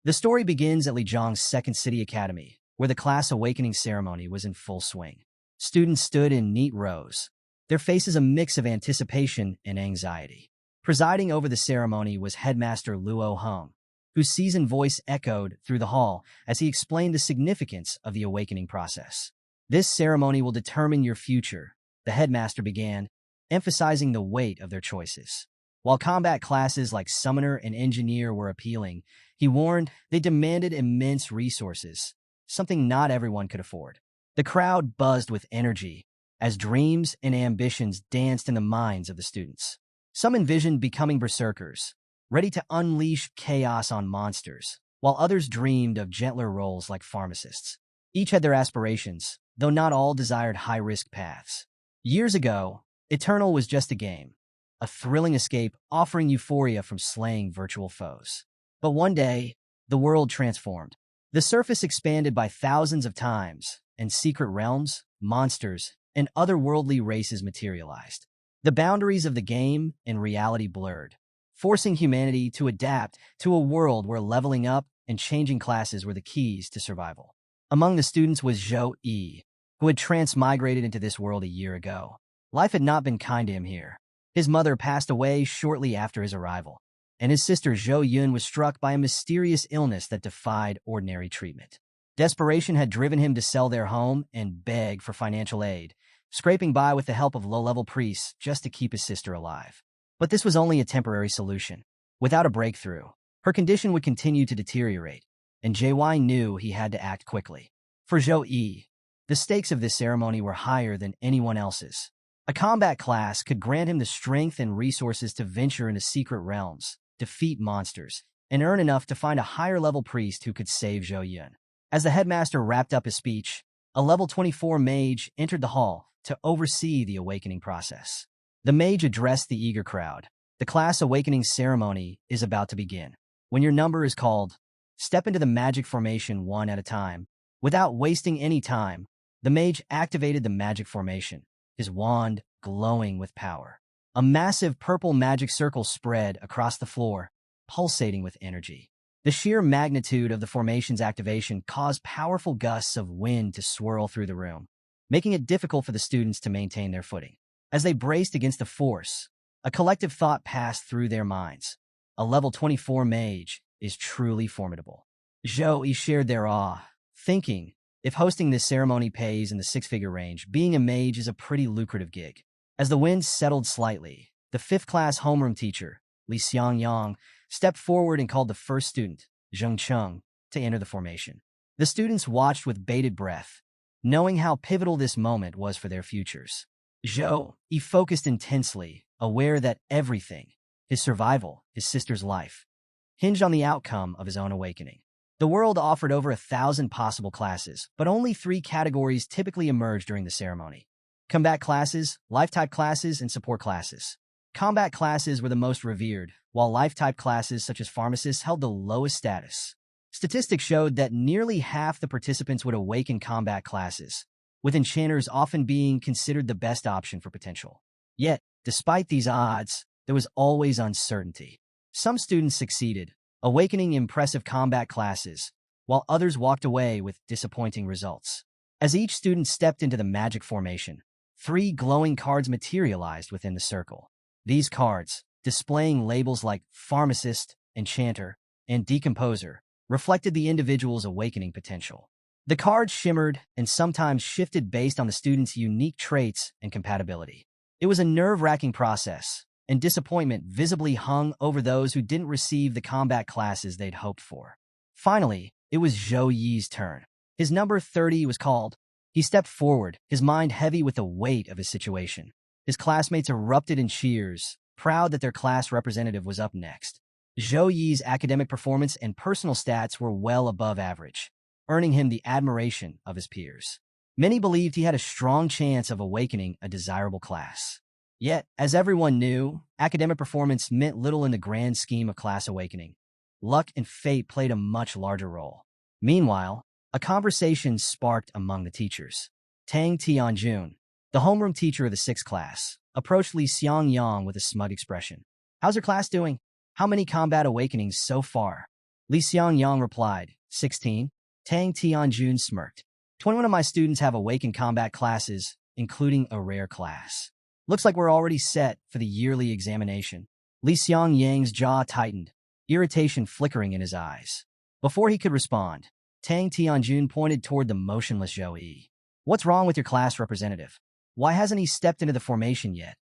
The story begins at Lijiang's Second City Academy, where the class awakening ceremony was in full swing. Students stood in neat rows, their faces a mix of anticipation and anxiety. Presiding over the ceremony was Headmaster Luo Heng, whose seasoned voice echoed through the hall as he explained the significance of the awakening process. "This ceremony will determine your future," the headmaster began, emphasizing the weight of their choices. While combat classes like Summoner and Engineer were appealing, he warned they demanded immense resources, something not everyone could afford. The crowd buzzed with energy as dreams and ambitions danced in the minds of the students. Some envisioned becoming berserkers, ready to unleash chaos on monsters, while others dreamed of gentler roles like pharmacists. Each had their aspirations, though not all desired high-risk paths. Years ago, Eternal was just a game, a thrilling escape offering euphoria from slaying virtual foes. But one day, the world transformed. The surface expanded by thousands of times, and secret realms, monsters, and otherworldly races materialized. The boundaries of the game and reality blurred, forcing humanity to adapt to a world where leveling up and changing classes were the keys to survival. Among the students was Zhou Yi, who had transmigrated into this world a year ago. Life had not been kind to him here. His mother passed away shortly after his arrival, and his sister Zhou Yun was struck by a mysterious illness that defied ordinary treatment. Desperation had driven him to sell their home and beg for financial aid, scraping by with the help of low-level priests just to keep his sister alive. But this was only a temporary solution. Without a breakthrough, her condition would continue to deteriorate, and JY knew he had to act quickly. For Zhou Yi, the stakes of this ceremony were higher than anyone else's. A combat class could grant him the strength and resources to venture into secret realms, defeat monsters, and earn enough to find a higher-level priest who could save Zhou Yun. As the headmaster wrapped up his speech, a level 24 mage entered the hall to oversee the awakening process. The mage addressed the eager crowd. "The class awakening ceremony is about to begin. When your number is called, step into the magic formation one at a time." Without wasting any time, the mage activated the magic formation, his wand glowing with power. A massive purple magic circle spread across the floor, pulsating with energy. The sheer magnitude of the formation's activation caused powerful gusts of wind to swirl through the room, making it difficult for the students to maintain their footing. As they braced against the force, a collective thought passed through their minds. A level 24 mage is truly formidable. Zhou Yi shared their awe, thinking, if hosting this ceremony pays in the six-figure range, being a mage is a pretty lucrative gig. As the wind settled slightly, the 5th class homeroom teacher, Li Xiangyang, stepped forward and called the first student, Zheng Cheng, to enter the formation. The students watched with bated breath, knowing how pivotal this moment was for their futures. Zhou Yi focused intensely, aware that everything, his survival, his sister's life, hinged on the outcome of his own awakening. The world offered over 1,000 possible classes, but only 3 categories typically emerged during the ceremony: combat classes, life-type classes, and support classes. Combat classes were the most revered, while life-type classes such as pharmacists held the lowest status. Statistics showed that nearly half the participants would awaken combat classes, with enchanters often being considered the best option for potential. Yet, despite these odds, there was always uncertainty. Some students succeeded, awakening impressive combat classes, while others walked away with disappointing results. As each student stepped into the magic formation, 3 glowing cards materialized within the circle. These cards, displaying labels like Pharmacist, Enchanter, and Decomposer, reflected the individual's awakening potential. The cards shimmered and sometimes shifted based on the student's unique traits and compatibility. It was a nerve-wracking process, and disappointment visibly hung over those who didn't receive the combat classes they'd hoped for. Finally, it was Zhou Yi's turn. His number 30 was called. He stepped forward, his mind heavy with the weight of his situation. His classmates erupted in cheers, proud that their class representative was up next. Zhou Yi's academic performance and personal stats were well above average, earning him the admiration of his peers. Many believed he had a strong chance of awakening a desirable class. Yet, as everyone knew, academic performance meant little in the grand scheme of class awakening. Luck and fate played a much larger role. Meanwhile, a conversation sparked among the teachers. Tang Tianjun, the homeroom teacher of the 6th class, approached Li Xiangyang with a smug expression. "How's your class doing? How many combat awakenings so far?" Li Xiangyang replied, 16. Tang Tianjun smirked. 21 of my students have awakened combat classes, including a rare class. Looks like we're already set for the yearly examination. Li Xiangyang's jaw tightened, irritation flickering in his eyes. Before he could respond, Tang Tianjun pointed toward the motionless Zhou Yi. What's wrong with your class representative? Why hasn't he stepped into the formation yet?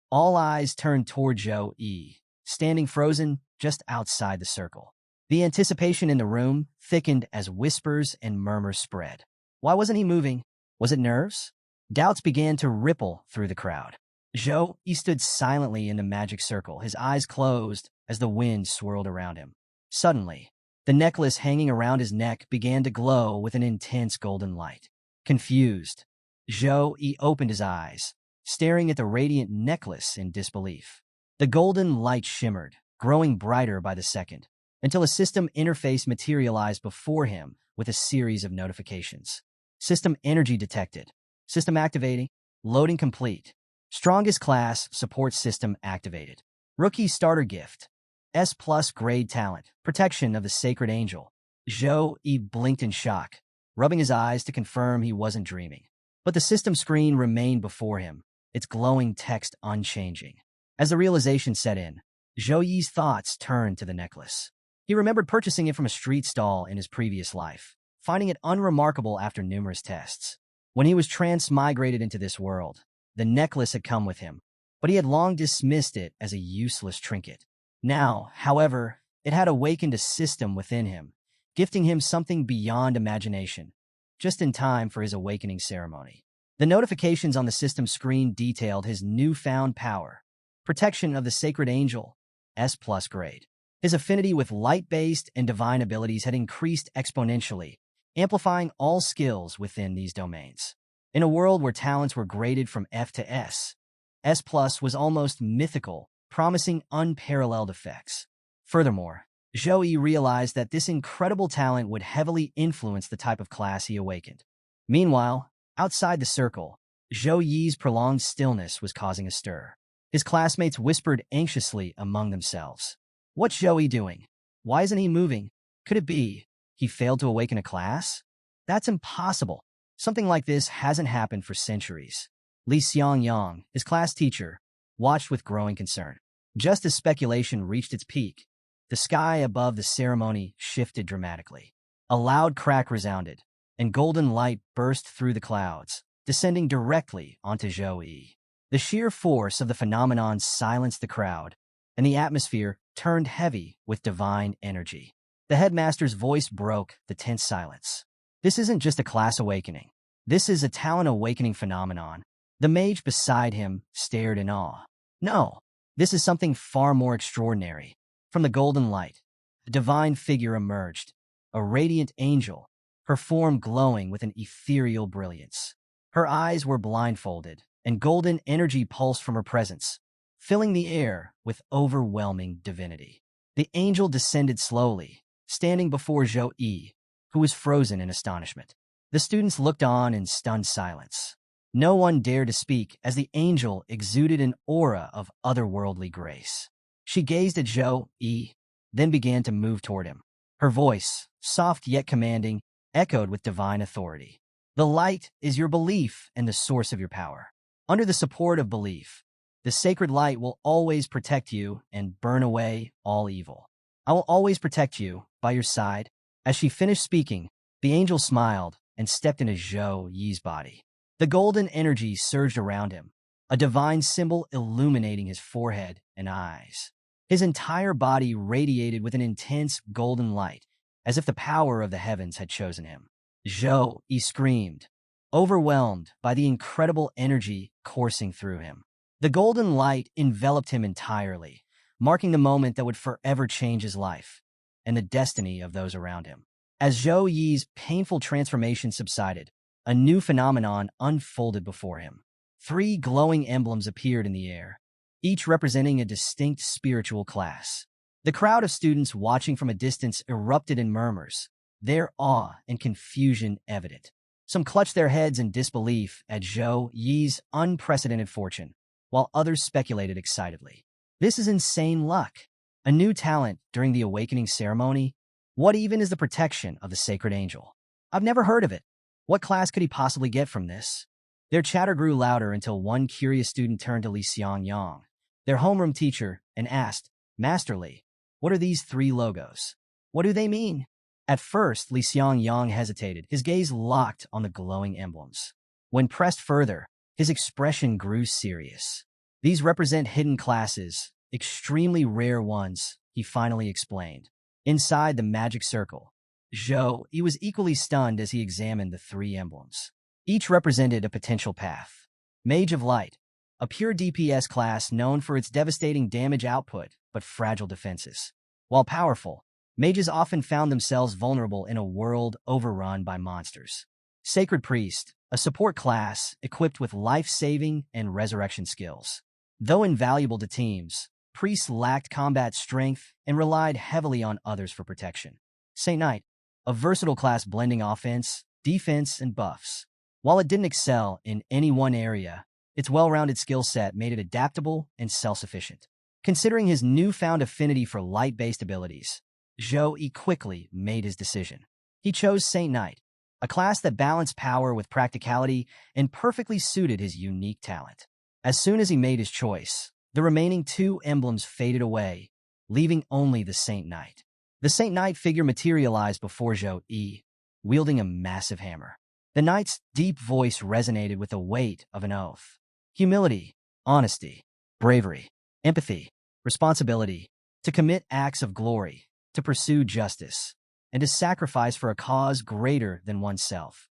All eyes turned toward Zhou Yi, standing frozen just outside the circle. The anticipation in the room thickened as whispers and murmurs spread. Why wasn't he moving? Was it nerves? Doubts began to ripple through the crowd. Zhou Yi stood silently in the magic circle, his eyes closed as the wind swirled around him. Suddenly, the necklace hanging around his neck began to glow with an intense golden light. Confused, Zhou Yi opened his eyes, staring at the radiant necklace in disbelief. The golden light shimmered, growing brighter by the second, until a system interface materialized before him with a series of notifications. System energy detected. System activating. Loading complete. Strongest class support system activated. Rookie starter gift. S+ grade talent. Protection of the sacred angel. Zhou Yi blinked in shock, rubbing his eyes to confirm he wasn't dreaming. But the system screen remained before him, its glowing text unchanging. As the realization set in, Zhou Yi's thoughts turned to the necklace. He remembered purchasing it from a street stall in his previous life, finding it unremarkable after numerous tests. When he was transmigrated into this world, the necklace had come with him, but he had long dismissed it as a useless trinket. Now, however, it had awakened a system within him, gifting him something beyond imagination, just in time for his awakening ceremony. The notifications on the system screen detailed his newfound power. Protection of the sacred angel, S+ grade. His affinity with light-based and divine abilities had increased exponentially, amplifying all skills within these domains. In a world where talents were graded from F to S was almost mythical, promising unparalleled effects. Furthermore, Zhou Yi realized that this incredible talent would heavily influence the type of class he awakened. Meanwhile, outside the circle, Zhou Yi's prolonged stillness was causing a stir. His classmates whispered anxiously among themselves. What's Zhou Yi doing? Why isn't he moving? Could it be he failed to awaken a class? That's impossible. Something like this hasn't happened for centuries. Li Xiangyang, his class teacher, watched with growing concern. Just as speculation reached its peak, the sky above the ceremony shifted dramatically. A loud crack resounded, and golden light burst through the clouds, descending directly onto Zhou Yi. The sheer force of the phenomenon silenced the crowd, and the atmosphere turned heavy with divine energy. The headmaster's voice broke the tense silence. This isn't just a class awakening. This is a talent awakening phenomenon. The mage beside him stared in awe. No, this is something far more extraordinary. From the golden light, a divine figure emerged, a radiant angel, her form glowing with an ethereal brilliance. Her eyes were blindfolded, and golden energy pulsed from her presence, filling the air with overwhelming divinity. The angel descended slowly, standing before Zhou Yi, who was frozen in astonishment. The students looked on in stunned silence. No one dared to speak as the angel exuded an aura of otherworldly grace. She gazed at Zhou Yi, then began to move toward him. Her voice, soft yet commanding, echoed with divine authority. The light is your belief and the source of your power. Under the support of belief, the sacred light will always protect you and burn away all evil. I will always protect you, by your side. As she finished speaking, the angel smiled and stepped into Zhou Yi's body. The golden energy surged around him, a divine symbol illuminating his forehead and eyes. His entire body radiated with an intense golden light, as if the power of the heavens had chosen him. Zhou Yi screamed, overwhelmed by the incredible energy coursing through him. The golden light enveloped him entirely, marking the moment that would forever change his life and the destiny of those around him. As Zhou Yi's painful transformation subsided, a new phenomenon unfolded before him. 3 glowing emblems appeared in the air, each representing a distinct spiritual class. The crowd of students watching from a distance erupted in murmurs, their awe and confusion evident. Some clutched their heads in disbelief at Zhou Yi's unprecedented fortune, while others speculated excitedly. This is insane luck. A new talent during the awakening ceremony? What even is the protection of the sacred angel? I've never heard of it. What class could he possibly get from this? Their chatter grew louder until one curious student turned to Li Xiangyang, their homeroom teacher, and asked, Master Li, what are these three logos? What do they mean? At first, Li Xiangyang hesitated, his gaze locked on the glowing emblems. When pressed further, his expression grew serious. These represent hidden classes, extremely rare ones, he finally explained. Inside the magic circle, Zhou Yi was equally stunned as he examined the three emblems. Each represented a potential path. Mage of Light, a pure DPS class known for its devastating damage output but fragile defenses. While powerful, mages often found themselves vulnerable in a world overrun by monsters. Sacred Priest, a support class equipped with life-saving and resurrection skills. Though invaluable to teams, priests lacked combat strength and relied heavily on others for protection. Saint Knight, a versatile class blending offense, defense, and buffs. While it didn't excel in any one area, its well-rounded skill set made it adaptable and self-sufficient. Considering his newfound affinity for light-based abilities, Zhou Yi quickly made his decision. He chose Saint Knight, a class that balanced power with practicality and perfectly suited his unique talent. As soon as he made his choice, the remaining two emblems faded away, leaving only the Saint Knight. The Saint Knight figure materialized before Zhou Yi, wielding a massive hammer. The knight's deep voice resonated with the weight of an oath. Humility, honesty, bravery, empathy, responsibility, to commit acts of glory, to pursue justice, and to sacrifice for a cause greater than oneself.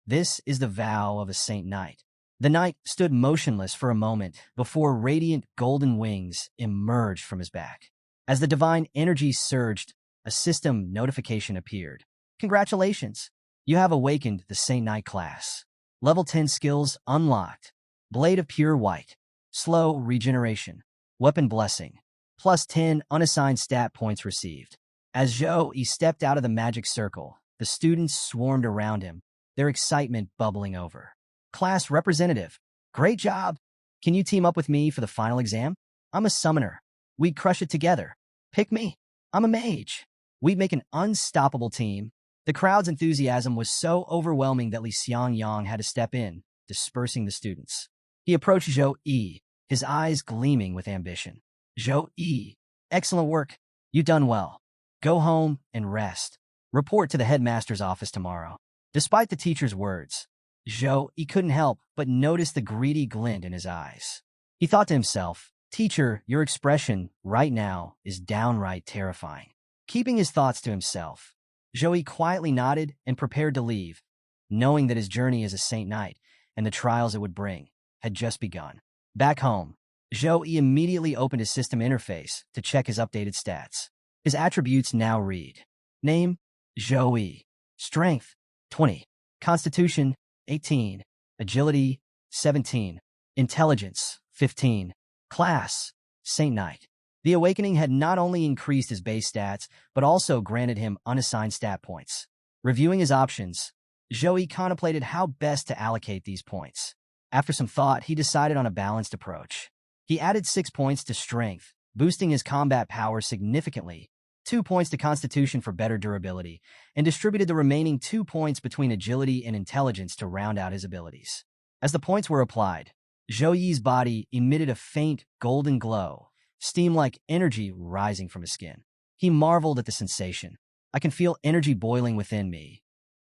This is the vow of a Saint Knight. The knight stood motionless for a moment before radiant golden wings emerged from his back. As the divine energy surged, a system notification appeared. Congratulations! You have awakened the Saint Knight class. Level 10 skills unlocked. Blade of Pure White. Slow regeneration. Weapon Blessing. Plus 10 unassigned stat points received. As Zhou Yi stepped out of the magic circle, the students swarmed around him, their excitement bubbling over. Class representative. Great job! Can you team up with me for the final exam? I'm a summoner. We'd crush it together. Pick me. I'm a mage. We'd make an unstoppable team. The crowd's enthusiasm was so overwhelming that Li Xiangyang had to step in, dispersing the students. He approached Zhou Yi, his eyes gleaming with ambition. Zhou Yi, excellent work. You've done well. Go home and rest. Report to the headmaster's office tomorrow. Despite the teacher's words, Zhou Yi couldn't help but notice the greedy glint in his eyes. He thought to himself, Teacher, your expression right now is downright terrifying. Keeping his thoughts to himself, Zhou Yi quietly nodded and prepared to leave, knowing that his journey as a Saint Knight and the trials it would bring had just begun. Back home, Zhou Yi immediately opened his system interface to check his updated stats. His attributes now read: Name, Zhou Yi. Strength, 20. Constitution, 18. Agility, 17. Intelligence, 15. Class, Saint Knight. The awakening had not only increased his base stats, but also granted him unassigned stat points. Reviewing his options, Zhou Yi contemplated how best to allocate these points. After some thought, he decided on a balanced approach. He added 6 points to strength, boosting his combat power significantly, 2 points to constitution for better durability, and distributed the remaining 2 points between agility and intelligence to round out his abilities. As the points were applied, Zhou Yi's body emitted a faint golden glow, steam-like energy rising from his skin. He marveled at the sensation. I can feel energy boiling within me.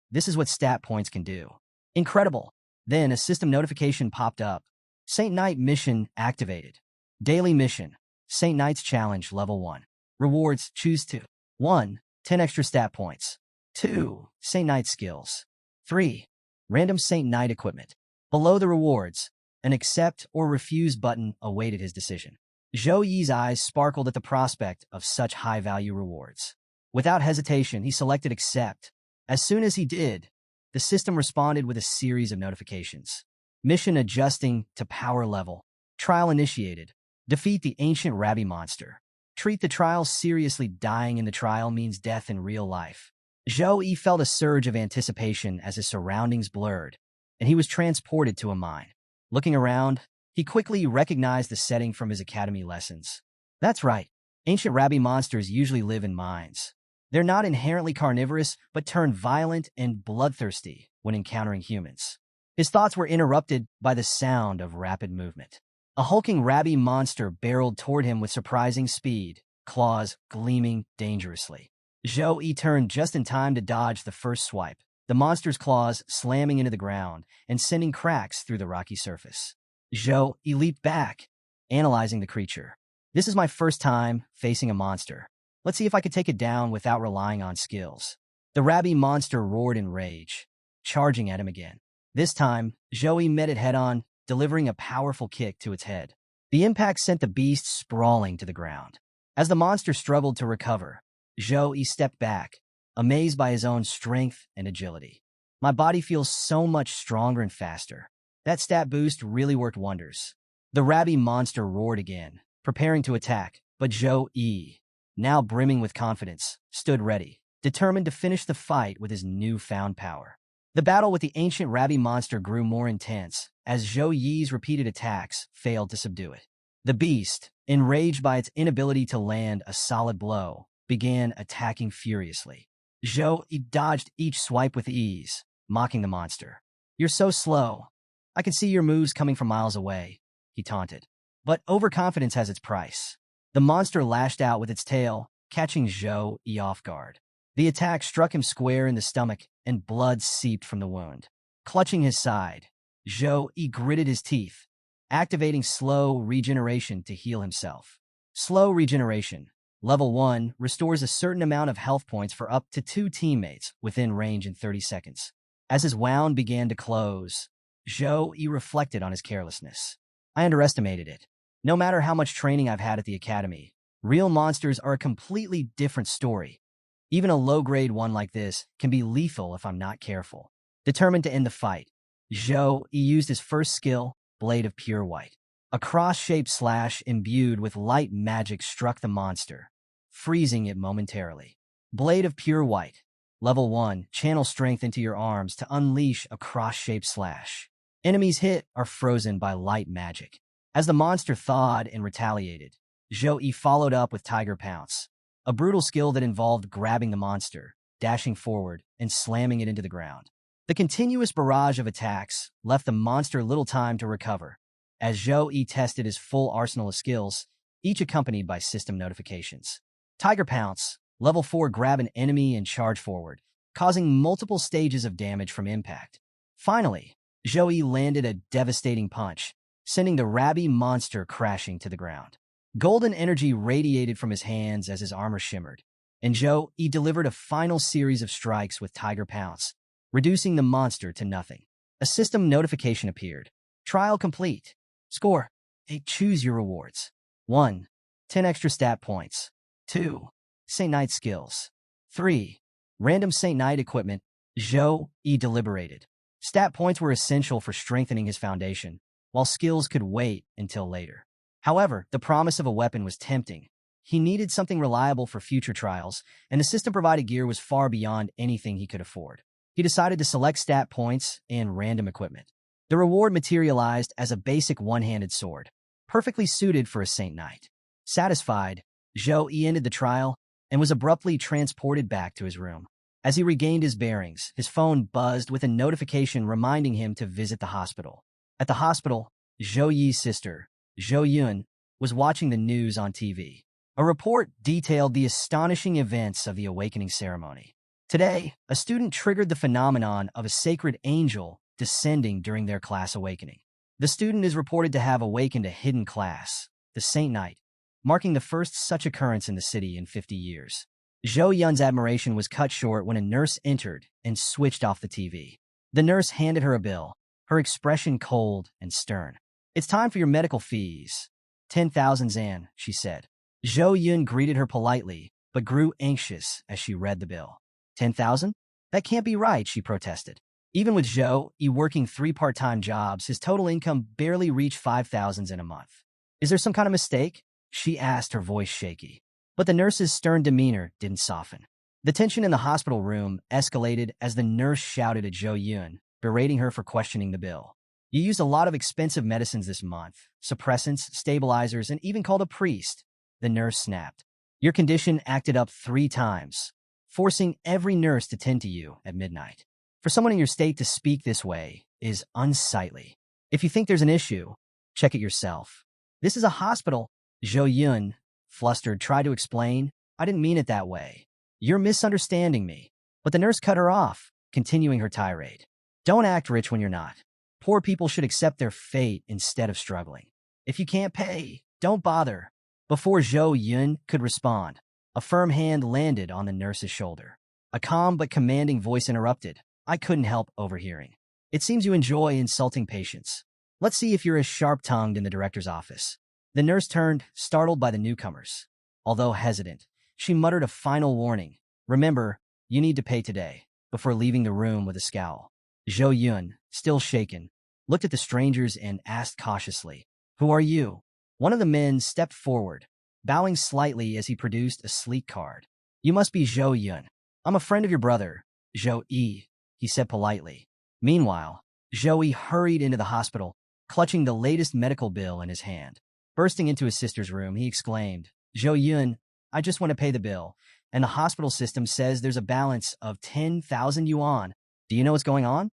This is what stat points can do. Incredible. Then a system notification popped up. Saint Knight mission activated. Daily mission. Saint Knight's Challenge Level 1. Rewards, choose 2. 1. 10 extra stat points. 2. Saint Knight skills. 3. Random Saint Knight equipment. Below the rewards, an accept or refuse button awaited his decision. Zhou Yi's eyes sparkled at the prospect of such high-value rewards. Without hesitation, he selected accept. As soon as he did, the system responded with a series of notifications. Mission adjusting to power level. Trial initiated. Defeat the ancient Rabbi monster. Treat the trial seriously. Dying in the trial means death in real life. Zhou Yi felt a surge of anticipation as his surroundings blurred, and he was transported to a mine. Looking around, he quickly recognized the setting from his academy lessons. That's right. Ancient Rabbi monsters usually live in mines. They're not inherently carnivorous, but turn violent and bloodthirsty when encountering humans. His thoughts were interrupted by the sound of rapid movement. A hulking rabby monster barreled toward him with surprising speed, claws gleaming dangerously. Zhou Yi turned just in time to dodge the first swipe, the monster's claws slamming into the ground and sending cracks through the rocky surface. Zhou Yi leaped back, analyzing the creature. This is my first time facing a monster. Let's see if I could take it down without relying on skills. The rabby monster roared in rage, charging at him again. This time, Zhou Yi met it head-on, delivering a powerful kick to its head. The impact sent the beast sprawling to the ground. As the monster struggled to recover, Zhou Yi stepped back, amazed by his own strength and agility. My body feels so much stronger and faster. That stat boost really worked wonders. The rabby monster roared again, preparing to attack, but Zhou Yi, now brimming with confidence, stood ready, determined to finish the fight with his newfound power. The battle with the ancient rabby monster grew more intense as Zhou Yi's repeated attacks failed to subdue it. The beast, enraged by its inability to land a solid blow, began attacking furiously. Zhou Yi dodged each swipe with ease, mocking the monster. "You're so slow. I can see your moves coming from miles away," he taunted. But overconfidence has its price. The monster lashed out with its tail, catching Zhou Yi off guard. The attack struck him square in the stomach, and blood seeped from the wound. Clutching his side, Zhou Yi gritted his teeth, activating slow regeneration to heal himself. Slow regeneration, level 1, restores a certain amount of health points for up to 2 teammates within range in 30 seconds. As his wound began to close, Zhou Yi reflected on his carelessness. I underestimated it. No matter how much training I've had at the academy, real monsters are a completely different story. Even a low-grade one like this can be lethal if I'm not careful. Determined to end the fight, Zhou Yi used his first skill, Blade of Pure White. A cross-shaped slash imbued with light magic struck the monster, freezing it momentarily. Blade of Pure White. Level 1, channel strength into your arms to unleash a cross-shaped slash. Enemies hit are frozen by light magic. As the monster thawed and retaliated, Zhou Yi followed up with Tiger Pounce, a brutal skill that involved grabbing the monster, dashing forward, and slamming it into the ground. The continuous barrage of attacks left the monster little time to recover, as Zhou Yi tested his full arsenal of skills, each accompanied by system notifications. Tiger Pounce, level 4, grab an enemy and charge forward, causing multiple stages of damage from impact. Finally, Zhou Yi landed a devastating punch, sending the rabby monster crashing to the ground. Golden energy radiated from his hands as his armor shimmered, and Zhou Yi delivered a final series of strikes with Tiger Pounce, reducing the monster to nothing. A system notification appeared. Trial complete. Score: 8. Choose your rewards. 1. 10 extra stat points. 2. Saint Knight skills. 3. Random Saint Knight equipment. Zhou Yi deliberated. Stat points were essential for strengthening his foundation, while skills could wait until later. However, the promise of a weapon was tempting. He needed something reliable for future trials, and the system-provided gear was far beyond anything he could afford. He decided to select stat points and random equipment. The reward materialized as a basic one-handed sword, perfectly suited for a Saint Knight. Satisfied, Zhou Yi ended the trial and was abruptly transported back to his room. As he regained his bearings, his phone buzzed with a notification reminding him to visit the hospital. At the hospital, Zhou Yi's sister, Zhou Yun, was watching the news on TV. A report detailed the astonishing events of the awakening ceremony. Today, a student triggered the phenomenon of a sacred angel descending during their class awakening. The student is reported to have awakened a hidden class, the Saint Knight, marking the first such occurrence in the city in 50 years. Zhou Yun's admiration was cut short when a nurse entered and switched off the TV. The nurse handed her a bill, her expression cold and stern. "It's time for your medical fees. 10,000 zan," she said. Zhou Yun greeted her politely, but grew anxious as she read the bill. 10,000? That can't be right, she protested. Even with Zhou Yi working 3 part-time jobs, his total income barely reached 5,000 in a month. "Is there some kind of mistake?" she asked, her voice shaky. But the nurse's stern demeanor didn't soften. The tension in the hospital room escalated as the nurse shouted at Zhou Yun, berating her for questioning the bill. "You used a lot of expensive medicines this month, suppressants, stabilizers, and even called a priest," the nurse snapped. "Your condition acted up 3 times. forcing every nurse to tend to you at midnight. For someone in your state to speak this way is unsightly. If you think there's an issue, check it yourself. This is a hospital, Zhou Yun, flustered, tried to explain. I didn't mean it that way. You're misunderstanding me. But the nurse cut her off, continuing her tirade. Don't act rich when you're not. Poor people should accept their fate instead of struggling. If you can't pay, don't bother. Before Zhou Yun could respond, a firm hand landed on the nurse's shoulder. A calm but commanding voice interrupted. I couldn't help overhearing. It seems you enjoy insulting patients. Let's see if you're as sharp-tongued in the director's office. The nurse turned, startled by the newcomers. Although hesitant, she muttered a final warning. Remember, you need to pay today, before leaving the room with a scowl. Zhou Yun, still shaken, looked at the strangers and asked cautiously, Who are you? One of the men stepped forward, bowing slightly as he produced a sleek card. You must be Zhou Yun. I'm a friend of your brother, Zhou Yi, he said politely. Meanwhile, Zhou Yi hurried into the hospital, clutching the latest medical bill in his hand. Bursting into his sister's room, he exclaimed, Zhou Yun, I just want to pay the bill, and the hospital system says there's a balance of 10,000 yuan. Do you know what's going on?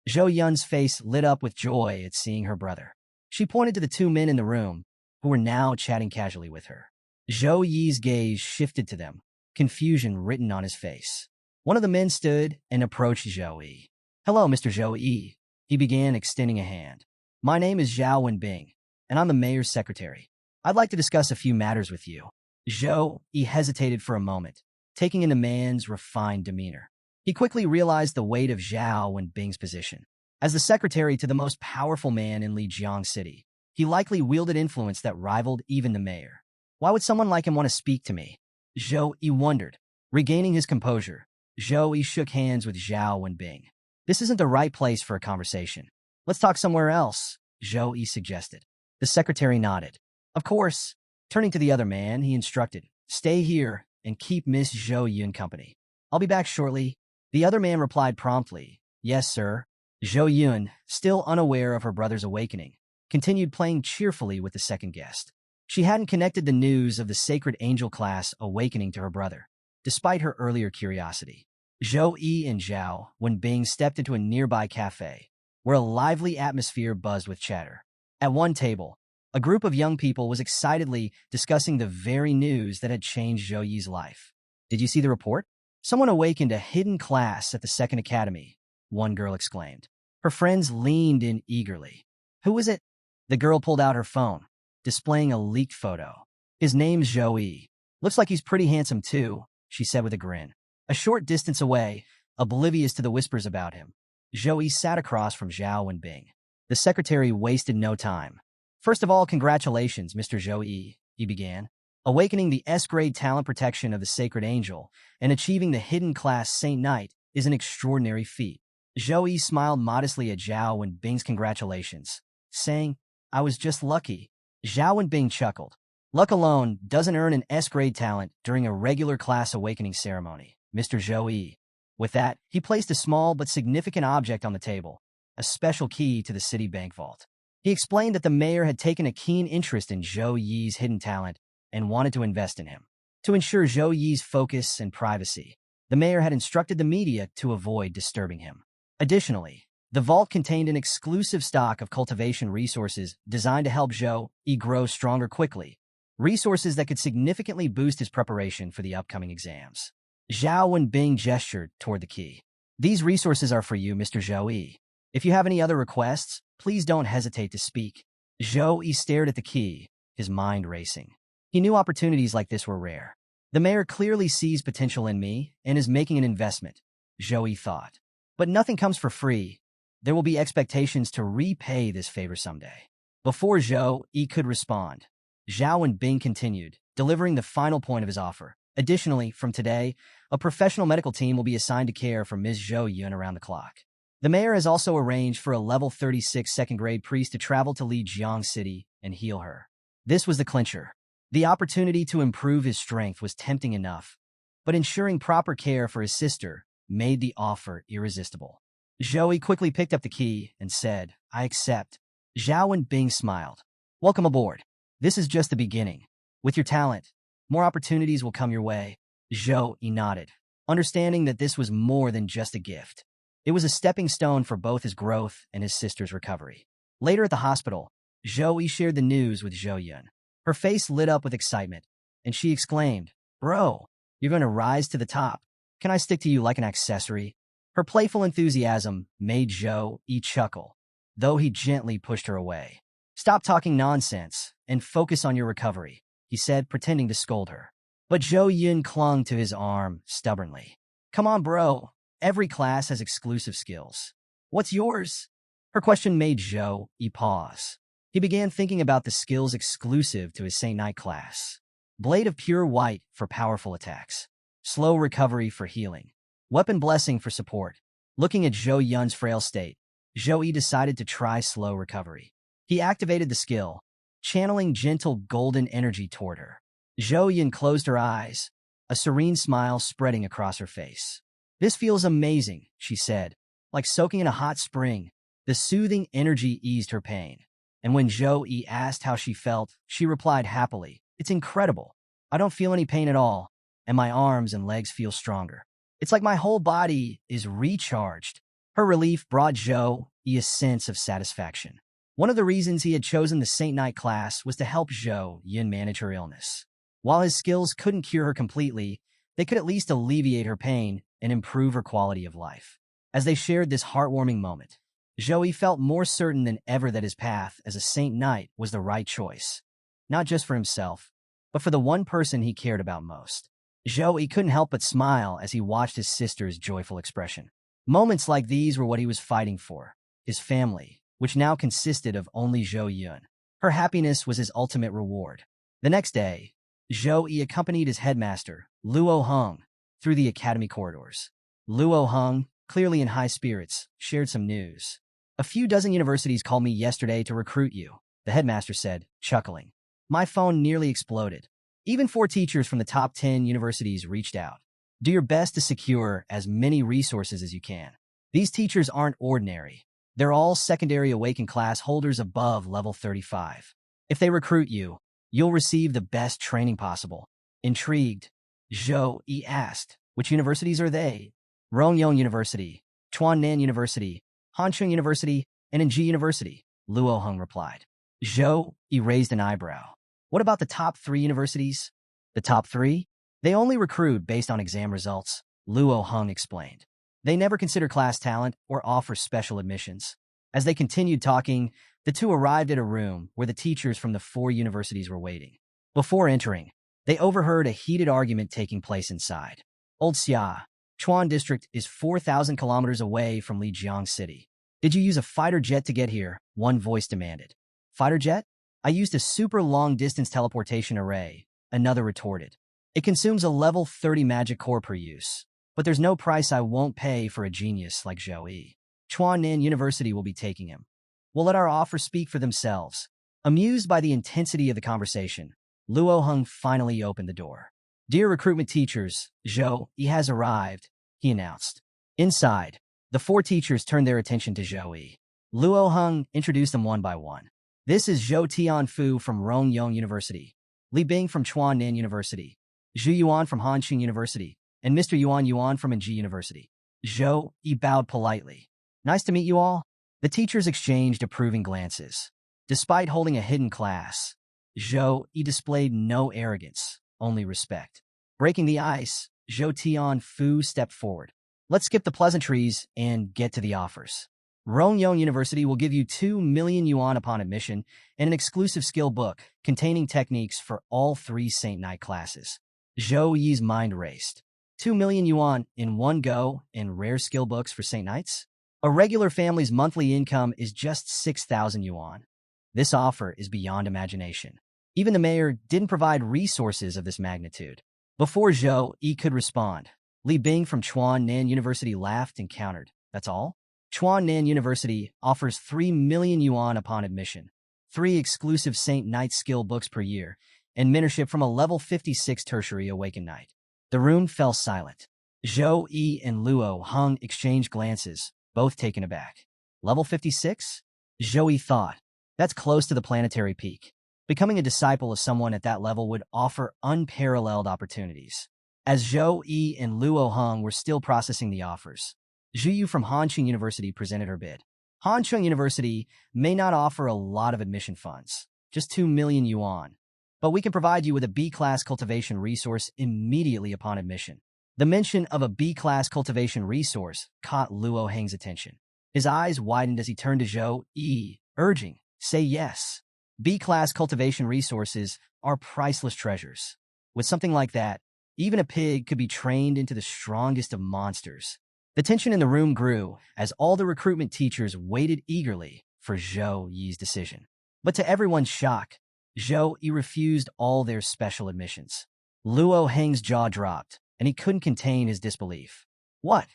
Zhou Yun's face lit up with joy at seeing her brother. She pointed to the two men in the room, who were now chatting casually with her. Zhou Yi's gaze shifted to them, confusion written on his face. One of the men stood and approached Zhou Yi. Hello, Mr. Zhou Yi, he began, extending a hand. My name is Zhao Wenbing, and I'm the mayor's secretary. I'd like to discuss a few matters with you. Zhou Yi hesitated for a moment, taking in the man's refined demeanor. He quickly realized the weight of Zhao Wenbing's position. As the secretary to the most powerful man in Lijiang City, he likely wielded influence that rivaled even the mayor. Why would someone like him want to speak to me? Zhou Yi wondered. Regaining his composure, Zhou Yi shook hands with Zhao Wenbing. This isn't the right place for a conversation. Let's talk somewhere else, Zhou Yi suggested. The secretary nodded. Of course. Turning to the other man, he instructed, Stay here and keep Miss Zhou Yun company. I'll be back shortly. The other man replied promptly, Yes, sir. Zhou Yun, still unaware of her brother's awakening, continued playing cheerfully with the second guest. She hadn't connected the news of the Sacred Angel class awakening to her brother, despite her earlier curiosity. Zhou Yi and Zhao Wenbing stepped into a nearby cafe, where a lively atmosphere buzzed with chatter. At one table, a group of young people was excitedly discussing the very news that had changed Zhou Yi's life. Did you see the report? Someone awakened a hidden class at the Second Academy, one girl exclaimed. Her friends leaned in eagerly. Who is it? The girl pulled out her phone, displaying a leaked photo. His name's Zhou Yi. Looks like he's pretty handsome too, she said with a grin. A short distance away, oblivious to the whispers about him, Zhou Yi sat across from Zhao Wenbing. The secretary wasted no time. First of all, congratulations, Mr. Zhou Yi, he began. Awakening the S-grade talent protection of the Sacred Angel and achieving the hidden class Saint Knight is an extraordinary feat. Zhou Yi smiled modestly at Zhao Wenbing's congratulations, saying, I was just lucky. Zhao Wenbing chuckled. Luck alone doesn't earn an S-grade talent during a regular class awakening ceremony, Mr. Zhou Yi. With that, he placed a small but significant object on the table, a special key to the city bank vault. He explained that the mayor had taken a keen interest in Zhou Yi's hidden talent and wanted to invest in him. To ensure Zhou Yi's focus and privacy, the mayor had instructed the media to avoid disturbing him. Additionally, the vault contained an exclusive stock of cultivation resources designed to help Zhou Yi grow stronger quickly, resources that could significantly boost his preparation for the upcoming exams. Zhao Wenbing gestured toward the key. These resources are for you, Mr. Zhou Yi. If you have any other requests, please don't hesitate to speak. Zhou Yi stared at the key, his mind racing. He knew opportunities like this were rare. The mayor clearly sees potential in me and is making an investment, Zhou Yi thought. But nothing comes for free. There will be expectations to repay this favor someday. Before Zhou Yi could respond, Zhao Wenbing continued, delivering the final point of his offer. Additionally, from today, a professional medical team will be assigned to care for Ms. Zhou Yun around the clock. The mayor has also arranged for a level 36 second-grade priest to travel to Lijiang City and heal her. This was the clincher. The opportunity to improve his strength was tempting enough, but ensuring proper care for his sister made the offer irresistible. Zhou Yi quickly picked up the key and said, I accept. Zhao Wenbing smiled. Welcome aboard. This is just the beginning. With your talent, more opportunities will come your way. Zhou Yi nodded. understanding that this was more than just a gift. It was a stepping stone for both his growth and his sister's recovery. Later at the hospital, Zhou Yi shared the news with Zhou Yun. Her face lit up with excitement, and she exclaimed, "Bro, you're going to rise to the top. Can I stick to you like an accessory?" Her playful enthusiasm made Zhou Yi chuckle, though he gently pushed her away. "Stop talking nonsense and focus on your recovery," he said, pretending to scold her. But Zhou Yun clung to his arm stubbornly. "Come on, bro. Every class has exclusive skills. What's yours?" Her question made Zhou Yi pause. He began thinking about the skills exclusive to his Saint Knight class. Blade of Pure White for powerful attacks. Slow Recovery for healing. Weapon Blessing for support. Looking at Zhou Yun's frail state, Zhou Yi decided to try Slow Recovery. He activated the skill, channeling gentle golden energy toward her. Zhou Yun closed her eyes, a serene smile spreading across her face. "This feels amazing," she said. Like soaking in a hot spring, the soothing energy eased her pain. And when Zhou Yi asked how she felt, she replied happily, "It's incredible. I don't feel any pain at all, and my arms and legs feel stronger. It's like my whole body is recharged." Her relief brought Zhou Yi a sense of satisfaction. One of the reasons he had chosen the Saint Knight class was to help Zhou Yun manage her illness. While his skills couldn't cure her completely, they could at least alleviate her pain and improve her quality of life. As they shared this heartwarming moment, Zhou Yi felt more certain than ever that his path as a Saint Knight was the right choice, not just for himself, but for the one person he cared about most. Zhou Yi couldn't help but smile as he watched his sister's joyful expression. Moments like these were what he was fighting for, his family, which now consisted of only Zhou Yun. Her happiness was his ultimate reward. The next day, Zhou Yi accompanied his headmaster, Luo Heng, through the academy corridors. Luo Heng, clearly in high spirits, shared some news. "A few dozen universities called me yesterday to recruit you," the headmaster said, chuckling. "My phone nearly exploded. Even 4 teachers from the top 10 universities reached out. Do your best to secure as many resources as you can. These teachers aren't ordinary. They're all secondary awakened class holders above level 35. If they recruit you, you'll receive the best training possible." Intrigued, Zhou Yi asked, "Which universities are they?" "Rongyong University, Chuannan University, Hancheng University, and Enji University," Luo Heng replied. Zhou Yi raised an eyebrow. "What about the top 3 universities?" "The top 3? They only recruit based on exam results," Luo Heng explained. "They never consider class talent or offer special admissions." As they continued talking, the two arrived at a room where the teachers from the 4 universities were waiting. Before entering, they overheard a heated argument taking place inside. "Old Xia, Chuan District is 4,000 kilometers away from Lijiang City. Did you use a fighter jet to get here?" one voice demanded. "Fighter jet? I used a super long-distance teleportation array," another retorted. "It consumes a level 30 magic core per use, but there's no price I won't pay for a genius like Zhou Yi. Chuannan University will be taking him. We'll let our offers speak for themselves." Amused by the intensity of the conversation, Luo Heng finally opened the door. "Dear recruitment teachers, Zhou Yi has arrived," he announced. Inside, the 4 teachers turned their attention to Zhou Yi. Luo Heng introduced them one by one. "This is Zhou Tianfu from Rongyong University, Li Bing from Chuannan University, Zhu Yuan from Hanqing University, and Mr. Yuan from Enji University." Zhou Yi bowed politely. "Nice to meet you all." The teachers exchanged approving glances. Despite holding a hidden class, Zhou Yi displayed no arrogance, only respect. Breaking the ice, Zhou Tianfu stepped forward. "Let's skip the pleasantries and get to the offers. Rongyong University will give you 2 million yuan upon admission and an exclusive skill book containing techniques for all 3 Saint Knight classes." Zhou Yi's mind raced. 2 million yuan in one go and rare skill books for Saint Knights? A regular family's monthly income is just 6,000 yuan. This offer is beyond imagination. Even the mayor didn't provide resources of this magnitude. Before Zhou Yi could respond, Li Bing from Chuannan University laughed and countered. "That's all? Chuannan University offers 3 million yuan upon admission, 3 exclusive Saint Knight skill books per year, and mentorship from a level 56 tertiary awakened knight." The room fell silent. Zhou Yi and Luo Heng exchanged glances, both taken aback. "Level 56? Zhou Yi thought. "That's close to the planetary peak. Becoming a disciple of someone at that level would offer unparalleled opportunities." as Zhou Yi and Luo Heng were still processing the offers. Zhu Yu from Hanqing University presented her bid. Hanqing University may not offer a lot of admission funds, just 2 million yuan, but we can provide you with a B-class cultivation resource immediately upon admission. The mention of a B-class cultivation resource caught Luo Heng's attention. His eyes widened as he turned to Zhou Yi, urging, "Say yes." B-class cultivation resources are priceless treasures. With something like that, even a pig could be trained into the strongest of monsters. The tension in the room grew as all the recruitment teachers waited eagerly for Zhou Yi's decision. But to everyone's shock, Zhou Yi refused all their special admissions. Luo Heng's jaw dropped, and he couldn't contain his disbelief. "What?"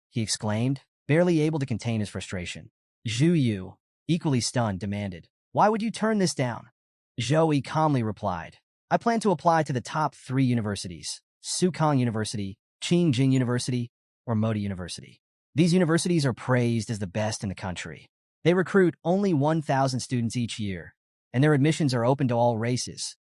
he exclaimed, barely able to contain his frustration. Zhu Yu, equally stunned, demanded, "Why would you turn this down?" Zhou Yi calmly replied, "I plan to apply to the top 3 universities, Sukong University, Qingjing University, or Modi University. These universities are praised as the best in the country. They recruit only 1,000 students each year, and their admissions are open to all races,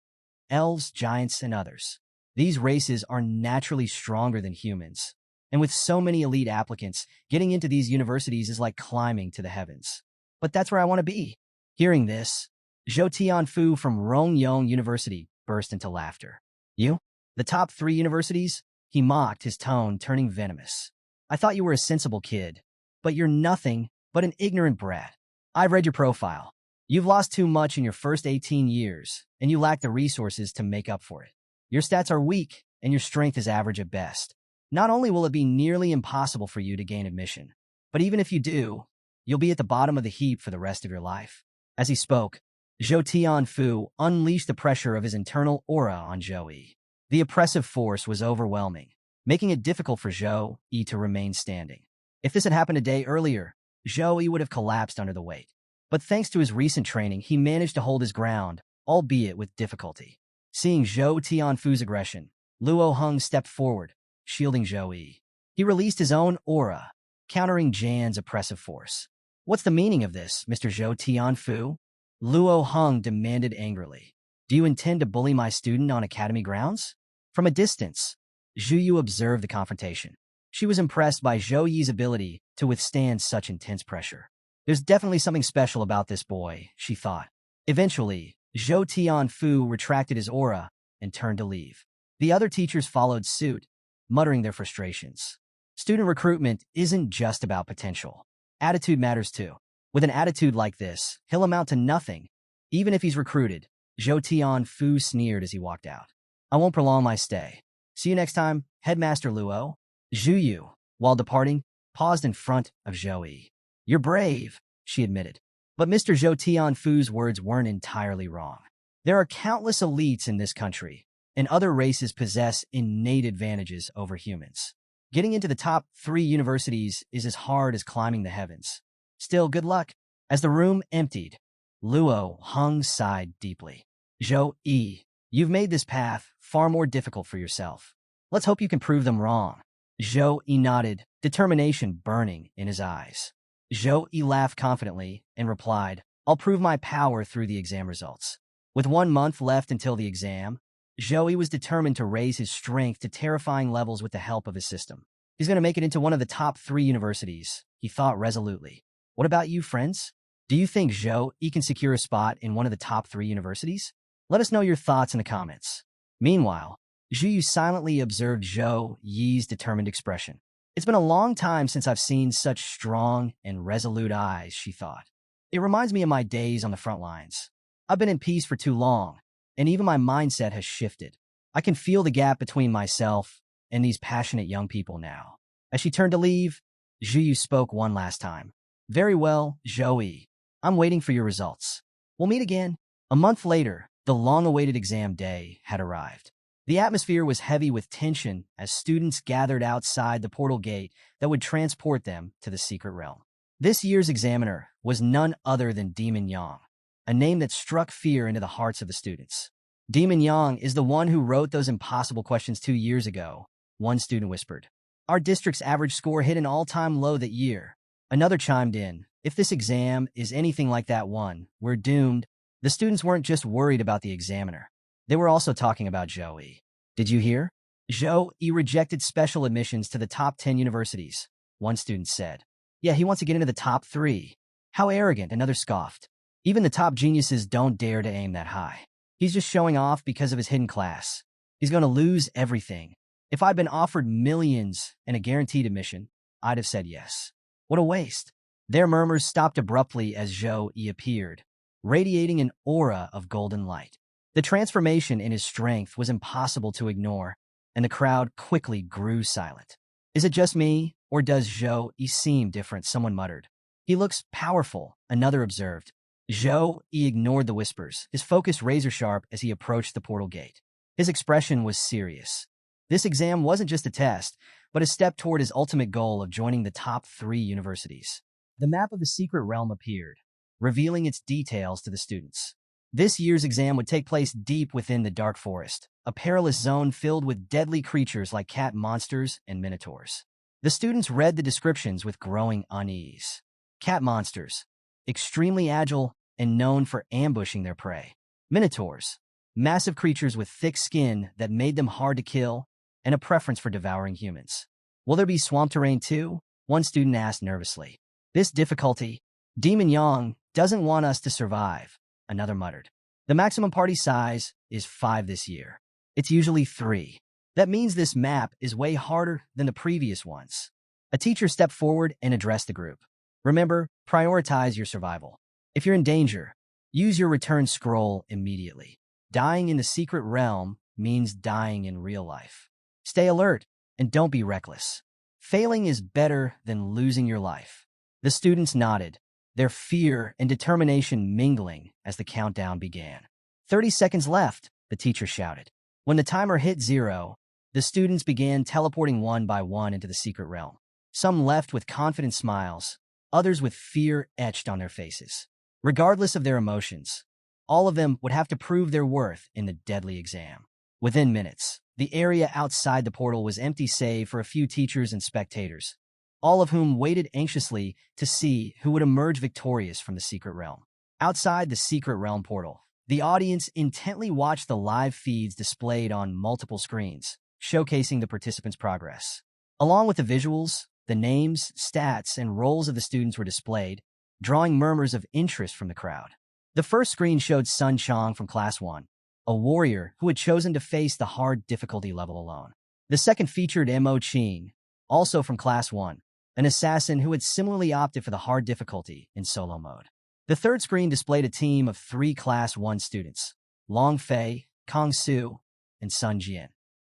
elves, giants, and others. These races are naturally stronger than humans, and with so many elite applicants, getting into these universities is like climbing to the heavens. But that's where I want to be." Hearing this, Zhou Tianfu from Rongyong University burst into laughter. "You? The top 3 universities?" He mocked, his tone turning venomous. "I thought you were a sensible kid, but you're nothing but an ignorant brat. I've read your profile. You've lost too much in your first 18 years, and you lack the resources to make up for it. Your stats are weak, and your strength is average at best. Not only will it be nearly impossible for you to gain admission, but even if you do, you'll be at the bottom of the heap for the rest of your life." As he spoke, Zhou Tianfu unleashed the pressure of his internal aura on Zhou Yi. The oppressive force was overwhelming, making it difficult for Zhou Yi to remain standing. If this had happened a day earlier, Zhou Yi would have collapsed under the weight. But thanks to his recent training, he managed to hold his ground, albeit with difficulty. Seeing Zhou Tianfu's aggression, Luo Heng stepped forward, shielding Zhou Yi. He released his own aura, countering Jan's oppressive force. "What's the meaning of this, Mr. Zhou Tianfu?" Luo Heng demanded angrily. "Do you intend to bully my student on academy grounds?" From a distance, Zhu Yu observed the confrontation. She was impressed by Zhou Yi's ability to withstand such intense pressure. "There's definitely something special about this boy," she thought. Eventually, Zhou Tianfu retracted his aura and turned to leave. The other teachers followed suit, muttering their frustrations. Student recruitment isn't just about potential. Attitude matters too. With an attitude like this, he'll amount to nothing, even if he's recruited. Zhou Tianfu sneered as he walked out. "I won't prolong my stay. See you next time, Headmaster Luo." Zhu Yu, while departing, paused in front of Zhou Yi. "You're brave," she admitted. But Mr. Zhou Tianfu's words weren't entirely wrong. There are countless elites in this country, and other races possess innate advantages over humans. Getting into the top 3 universities is as hard as climbing the heavens. Still, good luck. As the room emptied, Luo Heng sighed deeply. "Zhou Yi, you've made this path far more difficult for yourself. Let's hope you can prove them wrong." Zhou Yi nodded, determination burning in his eyes. Zhou Yi laughed confidently and replied, "I'll prove my power through the exam results." With 1 month left until the exam, Zhou Yi was determined to raise his strength to terrifying levels with the help of his system. He's going to make it into one of the top 3 universities, he thought resolutely. What about you, friends? Do you think Zhou Yi can secure a spot in one of the top 3 universities? Let us know your thoughts in the comments. Meanwhile, Zhu Yu silently observed Zhou Yi's determined expression. "It's been a long time since I've seen such strong and resolute eyes," she thought. "It reminds me of my days on the front lines. I've been in peace for too long, and even my mindset has shifted. I can feel the gap between myself and these passionate young people now." As she turned to leave, Zhu Yu spoke one last time. "Very well, Zhou Yi. I'm waiting for your results. We'll meet again." A month later, the long-awaited exam day had arrived. The atmosphere was heavy with tension as students gathered outside the portal gate that would transport them to the secret realm. This year's examiner was none other than Demon Yang, a name that struck fear into the hearts of the students. "Demon Yang is the one who wrote those impossible questions 2 years ago," one student whispered. "Our district's average score hit an all-time low that year." Another chimed in, "If this exam is anything like that one, we're doomed." The students weren't just worried about the examiner. They were also talking about Zhou Yi. "Did you hear? Zhou Yi rejected special admissions to the top 10 universities, one student said. Yeah, he wants to get into the top 3. How arrogant, another scoffed. Even the top geniuses don't dare to aim that high. He's just showing off because of his hidden class. He's going to lose everything. If I'd been offered millions and a guaranteed admission, I'd have said yes. What a waste. Their murmurs stopped abruptly as Zhou Yi appeared, radiating an aura of golden light. The transformation in his strength was impossible to ignore, and the crowd quickly grew silent. Is it just me, or does Zhou Yi seem different? Someone muttered. He looks powerful, another observed. Zhou Yi ignored the whispers, his focus razor-sharp as he approached the portal gate. His expression was serious. This exam wasn't just a test, but a step toward his ultimate goal of joining the top 3 universities. The map of the secret realm appeared, revealing its details to the students. This year's exam would take place deep within the dark forest, a perilous zone filled with deadly creatures like cat monsters and minotaurs. The students read the descriptions with growing unease. Cat monsters, extremely agile and known for ambushing their prey. Minotaurs, massive creatures with thick skin that made them hard to kill, and a preference for devouring humans. Will there be swamp terrain too? One student asked nervously. This difficulty, Demon Yang doesn't want us to survive, another muttered. The maximum party size is 5 this year. It's usually 3. That means this map is way harder than the previous ones. A teacher stepped forward and addressed the group. Remember, prioritize your survival. If you're in danger, use your return scroll immediately. Dying in the secret realm means dying in real life. Stay alert and don't be reckless. Failing is better than losing your life. The students nodded, their fear and determination mingling as the countdown began. 30 seconds left, the teacher shouted. When the timer hit 0, the students began teleporting one by one into the secret realm. Some left with confident smiles, others with fear etched on their faces. Regardless of their emotions, all of them would have to prove their worth in the deadly exam. Within minutes, the area outside the portal was empty save for a few teachers and spectators, all of whom waited anxiously to see who would emerge victorious from the secret realm. Outside the secret realm portal, the audience intently watched the live feeds displayed on multiple screens, showcasing the participants' progress. Along with the visuals, the names, stats, and roles of the students were displayed, drawing murmurs of interest from the crowd. The first screen showed Sun Chong from Class 1, a warrior who had chosen to face the hard difficulty level alone. The second featured Mo Qing, also from Class 1, an assassin who had similarly opted for the hard difficulty in solo mode. The third screen displayed a team of 3 Class 1 students, Long Fei, Kong Su, and Sun Jian,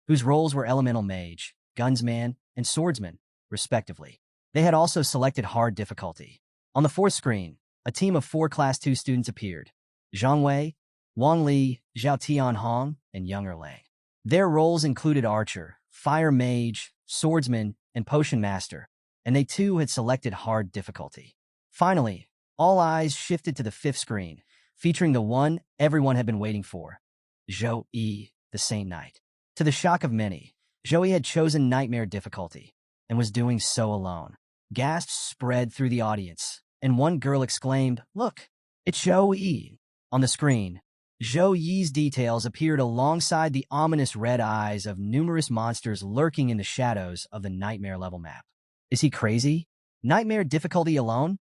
whose roles were Elemental Mage, Gunsman, and Swordsman, respectively. They had also selected hard difficulty. On the fourth screen, a team of 4 Class 2 students appeared, Zhang Wei, Wang Li, Zhao Tianhong, and Yang Erlang. Their roles included Archer, Fire Mage, Swordsman, and Potion Master, and they too had selected hard difficulty. Finally, all eyes shifted to the fifth screen, featuring the one everyone had been waiting for, Zhou Yi, the Saint Knight. To the shock of many, Zhou Yi had chosen Nightmare difficulty, and was doing so alone. Gasps spread through the audience, and one girl exclaimed, "Look, it's Zhou Yi." On the screen, Zhou Yi's details appeared alongside the ominous red eyes of numerous monsters lurking in the shadows of the Nightmare level map. Is he crazy? Nightmare difficulty alone?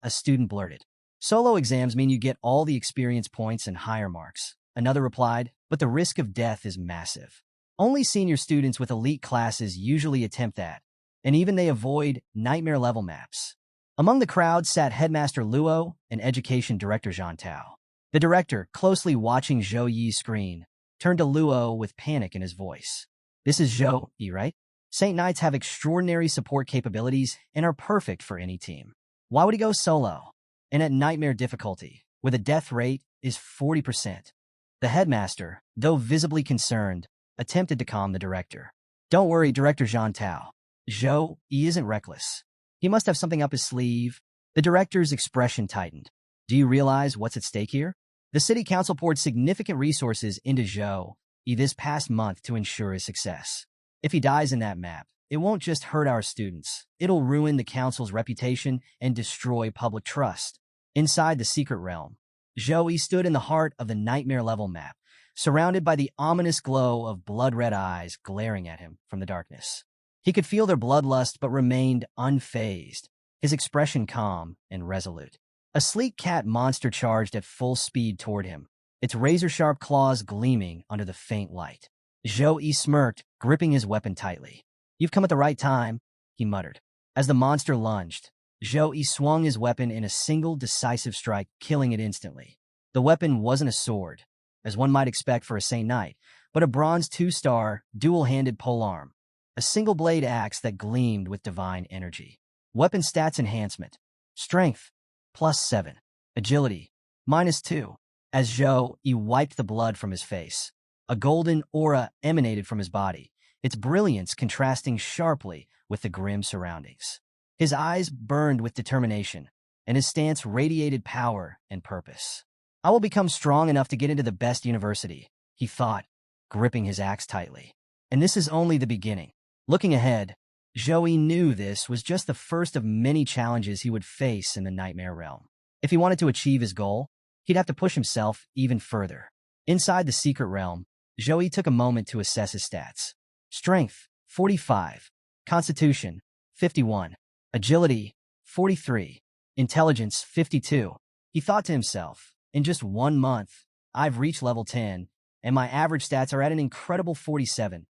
A student blurted. Solo exams mean you get all the experience points and higher marks. Another replied, but the risk of death is massive. Only senior students with elite classes usually attempt that, and even they avoid Nightmare level maps. Among the crowd sat Headmaster Luo and Education Director Zhang Tao. The director, closely watching Zhou Yi's screen, turned to Luo with panic in his voice. This is Zhou Yi, right? Saint Knights have extraordinary support capabilities and are perfect for any team. Why would he go solo? And at Nightmare difficulty, where the death rate is 40%. The headmaster, though visibly concerned, attempted to calm the director. Don't worry, Director Zhang Tao. Zhou Yi isn't reckless. He must have something up his sleeve. The director's expression tightened. Do you realize what's at stake here? The city council poured significant resources into Zhou Yi this past month to ensure his success. If he dies in that map, it won't just hurt our students. It'll ruin the council's reputation and destroy public trust. Inside the secret realm, Zhou Yi stood in the heart of the Nightmare level map, surrounded by the ominous glow of blood-red eyes glaring at him from the darkness. He could feel their bloodlust but remained unfazed, his expression calm and resolute. A sleek cat monster charged at full speed toward him, its razor-sharp claws gleaming under the faint light. Zhou smirked, gripping his weapon tightly. "You've come at the right time," he muttered. As the monster lunged, Zhou swung his weapon in a single decisive strike, killing it instantly. The weapon wasn't a sword, as one might expect for a Saint Knight, but a bronze 2-star, dual-handed polearm, a single-blade axe that gleamed with divine energy. Weapon stats enhancement: strength, +7, agility, -2. As Zhou wiped the blood from his face, a golden aura emanated from his body, its brilliance contrasting sharply with the grim surroundings. His eyes burned with determination, and his stance radiated power and purpose. "I will become strong enough to get into the best university," he thought, gripping his axe tightly. And this is only the beginning. Looking ahead, Zhou knew this was just the first of many challenges he would face in the Nightmare Realm. If he wanted to achieve his goal, he'd have to push himself even further. Inside the secret realm, Zhou took a moment to assess his stats. Strength, 45. Constitution, 51. Agility, 43. Intelligence, 52. He thought to himself, in just 1 month, I've reached level 10, and my average stats are at an incredible 47,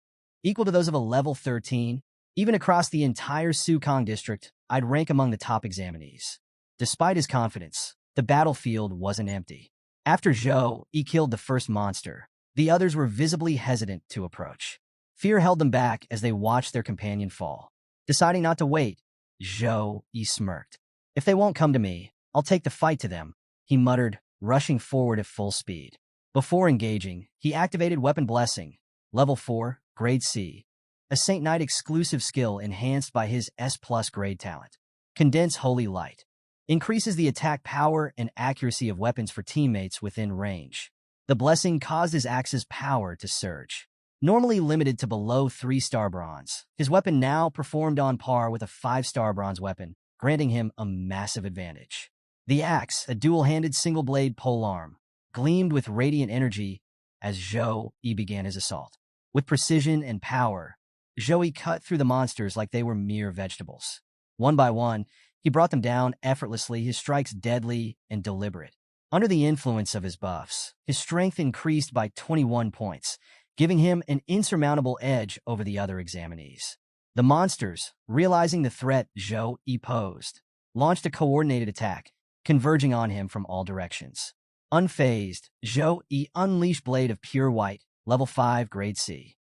equal to those of a level 13. Even across the entire Sukong district, I'd rank among the top examinees. Despite his confidence, the battlefield wasn't empty. After Zhou killed the first monster, the others were visibly hesitant to approach. Fear held them back as they watched their companion fall. Deciding not to wait, Zhou smirked. "If they won't come to me, I'll take the fight to them," he muttered, rushing forward at full speed. Before engaging, he activated Weapon Blessing, level 4, grade C, a Saint Knight exclusive skill enhanced by his S+ grade talent. Condense Holy Light increases the attack power and accuracy of weapons for teammates within range. The blessing caused his axe's power to surge. Normally limited to below 3-star bronze, his weapon now performed on par with a 5-star bronze weapon, granting him a massive advantage. The axe, a dual-handed single-blade polearm, gleamed with radiant energy as Zhou began his assault. With precision and power, Zhou cut through the monsters like they were mere vegetables. One by one, he brought them down effortlessly, his strikes deadly and deliberate. Under the influence of his buffs, his strength increased by 21 points, giving him an insurmountable edge over the other examinees. The monsters, realizing the threat Zhou posed, launched a coordinated attack, converging on him from all directions. Unfazed, Zhou unleashed Blade of Pure White, level 5, grade C.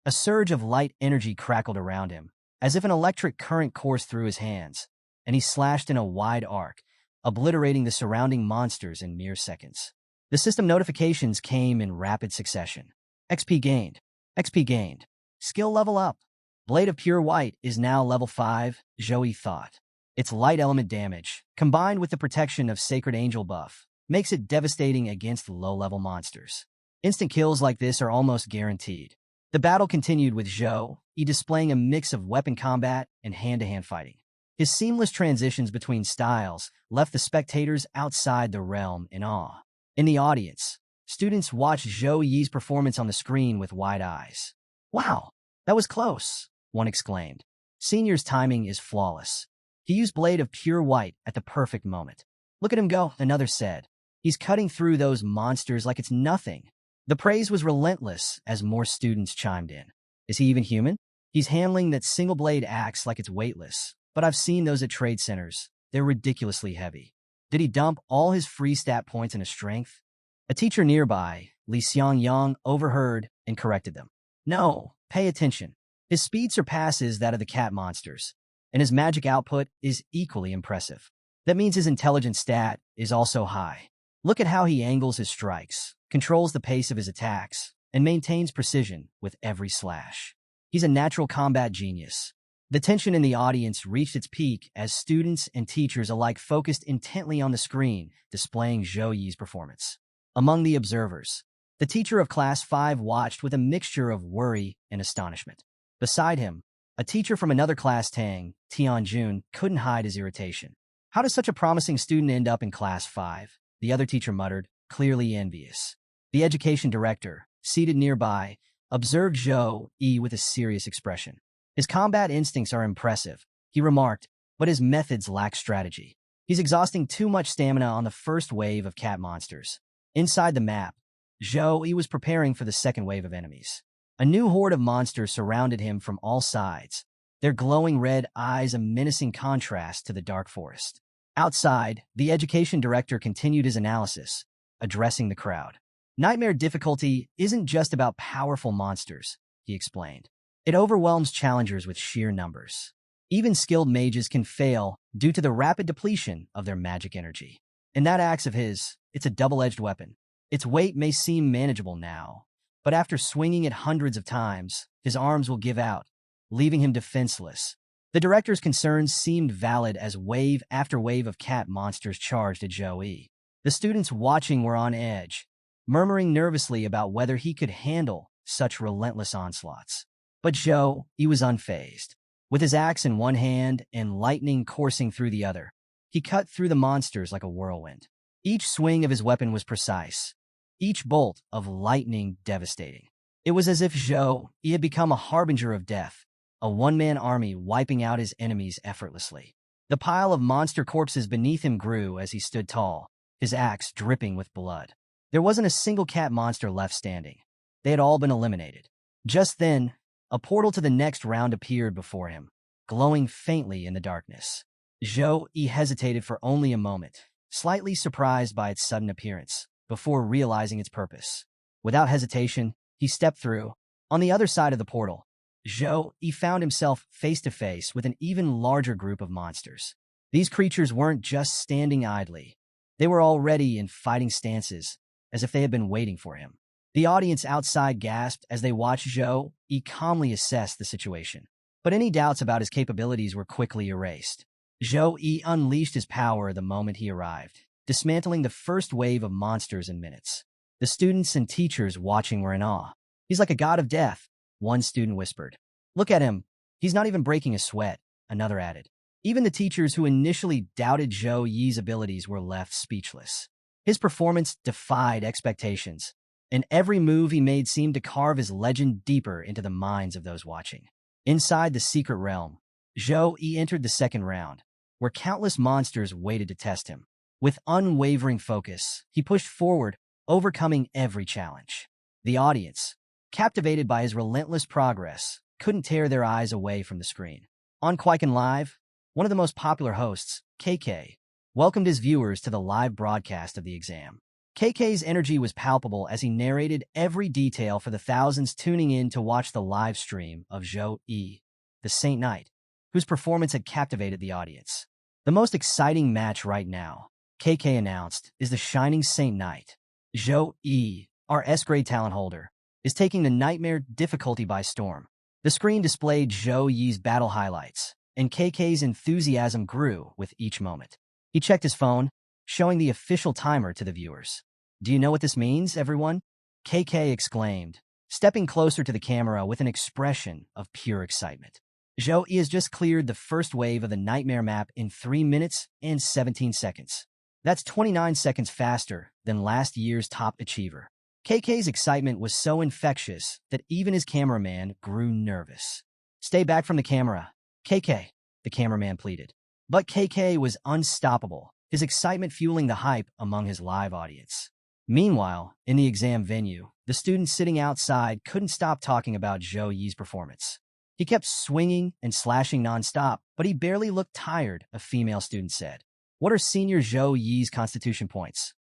A surge of light energy crackled around him, as if an electric current coursed through his hands, and he slashed in a wide arc, obliterating the surrounding monsters in mere seconds. The system notifications came in rapid succession. XP gained. XP gained. Skill level up. Blade of Pure White is now level 5, Zhou thought. Its light element damage, combined with the protection of Sacred Angel buff, makes it devastating against low-level monsters. Instant kills like this are almost guaranteed. The battle continued with Zhou displaying a mix of weapon combat and hand-to-hand fighting. His seamless transitions between styles left the spectators outside the realm in awe. In the audience, students watched Zhou performance on the screen with wide eyes. "Wow, that was close," one exclaimed. "Senior's timing is flawless. He used Blade of Pure White at the perfect moment. Look at him go," another said. "He's cutting through those monsters like it's nothing." The praise was relentless as more students chimed in. "Is he even human? He's handling that single-blade axe like it's weightless. But I've seen those at trade centers. They're ridiculously heavy. Did he dump all his free stat points into strength?" A teacher nearby, Li Xiangyang, overheard and corrected them. "No, pay attention. His speed surpasses that of the cat monsters, and his magic output is equally impressive. That means his intelligence stat is also high. Look at how he angles his strikes, controls the pace of his attacks, and maintains precision with every slash. He's a natural combat genius." The tension in the audience reached its peak as students and teachers alike focused intently on the screen, displaying Zhou performance. Among the observers, the teacher of Class 5 watched with a mixture of worry and astonishment. Beside him, a teacher from another class, Tianjun, couldn't hide his irritation. "How does such a promising student end up in Class 5? The other teacher muttered, clearly envious. The education director, seated nearby, observed Zhou Yi with a serious expression. His combat instincts are impressive, he remarked, but his methods lack strategy. He's exhausting too much stamina on the first wave of cat monsters. Inside the map, Zhou Yi was preparing for the second wave of enemies. A new horde of monsters surrounded him from all sides, their glowing red eyes a menacing contrast to the dark forest. Outside, the education director continued his analysis, addressing the crowd. Nightmare difficulty isn't just about powerful monsters, he explained. It overwhelms challengers with sheer numbers. Even skilled mages can fail due to the rapid depletion of their magic energy. In that axe of his, it's a double-edged weapon. Its weight may seem manageable now, but after swinging it hundreds of times, his arms will give out, leaving him defenseless. The director's concerns seemed valid as wave after wave of cat monsters charged at Zhou Yi. The students watching were on edge, murmuring nervously about whether he could handle such relentless onslaughts. But Zhou Yi was unfazed. With his axe in one hand and lightning coursing through the other, he cut through the monsters like a whirlwind. Each swing of his weapon was precise, each bolt of lightning devastating. It was as if Zhou Yi had become a harbinger of death, a one-man army wiping out his enemies effortlessly. The pile of monster corpses beneath him grew as he stood tall, his axe dripping with blood. There wasn't a single cat monster left standing. They had all been eliminated. Just then, a portal to the next round appeared before him, glowing faintly in the darkness. Zhou Yi hesitated for only a moment, slightly surprised by its sudden appearance, before realizing its purpose. Without hesitation, he stepped through. On the other side of the portal, Zhou Yi found himself face-to-face with an even larger group of monsters. These creatures weren't just standing idly. They were already in fighting stances, as if they had been waiting for him. The audience outside gasped as they watched Zhou Yi calmly assess the situation. But any doubts about his capabilities were quickly erased. Zhou Yi unleashed his power the moment he arrived, dismantling the first wave of monsters in minutes. The students and teachers watching were in awe. "He's like a god of death," one student whispered. "Look at him. He's not even breaking a sweat," another added. Even the teachers who initially doubted Zhou Yi's abilities were left speechless. His performance defied expectations, and every move he made seemed to carve his legend deeper into the minds of those watching. Inside the secret realm, Zhou Yi entered the second round, where countless monsters waited to test him. With unwavering focus, he pushed forward, overcoming every challenge. The audience, captivated by his relentless progress, couldn't tear their eyes away from the screen. On Quiken Live, one of the most popular hosts, KK, welcomed his viewers to the live broadcast of the exam. KK's energy was palpable as he narrated every detail for the thousands tuning in to watch the live stream of Zhou Yi, the Saint Knight, whose performance had captivated the audience. "The most exciting match right now," KK announced, "is the Shining Saint Knight. Zhou Yi, our S-grade talent holder, is taking the nightmare difficulty by storm." The screen displayed Zhou Yi's battle highlights, and KK's enthusiasm grew with each moment. He checked his phone, showing the official timer to the viewers. "Do you know what this means, everyone?" KK exclaimed, stepping closer to the camera with an expression of pure excitement. "Zhou Yi has just cleared the first wave of the Nightmare map in 3 minutes and 17 seconds. That's 29 seconds faster than last year's top achiever." KK's excitement was so infectious that even his cameraman grew nervous. "Stay back from the camera, KK," the cameraman pleaded. But KK was unstoppable, his excitement fueling the hype among his live audience. Meanwhile, in the exam venue, the students sitting outside couldn't stop talking about Zhou Yi's performance. He kept swinging and slashing nonstop, but he barely looked tired, a female student said. "What are senior Zhou Yi's constitution points?"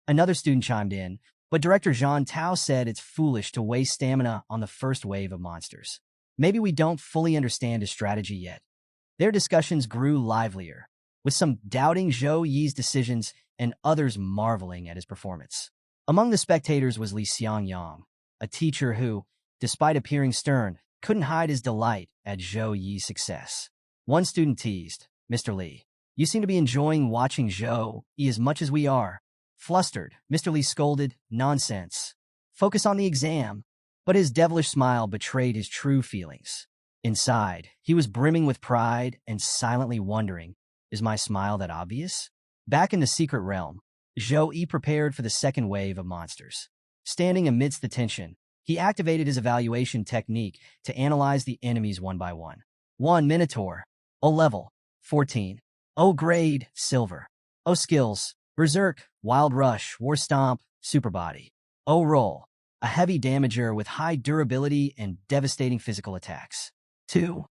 Another student chimed in, but director Zhang Tao said it's foolish to waste stamina on the first wave of monsters. "Maybe we don't fully understand his strategy yet." Their discussions grew livelier, with some doubting Zhou Yi's decisions and others marveling at his performance. Among the spectators was Li Xiangyang, a teacher who, despite appearing stern, couldn't hide his delight at Zhou Yi's success. One student teased, "Mr. Li, you seem to be enjoying watching Zhou Yi as much as we are." Flustered, Mr. Li scolded, "Nonsense. Focus on the exam." But his devilish smile betrayed his true feelings. Inside, he was brimming with pride and silently wondering, is my smile that obvious? Back in the secret realm, Zhou Yi prepared for the second wave of monsters. Standing amidst the tension, he activated his evaluation technique to analyze the enemies one by one. 1. Minotaur. O level, 14. O grade, silver. O skills, berserk, wild rush, war stomp, super body. O roll, a heavy damager with high durability and devastating physical attacks. 2.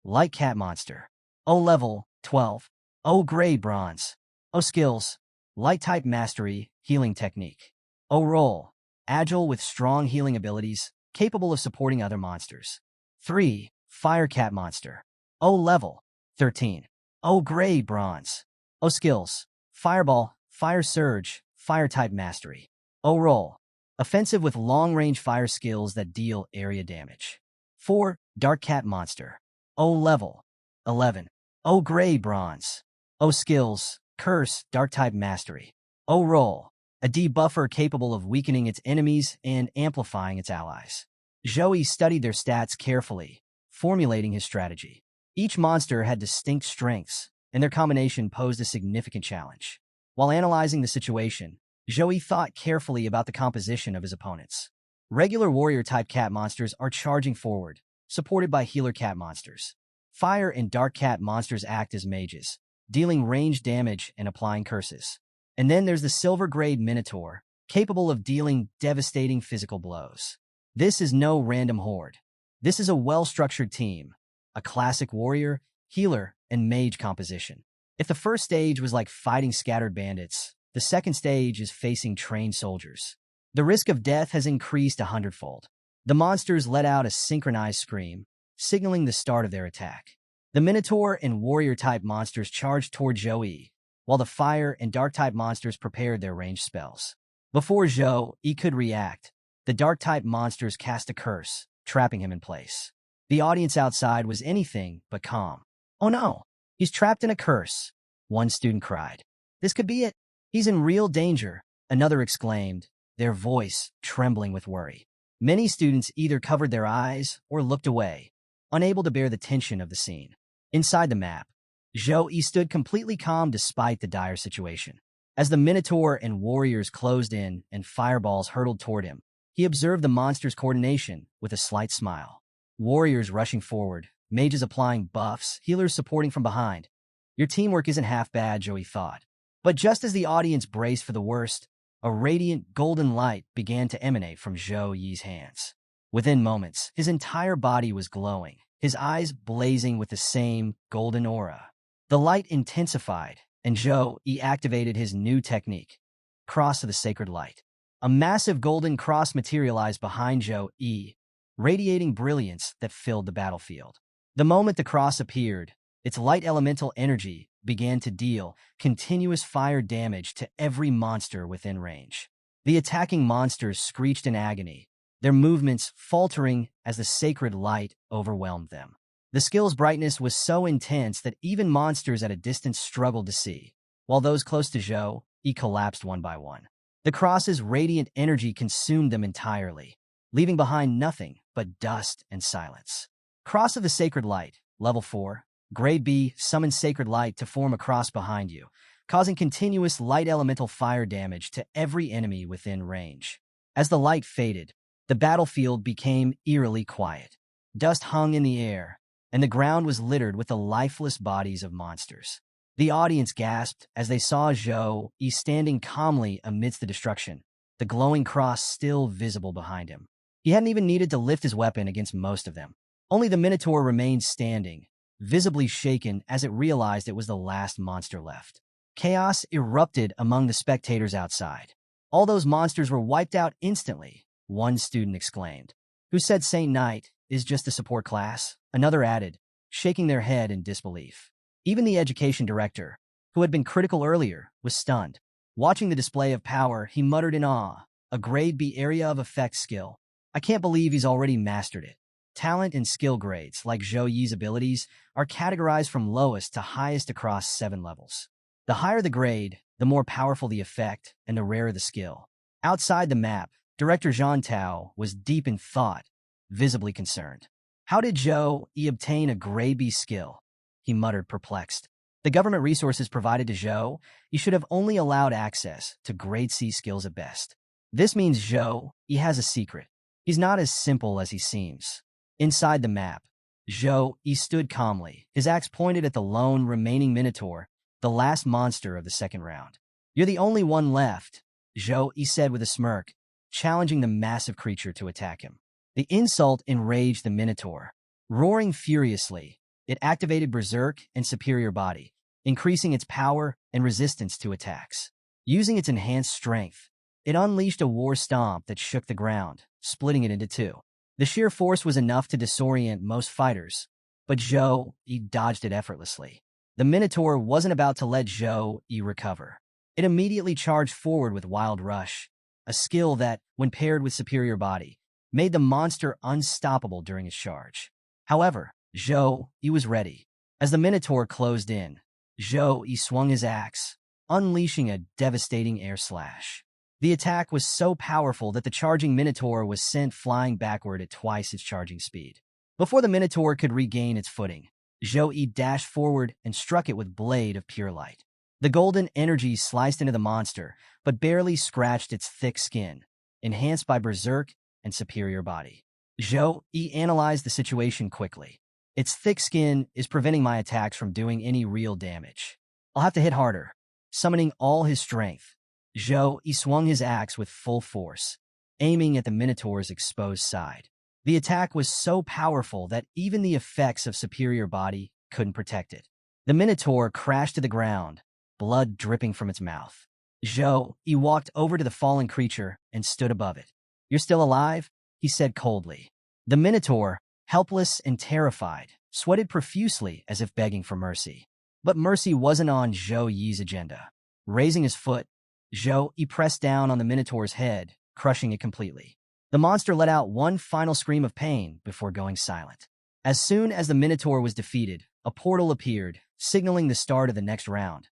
Light cat monster. O level, 12. O grade, bronze. O skills, light type mastery, healing technique. O roll, agile with strong healing abilities, capable of supporting other monsters. 3. Fire cat monster. O level, 13. O grade, bronze. O skills, fireball, fire surge, fire type mastery. O roll, offensive with long-range fire skills that deal area damage. 4. Dark cat monster. O level, 11. O grade, bronze. O skills, curse, dark type mastery. O roll, a debuffer capable of weakening its enemies and amplifying its allies. Joey studied their stats carefully, formulating his strategy. Each monster had distinct strengths, and their combination posed a significant challenge. While analyzing the situation, Joey thought carefully about the composition of his opponents. Regular warrior-type cat monsters are charging forward, supported by healer cat monsters. Fire and dark cat monsters act as mages, dealing ranged damage and applying curses. And then there's the silver-grade Minotaur, capable of dealing devastating physical blows. This is no random horde. This is a well-structured team, a classic warrior, healer, and mage composition. If the first stage was like fighting scattered bandits, the second stage is facing trained soldiers. The risk of death has increased 100-fold. The monsters let out a synchronized scream, signaling the start of their attack. The Minotaur and warrior-type monsters charged toward Joey, while the fire and dark-type monsters prepared their ranged spells. Before Joey could react, the dark-type monsters cast a curse, trapping him in place. The audience outside was anything but calm. "Oh no, he's trapped in a curse," one student cried. "This could be it. He's in real danger," another exclaimed, their voice trembling with worry. Many students either covered their eyes or looked away, unable to bear the tension of the scene. Inside the map, Joey stood completely calm despite the dire situation. As the Minotaur and warriors closed in and fireballs hurtled toward him, he observed the monster's coordination with a slight smile. Warriors rushing forward, mages applying buffs, healers supporting from behind. Your teamwork isn't half bad, Joey thought. But just as the audience braced for the worst, a radiant golden light began to emanate from Joey's hands. Within moments, his entire body was glowing, his eyes blazing with the same golden aura. The light intensified, and Joey activated his new technique, Cross of the Sacred Light. A massive golden cross materialized behind Joey, radiating brilliance that filled the battlefield. The moment the cross appeared, its light elemental energy began to deal continuous fire damage to every monster within range. The attacking monsters screeched in agony, their movements faltering as the sacred light overwhelmed them. The skill's brightness was so intense that even monsters at a distance struggled to see, while those close to Joey collapsed one by one. The cross's radiant energy consumed them entirely, leaving behind nothing but dust and silence. Cross of the Sacred Light, Level 4, Grade B, summon Sacred Light to form a cross behind you, causing continuous light elemental fire damage to every enemy within range. As the light faded, the battlefield became eerily quiet. Dust hung in the air, and the ground was littered with the lifeless bodies of monsters. The audience gasped as they saw Joey standing calmly amidst the destruction, the glowing cross still visible behind him. He hadn't even needed to lift his weapon against most of them. Only the Minotaur remained standing, visibly shaken as it realized it was the last monster left. Chaos erupted among the spectators outside. "All those monsters were wiped out instantly," one student exclaimed. "Who said Saint Knight is just a support class?" Another added, shaking their head in disbelief. Even the education director, who had been critical earlier, was stunned. Watching the display of power, he muttered in awe, "A grade B area of effect skill. I can't believe he's already mastered it." Talent and skill grades, like Joey's abilities, are categorized from lowest to highest across 7 levels. The higher the grade, the more powerful the effect, and the rarer the skill. Outside the map, Director Jean Tao was deep in thought, visibly concerned. How did Joey obtain a grade B skill? He muttered, perplexed. The government resources provided to Joey should have only allowed access to grade C skills at best. This means Zhou, he has a secret. He's not as simple as he seems. Inside the map, Zhou, he stood calmly, his axe pointed at the lone remaining Minotaur, the last monster of the second round. You're the only one left, Zhou, he said with a smirk, challenging the massive creature to attack him. The insult enraged the Minotaur. Roaring furiously, it activated Berserk and Superior Body, increasing its power and resistance to attacks. Using its enhanced strength, it unleashed a war stomp that shook the ground, splitting it into two. The sheer force was enough to disorient most fighters, but Zhou, he dodged it effortlessly. The Minotaur wasn't about to let Zhou, he recover. It immediately charged forward with Wild Rush, a skill that, when paired with Superior Body, made the monster unstoppable during its charge. However, Zhou, he was ready. As the Minotaur closed in, Zhou, he swung his axe, unleashing a devastating air slash. The attack was so powerful that the charging Minotaur was sent flying backward at twice its charging speed. Before the Minotaur could regain its footing, Zhou dashed forward and struck it with Blade of Pure Light. The golden energy sliced into the monster, but barely scratched its thick skin, enhanced by Berserk and Superior Body. Zhou analyzed the situation quickly. Its thick skin is preventing my attacks from doing any real damage. I'll have to hit harder. Summoning all his strength, Zhou swung his axe with full force, aiming at the Minotaur's exposed side. The attack was so powerful that even the effects of Superior Body couldn't protect it. The Minotaur crashed to the ground, blood dripping from its mouth. Zhou walked over to the fallen creature and stood above it. "You're still alive?" he said coldly. The Minotaur, helpless and terrified, sweated profusely as if begging for mercy. But mercy wasn't on Zhou Yi's agenda. Raising his foot, Zhou pressed down on the Minotaur's head, crushing it completely. The monster let out one final scream of pain before going silent. As soon as the Minotaur was defeated, a portal appeared, signaling the start of the next round,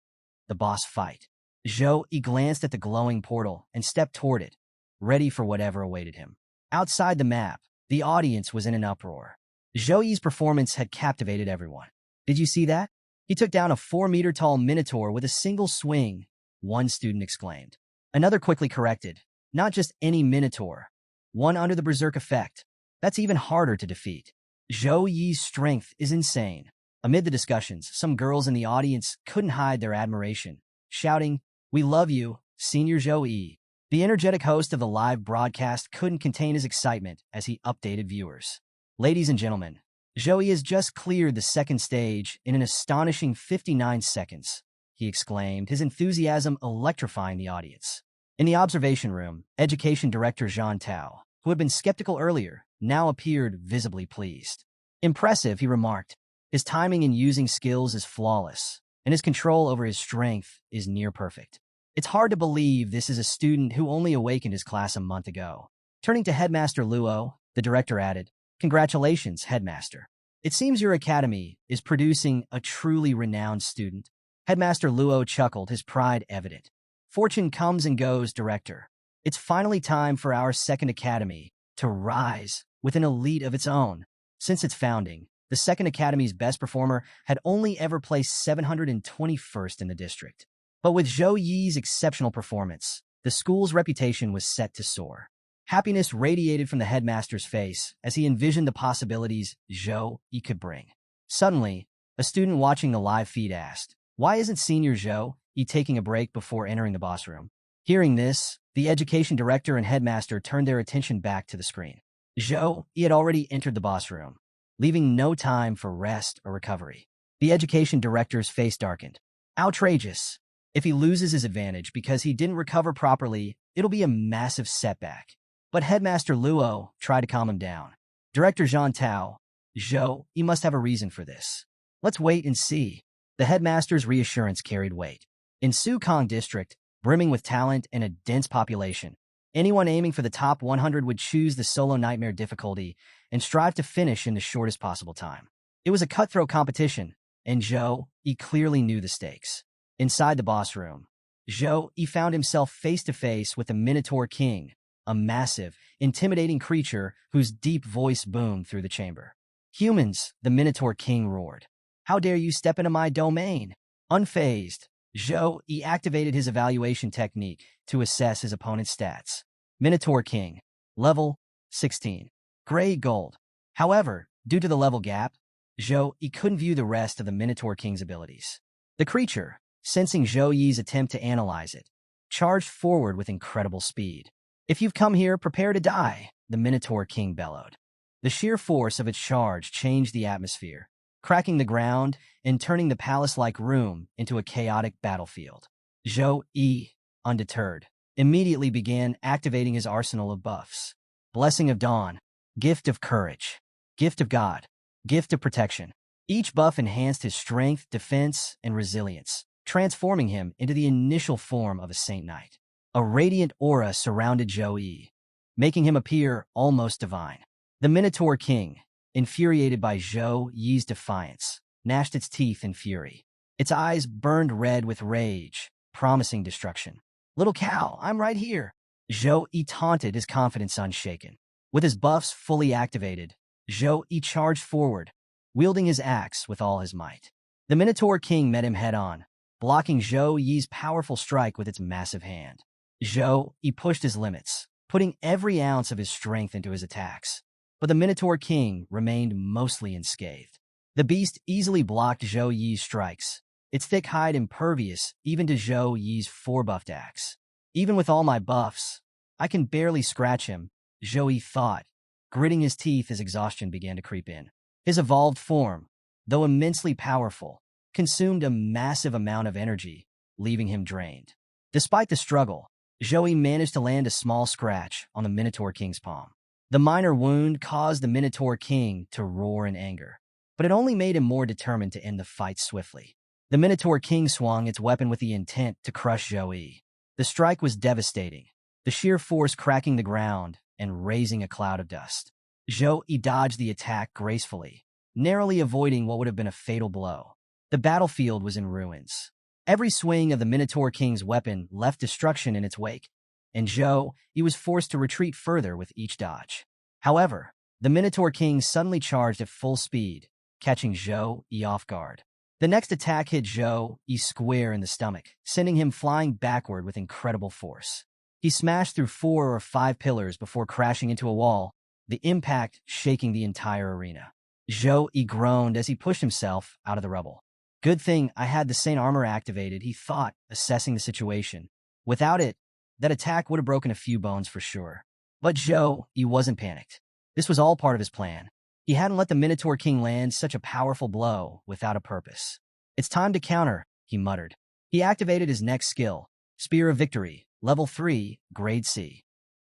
the boss fight. Zhou glanced at the glowing portal and stepped toward it, ready for whatever awaited him. Outside the map, the audience was in an uproar. Zhou Yi's performance had captivated everyone. "Did you see that? He took down a 4-meter-tall Minotaur with a single swing," one student exclaimed. Another quickly corrected, "Not just any Minotaur. One under the Berserk effect. That's even harder to defeat. Zhou Yi's strength is insane." Amid the discussions, some girls in the audience couldn't hide their admiration, shouting, "We love you, Senior Zhou Yi." The energetic host of the live broadcast couldn't contain his excitement as he updated viewers. "Ladies and gentlemen, Zhou Yi has just cleared the second stage in an astonishing 59 seconds, he exclaimed, his enthusiasm electrifying the audience. In the observation room, Education Director Zhang Tao, who had been skeptical earlier, now appeared visibly pleased. "Impressive," he remarked. "His timing in using skills is flawless, and his control over his strength is near perfect. It's hard to believe this is a student who only awakened his class a month ago." Turning to Headmaster Luo, the director added, "Congratulations, Headmaster. It seems your academy is producing a truly renowned student." Headmaster Luo chuckled, his pride evident. "Fortune comes and goes, Director. It's finally time for our second academy to rise with an elite of its own." Since its founding, the second academy's best performer had only ever placed 721st in the district. But with Zhou Yi's exceptional performance, the school's reputation was set to soar. Happiness radiated from the headmaster's face as he envisioned the possibilities Zhou Yi could bring. Suddenly, a student watching the live feed asked, "Why isn't Senior Zhou Yi taking a break before entering the boss room?" Hearing this, the education director and headmaster turned their attention back to the screen. Zhou Yi had already entered the boss room, leaving no time for rest or recovery. The education director's face darkened. Outrageous. If he loses his advantage because he didn't recover properly, it'll be a massive setback. But Headmaster Luo tried to calm him down. "Director Zhang Tao, Zhou Yi must have a reason for this. Let's wait and see." The headmaster's reassurance carried weight. In Sukong District, brimming with talent and a dense population, anyone aiming for the top 100 would choose the solo nightmare difficulty and strive to finish in the shortest possible time. It was a cutthroat competition, and Zhou Yi clearly knew the stakes. Inside the boss room, Zhou Yi found himself face-to-face with the Minotaur King, a massive, intimidating creature whose deep voice boomed through the chamber. "Humans," the Minotaur King roared. "How dare you step into my domain?" Unfazed, Zhou Yi activated his evaluation technique to assess his opponent's stats. Minotaur King. Level 16. Gray Gold. However, due to the level gap, Zhou Yi couldn't view the rest of the Minotaur King's abilities. The creature, sensing Zhou Yi's attempt to analyze it, charged forward with incredible speed. "If you've come here, prepare to die," the Minotaur King bellowed. The sheer force of its charge changed the atmosphere, cracking the ground and turning the palace-like room into a chaotic battlefield. Zhou Yi, undeterred, immediately began activating his arsenal of buffs. Blessing of Dawn, Gift of Courage, Gift of God, Gift of Protection. Each buff enhanced his strength, defense, and resilience, transforming him into the initial form of a Saint Knight. A radiant aura surrounded Zhou Yi, making him appear almost divine. The Minotaur King, infuriated by Zhou Yi's defiance, gnashed its teeth in fury. Its eyes burned red with rage, promising destruction. "Little cow, I'm right here." Zhou Yi taunted, his confidence unshaken. With his buffs fully activated, Zhou Yi charged forward, wielding his axe with all his might. The Minotaur King met him head-on, blocking Zhou Yi's powerful strike with its massive hand. Zhou Yi pushed his limits, putting every ounce of his strength into his attacks. But the Minotaur King remained mostly unscathed. The beast easily blocked Zhou Yi's strikes, its thick hide impervious even to Zhou Yi's 4-buffed axe. "Even with all my buffs, I can barely scratch him," Zhou Yi thought, gritting his teeth as exhaustion began to creep in. His evolved form, though immensely powerful, consumed a massive amount of energy, leaving him drained. Despite the struggle, Zhou Yi managed to land a small scratch on the Minotaur King's palm. The minor wound caused the Minotaur King to roar in anger, but it only made him more determined to end the fight swiftly. The Minotaur King swung its weapon with the intent to crush Zhou Yi. The strike was devastating, the sheer force cracking the ground and raising a cloud of dust. Zhou Yi dodged the attack gracefully, narrowly avoiding what would have been a fatal blow. The battlefield was in ruins. Every swing of the Minotaur King's weapon left destruction in its wake, and Zhou Yi was forced to retreat further with each dodge. However, the Minotaur King suddenly charged at full speed, catching Zhou Yi off guard. The next attack hit Zhou Yi square in the stomach, sending him flying backward with incredible force. He smashed through 4 or 5 pillars before crashing into a wall, the impact shaking the entire arena. Zhou Yi groaned as he pushed himself out of the rubble. "Good thing I had the Saint armor activated," he thought, assessing the situation. Without it, that attack would have broken a few bones for sure. But Zhou Yi wasn't panicked. This was all part of his plan. He hadn't let the Minotaur King land such a powerful blow without a purpose. "It's time to counter," he muttered. He activated his next skill, Spear of Victory, Level 3, Grade C.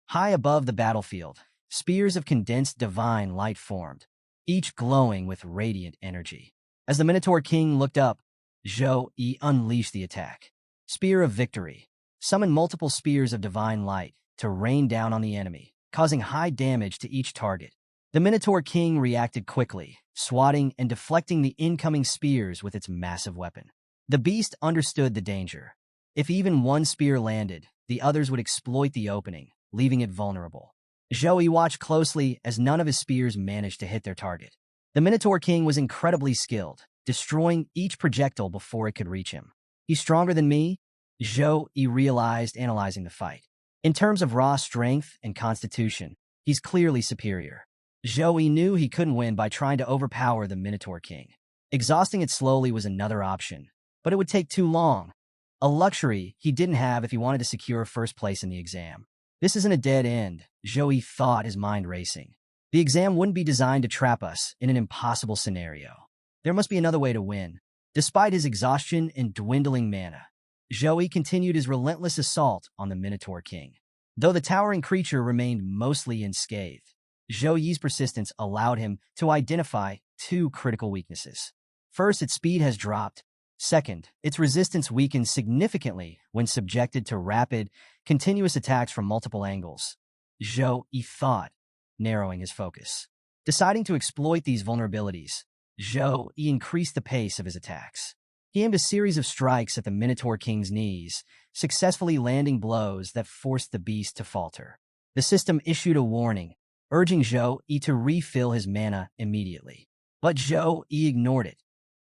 High above the battlefield, spears of condensed divine light formed, each glowing with radiant energy. As the Minotaur King looked up, Zhou Yi unleashed the attack. Spear of Victory summoned multiple spears of divine light to rain down on the enemy, causing high damage to each target. The Minotaur King reacted quickly, swatting and deflecting the incoming spears with its massive weapon. The beast understood the danger. If even one spear landed, the others would exploit the opening, leaving it vulnerable. Zhou Yi watched closely as none of his spears managed to hit their target. The Minotaur King was incredibly skilled, destroying each projectile before it could reach him. "He's stronger than me?" Zhou Yi realized, analyzing the fight. In terms of raw strength and constitution, he's clearly superior. Zhou Yi knew he couldn't win by trying to overpower the Minotaur King. Exhausting it slowly was another option, but it would take too long, a luxury he didn't have if he wanted to secure first place in the exam. "This isn't a dead end," Zhou Yi thought, his mind racing. "The exam wouldn't be designed to trap us in an impossible scenario. There must be another way to win." Despite his exhaustion and dwindling mana, Zhou Yi continued his relentless assault on the Minotaur King. Though the towering creature remained mostly unscathed, Zhou Yi's persistence allowed him to identify 2 critical weaknesses. First, its speed has dropped. Second, its resistance weakens significantly when subjected to rapid, continuous attacks from multiple angles. Zhou Yi thought, narrowing his focus. Deciding to exploit these vulnerabilities, Zhou Yi increased the pace of his attacks. He aimed a series of strikes at the Minotaur King's knees, successfully landing blows that forced the beast to falter. The system issued a warning, urging Zhou Yi to refill his mana immediately. But Zhou Yi ignored it.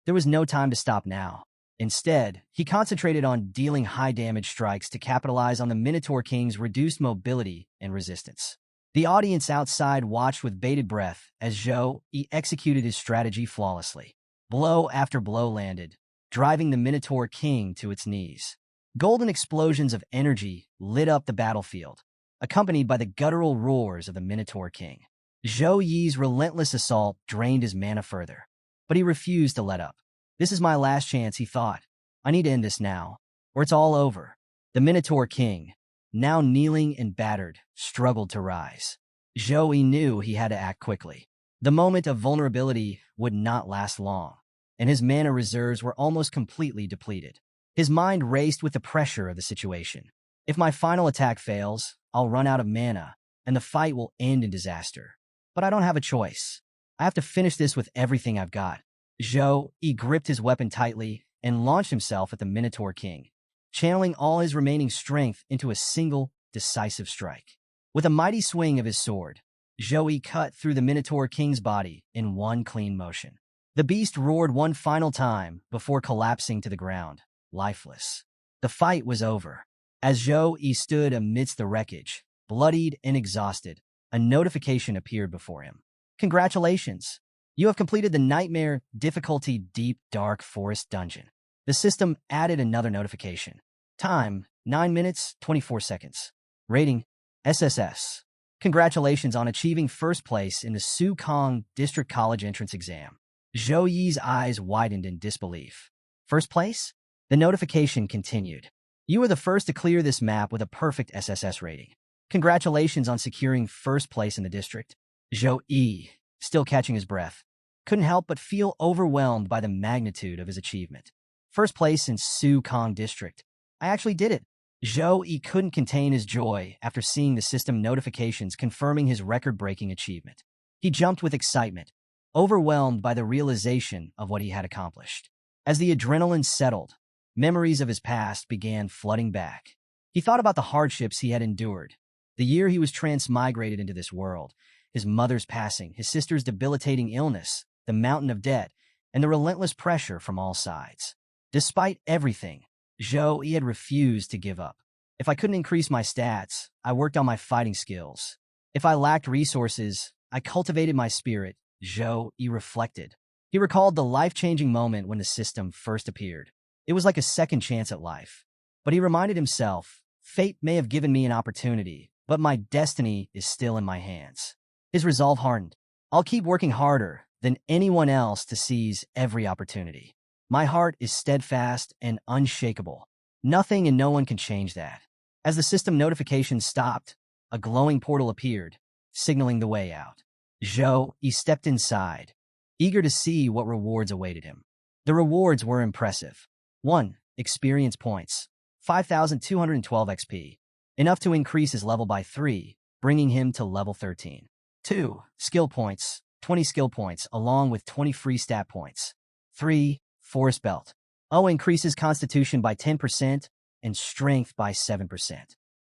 There was no time to stop now. Instead, he concentrated on dealing high-damage strikes to capitalize on the Minotaur King's reduced mobility and resistance. The audience outside watched with bated breath as Zhou Yi executed his strategy flawlessly. Blow after blow landed, driving the Minotaur King to its knees. Golden explosions of energy lit up the battlefield, accompanied by the guttural roars of the Minotaur King. Zhou Yi's relentless assault drained his mana further, but he refused to let up. This is my last chance, he thought. I need to end this now, or it's all over. The Minotaur King, now kneeling and battered, struggled to rise. Zhou Yi knew he had to act quickly. The moment of vulnerability would not last long, and his mana reserves were almost completely depleted. His mind raced with the pressure of the situation. If my final attack fails, I'll run out of mana, and the fight will end in disaster. But I don't have a choice. I have to finish this with everything I've got. Zhou Yi gripped his weapon tightly and launched himself at the Minotaur King, channeling all his remaining strength into a single, decisive strike. With a mighty swing of his sword, Zhou Yi cut through the Minotaur King's body in one clean motion. The beast roared one final time before collapsing to the ground, lifeless. The fight was over. As Zhou Yi stood amidst the wreckage, bloodied and exhausted, a notification appeared before him. Congratulations! You have completed the Nightmare Difficulty Deep Dark Forest Dungeon. The system added another notification. Time, 9 minutes, 24 seconds. Rating, SSS. Congratulations on achieving first place in the Su-Kong District College entrance exam. Zhou Yi's eyes widened in disbelief. First place? The notification continued. You were the first to clear this map with a perfect SSS rating. Congratulations on securing first place in the district. Zhou Yi, still catching his breath, couldn't help but feel overwhelmed by the magnitude of his achievement. First place in Su-Kong District. I actually did it. Zhou Yi couldn't contain his joy after seeing the system notifications confirming his record-breaking achievement. He jumped with excitement, overwhelmed by the realization of what he had accomplished. As the adrenaline settled, memories of his past began flooding back. He thought about the hardships he had endured, the year he was transmigrated into this world, his mother's passing, his sister's debilitating illness, the mountain of debt, and the relentless pressure from all sides. Despite everything, Zhou Yi had refused to give up. If I couldn't increase my stats, I worked on my fighting skills. If I lacked resources, I cultivated my spirit, Zhou Yi reflected. He recalled the life-changing moment when the system first appeared. It was like a second chance at life. But he reminded himself, fate may have given me an opportunity, but my destiny is still in my hands. His resolve hardened. I'll keep working harder than anyone else to seize every opportunity. My heart is steadfast and unshakable. Nothing and no one can change that. As the system notification stopped, a glowing portal appeared, signaling the way out. Zhou Yi stepped inside, eager to see what rewards awaited him. The rewards were impressive. 1. Experience points. 5,212 XP. Enough to increase his level by 3, bringing him to level 13. 2. Skill points. 20 skill points, along with 20 free stat points. 3. Forest Belt. O increases Constitution by 10% and Strength by 7%.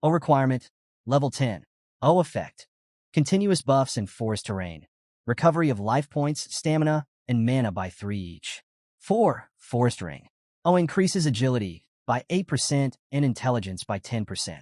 O requirement, level 10. O effect, continuous buffs in forest terrain. Recovery of life points, stamina, and mana by 3 each. 4. Forest Ring. O increases agility by 8% and intelligence by 10%.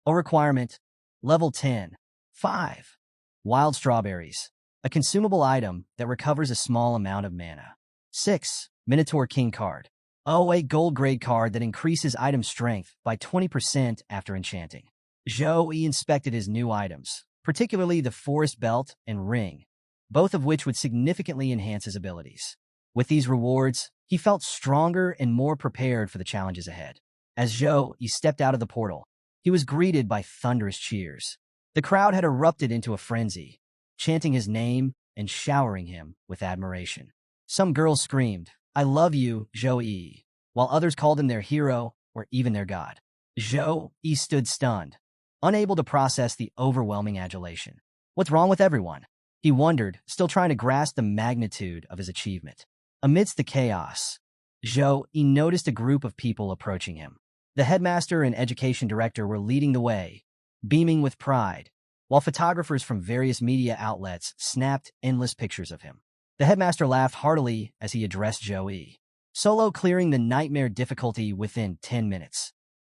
O requirement, level 10. 5. Wild Strawberries, a consumable item that recovers a small amount of mana. 6. Minotaur King card. O, a gold grade card that increases item strength by 20% after enchanting. Zhou Yi inspected his new items, particularly the Forest Belt and Ring, both of which would significantly enhance his abilities. With these rewards, he felt stronger and more prepared for the challenges ahead. As Zhou Yi stepped out of the portal, he was greeted by thunderous cheers. The crowd had erupted into a frenzy, chanting his name and showering him with admiration. Some girls screamed, "I love you, Zhou Yi," while others called him their hero or even their god. Zhou Yi stood stunned, unable to process the overwhelming adulation. What's wrong with everyone? He wondered, still trying to grasp the magnitude of his achievement. Amidst the chaos, Zhou Yi noticed a group of people approaching him. The headmaster and education director were leading the way, beaming with pride, while photographers from various media outlets snapped endless pictures of him. The headmaster laughed heartily as he addressed Zhou Yi. solo clearing the nightmare difficulty within 10 minutes.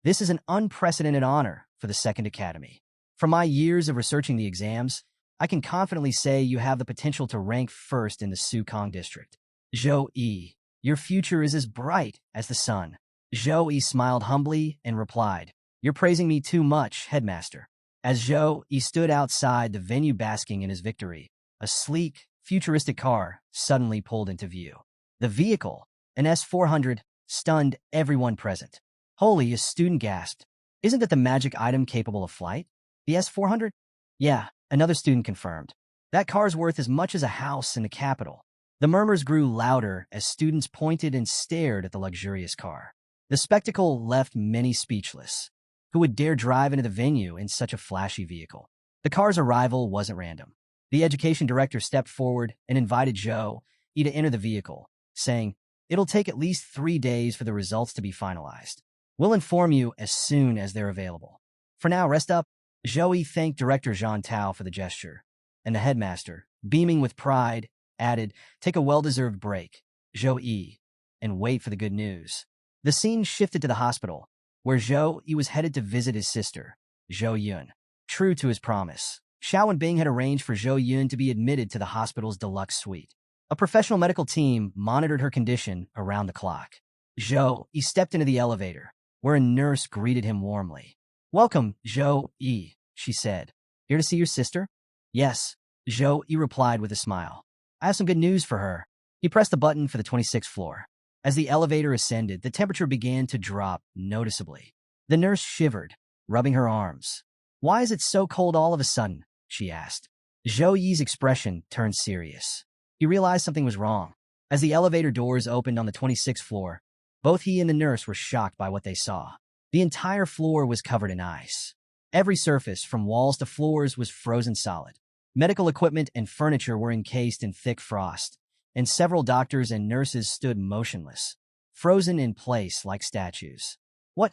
This is an unprecedented honor for the Second Academy. From my years of researching the exams, I can confidently say you have the potential to rank first in the Sukong district. Zhou Yi, your future is as bright as the sun. Zhou Yi smiled humbly and replied, "You're praising me too much, headmaster." As Zhou Yi stood outside the venue basking in his victory, a sleek, futuristic car suddenly pulled into view. The vehicle, an S-400, stunned everyone present. Holy, a student gasped. "Isn't that the magic item capable of flight? The S-400? Yeah, another student confirmed. That car's worth as much as a house in the capital." The murmurs grew louder as students pointed and stared at the luxurious car. The spectacle left many speechless. Who would dare drive into the venue in such a flashy vehicle? The car's arrival wasn't random. The education director stepped forward and invited Zhou Yi to enter the vehicle, saying, "It'll take at least 3 days for the results to be finalized. We'll inform you as soon as they're available. For now, rest up." Zhou Yi thanked Director Zhang Tao for the gesture, and the headmaster, beaming with pride, added, "Take a well-deserved break, Zhou Yi, and wait for the good news." The scene shifted to the hospital, where Zhou Yi was headed to visit his sister, Zhou Yun. True to his promise, Xiao and Bing had arranged for Zhou Yun to be admitted to the hospital's deluxe suite. A professional medical team monitored her condition around the clock. Zhou Yi stepped into the elevator, where a nurse greeted him warmly. "Welcome, Zhou Yi," she said. "Here to see your sister?" "Yes," Zhou Yi replied with a smile. "I have some good news for her." He pressed the button for the 26th floor. As the elevator ascended, the temperature began to drop noticeably. The nurse shivered, rubbing her arms. "Why is it so cold all of a sudden?" she asked. Zhou Yi's expression turned serious. He realized something was wrong. As the elevator doors opened on the 26th floor, both he and the nurse were shocked by what they saw. The entire floor was covered in ice. Every surface, from walls to floors, was frozen solid. Medical equipment and furniture were encased in thick frost, and several doctors and nurses stood motionless, frozen in place like statues. What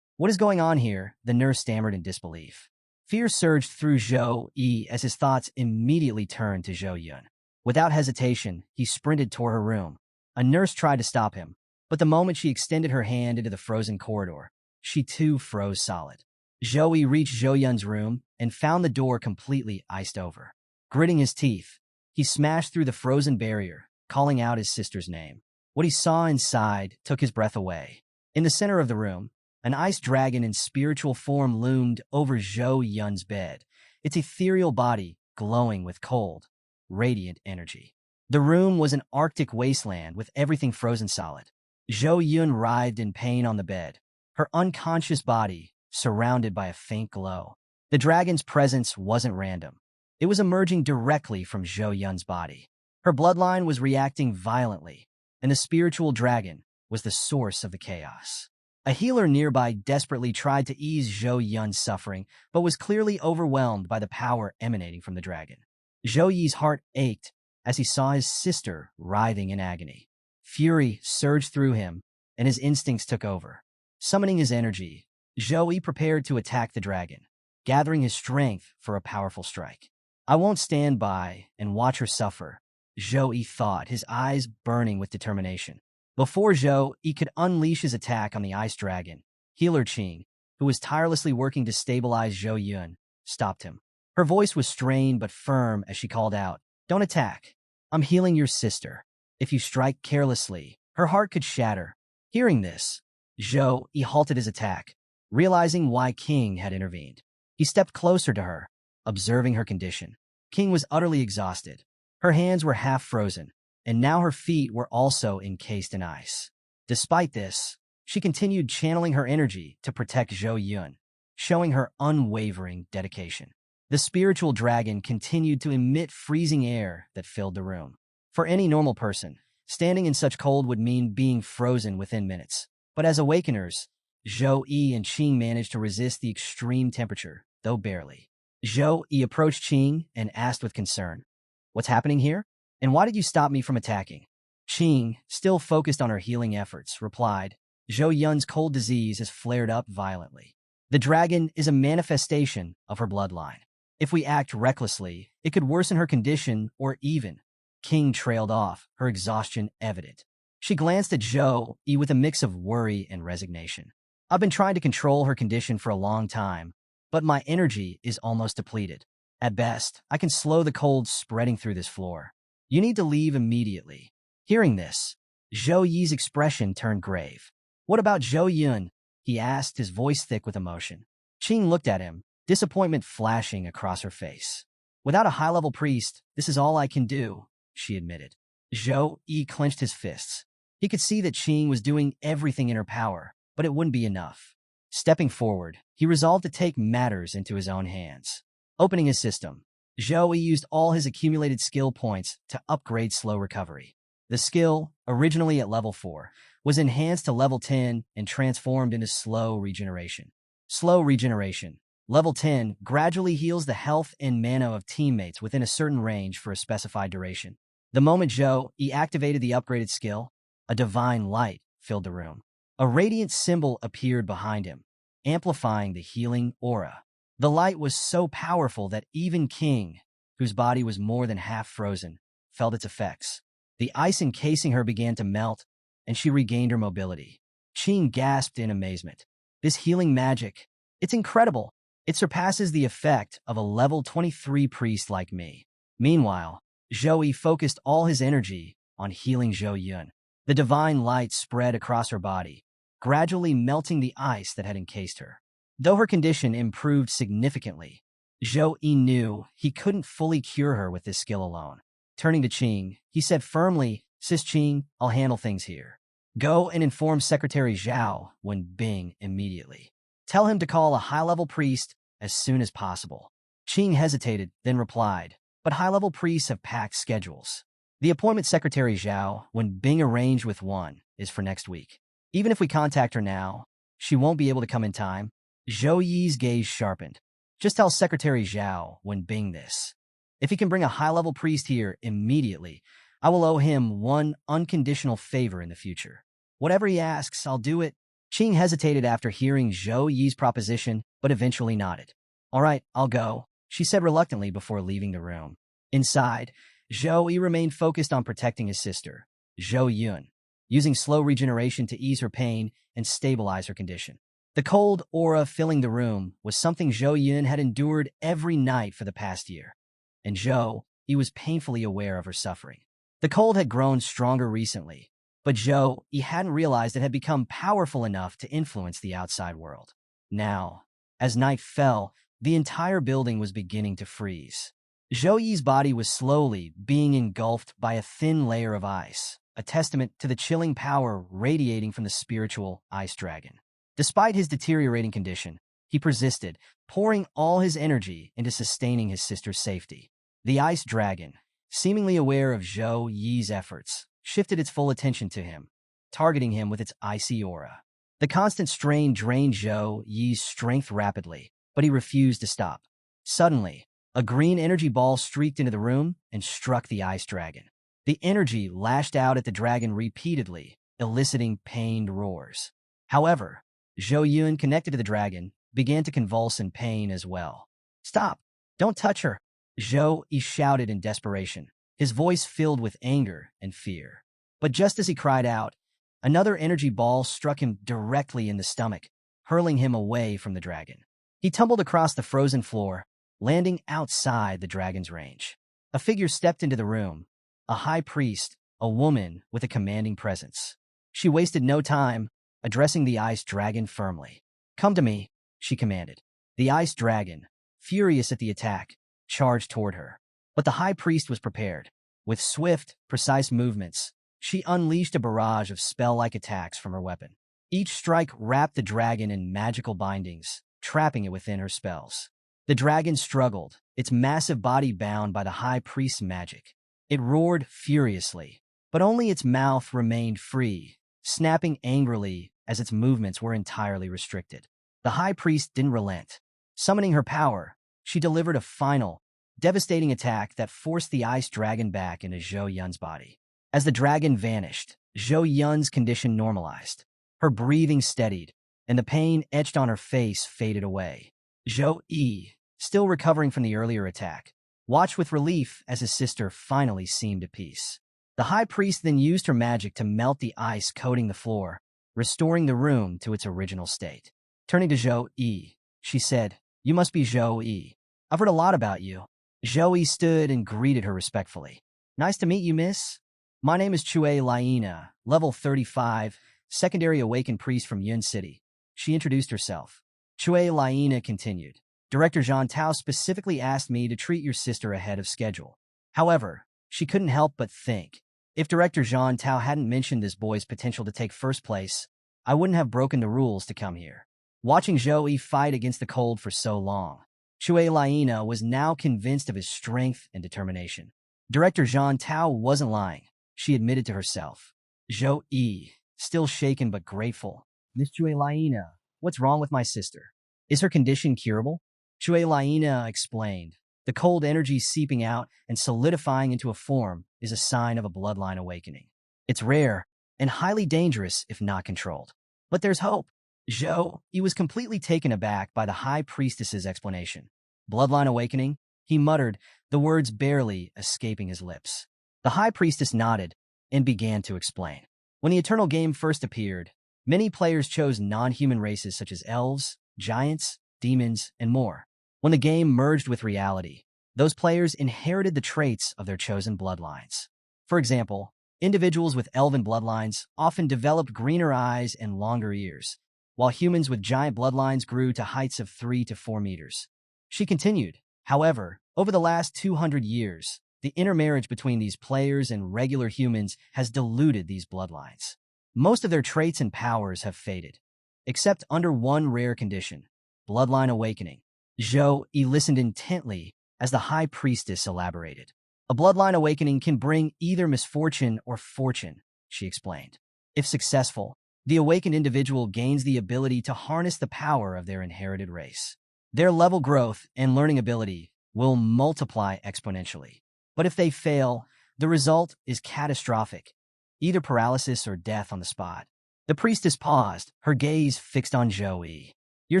is going on here?" the nurse stammered in disbelief. Fear surged through Zhou Yi as his thoughts immediately turned to Zhou Yun. Without hesitation, he sprinted toward her room. A nurse tried to stop him, but the moment she extended her hand into the frozen corridor, she too froze solid. Zhou Yi reached Zhou Yun's room and found the door completely iced over. Gritting his teeth, he smashed through the frozen barrier, calling out his sister's name. What he saw inside took his breath away. In the center of the room, an ice dragon in spiritual form loomed over Zhou Yun's bed, its ethereal body glowing with cold, radiant energy. The room was an arctic wasteland with everything frozen solid. Zhou Yun writhed in pain on the bed, her unconscious body surrounded by a faint glow. The dragon's presence wasn't random. It was emerging directly from Zhou Yun's body. Her bloodline was reacting violently, and the spiritual dragon was the source of the chaos. A healer nearby desperately tried to ease Zhou Yun's suffering, but was clearly overwhelmed by the power emanating from the dragon. Zhou Yi's heart ached as he saw his sister writhing in agony. Fury surged through him, and his instincts took over. Summoning his energy, Zhou Yi prepared to attack the dragon, gathering his strength for a powerful strike. "I won't stand by and watch her suffer," Zhou Yi thought, his eyes burning with determination. Before Zhou Yi could unleash his attack on the ice dragon, healer Qing, who was tirelessly working to stabilize Zhou Yun, stopped him. Her voice was strained but firm as she called out, "Don't attack. I'm healing your sister. If you strike carelessly, her heart could shatter." Hearing this, Zhou Yi halted his attack, realizing why King had intervened. He stepped closer to her, observing her condition. King was utterly exhausted. Her hands were half frozen, and now her feet were also encased in ice. Despite this, she continued channeling her energy to protect Zhou Yun, showing her unwavering dedication. The spiritual dragon continued to emit freezing air that filled the room. For any normal person, standing in such cold would mean being frozen within minutes. But as awakeners, Zhou Yi and Qing managed to resist the extreme temperature, though barely. Zhou Yi approached Qing and asked with concern, "What's happening here? And why did you stop me from attacking?" Qing, still focused on her healing efforts, replied, "Zhou Yun's cold disease has flared up violently. The dragon is a manifestation of her bloodline. If we act recklessly, it could worsen her condition or even." King trailed off, her exhaustion evident. She glanced at Zhou Yi with a mix of worry and resignation. I've been trying to control her condition for a long time, but my energy is almost depleted. At best, I can slow the cold spreading through this floor. You need to leave immediately. Hearing this, Zhou Yi's expression turned grave. What about Zhou Yun? He asked, his voice thick with emotion. Qing looked at him, disappointment flashing across her face. Without a high-level priest, this is all I can do, she admitted. Zhou Yi clenched his fists. He could see that Qing was doing everything in her power, but it wouldn't be enough. Stepping forward, he resolved to take matters into his own hands. Opening his system, Zhou Yi used all his accumulated skill points to upgrade slow recovery. The skill, originally at level 4, was enhanced to level 10 and transformed into slow regeneration. Slow regeneration. Level 10 gradually heals the health and mana of teammates within a certain range for a specified duration. The moment Zhou Yi activated the upgraded skill, a divine light filled the room. A radiant symbol appeared behind him, amplifying the healing aura. The light was so powerful that even King, whose body was more than half frozen, felt its effects. The ice encasing her began to melt, and she regained her mobility. Qing gasped in amazement. This healing magic, it's incredible. It surpasses the effect of a level 23 priest like me. Meanwhile, Zhou Yi focused all his energy on healing Zhou Yun. The divine light spread across her body, gradually melting the ice that had encased her. Though her condition improved significantly, Zhou Yi knew he couldn't fully cure her with this skill alone. Turning to Qing, he said firmly, Sis Qing, I'll handle things here. Go and inform Secretary Zhao Wenbing immediately. Tell him to call a high-level priest as soon as possible. Qing hesitated, then replied, but high-level priests have packed schedules. The appointment Secretary Zhao Wenbing arranged with one is for next week. Even if we contact her now, she won't be able to come in time. Zhou Yi's gaze sharpened. Just tell Secretary Zhao Wenbing this. If he can bring a high-level priest here immediately, I will owe him one unconditional favor in the future. Whatever he asks, I'll do it. Qing hesitated after hearing Zhou Yi's proposition, but eventually nodded. All right, I'll go, she said reluctantly before leaving the room. Inside, Zhou Yi remained focused on protecting his sister, Zhou Yun, using slow regeneration to ease her pain and stabilize her condition. The cold aura filling the room was something Zhou Yun had endured every night for the past year, and Zhou Yi was painfully aware of her suffering. The cold had grown stronger recently, but Zhou Yi hadn't realized it had become powerful enough to influence the outside world. Now, as night fell, the entire building was beginning to freeze. Zhou Yi's body was slowly being engulfed by a thin layer of ice, a testament to the chilling power radiating from the spiritual ice dragon. Despite his deteriorating condition, he persisted, pouring all his energy into sustaining his sister's safety. The ice dragon, seemingly aware of Zhou Yi's efforts, shifted its full attention to him, targeting him with its icy aura. The constant strain drained Zhou Yi's strength rapidly, but he refused to stop. Suddenly, a green energy ball streaked into the room and struck the ice dragon. The energy lashed out at the dragon repeatedly, eliciting pained roars. However, Zhou Yun, connected to the dragon, began to convulse in pain as well. Stop! Don't touch her! Zhou Yi shouted in desperation, his voice filled with anger and fear. But just as he cried out, another energy ball struck him directly in the stomach, hurling him away from the dragon. He tumbled across the frozen floor, landing outside the dragon's range. A figure stepped into the room, a high priest, a woman with a commanding presence. She wasted no time, addressing the ice dragon firmly. Come to me, she commanded. The ice dragon, furious at the attack, charged toward her. But the high priest was prepared. With swift, precise movements, she unleashed a barrage of spell-like attacks from her weapon. Each strike wrapped the dragon in magical bindings, trapping it within her spells. The dragon struggled, its massive body bound by the high priest's magic. It roared furiously, but only its mouth remained free, snapping angrily as its movements were entirely restricted. The high priest didn't relent. Summoning her power, she delivered a final, devastating attack that forced the ice dragon back into Zhou Yun's body. As the dragon vanished, Zhou Yun's condition normalized. Her breathing steadied, and the pain etched on her face faded away. Zhou Yi, still recovering from the earlier attack, watched with relief as his sister finally seemed at peace. The high priest then used her magic to melt the ice coating the floor, restoring the room to its original state. Turning to Zhou Yi, she said, "You must be Zhou Yi. I've heard a lot about you." Zhou Yi stood and greeted her respectfully. "Nice to meet you, miss. My name is Chue Liena, level 35, secondary awakened priest from Yun City." She introduced herself. Chue Liena continued, "Director Zhang Tao specifically asked me to treat your sister ahead of schedule. However, she couldn't help but think, if Director Zhang Tao hadn't mentioned this boy's potential to take first place, I wouldn't have broken the rules to come here." Watching Zhou Yi fight against the cold for so long, Chue Liena was now convinced of his strength and determination. Director Zhang Tao wasn't lying. She admitted to herself. Zhou Yi, still shaken but grateful. "Miss Chue Liena, what's wrong with my sister? Is her condition curable?" Chue Liena explained. "The cold energy seeping out and solidifying into a form is a sign of a bloodline awakening. It's rare and highly dangerous if not controlled. But there's hope." Zhou Yi was completely taken aback by the High Priestess's explanation. "Bloodline awakening?" he muttered, the words barely escaping his lips. The High Priestess nodded and began to explain. When the Eternal Game first appeared, many players chose non-human races such as elves, giants, demons, and more. When the game merged with reality, those players inherited the traits of their chosen bloodlines. For example, individuals with elven bloodlines often developed greener eyes and longer ears, while humans with giant bloodlines grew to heights of 3 to 4 meters. She continued, "However, over the last 200 years, the intermarriage between these players and regular humans has diluted these bloodlines. Most of their traits and powers have faded, except under one rare condition, bloodline awakening." Zhou Yi listened intently as the High Priestess elaborated. "A bloodline awakening can bring either misfortune or fortune," she explained. "If successful, the awakened individual gains the ability to harness the power of their inherited race. Their level growth and learning ability will multiply exponentially. But if they fail, the result is catastrophic, either paralysis or death on the spot." The priestess paused, her gaze fixed on Zhou Yi. "Your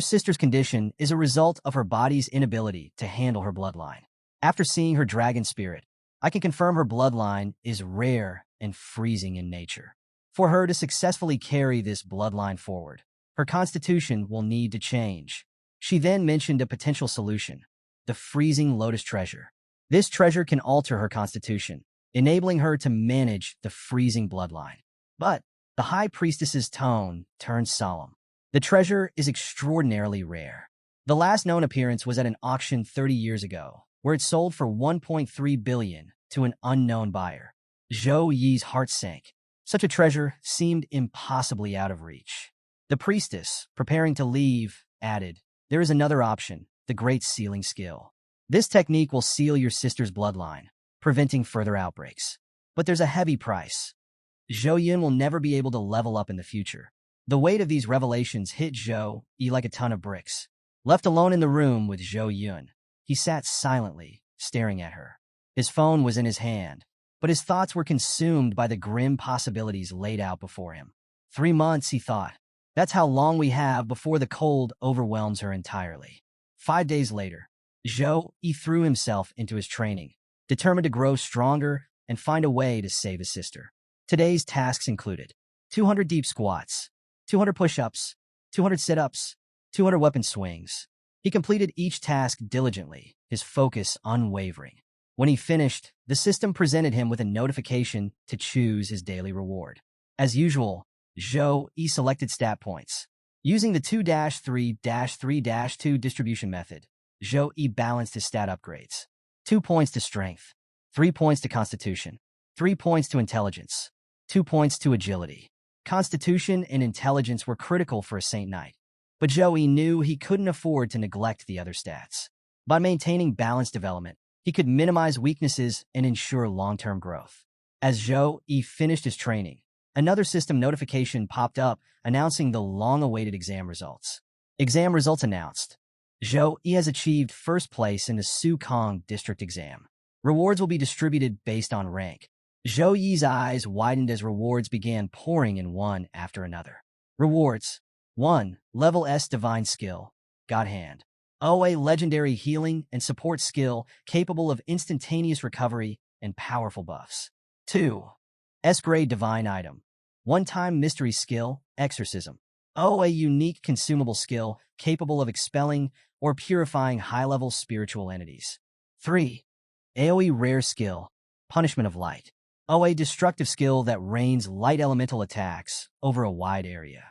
sister's condition is a result of her body's inability to handle her bloodline. After seeing her dragon spirit, I can confirm her bloodline is rare and freezing in nature. For her to successfully carry this bloodline forward, her constitution will need to change." She then mentioned a potential solution, the freezing lotus treasure. This treasure can alter her constitution, enabling her to manage the freezing bloodline. But the High Priestess's tone turned solemn. "The treasure is extraordinarily rare. The last known appearance was at an auction 30 years ago, where it sold for 1.3 billion to an unknown buyer." Zhou Yi's heart sank. Such a treasure seemed impossibly out of reach. The priestess, preparing to leave, added, "There is another option, the Great Sealing Skill. This technique will seal your sister's bloodline, preventing further outbreaks. But there's a heavy price. Zhou Yun will never be able to level up in the future." The weight of these revelations hit Zhou Yi like a ton of bricks. Left alone in the room with Zhou Yun, he sat silently, staring at her. His phone was in his hand, but his thoughts were consumed by the grim possibilities laid out before him. 3 months, he thought. That's how long we have before the cold overwhelms her entirely. 5 days later, Zhou Yi threw himself into his training, determined to grow stronger and find a way to save his sister. Today's tasks included 200 deep squats, 200 push-ups, 200 sit-ups, 200 weapon swings. He completed each task diligently, his focus unwavering. When he finished, the system presented him with a notification to choose his daily reward. As usual, Zhou Yi selected stat points. Using the 2-3-3-2 distribution method, Zhou Yi balanced his stat upgrades. 2 points to strength, 3 points to constitution, 3 points to intelligence, 2 points to agility. Constitution and intelligence were critical for a Saint Knight, but Zhou Yi knew he couldn't afford to neglect the other stats. By maintaining balanced development, he could minimize weaknesses and ensure long-term growth. As Zhou Yi finished his training, another system notification popped up announcing the long-awaited exam results. Exam results announced. Zhou Yi has achieved first place in the Sukong district exam. Rewards will be distributed based on rank. Zhou Yi's eyes widened as rewards began pouring in one after another. Rewards. 1. Level S Divine Skill, God Hand. A legendary healing and support skill capable of instantaneous recovery and powerful buffs. 2. S-grade divine item. One-time mystery skill, exorcism. A unique consumable skill capable of expelling or purifying high-level spiritual entities. 3. AoE rare skill, punishment of light. A destructive skill that rains light elemental attacks over a wide area.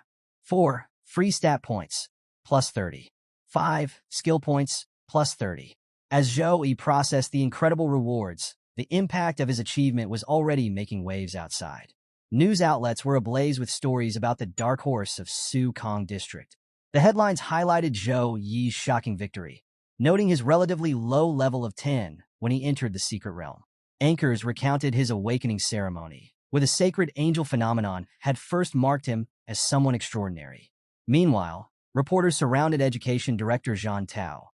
4. Free stat points, plus 30. 5. Skill points, plus 30. As Zhou Yi processed the incredible rewards, the impact of his achievement was already making waves outside. News outlets were ablaze with stories about the dark horse of Su Kong District. The headlines highlighted Zhou Yi's shocking victory, noting his relatively low level of 10 when he entered the secret realm. Anchors recounted his awakening ceremony, where the sacred angel phenomenon had first marked him as someone extraordinary. Meanwhile, reporters surrounded Education Director Zhang Tao,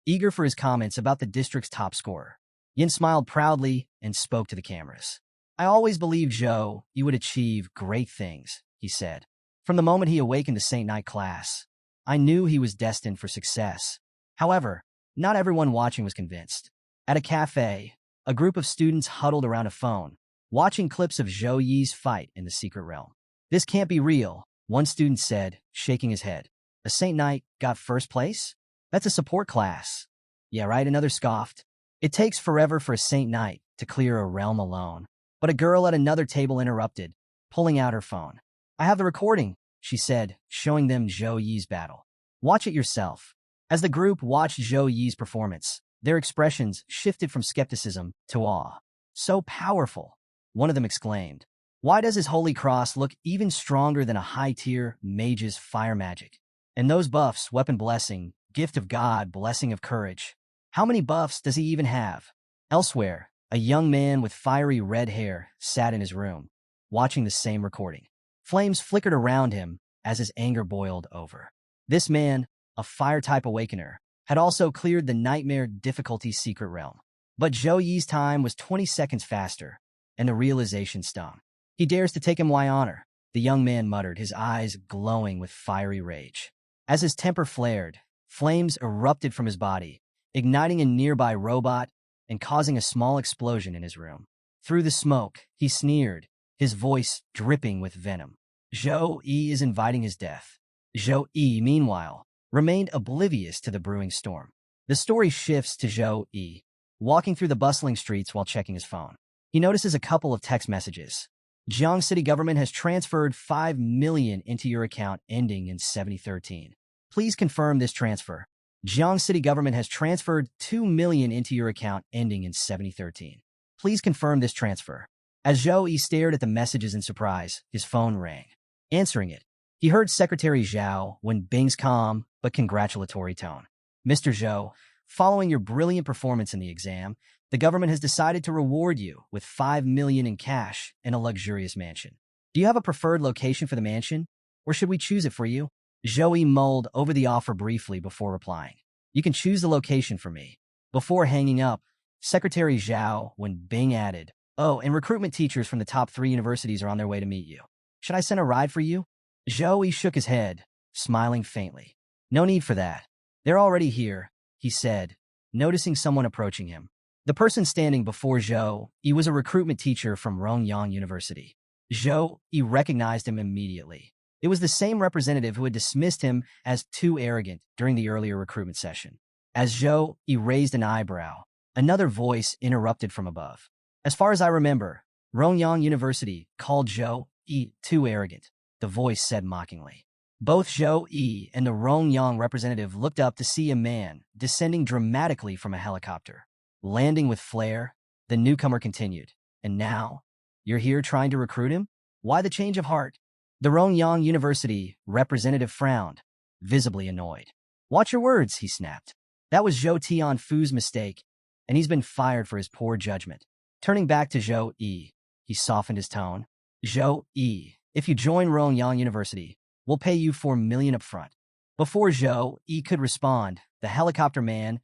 eager for his comments about the district's top scorer. Yin smiled proudly and spoke to the cameras. I always believed Zhou Yi would achieve great things, he said. From the moment he awakened the Saint Knight class, I knew he was destined for success. However, not everyone watching was convinced. At a cafe, a group of students huddled around a phone, watching clips of Zhou Yi's fight in the secret realm. This can't be real, one student said, shaking his head. A Saint Knight got first place? That's a support class. Yeah, right, another scoffed. It takes forever for a Saint Knight to clear a realm alone. But a girl at another table interrupted, pulling out her phone. I have the recording, she said, showing them Zhou Yi's battle. Watch it yourself. As the group watched Zhou Yi's performance, their expressions shifted from skepticism to awe. So powerful, one of them exclaimed. Why does his holy cross look even stronger than a high-tier mage's fire magic? And those buffs, weapon blessing, gift of God, blessing of courage. How many buffs does he even have? Elsewhere, a young man with fiery red hair sat in his room, watching the same recording. Flames flickered around him as his anger boiled over. This man, a fire-type awakener, had also cleared the nightmare difficulty secret realm. But Zhou Yi's time was 20 seconds faster, and the realization stung. He dares to take him why honor, the young man muttered, his eyes glowing with fiery rage. As his temper flared, flames erupted from his body, igniting a nearby robot and causing a small explosion in his room. Through the smoke, he sneered, his voice dripping with venom. Zhou Yi is inviting his death. Zhou Yi, meanwhile, remained oblivious to the brewing storm. The story shifts to Zhou Yi, walking through the bustling streets while checking his phone. He notices a couple of text messages. Jiang City government has transferred 5 million into your account ending in 7013. Please confirm this transfer. Jiang City government has transferred 2 million into your account ending in 7013. Please confirm this transfer. As Zhou Yi stared at the messages in surprise, his phone rang. Answering it, he heard Secretary Zhao Wenbing's calm but congratulatory tone. Mr. Zhou, following your brilliant performance in the exam, the government has decided to reward you with 5 million in cash and a luxurious mansion. Do you have a preferred location for the mansion, or should we choose it for you? Zhou Yi mulled over the offer briefly before replying. You can choose the location for me. Before hanging up, Secretary Zhao Wenbing added, Oh, and recruitment teachers from the top 3 universities are on their way to meet you. Should I send a ride for you? Zhou Yi shook his head, smiling faintly. No need for that. They're already here, he said, noticing someone approaching him. The person standing before Zhou Yi was a recruitment teacher from Rongyang University. Zhou Yi recognized him immediately. It was the same representative who had dismissed him as too arrogant during the earlier recruitment session. As Zhou Yi raised an eyebrow, another voice interrupted from above. As far as I remember, Rongyang University called Zhou Yi too arrogant, the voice said mockingly. Both Zhou Yi and the Rongyang representative looked up to see a man descending dramatically from a helicopter. Landing with flair, the newcomer continued. And now, you're here trying to recruit him? Why the change of heart? The Rongyang University representative frowned, visibly annoyed. Watch your words, he snapped. That was Zhou Tianfu's mistake, and he's been fired for his poor judgment. Turning back to Zhou Yi, he softened his tone. Zhou Yi, if you join Rongyang University, we'll pay you 4 million up front. Before Zhou Yi could respond, the helicopter man,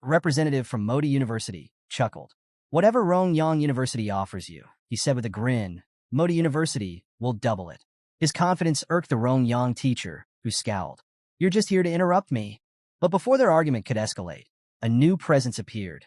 representative from Modi University, chuckled. Whatever Rongyang University offers you, he said with a grin, Modi University will double it. His confidence irked the Rongyang teacher, who scowled. You're just here to interrupt me. But before their argument could escalate, a new presence appeared.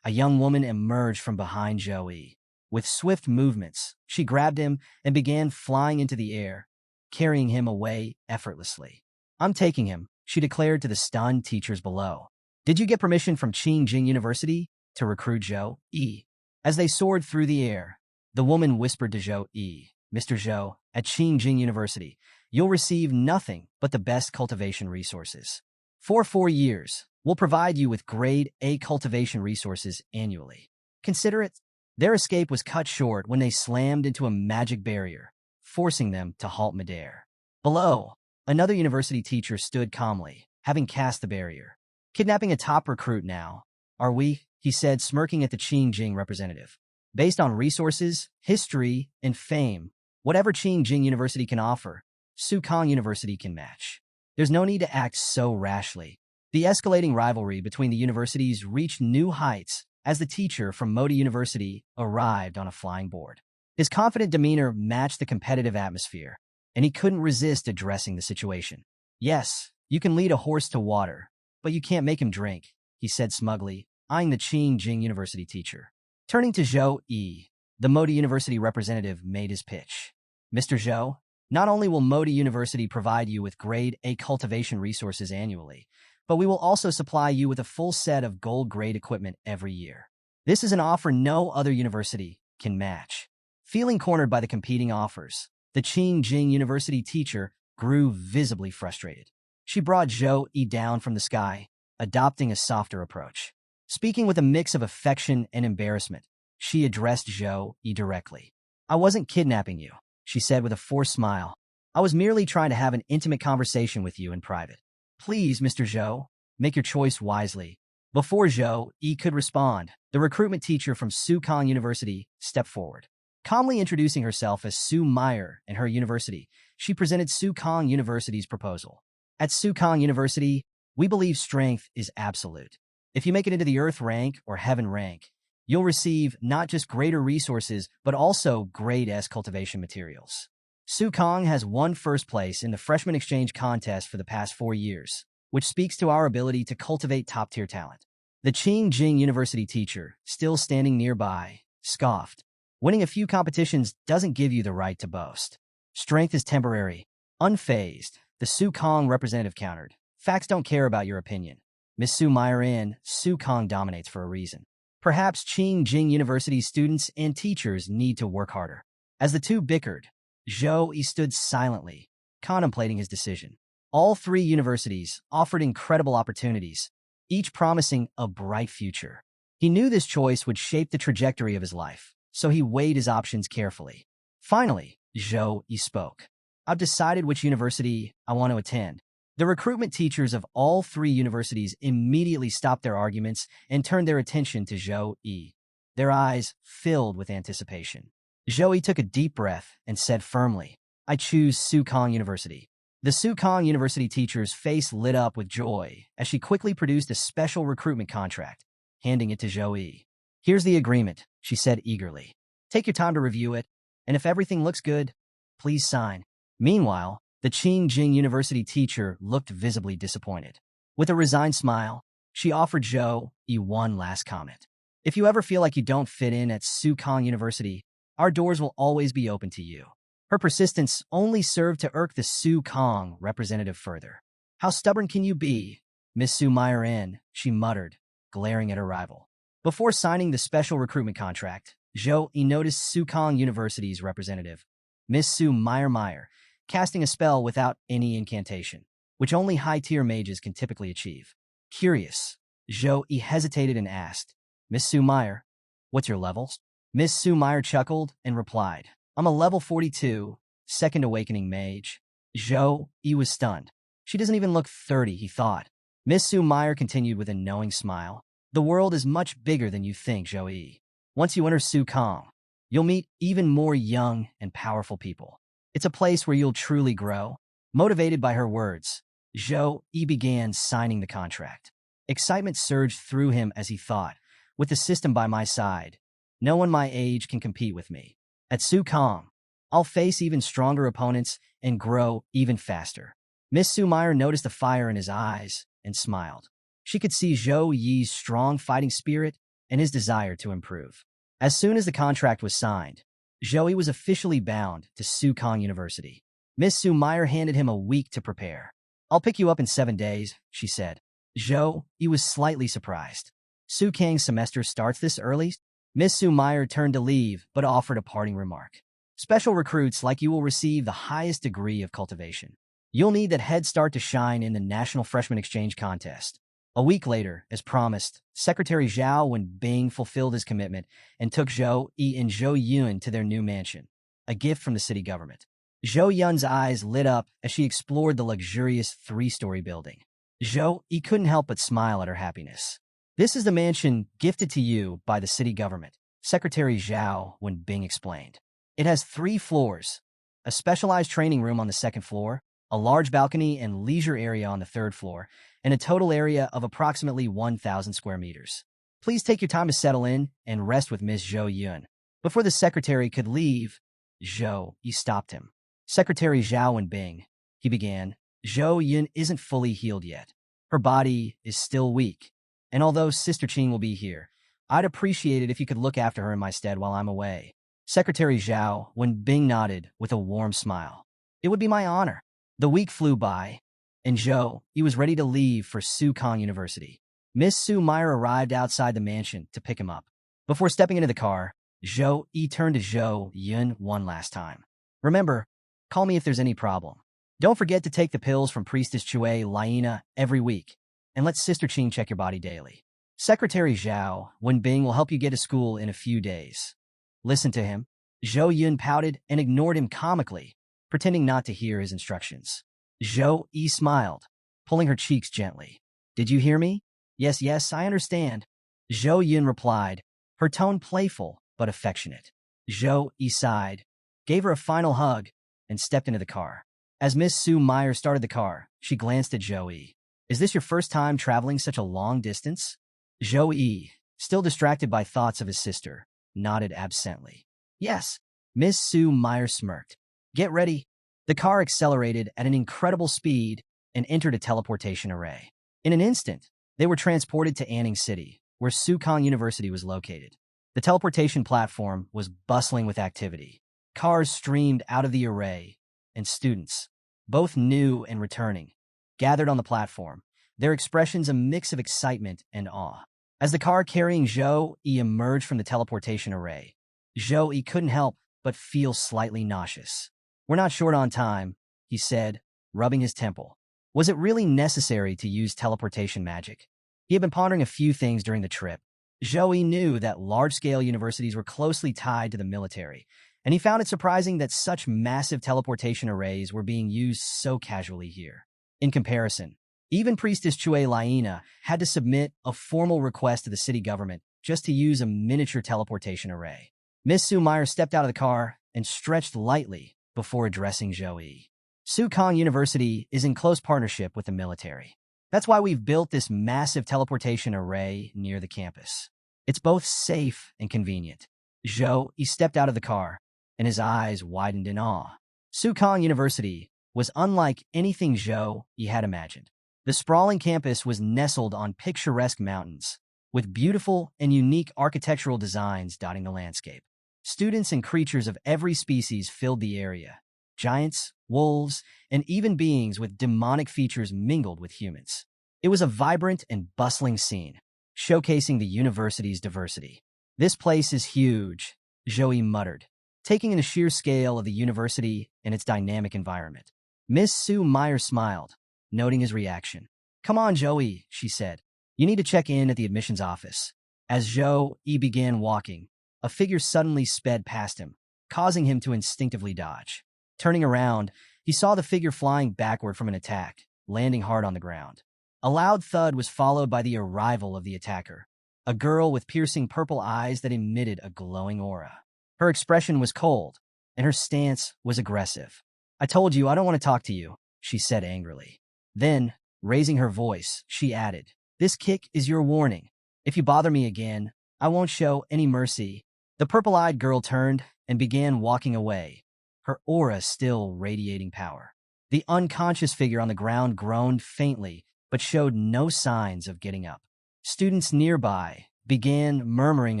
A young woman emerged from behind Zhou Yi. With swift movements, she grabbed him and began flying into the air, carrying him away effortlessly. I'm taking him, she declared to the stunned teachers below. Did you get permission from Qingjing University to recruit Zhou Yi? As they soared through the air, the woman whispered to Zhou Yi, Mr. Zhou, at Qingjing University, you'll receive nothing but the best cultivation resources. For 4 years, we'll provide you with grade A cultivation resources annually. Consider it. Their escape was cut short when they slammed into a magic barrier, forcing them to halt midair. Below, another university teacher stood calmly, having cast the barrier. Kidnapping a top recruit now, are we? He said, smirking at the Qingjing representative. Based on resources, history, and fame, whatever Qingjing University can offer, Sukong University can match. There's no need to act so rashly. The escalating rivalry between the universities reached new heights as the teacher from Modi University arrived on a flying board. His confident demeanor matched the competitive atmosphere, and he couldn't resist addressing the situation. Yes, you can lead a horse to water, but you can't make him drink, he said smugly, eyeing the Qingjing University teacher. Turning to Zhou Yi, the Modi University representative made his pitch. Mr. Zhou, not only will Modi University provide you with grade A cultivation resources annually, but we will also supply you with a full set of gold-grade equipment every year. This is an offer no other university can match. Feeling cornered by the competing offers, the Qingjing University teacher grew visibly frustrated. She brought Zhou Yi down from the sky, adopting a softer approach. Speaking with a mix of affection and embarrassment, she addressed Zhou Yi directly. I wasn't kidnapping you, she said with a forced smile. I was merely trying to have an intimate conversation with you in private. Please, Mr. Zhou, make your choice wisely. Before Zhou Yi could respond, the recruitment teacher from Sukong University stepped forward. Calmly introducing herself as Su Meyer and her university, she presented Sukong University's proposal. At Sukong University, we believe strength is absolute. If you make it into the Earth rank or Heaven rank, you'll receive not just greater resources, but also grade S cultivation materials. Sukong has won first place in the freshman exchange contest for the past 4 years, which speaks to our ability to cultivate top-tier talent. The Qingjing University teacher, still standing nearby, scoffed. Winning a few competitions doesn't give you the right to boast. Strength is temporary. Unfazed, the Sukong representative countered. Facts don't care about your opinion. Miss Su Meyer in Sukong dominates for a reason. Perhaps Qingjing University students and teachers need to work harder. As the two bickered, Zhou Yi stood silently, contemplating his decision. All 3 universities offered incredible opportunities, each promising a bright future. He knew this choice would shape the trajectory of his life, so he weighed his options carefully. Finally, Zhou Yi spoke. I've decided which university I want to attend. The recruitment teachers of all 3 universities immediately stopped their arguments and turned their attention to Zhou Yi, their eyes filled with anticipation. Zhou Yi took a deep breath and said firmly, I choose Sukong University. The Sukong University teacher's face lit up with joy as she quickly produced a special recruitment contract, handing it to Zhou Yi. Here's the agreement, she said eagerly. Take your time to review it, and if everything looks good, please sign. Meanwhile, the Qingjing University teacher looked visibly disappointed. With a resigned smile, she offered Zhou Yi one last comment. If you ever feel like you don't fit in at Sukong University, our doors will always be open to you. Her persistence only served to irk the Sukong representative further. How stubborn can you be, Miss Su Meyer in, she muttered, glaring at her rival. Before signing the special recruitment contract, Zhou Yi noticed Sukong University's representative, Miss Su Meyer, casting a spell without any incantation, which only high-tier mages can typically achieve. Curious, Zhou Yi hesitated and asked, Miss Su Meyer, what's your levels? Miss Su Meyer chuckled and replied, I'm a level 42, second awakening mage. Zhou Yi was stunned. She doesn't even look 30, he thought. Miss Su Meyer continued with a knowing smile. The world is much bigger than you think, Zhou Yi. Once you enter Sukong, you'll meet even more young and powerful people. It's a place where you'll truly grow. Motivated by her words, Zhou Yi began signing the contract. Excitement surged through him as he thought, with the system by my side, no one my age can compete with me. At Sukong, I'll face even stronger opponents and grow even faster. Miss Su Meyer noticed the fire in his eyes and smiled. She could see Zhou Yi's strong fighting spirit and his desire to improve. As soon as the contract was signed, Zoe was officially bound to Sukong University. Miss Su Meyer handed him a week to prepare. "I'll pick you up in 7 days," she said. Zoe was slightly surprised. "Su Kang's semester starts this early?" Miss Su Meyer turned to leave, but offered a parting remark. "Special recruits like you will receive the highest degree of cultivation. You'll need that head start to shine in the National Freshman Exchange Contest." A week later, as promised, Secretary Zhao Wenbing fulfilled his commitment and took Zhou Yi and Zhou Yun to their new mansion, a gift from the city government. Zhou Yun's eyes lit up as she explored the luxurious 3-story building. Zhou Yi couldn't help but smile at her happiness. "This is the mansion gifted to you by the city government," Secretary Zhao Wenbing explained. "It has 3 floors, a specialized training room on the 2nd floor, a large balcony and leisure area on the 3rd floor, and a total area of approximately 1,000 square meters. Please take your time to settle in and rest with Miss Zhou Yun." Before the secretary could leave, Zhou Yi stopped him. "Secretary Zhao Wenbing," he began, "Zhou Yun isn't fully healed yet. Her body is still weak, and although Sister Qing will be here, I'd appreciate it if you could look after her in my stead while I'm away." Secretary Zhao Wenbing nodded with a warm smile. "It would be my honor." The week flew by, and Zhou Yi was ready to leave for Sukong University. Miss Su Meyer arrived outside the mansion to pick him up. Before stepping into the car, Zhou Yi turned to Zhou Yun one last time. "Remember, call me if there's any problem. Don't forget to take the pills from Priestess Chue Laina every week, and let Sister Qing check your body daily. Secretary Zhao Wenbing will help you get to school in a few days." "Listen to him." Zhou Yun pouted and ignored him comically, pretending not to hear his instructions. Zhou Yi smiled, pulling her cheeks gently. "Did you hear me?" Yes, I understand." Zhou Yun replied, her tone playful but affectionate. Zhou Yi sighed, gave her a final hug, and stepped into the car. As Miss Su Meyer started the car, she glanced at Zhou Yi. "Is this your first time traveling such a long distance?" Zhou Yi, still distracted by thoughts of his sister, nodded absently. "Yes." Miss Su Meyer smirked. "Get ready." The car accelerated at an incredible speed and entered a teleportation array. In an instant, they were transported to Anning City, where Sukong University was located. The teleportation platform was bustling with activity. Cars streamed out of the array, and students, both new and returning, gathered on the platform, their expressions a mix of excitement and awe. As the car carrying Zhou Yi emerged from the teleportation array, Zhou Yi couldn't help but feel slightly nauseous. "We're not short on time," he said, rubbing his temple. Was it really necessary to use teleportation magic? He had been pondering a few things during the trip. Zhou Yi knew that large-scale universities were closely tied to the military, and he found it surprising that such massive teleportation arrays were being used so casually here. In comparison, even Priestess Chue Laina had to submit a formal request to the city government just to use a miniature teleportation array. Miss Su Meyer stepped out of the car and stretched lightly before addressing Zhou Yi. "Sukong University is in close partnership with the military. That's why we've built this massive teleportation array near the campus. It's both safe and convenient." Zhou Yi stepped out of the car, and his eyes widened in awe. Sukong University was unlike anything Zhou Yi had imagined. The sprawling campus was nestled on picturesque mountains, with beautiful and unique architectural designs dotting the landscape. Students and creatures of every species filled the area. Giants, wolves, and even beings with demonic features mingled with humans. It was a vibrant and bustling scene, showcasing the university's diversity. "This place is huge," Zhou Yi muttered, taking in the sheer scale of the university and its dynamic environment. Miss Su Meyer smiled, noting his reaction. "Come on, Zhou Yi," she said. "You need to check in at the admissions office." As Zhou Yi began walking, a figure suddenly sped past him, causing him to instinctively dodge. Turning around, he saw the figure flying backward from an attack, landing hard on the ground. A loud thud was followed by the arrival of the attacker, a girl with piercing purple eyes that emitted a glowing aura. Her expression was cold, and her stance was aggressive. "I told you I don't want to talk to you," she said angrily. Then, raising her voice, she added, "This kick is your warning. If you bother me again, I won't show any mercy." The purple-eyed girl turned and began walking away, her aura still radiating power. The unconscious figure on the ground groaned faintly, but showed no signs of getting up. Students nearby began murmuring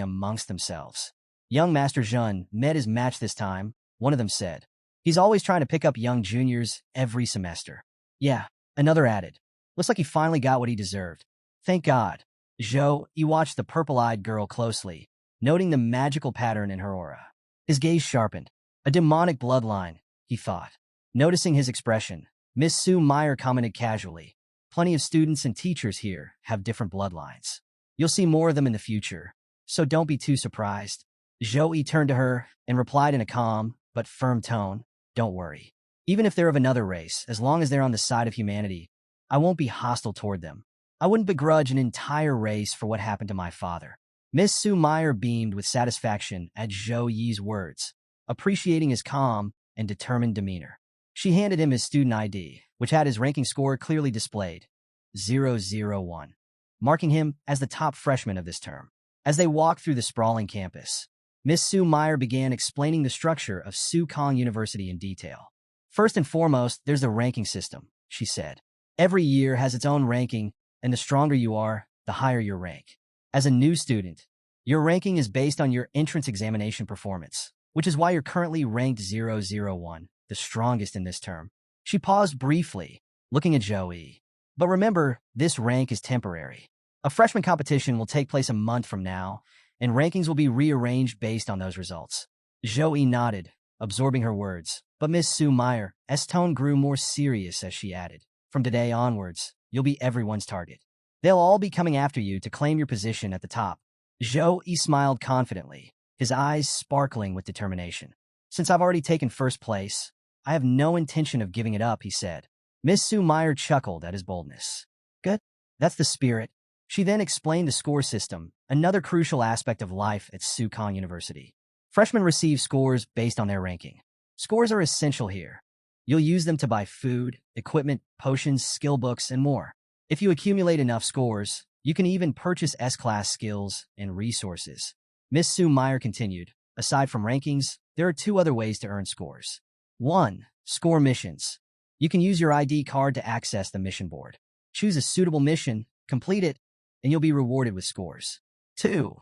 amongst themselves. Young Master Jun met his match this time, one of them said. He's always trying to pick up young juniors every semester. Yeah, another added. Looks like he finally got what he deserved. Thank God. He watched the purple-eyed girl closely, noting the magical pattern in her aura. His gaze sharpened. A demonic bloodline, he thought. Noticing his expression, Miss Sue Meyer commented casually. Plenty of students and teachers here have different bloodlines. You'll see more of them in the future, so don't be too surprised. Zhou turned to her and replied in a calm but firm tone, don't worry. Even if they're of another race, as long as they're on the side of humanity, I won't be hostile toward them. I wouldn't begrudge an entire race for what happened to my father. Miss Sue Meyer beamed with satisfaction at Zhou Yi's words, appreciating his calm and determined demeanor. She handed him his student ID, which had his ranking score clearly displayed, 001, marking him as the top freshman of this term. As they walked through the sprawling campus, Miss Sue Meyer began explaining the structure of Sukong University in detail. First and foremost, there's the ranking system, she said. Every year has its own ranking, and the stronger you are, the higher your rank. As a new student, your ranking is based on your entrance examination performance, which is why you're currently ranked 001, the strongest in this term. She paused briefly, looking at Joey. But remember, this rank is temporary. A freshman competition will take place a month from now, and rankings will be rearranged based on those results. Joey nodded, absorbing her words, but Miss Sue Meyer's tone grew more serious as she added, from today onwards, you'll be everyone's target. They'll all be coming after you to claim your position at the top. Joey smiled confidently, his eyes sparkling with determination. Since I've already taken first place, I have no intention of giving it up, he said. Miss Sue Meyer chuckled at his boldness. Good. That's the spirit. She then explained the score system, another crucial aspect of life at Sukong University. Freshmen receive scores based on their ranking. Scores are essential here. You'll use them to buy food, equipment, potions, skill books, and more. If you accumulate enough scores, you can even purchase S-class skills and resources. Miss Sue Meyer continued, aside from rankings, there are two other ways to earn scores. 1. Score missions. You can use your ID card to access the mission board. Choose a suitable mission, complete it, and you'll be rewarded with scores. 2.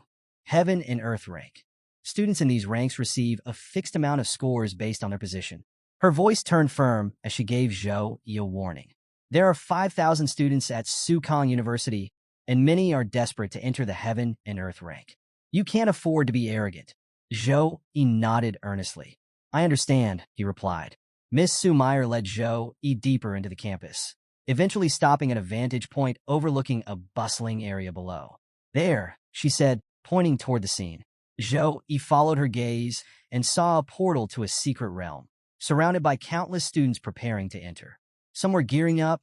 Heaven and Earth rank. Students in these ranks receive a fixed amount of scores based on their position. Her voice turned firm as she gave Zhou a warning. There are 5,000 students at Sukong University, and many are desperate to enter the Heaven and Earth rank. You can't afford to be arrogant. Zhou nodded earnestly. I understand, he replied. Miss Sue Meyer led Zhou deeper into the campus, eventually stopping at a vantage point overlooking a bustling area below. There, she said, pointing toward the scene. Zhou followed her gaze and saw a portal to a secret realm, surrounded by countless students preparing to enter. Some were gearing up,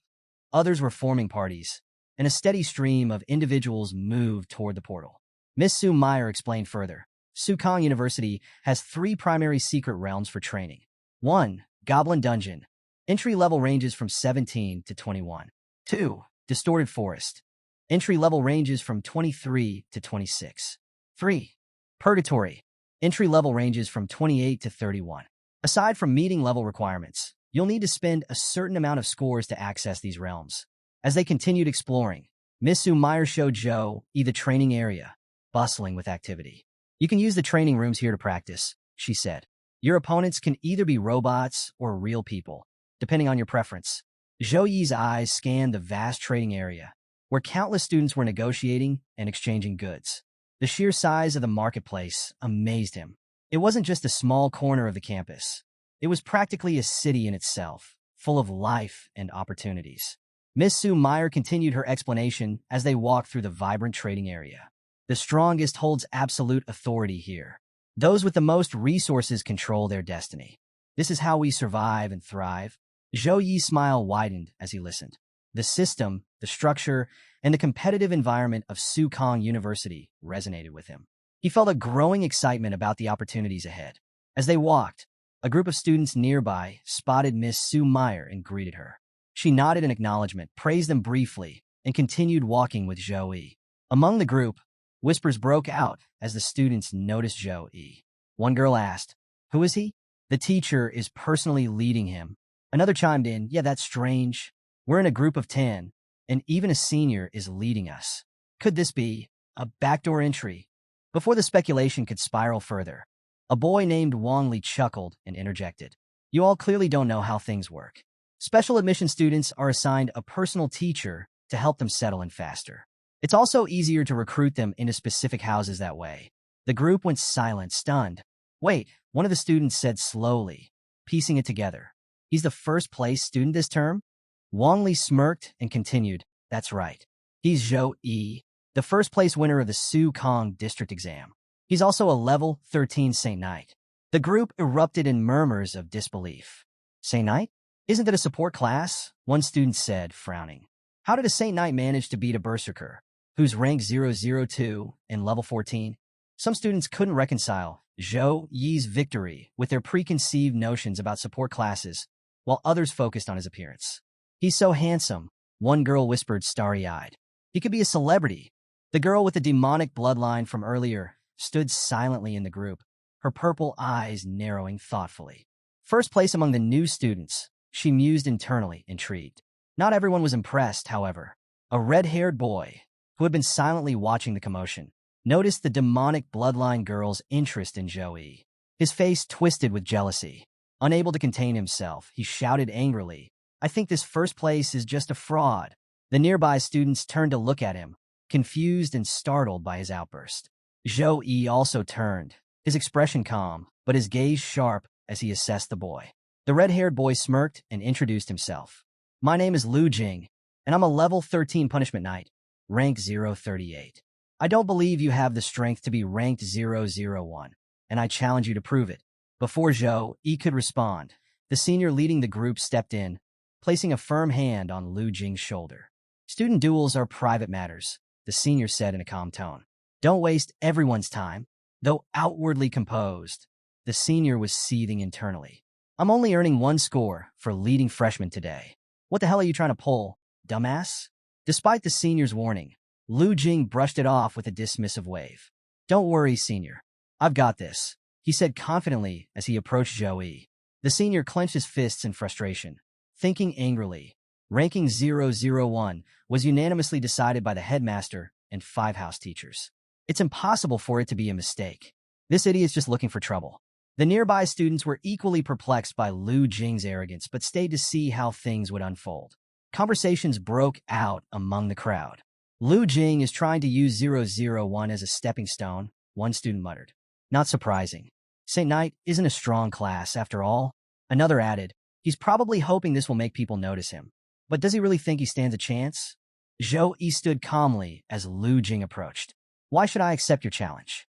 others were forming parties, and a steady stream of individuals moved toward the portal. Miss Sue Meyer explained further. Sukong University has 3 primary secret realms for training. 1. Goblin Dungeon. Entry-level ranges from 17 to 21. 2. Distorted Forest. Entry-level ranges from 23 to 26. 3. Purgatory. Entry-level ranges from 28 to 31. Aside from meeting level requirements, you'll need to spend a certain amount of scores to access these realms. As they continued exploring, Miss Sue Meyer showed Zhou the training area, bustling with activity. You can use the training rooms here to practice, she said. Your opponents can either be robots or real people, depending on your preference. Zhou Yi's eyes scanned the vast trading area, where countless students were negotiating and exchanging goods. The sheer size of the marketplace amazed him. It wasn't just a small corner of the campus. It was practically a city in itself, full of life and opportunities. Miss Sue Meyer continued her explanation as they walked through the vibrant trading area. The strongest holds absolute authority here. Those with the most resources control their destiny. This is how we survive and thrive. Zhou Yi's smile widened as he listened. The system, the structure, and the competitive environment of Sukong University resonated with him. He felt a growing excitement about the opportunities ahead. As they walked, a group of students nearby spotted Miss Sue Meyer and greeted her. She nodded in acknowledgement, praised them briefly, and continued walking with Zhou Yi. Among the group, whispers broke out as the students noticed Zhou Yi. One girl asked, "Who is he?" "The teacher is personally leading him." Another chimed in, "Yeah, that's strange. We're in a group of 10, and even a senior is leading us. Could this be a backdoor entry?" Before the speculation could spiral further, a boy named Wang Li chuckled and interjected. You all clearly don't know how things work. Special admission students are assigned a personal teacher to help them settle in faster. It's also easier to recruit them into specific houses that way. The group went silent, stunned. Wait, one of the students said slowly, piecing it together. He's the first place student this term? Wang Li smirked and continued, that's right. He's Zhou Yi, the first place winner of the Su Kong district exam. He's also a level 13 Saint Knight. The group erupted in murmurs of disbelief. Saint Knight? Isn't that a support class? One student said, frowning. How did a Saint Knight manage to beat a Berserker, who's rank 002 and level 14? Some students couldn't reconcile Zhou Yi's victory with their preconceived notions about support classes, while others focused on his appearance. He's so handsome, one girl whispered starry-eyed. He could be a celebrity. The girl with the demonic bloodline from earlier stood silently in the group, her purple eyes narrowing thoughtfully. First place among the new students, she mused internally, intrigued. Not everyone was impressed, however. A red-haired boy, who had been silently watching the commotion, noticed the demonic bloodline girl's interest in Joey. His face twisted with jealousy. Unable to contain himself, he shouted angrily, I think this first place is just a fraud. The nearby students turned to look at him, confused and startled by his outburst. Zhou Yi also turned, his expression calm, but his gaze sharp as he assessed the boy. The red-haired boy smirked and introduced himself. My name is Lu Jing, and I'm a level 13 punishment knight, rank 038. I don't believe you have the strength to be ranked 001, and I challenge you to prove it. Before Zhou Yi could respond, the senior leading the group stepped in, placing a firm hand on Lu Jing's shoulder. Student duels are private matters, the senior said in a calm tone. Don't waste everyone's time. Though outwardly composed, the senior was seething internally. I'm only earning 1 score for leading freshman today. What the hell are you trying to pull, dumbass? Despite the senior's warning, Lu Jing brushed it off with a dismissive wave. Don't worry, senior. I've got this, he said confidently as he approached Joey. The senior clenched his fists in frustration, thinking angrily. Ranking 001 was unanimously decided by the headmaster and 5 house teachers. It's impossible for it to be a mistake. This idiot's just looking for trouble. The nearby students were equally perplexed by Lu Jing's arrogance, but stayed to see how things would unfold. Conversations broke out among the crowd. Lu Jing is trying to use 001 as a stepping stone, one student muttered. Not surprising. Saint Knight isn't a strong class, after all. Another added, he's probably hoping this will make people notice him. But does he really think he stands a chance? Zhou Yi stood calmly as Lu Jing approached. Why should I accept your challenge?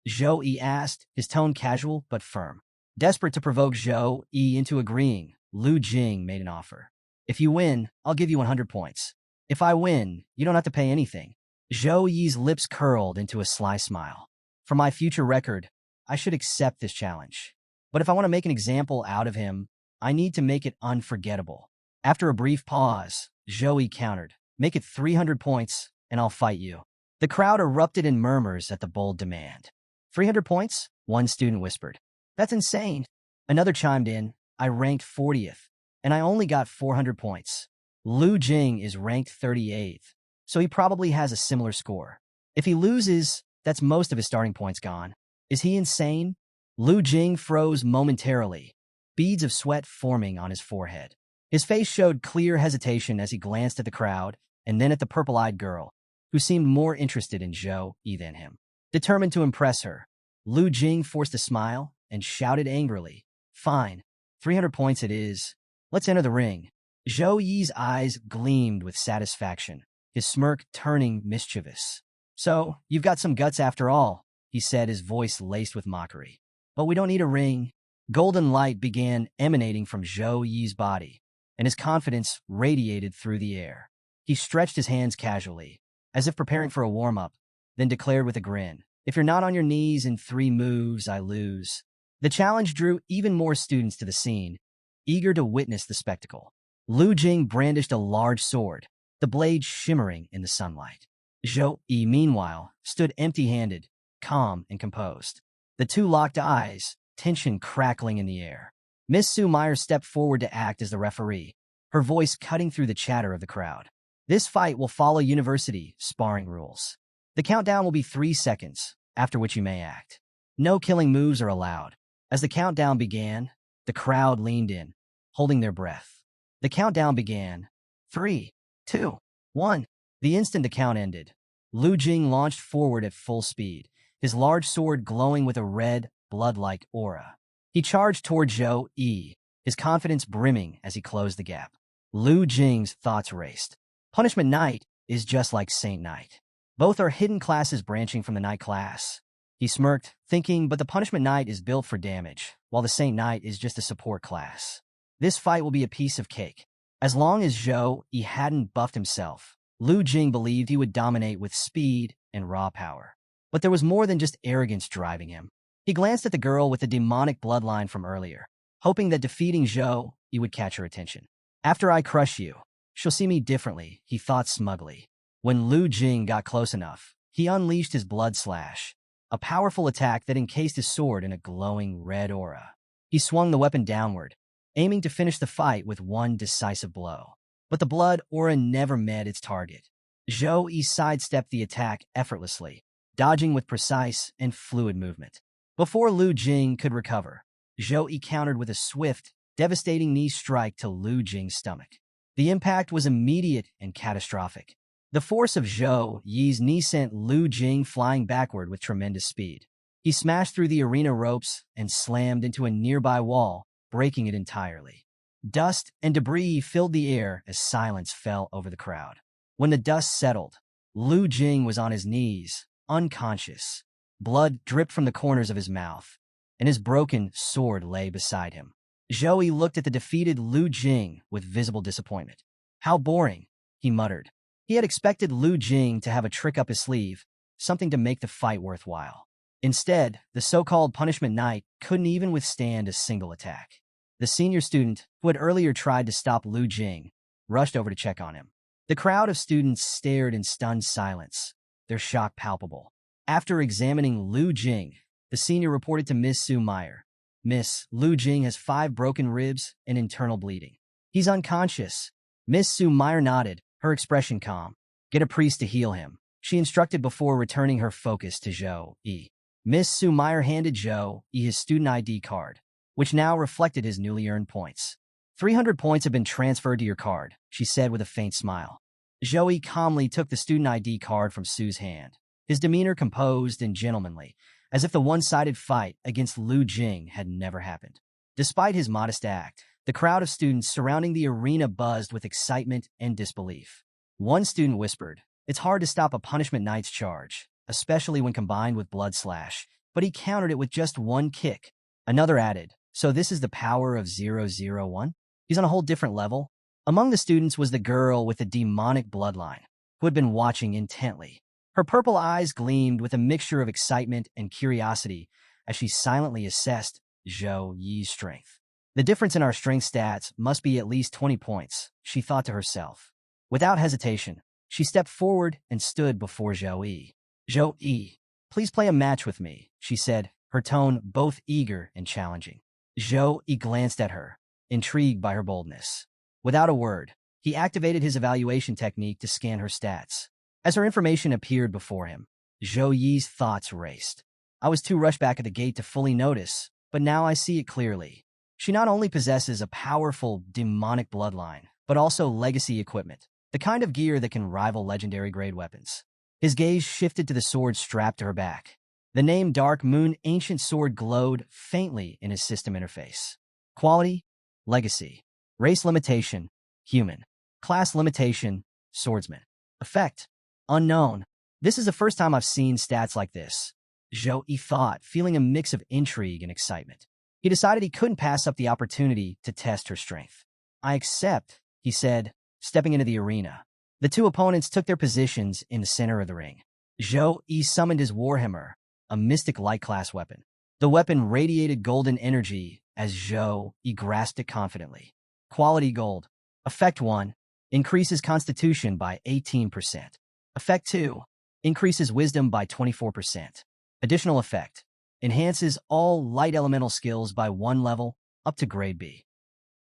Zhou Yi asked, his tone casual but firm. Desperate to provoke Zhou Yi into agreeing, Lu Jing made an offer. If you win, I'll give you 100 points. If I win, you don't have to pay anything. Zhou Yi's lips curled into a sly smile. For my future record, I should accept this challenge. But if I want to make an example out of him, I need to make it unforgettable. After a brief pause, Zhou Yi countered. Make it 300 points, and I'll fight you. The crowd erupted in murmurs at the bold demand. 300 points? One student whispered. That's insane. Another chimed in. I ranked 40th, and I only got 400 points. Lu Jing is ranked 38th, so he probably has a similar score. If he loses, that's most of his starting points gone. Is he insane? Lu Jing froze momentarily, beads of sweat forming on his forehead. His face showed clear hesitation as he glanced at the crowd and then at the purple-eyed girl, who seemed more interested in Zhou Yi than him. Determined to impress her, Lu Jing forced a smile and shouted angrily, Fine, 300 points it is. Let's enter the ring. Zhou Yi's eyes gleamed with satisfaction, his smirk turning mischievous. So, you've got some guts after all, he said, his voice laced with mockery. But we don't need a ring. Golden light began emanating from Zhou Yi's body, and his confidence radiated through the air. He stretched his hands casually, as if preparing for a warm-up, then declared with a grin, If you're not on your knees in 3 moves, I lose. The challenge drew even more students to the scene, eager to witness the spectacle. Lu Jing brandished a large sword, the blade shimmering in the sunlight. Zhou Yi, meanwhile, stood empty-handed, calm and composed. The two locked eyes, tension crackling in the air. Miss Sue Meyer stepped forward to act as the referee, her voice cutting through the chatter of the crowd. This fight will follow university sparring rules. The countdown will be 3 seconds. after which you may act. No killing moves are allowed. As the countdown began, the crowd leaned in, holding their breath. The countdown began. 3, 2, 1. The instant the count ended, Lu Jing launched forward at full speed, his large sword glowing with a red, blood-like aura. He charged toward Zhou Yi, his confidence brimming as he closed the gap. Lu Jing's thoughts raced. Punishment Knight is just like Saint Knight. Both are hidden classes branching from the Knight class. He smirked, thinking, but the Punishment Knight is built for damage, while the Saint Knight is just a support class. This fight will be a piece of cake. As long as Zhou Yi hadn't buffed himself, Lu Jing believed he would dominate with speed and raw power. But there was more than just arrogance driving him. He glanced at the girl with the demonic bloodline from earlier, hoping that defeating Zhou Yi would catch her attention. After I crush you, she'll see me differently, he thought smugly. When Lu Jing got close enough, he unleashed his blood slash, a powerful attack that encased his sword in a glowing red aura. He swung the weapon downward, aiming to finish the fight with one decisive blow. But the blood aura never met its target. Zhou Yi sidestepped the attack effortlessly, dodging with precise and fluid movement. Before Lu Jing could recover, Zhou Yi countered with a swift, devastating knee strike to Lu Jing's stomach. The impact was immediate and catastrophic. The force of Zhou Yi's knee sent Lu Jing flying backward with tremendous speed. He smashed through the arena ropes and slammed into a nearby wall, breaking it entirely. Dust and debris filled the air as silence fell over the crowd. When the dust settled, Lu Jing was on his knees, unconscious. Blood dripped from the corners of his mouth, and his broken sword lay beside him. Zhou Yi looked at the defeated Lu Jing with visible disappointment. How boring, he muttered. He had expected Lu Jing to have a trick up his sleeve, something to make the fight worthwhile. Instead, the so-called Punishment Knight couldn't even withstand a single attack. The senior student, who had earlier tried to stop Lu Jing, rushed over to check on him. The crowd of students stared in stunned silence, their shock palpable. After examining Lu Jing, the senior reported to Miss Su Meyer. Miss, Lu Jing has 5 broken ribs and internal bleeding. He's unconscious. Miss Su Meyer nodded, her expression calm. Get a priest to heal him, she instructed before returning her focus to Zhou Yi. Miss Su Meyer handed Zhou Yi his student ID card, which now reflected his newly earned points. 300 points have been transferred to your card, she said with a faint smile. Zhou Yi calmly took the student ID card from Su's hand, his demeanor composed and gentlemanly, as if the one-sided fight against Lu Jing had never happened. Despite his modest act, the crowd of students surrounding the arena buzzed with excitement and disbelief. One student whispered, "It's hard to stop a Punishment Knight's charge, especially when combined with Blood Slash, but he countered it with just one kick." Another added, "So this is the power of 001? He's on a whole different level?" Among the students was the girl with the demonic bloodline, who had been watching intently. Her purple eyes gleamed with a mixture of excitement and curiosity as she silently assessed Zhou Yi's strength. The difference in our strength stats must be at least 20 points, she thought to herself. Without hesitation, she stepped forward and stood before Zhou Yi. "Zhou Yi, please play a match with me," she said, her tone both eager and challenging. Zhou Yi glanced at her, intrigued by her boldness. Without a word, he activated his evaluation technique to scan her stats. As her information appeared before him, Zhou Yi's thoughts raced. I was too rushed back at the gate to fully notice, but now I see it clearly. She not only possesses a powerful demonic bloodline, but also legacy equipment, the kind of gear that can rival legendary-grade weapons. His gaze shifted to the sword strapped to her back. The name Dark Moon Ancient Sword glowed faintly in his system interface. Quality, legacy. Race limitation, human. Class limitation, swordsman. Effect, unknown. This is the first time I've seen stats like this, Zhou Yi thought, feeling a mix of intrigue and excitement. He decided he couldn't pass up the opportunity to test her strength. I accept, he said, stepping into the arena. The two opponents took their positions in the center of the ring. Zhou Yi summoned his Warhammer, a mystic light-class weapon. The weapon radiated golden energy as Zhou Yi grasped it confidently. Quality gold. Effect 1. Increases constitution by 18%. Effect 2. Increases wisdom by 24%. Additional effect. Enhances all light elemental skills by 1 level, up to grade B.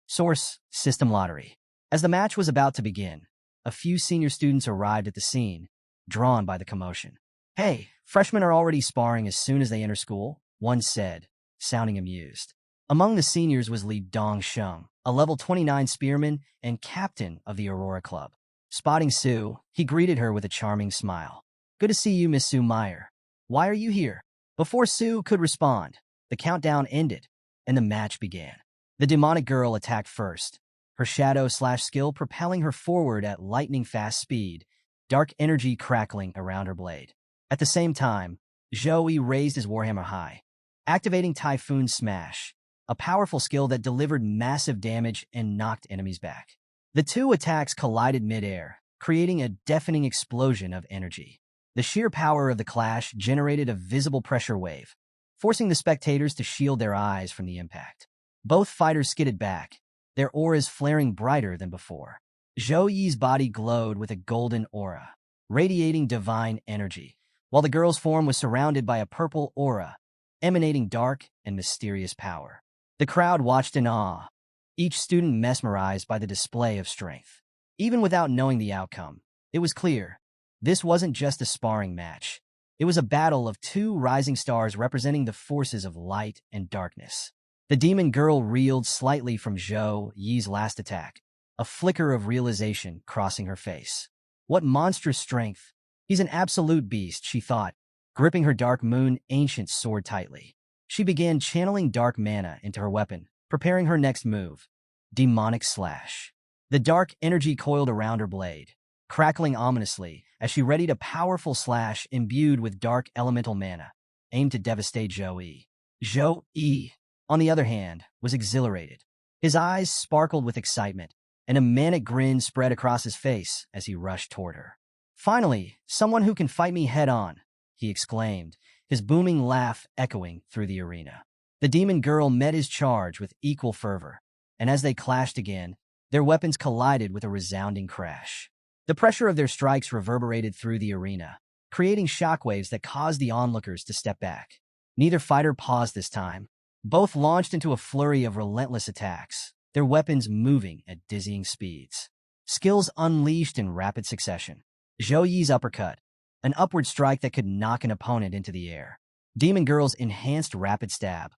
Source, System Lottery. As the match was about to begin, a few senior students arrived at the scene, drawn by the commotion. "Hey, Freshmen are already sparring as soon as they enter school, one said, sounding amused. Among the seniors was Li Dongsheng, a level 29 spearman and captain of the Aurora Club. Spotting Sue, he greeted her with a charming smile. Good to see you, Miss Sue Meyer. Why are you here? Before Sue could respond, the countdown ended, and the match began. The demonic girl attacked first, her shadow/skill propelling her forward at lightning-fast speed, dark energy crackling around her blade. At the same time, Zhou Yi raised his warhammer high, activating Typhoon Smash, a powerful skill that delivered massive damage and knocked enemies back. The two attacks collided mid-air, creating a deafening explosion of energy. The sheer power of the clash generated a visible pressure wave, forcing the spectators to shield their eyes from the impact. Both fighters skidded back, their auras flaring brighter than before. Zhou Yi's body glowed with a golden aura, radiating divine energy, while the girl's form was surrounded by a purple aura, emanating dark and mysterious power. The crowd watched in awe, each student mesmerized by the display of strength. Even without knowing the outcome, it was clear this wasn't just a sparring match. It was a battle of two rising stars representing the forces of light and darkness. The demon girl reeled slightly from Zhou Yi's last attack, a flicker of realization crossing her face. What monstrous strength! He's an absolute beast, she thought, gripping her Dark Moon ancient sword tightly. She began channeling dark mana into her weapon, preparing her next move, Demonic Slash. The dark energy coiled around her blade, crackling ominously as she readied a powerful slash imbued with dark elemental mana, aimed to devastate Zhou Yi. Zhou Yi, on the other hand, was exhilarated. His eyes sparkled with excitement, and a manic grin spread across his face as he rushed toward her. Finally, someone who can fight me head-on, he exclaimed, his booming laugh echoing through the arena. The demon girl met his charge with equal fervor, and as they clashed again, their weapons collided with a resounding crash. The pressure of their strikes reverberated through the arena, creating shockwaves that caused the onlookers to step back. Neither fighter paused this time. Both launched into a flurry of relentless attacks, their weapons moving at dizzying speeds. Skills unleashed in rapid succession. Zhou Yi's uppercut, an upward strike that could knock an opponent into the air. Demon Girl's enhanced rapid stab,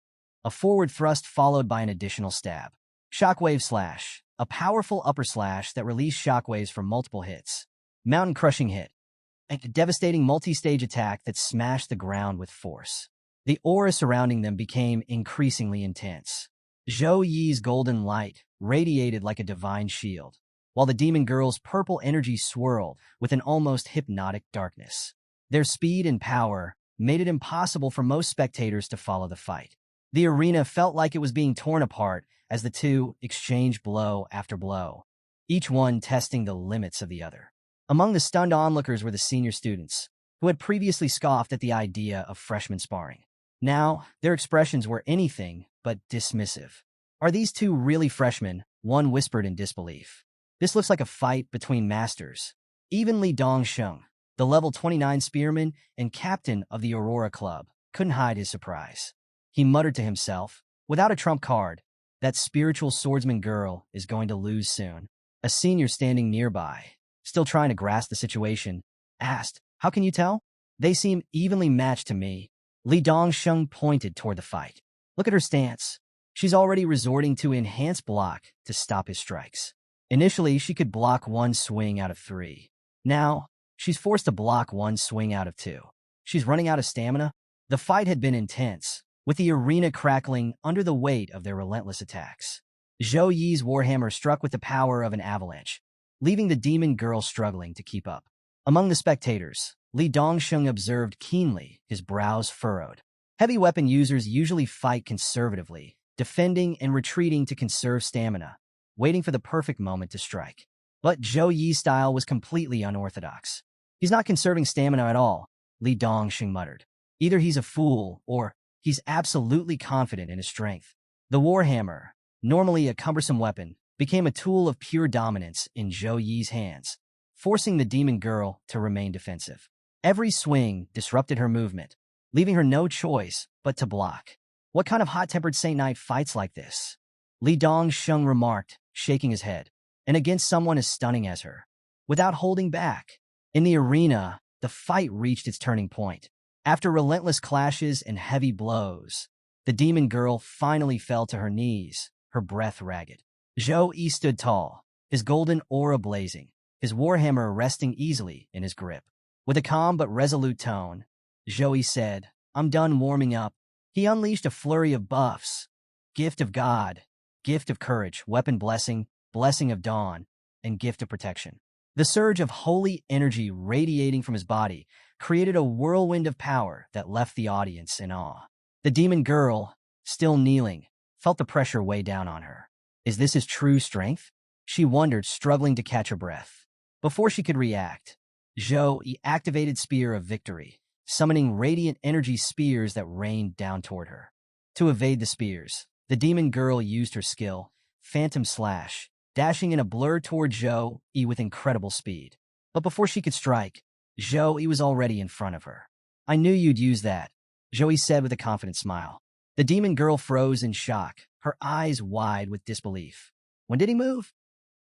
a forward thrust followed by an additional stab. Shockwave Slash, a powerful upper slash that released shockwaves from multiple hits. Mountain Crushing Hit, a devastating multi-stage attack that smashed the ground with force. The aura surrounding them became increasingly intense. Zhou Yi's golden light radiated like a divine shield, while the demon girl's purple energy swirled with an almost hypnotic darkness. Their speed and power made it impossible for most spectators to follow the fight. The arena felt like it was being torn apart as the two exchanged blow after blow, each one testing the limits of the other. Among the stunned onlookers were the senior students, who had previously scoffed at the idea of freshman sparring. Now, their expressions were anything but dismissive. Are these two really freshmen? One whispered in disbelief. This looks like a fight between masters. Even Li Dongsheng, the level 29 spearman and captain of the Aurora Club, couldn't hide his surprise. He muttered to himself, without a trump card, that spiritual swordsman girl is going to lose soon. A senior standing nearby, still trying to grasp the situation, asked, "How can you tell? They seem evenly matched to me." Li Dongsheng pointed toward the fight. Look at her stance. She's already resorting to enhanced block to stop his strikes. Initially, she could block one swing out of 3. Now, she's forced to block one swing out of 2. She's running out of stamina. The fight had been intense, with the arena crackling under the weight of their relentless attacks. Zhou Yi's warhammer struck with the power of an avalanche, leaving the demon girl struggling to keep up. Among the spectators, Li Dongsheng observed keenly, his brows furrowed. Heavy weapon users usually fight conservatively, defending and retreating to conserve stamina, waiting for the perfect moment to strike. But Zhou Yi's style was completely unorthodox. He's not conserving stamina at all, Li Dongsheng muttered. Either he's a fool, or he's absolutely confident in his strength. The warhammer, normally a cumbersome weapon, became a tool of pure dominance in Zhou Yi's hands, forcing the demon girl to remain defensive. Every swing disrupted her movement, leaving her no choice but to block. What kind of hot-tempered Saint Knight fights like this? Li Dongsheng remarked, shaking his head. And against someone as stunning as her. Without holding back. In the arena, the fight reached its turning point. After relentless clashes and heavy blows, the demon girl finally fell to her knees, her breath ragged. Zhou Yi stood tall, his golden aura blazing, his warhammer resting easily in his grip. With a calm but resolute tone, Zhou Yi said, "I'm done warming up." He unleashed a flurry of buffs: Gift of God, Gift of Courage, Weapon Blessing, Blessing of Dawn, and Gift of Protection. The surge of holy energy radiating from his body created a whirlwind of power that left the audience in awe. The demon girl, still kneeling, felt the pressure weigh down on her. Is this his true strength? She wondered, struggling to catch her breath. Before she could react, Zhou Yi activated Spear of Victory, summoning radiant energy spears that rained down toward her. To evade the spears, the demon girl used her skill, Phantom Slash, dashing in a blur toward Zhou Yi with incredible speed. But before she could strike, Zhou Yi was already in front of her. "I knew you'd use that," Zhou Yi said with a confident smile. The demon girl froze in shock, her eyes wide with disbelief. When did he move?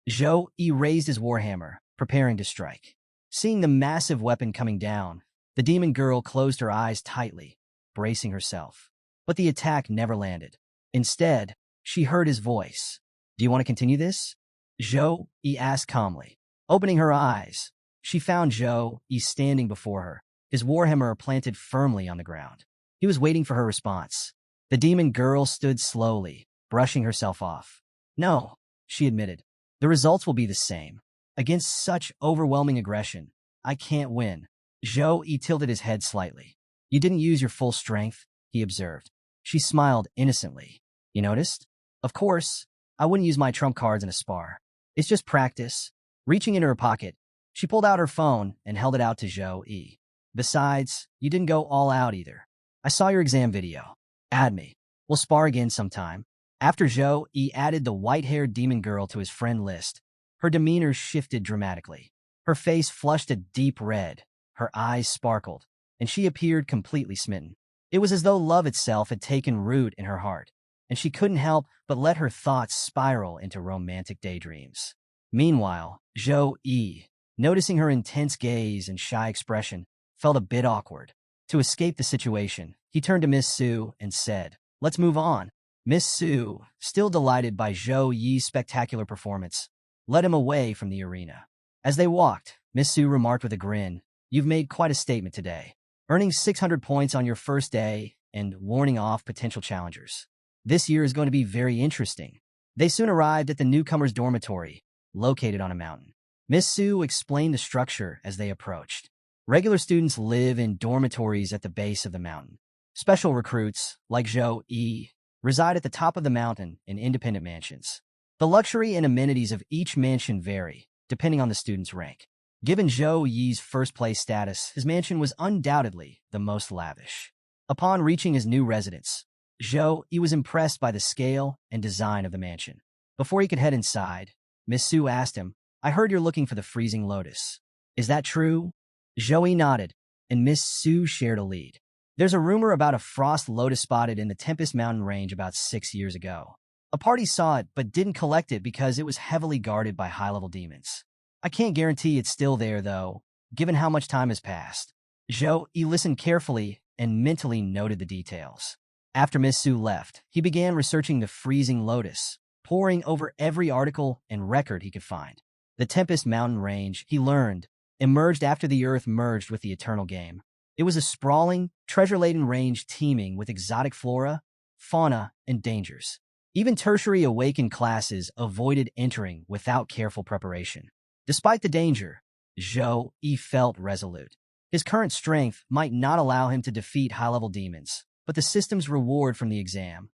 Zhou Yi raised his warhammer, preparing to strike. Seeing the massive weapon coming down, the demon girl closed her eyes tightly, bracing herself. But the attack never landed. Instead, she heard his voice. "Do you want to continue this?" Zhou Yi asked calmly. Opening her eyes, she found Zhou Yi standing before her, his warhammer planted firmly on the ground. He was waiting for her response. The demon girl stood slowly, brushing herself off. "No," she admitted. "The results will be the same. Against such overwhelming aggression, I can't win." Zhou Yi tilted his head slightly. "You didn't use your full strength," he observed. She smiled innocently. "You noticed?" "Of course. I wouldn't use my trump cards in a spar. It's just practice." Reaching into her pocket, she pulled out her phone and held it out to Zhou Yi. "Besides, you didn't go all out either. I saw your exam video. Add me. We'll spar again sometime." After Zhou Yi added the white-haired demon girl to his friend list, her demeanor shifted dramatically. Her face flushed a deep red, her eyes sparkled, and she appeared completely smitten. It was as though love itself had taken root in her heart, and she couldn't help but let her thoughts spiral into romantic daydreams. Meanwhile, Zhou Yi, noticing her intense gaze and shy expression, felt a bit awkward. To escape the situation, he turned to Miss Su and said, "Let's move on." Miss Su, still delighted by Zhou Yi's spectacular performance, led him away from the arena. As they walked, Miss Su remarked with a grin, "You've made quite a statement today, earning 600 points on your first day and warning off potential challengers. This year is going to be very interesting." They soon arrived at the newcomers' dormitory, located on a mountain. Miss Su explained the structure as they approached. Regular students live in dormitories at the base of the mountain. Special recruits, like Zhou Yi, reside at the top of the mountain in independent mansions. The luxury and amenities of each mansion vary, depending on the student's rank. Given Zhou Yi's first-place status, his mansion was undoubtedly the most lavish. Upon reaching his new residence, Zhou Yi was impressed by the scale and design of the mansion. Before he could head inside, Miss Su asked him, "I heard you're looking for the freezing lotus. Is that true?" Zhou Yi nodded, and Miss Su shared a lead. "There's a rumor about a frost lotus spotted in the Tempest Mountain range about 6 years ago. A party saw it but didn't collect it because it was heavily guarded by high-level demons. I can't guarantee it's still there, though, given how much time has passed." Zhou Yi listened carefully and mentally noted the details. After Miss Su left, he began researching the freezing lotus, poring over every article and record he could find. The Tempest Mountain range, he learned, emerged after the Earth merged with the Eternal Game. It was a sprawling, treasure-laden range teeming with exotic flora, fauna, and dangers. Even tertiary awakened classes avoided entering without careful preparation. Despite the danger, Zhou Yi felt resolute. His current strength might not allow him to defeat high-level demons, but the system's reward from the exam,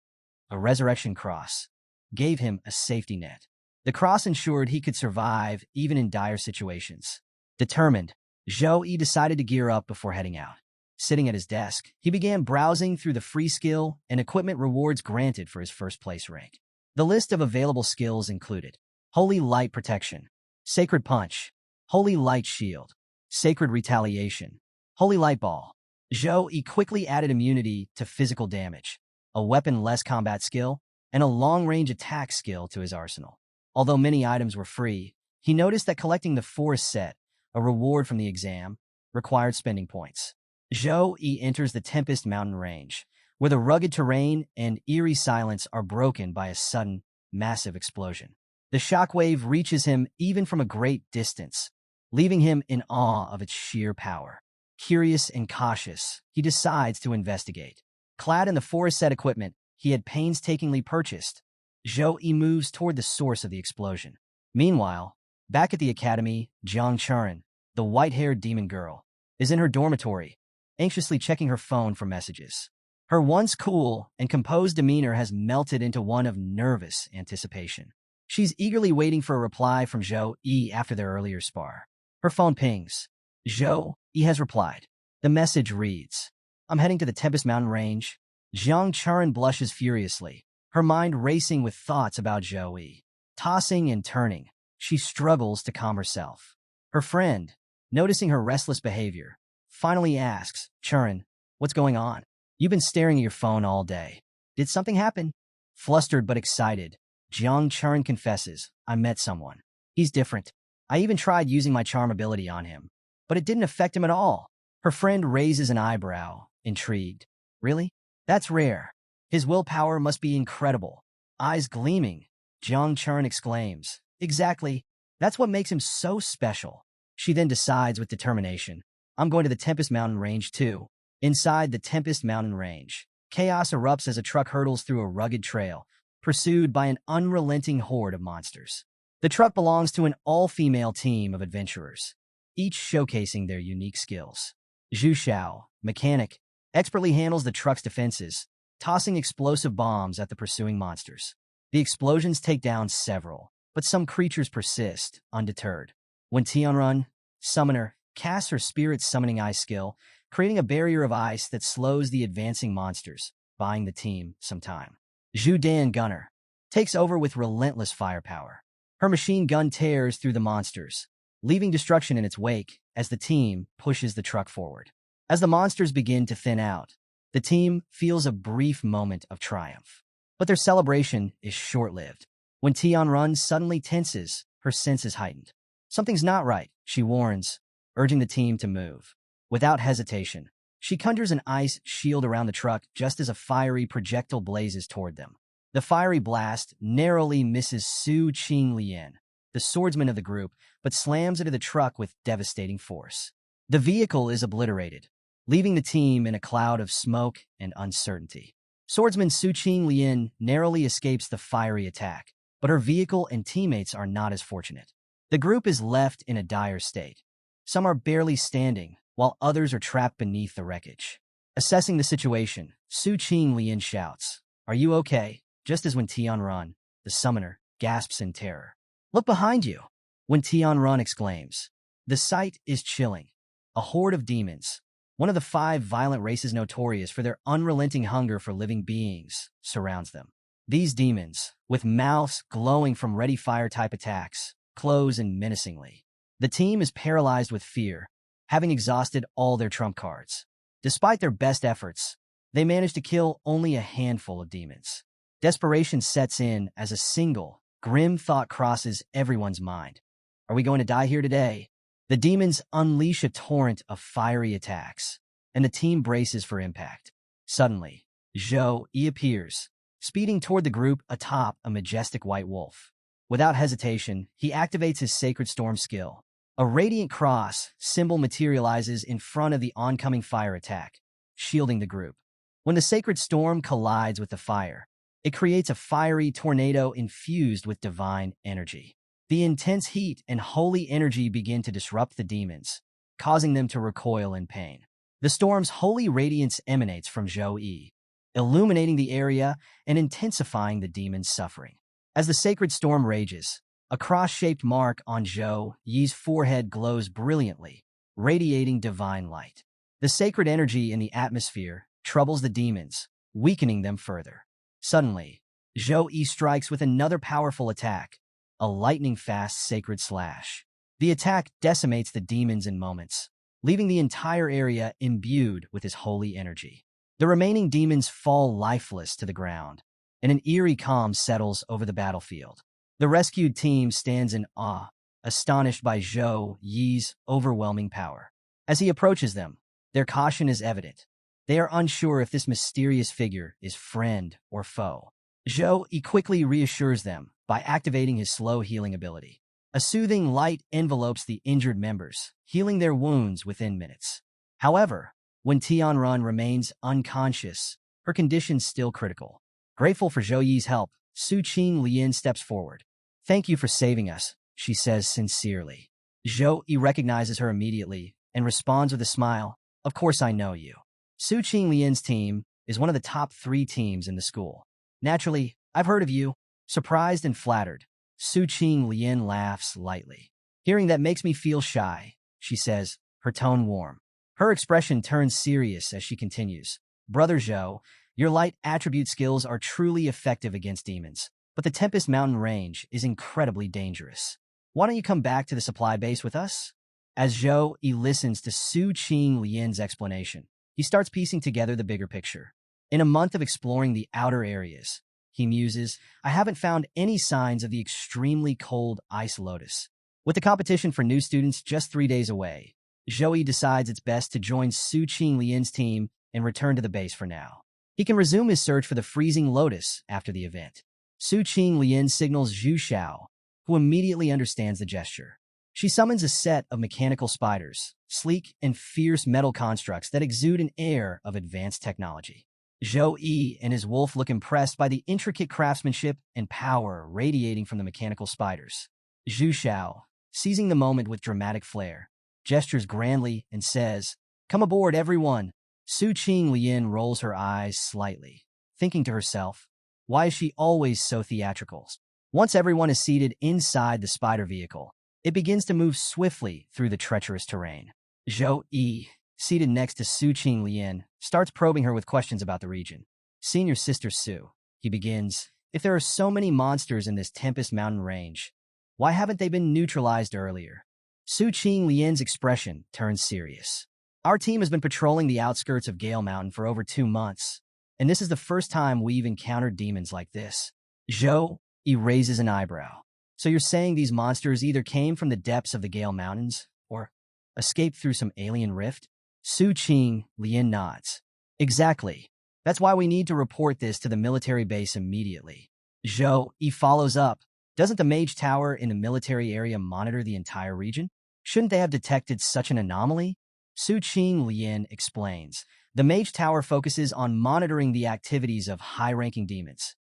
a resurrection cross, gave him a safety net. The cross ensured he could survive even in dire situations. Determined, Zhou Yi decided to gear up before heading out. Sitting at his desk, he began browsing through the free skill and equipment rewards granted for his first-place rank. The list of available skills included Holy Light Protection, Sacred Punch, Holy Light Shield, Sacred Retaliation, Holy Light Ball. Zhou Yi quickly added immunity to physical damage, a weapon-less combat skill, and a long-range attack skill to his arsenal. Although many items were free, he noticed that collecting the Forest Set, a reward from the exam, required spending points. Zhou Yi enters the Tempest mountain range, where the rugged terrain and eerie silence are broken by a sudden, massive explosion. The shockwave reaches him even from a great distance, leaving him in awe of its sheer power. Curious and cautious, he decides to investigate. Clad in the forest-set equipment he had painstakingly purchased, Zhou Yi moves toward the source of the explosion. Meanwhile, back at the academy, Jiang Churen, the white-haired demon girl, is in her dormitory, anxiously checking her phone for messages. Her once cool and composed demeanor has melted into one of nervous anticipation. She's eagerly waiting for a reply from Zhou Yi after their earlier spar. Her phone pings. Zhou Yi has replied. The message reads, "I'm heading to the Tempest Mountain Range." Jiang Churen blushes furiously, her mind racing with thoughts about Zhou Yi. Tossing and turning, she struggles to calm herself. Her friend, noticing her restless behavior, finally asks, "Churen, what's going on? You've been staring at your phone all day. Did something happen?" Flustered but excited, Jiang Churen confesses, "I met someone. He's different. I even tried using my charm ability on him, but it didn't affect him at all." Her friend raises an eyebrow, intrigued. "Really? That's rare. His willpower must be incredible." Eyes gleaming, Jiang Churen exclaims, "Exactly. That's what makes him so special." She then decides with determination, "I'm going to the Tempest Mountain Range too." Inside the Tempest Mountain Range, chaos erupts as a truck hurtles through a rugged trail, pursued by an unrelenting horde of monsters. The truck belongs to an all-female team of adventurers, each showcasing their unique skills. Zhu Xiao, mechanic, expertly handles the truck's defenses, tossing explosive bombs at the pursuing monsters. The explosions take down several, but some creatures persist, undeterred. When Tianrun, summoner, casts her spirit summoning ice skill, creating a barrier of ice that slows the advancing monsters, buying the team some time. Zhu Dan Gunner takes over with relentless firepower. Her machine gun tears through the monsters, leaving destruction in its wake as the team pushes the truck forward. As the monsters begin to thin out, the team feels a brief moment of triumph. But their celebration is short-lived. When Tianrun suddenly tenses, her senses heightened. Something's not right, she warns, urging the team to move. Without hesitation, she conjures an ice shield around the truck just as a fiery projectile blazes toward them. The fiery blast narrowly misses Su Qinglian, the swordsman of the group, but slams into the truck with devastating force. The vehicle is obliterated, leaving the team in a cloud of smoke and uncertainty. Swordsman Su Qinglian narrowly escapes the fiery attack, but her vehicle and teammates are not as fortunate. The group is left in a dire state. Some are barely standing, while others are trapped beneath the wreckage. Assessing the situation, Su Qinglian shouts, "Are you okay?" just as when Tianrun, the summoner, gasps in terror. "Look behind you!" When Tianrun exclaims. The sight is chilling. A horde of demons, one of the 5 violent races notorious for their unrelenting hunger for living beings, surrounds them. These demons, with mouths glowing from ready fire-type attacks, close in menacingly. The team is paralyzed with fear, having exhausted all their trump cards. Despite their best efforts, they manage to kill only a handful of demons. Desperation sets in as a single, grim thought crosses everyone's mind. Are we going to die here today? The demons unleash a torrent of fiery attacks, and the team braces for impact. Suddenly, Zhou Yi appears, speeding toward the group atop a majestic white wolf. Without hesitation, he activates his Sacred Storm skill. A radiant cross symbol materializes in front of the oncoming fire attack, shielding the group. When the Sacred Storm collides with the fire, it creates a fiery tornado infused with divine energy. The intense heat and holy energy begin to disrupt the demons, causing them to recoil in pain. The storm's holy radiance emanates from Zhou Yi, illuminating the area and intensifying the demons' suffering. As the sacred storm rages, a cross-shaped mark on Zhou Yi's forehead glows brilliantly, radiating divine light. The sacred energy in the atmosphere troubles the demons, weakening them further. Suddenly, Zhou Yi strikes with another powerful attack, a lightning-fast sacred slash. The attack decimates the demons in moments, leaving the entire area imbued with his holy energy. The remaining demons fall lifeless to the ground, and an eerie calm settles over the battlefield. The rescued team stands in awe, astonished by Zhou Yi's overwhelming power. As he approaches them, Their caution is evident. They are unsure if this mysterious figure is friend or foe. Zhou Yi quickly reassures them by activating his slow healing ability. A soothing light envelopes the injured members, healing their wounds within minutes. However, when Tianrun remains unconscious, her condition still critical. Grateful for Zhou Yi's help, Su Qing Lian steps forward. "Thank you for saving us," she says sincerely. Zhou Yi recognizes her immediately and responds with a smile. "Of course I know you." Su Qing Lian's team is one of the top 3 teams in the school. "Naturally, I've heard of you." Surprised and flattered, Su Qing Lian laughs lightly. "Hearing that makes me feel shy," she says, her tone warm. Her expression turns serious as she continues. "Brother Zhou, your light attribute skills are truly effective against demons, but the Tempest Mountain range is incredibly dangerous. Why don't you come back to the supply base with us?" As Zhou Yi listens to Su Qing Lian's explanation, he starts piecing together the bigger picture. In a month of exploring the outer areas, he muses, "I haven't found any signs of the extremely cold ice lotus. With the competition for new students just 3 days away, Zhou Yi decides it's best to join Su Qing Lian's team and return to the base for now. He can resume his search for the freezing lotus after the event." Su Qing Lian signals Zhu Xiao, who immediately understands the gesture. She summons a set of mechanical spiders, sleek and fierce metal constructs that exude an air of advanced technology. Zhou Yi and his wolf look impressed by the intricate craftsmanship and power radiating from the mechanical spiders. Zhu Xiao, seizing the moment with dramatic flair, gestures grandly and says, "Come aboard, everyone." Su Qing Lian rolls her eyes slightly, thinking to herself, why is she always so theatrical? Once everyone is seated inside the spider vehicle, it begins to move swiftly through the treacherous terrain. Zhou Yi, seated next to Su Qing Lian, starts probing her with questions about the region. "Senior Sister Su," he begins, "if there are so many monsters in this Tempest Mountain range, why haven't they been neutralized earlier?" Su Qing Lian's expression turns serious. "Our team has been patrolling the outskirts of Gale Mountain for over 2 months, and this is the first time we've encountered demons like this." Zhou Yi raises an eyebrow. "So you're saying these monsters either came from the depths of the Gale Mountains, or escaped through some alien rift?" Su Qing Lian nods. "Exactly. That's why we need to report this to the military base immediately." Zhou Yi follows up. "Doesn't the Mage Tower in the military area monitor the entire region? Shouldn't they have detected such an anomaly?" Su Qing Lian explains. "The Mage Tower focuses on monitoring the activities of high-ranking demons,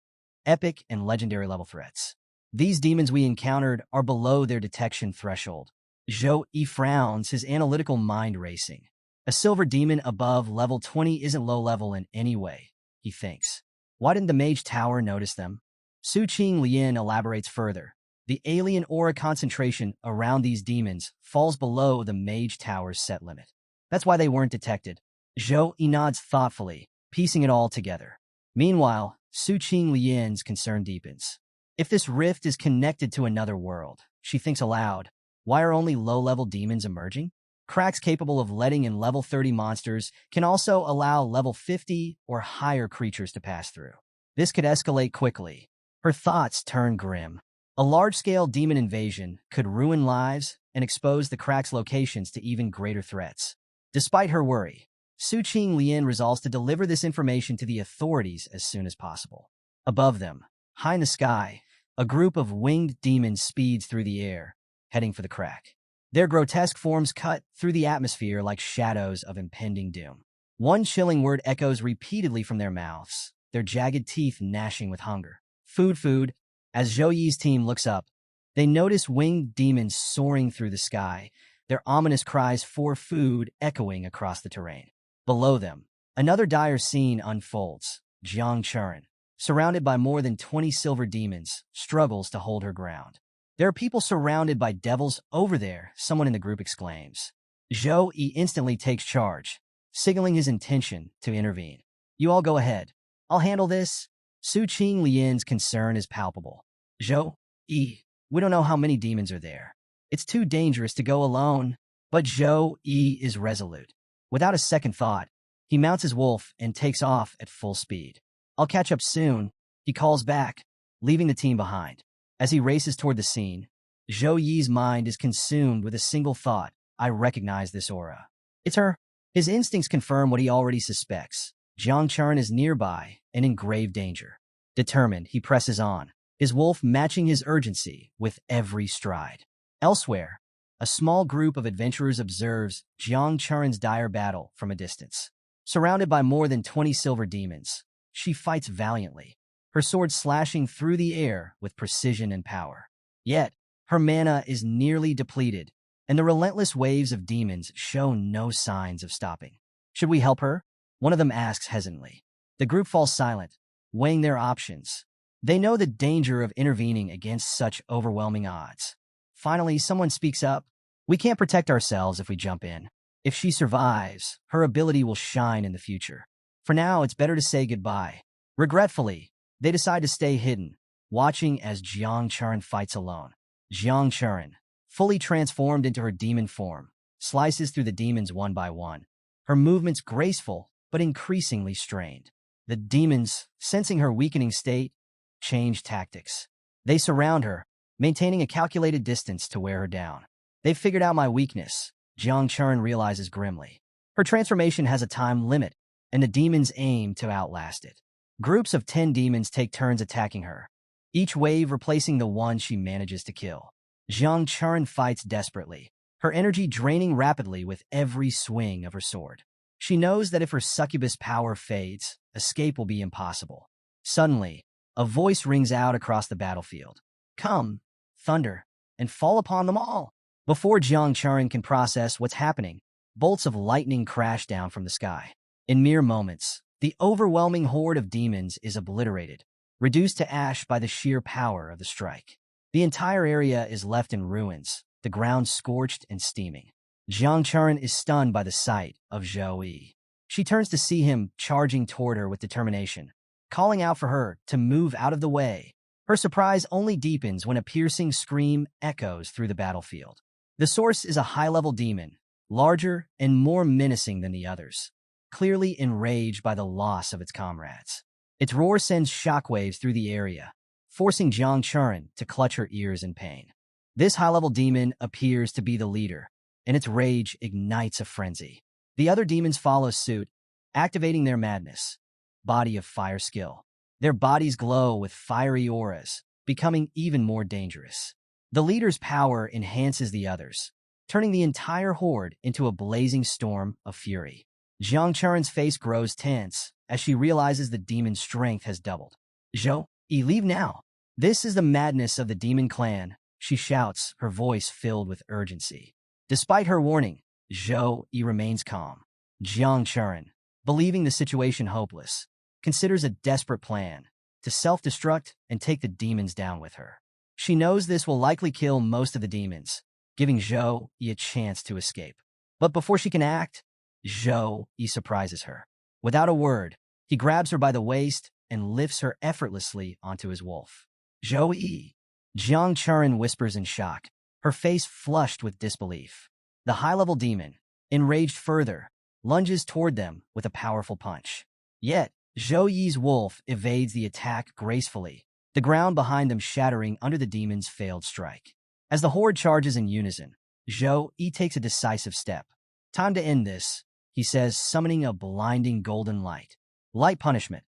epic and legendary level threats. These demons we encountered are below their detection threshold." Zhou Yi frowns, his analytical mind racing. "A silver demon above level 20 isn't low level in any way," he thinks. "Why didn't the Mage Tower notice them?" Su Qing Lian elaborates further. "The alien aura concentration around these demons falls below the Mage Tower's set limit. That's why they weren't detected." Zhou Yi nods thoughtfully, piecing it all together. Meanwhile, Su Qing Lian's concern deepens. If this rift is connected to another world, she thinks aloud, why are only low-level demons emerging? Cracks capable of letting in level 30 monsters can also allow level 50 or higher creatures to pass through. This could escalate quickly. Her thoughts turn grim. A large-scale demon invasion could ruin lives and expose the cracks' locations to even greater threats. Despite her worry, Su Qing Lian resolves to deliver this information to the authorities as soon as possible. Above them, high in the sky, a group of winged demons speeds through the air, heading for the crack. Their grotesque forms cut through the atmosphere like shadows of impending doom. One chilling word echoes repeatedly from their mouths, their jagged teeth gnashing with hunger. "Food, food." As Zhou Yi's team looks up, they notice winged demons soaring through the sky, their ominous cries for food echoing across the terrain. Below them, another dire scene unfolds. Jiang Churin, surrounded by more than 20 silver demons, struggles to hold her ground. "There are people surrounded by devils over there," someone in the group exclaims. Zhou Yi instantly takes charge, signaling his intention to intervene. "You all go ahead. I'll handle this." Su Qing Lian's concern is palpable. "Zhou Yi, we don't know how many demons are there. It's too dangerous to go alone." But Zhou Yi is resolute. Without a second thought, he mounts his wolf and takes off at full speed. "I'll catch up soon," he calls back, leaving the team behind. As he races toward the scene, Zhou Yi's mind is consumed with a single thought. I recognize this aura. It's her. His instincts confirm what he already suspects. Jiang Chuan is nearby and in grave danger. Determined, he presses on, his wolf matching his urgency with every stride. Elsewhere, a small group of adventurers observes Jiang Chuan's dire battle from a distance. Surrounded by more than 20 silver demons, she fights valiantly, her sword slashing through the air with precision and power. Yet, her mana is nearly depleted, and the relentless waves of demons show no signs of stopping. Should we help her? One of them asks hesitantly. The group falls silent, weighing their options. They know the danger of intervening against such overwhelming odds. Finally, someone speaks up. We can't protect ourselves if we jump in. If she survives, her ability will shine in the future. For now, it's better to say goodbye. Regretfully, they decide to stay hidden, watching as Jiang Chuan fights alone. Jiang Chuan, fully transformed into her demon form, slices through the demons one by one. Her movements graceful, but increasingly strained. The demons, sensing her weakening state, change tactics. They surround her, maintaining a calculated distance to wear her down. They've figured out my weakness, Jiang Chuan realizes grimly. Her transformation has a time limit, and the demons aim to outlast it. Groups of 10 demons take turns attacking her, each wave replacing the one she manages to kill. Jiang Chuan fights desperately, her energy draining rapidly with every swing of her sword. She knows that if her succubus power fades, escape will be impossible. Suddenly, a voice rings out across the battlefield. Come, thunder, and fall upon them all. Before Jiang Chuan can process what's happening, bolts of lightning crash down from the sky. In mere moments, the overwhelming horde of demons is obliterated, reduced to ash by the sheer power of the strike. The entire area is left in ruins, the ground scorched and steaming. Jiang Chuan is stunned by the sight of Zhou Yi. She turns to see him charging toward her with determination, calling out for her to move out of the way. Her surprise only deepens when a piercing scream echoes through the battlefield. The source is a high-level demon, larger and more menacing than the others, clearly enraged by the loss of its comrades. Its roar sends shockwaves through the area, forcing Jiang Chuan to clutch her ears in pain. This high-level demon appears to be the leader, and its rage ignites a frenzy. The other demons follow suit, activating their madness, body of fire skill. Their bodies glow with fiery auras, becoming even more dangerous. The leader's power enhances the others, turning the entire horde into a blazing storm of fury. Jiang Chuan's face grows tense as she realizes the demon's strength has doubled. Zhou Yi, leave now. This is the madness of the demon clan, she shouts, her voice filled with urgency. Despite her warning, Zhou Yi remains calm. Jiang Chuan, believing the situation hopeless, considers a desperate plan to self-destruct and take the demons down with her. She knows this will likely kill most of the demons, giving Zhou Yi a chance to escape. But before she can act, Zhou Yi surprises her. Without a word, he grabs her by the waist and lifts her effortlessly onto his wolf. Zhou Yi, Jiang Chuan whispers in shock, her face flushed with disbelief. The high-level demon, enraged further, lunges toward them with a powerful punch. Yet, Zhou Yi's wolf evades the attack gracefully, the ground behind them shattering under the demon's failed strike. As the horde charges in unison, Zhou Yi takes a decisive step. Time to end this, he says, summoning a blinding golden light. Light punishment,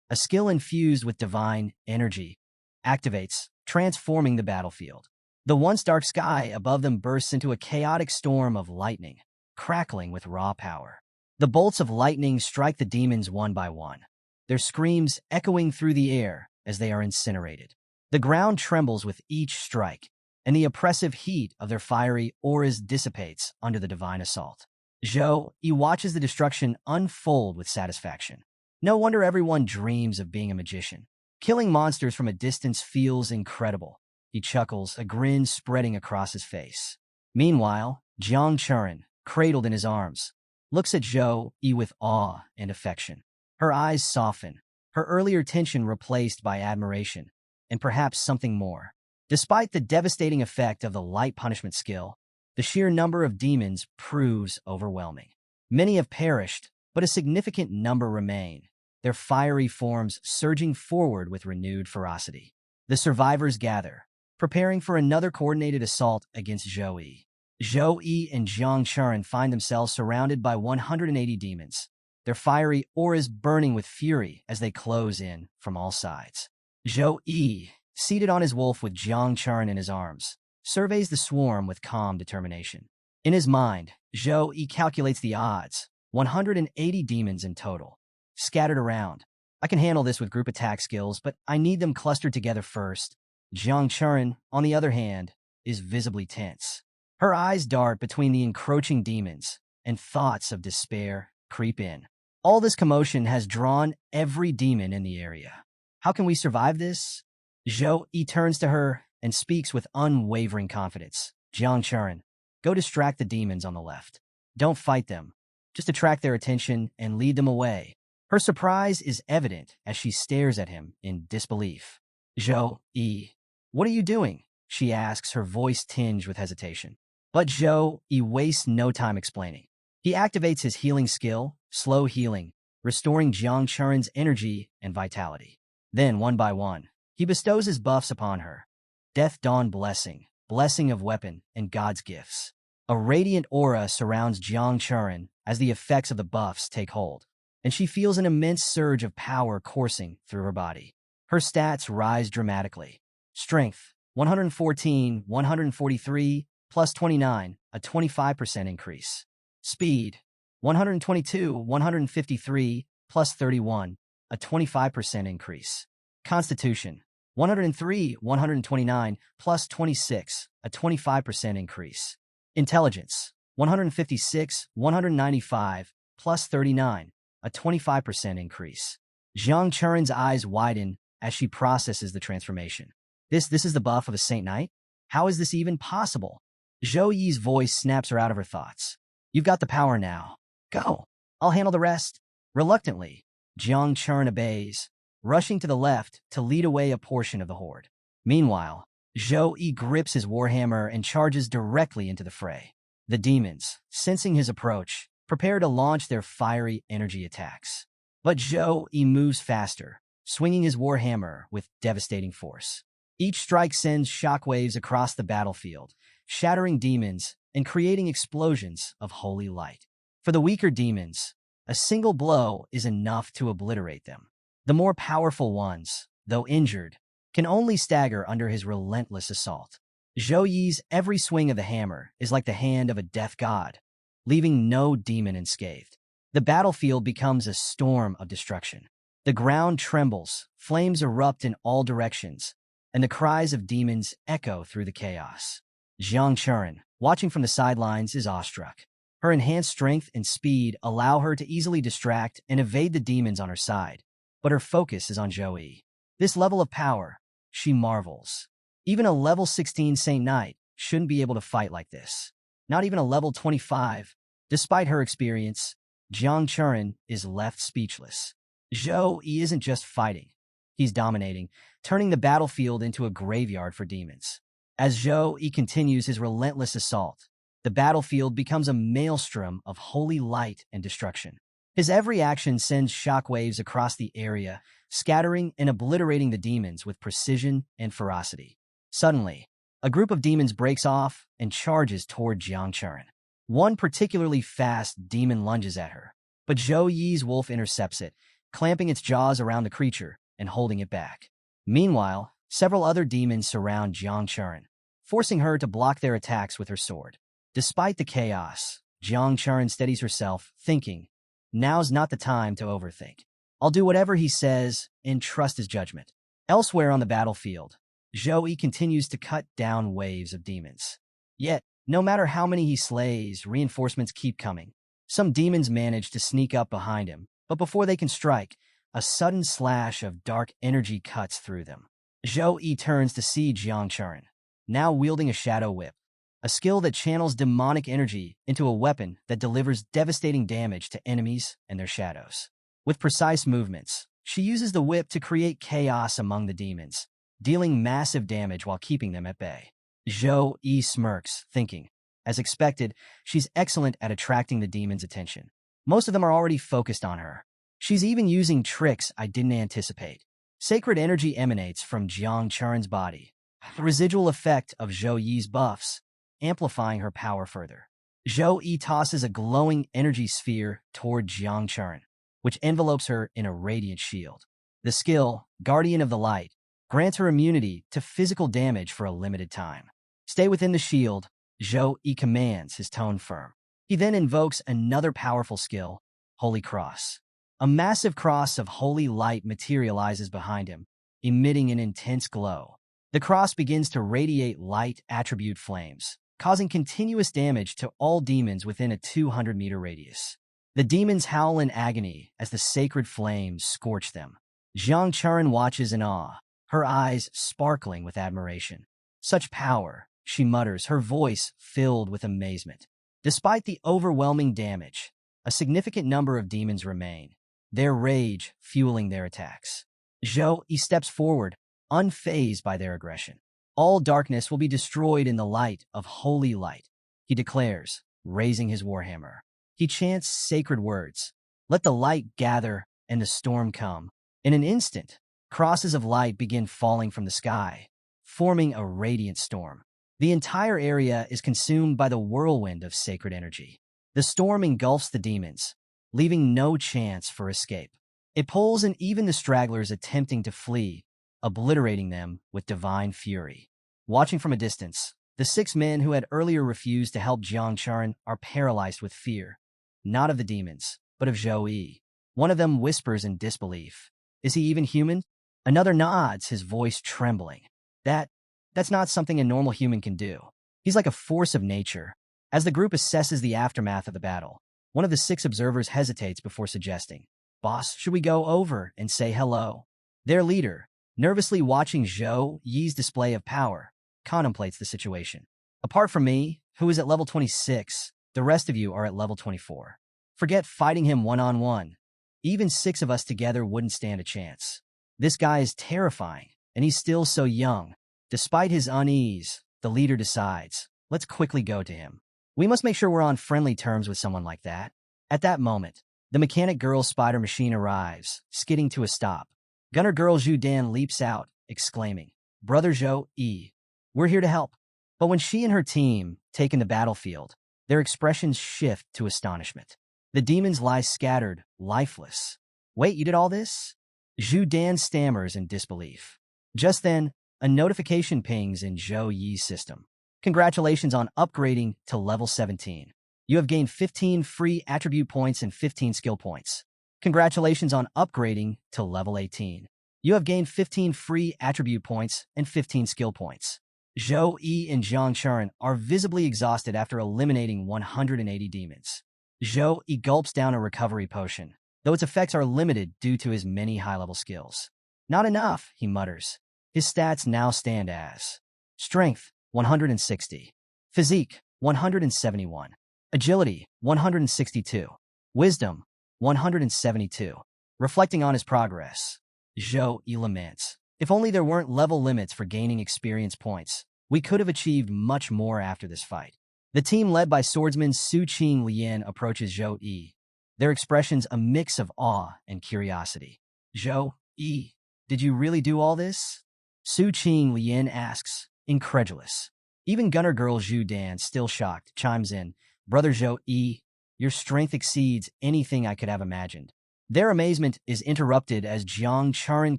a skill infused with divine energy, activates, transforming the battlefield. The once dark sky above them bursts into a chaotic storm of lightning, crackling with raw power. The bolts of lightning strike the demons one by one, their screams echoing through the air as they are incinerated. The ground trembles with each strike, and the oppressive heat of their fiery auras dissipates under the divine assault. Zhou Yi watches the destruction unfold with satisfaction. No wonder everyone dreams of being a magician. Killing monsters from a distance feels incredible. He chuckles, a grin spreading across his face. Meanwhile, Jiang Chuan, cradled in his arms, looks at Zhou Yi with awe and affection. Her eyes soften, her earlier tension replaced by admiration, and perhaps something more. Despite the devastating effect of the light punishment skill, the sheer number of demons proves overwhelming. Many have perished, but a significant number remain, their fiery forms surging forward with renewed ferocity. The survivors gather, preparing for another coordinated assault against Zhou Yi. Zhou Yi and Jiang Churen find themselves surrounded by 180 demons, their fiery auras burning with fury as they close in from all sides. Zhou Yi, seated on his wolf with Jiang Churen in his arms, surveys the swarm with calm determination. In his mind, Zhou Yi calculates the odds, 180 demons in total, scattered around. I can handle this with group attack skills, but I need them clustered together first. Jiang Churen, on the other hand, is visibly tense. Her eyes dart between the encroaching demons, and thoughts of despair creep in. All this commotion has drawn every demon in the area. How can we survive this? Zhou Yi turns to her and speaks with unwavering confidence. Jiang Churen, go distract the demons on the left. Don't fight them. Just attract their attention and lead them away. Her surprise is evident as she stares at him in disbelief. Zhou Yi, what are you doing? She asks, her voice tinged with hesitation. But Zhou Yi wastes no time explaining. He activates his healing skill, slow healing, restoring Jiang Churen's energy and vitality. Then, one by one, he bestows his buffs upon her. Death Dawn Blessing, Blessing of Weapon, and God's Gifts. A radiant aura surrounds Jiang Churen as the effects of the buffs take hold, and she feels an immense surge of power coursing through her body. Her stats rise dramatically. Strength, 114, 143, plus 29, a 25% increase. Speed, 122, 153, plus 31, a 25% increase. Constitution, 103, 129, plus 26, a 25% increase. Intelligence, 156, 195, plus 39, a 25% increase. Jiang Churen's eyes widen as she processes the transformation. This is the buff of a Saint Knight? How is this even possible? Zhou Yi's voice snaps her out of her thoughts. You've got the power now. Go. I'll handle the rest. Reluctantly, Jiang Churen obeys, rushing to the left to lead away a portion of the horde. Meanwhile, Zhou Yi grips his warhammer and charges directly into the fray. The demons, sensing his approach, prepare to launch their fiery energy attacks. But Zhou Yi moves faster, swinging his warhammer with devastating force. Each strike sends shockwaves across the battlefield, shattering demons and creating explosions of holy light. For the weaker demons, a single blow is enough to obliterate them. The more powerful ones, though injured, can only stagger under his relentless assault. Zhou Yi's every swing of the hammer is like the hand of a death god, leaving no demon unscathed. The battlefield becomes a storm of destruction. The ground trembles, flames erupt in all directions, and the cries of demons echo through the chaos. Jiang Churen, watching from the sidelines, is awestruck. Her enhanced strength and speed allow her to easily distract and evade the demons on her side, but her focus is on Zhou Yi. This level of power, she marvels. Even a level 16 Saint Knight shouldn't be able to fight like this. Not even a level 25. Despite her experience, Jiang Churen is left speechless. Zhou Yi isn't just fighting. He's dominating, turning the battlefield into a graveyard for demons. As Zhou Yi continues his relentless assault, the battlefield becomes a maelstrom of holy light and destruction. His every action sends shockwaves across the area, scattering and obliterating the demons with precision and ferocity. Suddenly, a group of demons breaks off and charges toward Jiang Churen. One particularly fast demon lunges at her, but Zhou Yi's wolf intercepts it, clamping its jaws around the creature and holding it back. Meanwhile, several other demons surround Jiang Churen, forcing her to block their attacks with her sword. Despite the chaos, Jiang Churen steadies herself, thinking, now's not the time to overthink. I'll do whatever he says and trust his judgment. Elsewhere on the battlefield, Zhou Yi continues to cut down waves of demons. Yet, no matter how many he slays, reinforcements keep coming. Some demons manage to sneak up behind him, but before they can strike, a sudden slash of dark energy cuts through them. Zhou Yi turns to see Jiang Churen, now wielding a shadow whip, a skill that channels demonic energy into a weapon that delivers devastating damage to enemies and their shadows. With precise movements, she uses the whip to create chaos among the demons, dealing massive damage while keeping them at bay. Zhou Yi smirks, thinking, as expected, she's excellent at attracting the demons' attention. Most of them are already focused on her. She's even using tricks I didn't anticipate. Sacred energy emanates from Jiang Churen's body, the residual effect of Zhou Yi's buffs, amplifying her power further. Zhou Yi tosses a glowing energy sphere toward Jiang Churen, which envelopes her in a radiant shield. The skill, Guardian of the Light, grants her immunity to physical damage for a limited time. Stay within the shield, Zhou Yi commands, his tone firm. He then invokes another powerful skill, Holy Cross. A massive cross of holy light materializes behind him, emitting an intense glow. The cross begins to radiate light attribute flames, causing continuous damage to all demons within a 200-meter radius. The demons howl in agony as the sacred flames scorch them. Jiang Churen watches in awe, her eyes sparkling with admiration. Such power, she mutters, her voice filled with amazement. Despite the overwhelming damage, a significant number of demons remain, their rage fueling their attacks. Zhou Yi steps forward, unfazed by their aggression. All darkness will be destroyed in the light of holy light, he declares, raising his warhammer. He chants sacred words. Let the light gather and the storm come. In an instant, crosses of light begin falling from the sky, forming a radiant storm. The entire area is consumed by the whirlwind of sacred energy. The storm engulfs the demons, leaving no chance for escape. It pulls in even the stragglers attempting to flee, obliterating them with divine fury. Watching from a distance, the 6 men who had earlier refused to help Jiang Churen are paralyzed with fear, not of the demons, but of Zhou Yi. One of them whispers in disbelief. Is he even human? Another nods, his voice trembling. That's not something a normal human can do. He's like a force of nature. As the group assesses the aftermath of the battle, one of the 6 observers hesitates before suggesting, "Boss, should we go over and say hello?" Their leader, nervously watching Zhou Yi's display of power, contemplates the situation. Apart from me, who is at level 26, the rest of you are at level 24. Forget fighting him one-on-one. Even 6 of us together wouldn't stand a chance. This guy is terrifying, and he's still so young. Despite his unease, the leader decides, let's quickly go to him. We must make sure we're on friendly terms with someone like that. At that moment, the mechanic girl spider machine arrives, skidding to a stop. Gunner girl Zhu Dan leaps out, exclaiming, "Brother Zhou Yi, we're here to help." But when she and her team take in the battlefield, their expressions shift to astonishment. The demons lie scattered, lifeless. "Wait, you did all this?" Zhu Dan stammers in disbelief. Just then, a notification pings in Zhou Yi's system. Congratulations on upgrading to level 17. You have gained 15 free attribute points and 15 skill points. Congratulations on upgrading to level 18. You have gained 15 free attribute points and 15 skill points. Zhou Yi and Jiang Churen are visibly exhausted after eliminating 180 demons. Zhou Yi gulps down a recovery potion, though its effects are limited due to his many high-level skills. Not enough, he mutters. His stats now stand as Strength, 160. Physique, 171. Agility, 162. Wisdom, 172. Reflecting on his progress, Zhou Yi laments. If only there weren't level limits for gaining experience points, we could have achieved much more after this fight. The team led by swordsman Su Qing Lian approaches Zhou Yi, their expressions a mix of awe and curiosity. "Zhou Yi, did you really do all this?" Su Qing Lian asks, incredulous. Even gunner girl Zhu Dan, still shocked, chimes in, "Brother Zhou Yi, your strength exceeds anything I could have imagined." Their amazement is interrupted as Jiang Churen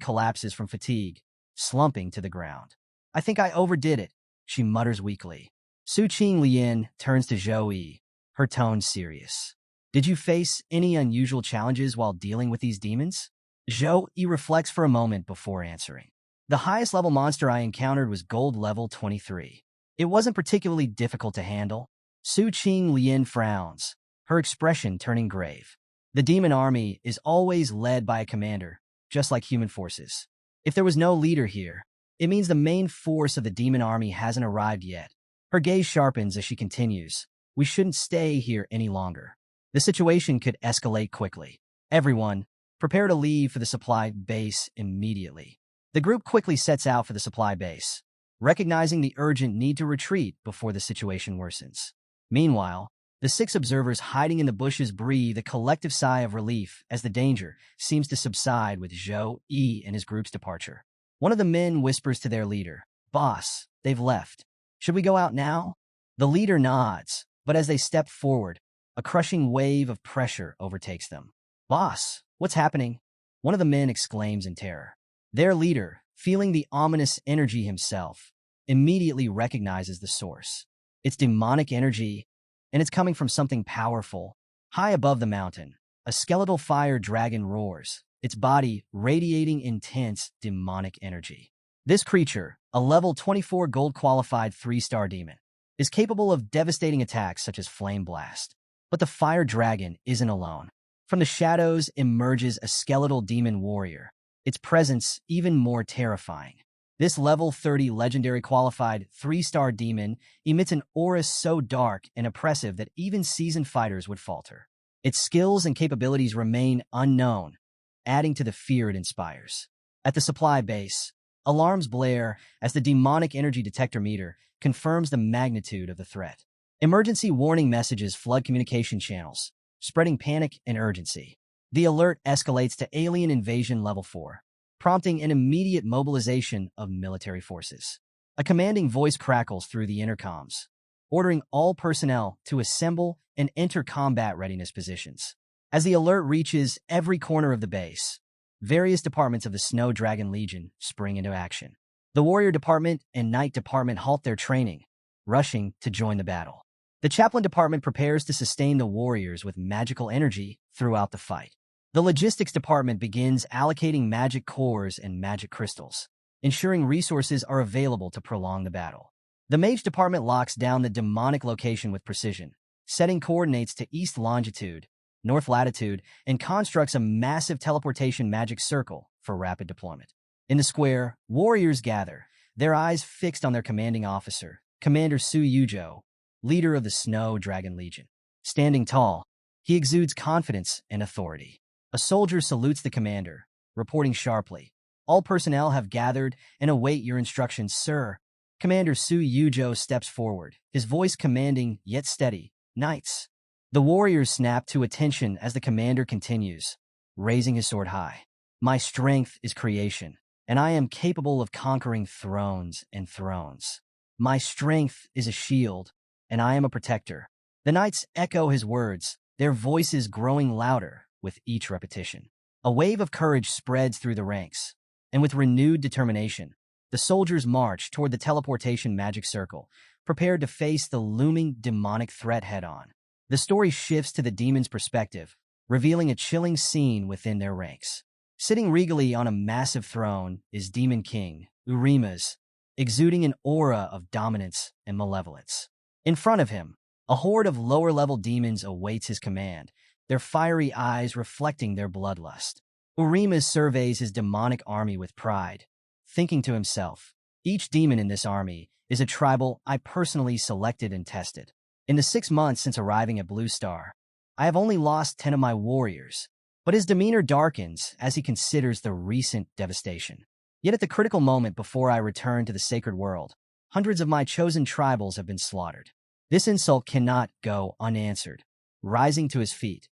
collapses from fatigue, slumping to the ground. "I think I overdid it," she mutters weakly. Su Qing Lian turns to Zhou Yi, her tone serious. "Did you face any unusual challenges while dealing with these demons?" Zhou Yi reflects for a moment before answering. "The highest level monster I encountered was gold level 23. It wasn't particularly difficult to handle." Su Qing Lian frowns, her expression turning grave. The demon army is always led by a commander, just like human forces. If there was no leader here, it means the main force of the demon army hasn't arrived yet. Her gaze sharpens as she continues. "We shouldn't stay here any longer. The situation could escalate quickly. Everyone, prepare to leave for the supply base immediately." The group quickly sets out for the supply base, recognizing the urgent need to retreat before the situation worsens. Meanwhile, the 6 observers hiding in the bushes breathe a collective sigh of relief as the danger seems to subside with Zhou Yi and his group's departure. One of the men whispers to their leader, "Boss, they've left. Should we go out now?" The leader nods, but as they step forward, a crushing wave of pressure overtakes them. "Boss, what's happening?" one of the men exclaims in terror. Their leader, feeling the ominous energy himself, immediately recognizes the source. It's demonic energy, and it's coming from something powerful. High above the mountain, a skeletal fire dragon roars, its body radiating intense demonic energy. This creature, a level 24 gold-qualified 3-star demon, is capable of devastating attacks such as Flame Blast. But the fire dragon isn't alone. From the shadows emerges a skeletal demon warrior, its presence even more terrifying. This level 30 legendary qualified 3-star demon emits an aura so dark and oppressive that even seasoned fighters would falter. Its skills and capabilities remain unknown, adding to the fear it inspires. At the supply base, alarms blare as the demonic energy detector meter confirms the magnitude of the threat. Emergency warning messages flood communication channels, spreading panic and urgency. The alert escalates to alien invasion level 4, prompting an immediate mobilization of military forces. A commanding voice crackles through the intercoms, ordering all personnel to assemble and enter combat readiness positions. As the alert reaches every corner of the base, various departments of the Snow Dragon Legion spring into action. The Warrior Department and Knight Department halt their training, rushing to join the battle. The Chaplain Department prepares to sustain the warriors with magical energy throughout the fight. The Logistics Department begins allocating magic cores and magic crystals, ensuring resources are available to prolong the battle. The Mage Department locks down the demonic location with precision, setting coordinates to east longitude, north latitude, and constructs a massive teleportation magic circle for rapid deployment. In the square, warriors gather, their eyes fixed on their commanding officer, Commander Su Yujo, leader of the Snow Dragon Legion. Standing tall, he exudes confidence and authority. A soldier salutes the commander, reporting sharply, "All personnel have gathered and await your instructions, sir." Commander Su Yujo steps forward, his voice commanding yet steady. "Knights." The warriors snap to attention as the commander continues, raising his sword high. "My strength is creation, and I am capable of conquering thrones and thrones. My strength is a shield, and I am a protector." The knights echo his words, their voices growing louder with each repetition. A wave of courage spreads through the ranks, and with renewed determination, the soldiers march toward the teleportation magic circle, prepared to face the looming demonic threat head-on. The story shifts to the demon's perspective, revealing a chilling scene within their ranks. Sitting regally on a massive throne is Demon King, Urimas, exuding an aura of dominance and malevolence. In front of him, a horde of lower-level demons awaits his command, their fiery eyes reflecting their bloodlust. Urimas surveys his demonic army with pride, thinking to himself, "Each demon in this army is a tribal I personally selected and tested. In the 6 months since arriving at Blue Star, I have only lost 10 of my warriors." But his demeanor darkens as he considers the recent devastation. "Yet at the critical moment before I return to the sacred world, hundreds of my chosen tribals have been slaughtered. This insult cannot go unanswered." Rising to his feet,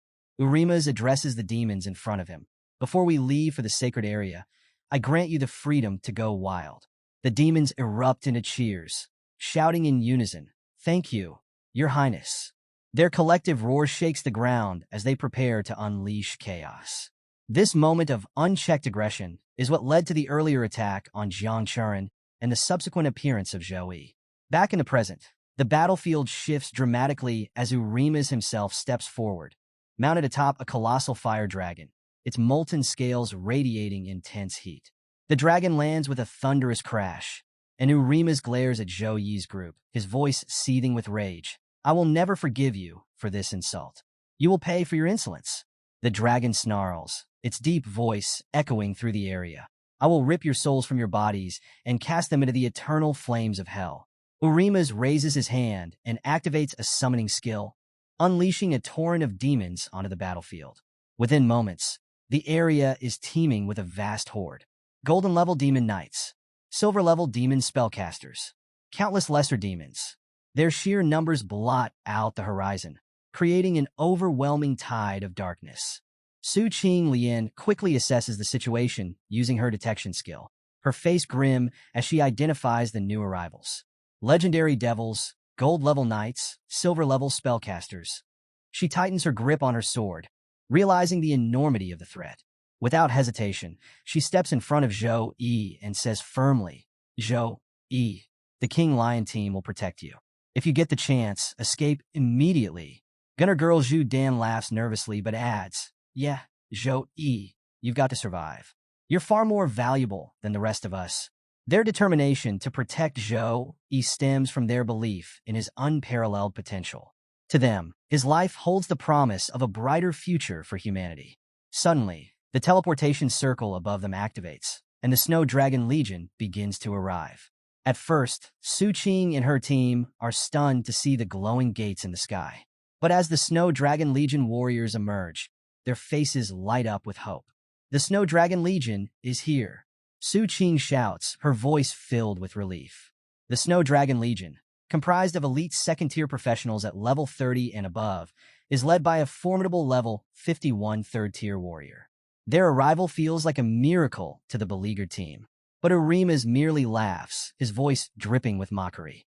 Urimas addresses the demons in front of him. "Before we leave for the sacred area, I grant you the freedom to go wild." The demons erupt into cheers, shouting in unison, "Thank you, Your Highness." Their collective roar shakes the ground as they prepare to unleash chaos. This moment of unchecked aggression is what led to the earlier attack on Jiangchuan and the subsequent appearance of Zhou Yi. Back in the present, the battlefield shifts dramatically as Urimas himself steps forward, mounted atop a colossal fire dragon, its molten scales radiating intense heat. The dragon lands with a thunderous crash, and Urimas glares at Zhou Yi's group, his voice seething with rage. "I will never forgive you for this insult. You will pay for your insolence." The dragon snarls, its deep voice echoing through the area. "I will rip your souls from your bodies and cast them into the eternal flames of hell." Urimas raises his hand and activates a summoning skill, unleashing a torrent of demons onto the battlefield. Within moments, the area is teeming with a vast horde. Golden-level demon knights, silver-level demon spellcasters, countless lesser demons. Their sheer numbers blot out the horizon, creating an overwhelming tide of darkness. Su Qing Lian quickly assesses the situation using her detection skill, her face grim as she identifies the new arrivals. Legendary devils, gold-level knights, silver-level spellcasters. She tightens her grip on her sword, realizing the enormity of the threat. Without hesitation, she steps in front of Zhou Yi and says firmly, "Zhou Yi, the King Lion team will protect you. If you get the chance, escape immediately." Gunner Girl Zhu Dan laughs nervously but adds, "Yeah, Zhou Yi, you've got to survive. You're far more valuable than the rest of us." Their determination to protect Zhou Yi stems from their belief in his unparalleled potential. To them, his life holds the promise of a brighter future for humanity. Suddenly, the teleportation circle above them activates, and the Snow Dragon Legion begins to arrive. At first, Su Qing and her team are stunned to see the glowing gates in the sky. But as the Snow Dragon Legion warriors emerge, their faces light up with hope. "The Snow Dragon Legion is here," Su Qing shouts, her voice filled with relief. The Snow Dragon Legion, comprised of elite second-tier professionals at level 30 and above, is led by a formidable level 51 third-tier warrior. Their arrival feels like a miracle to the beleaguered team. But Urimas merely laughs, his voice dripping with mockery.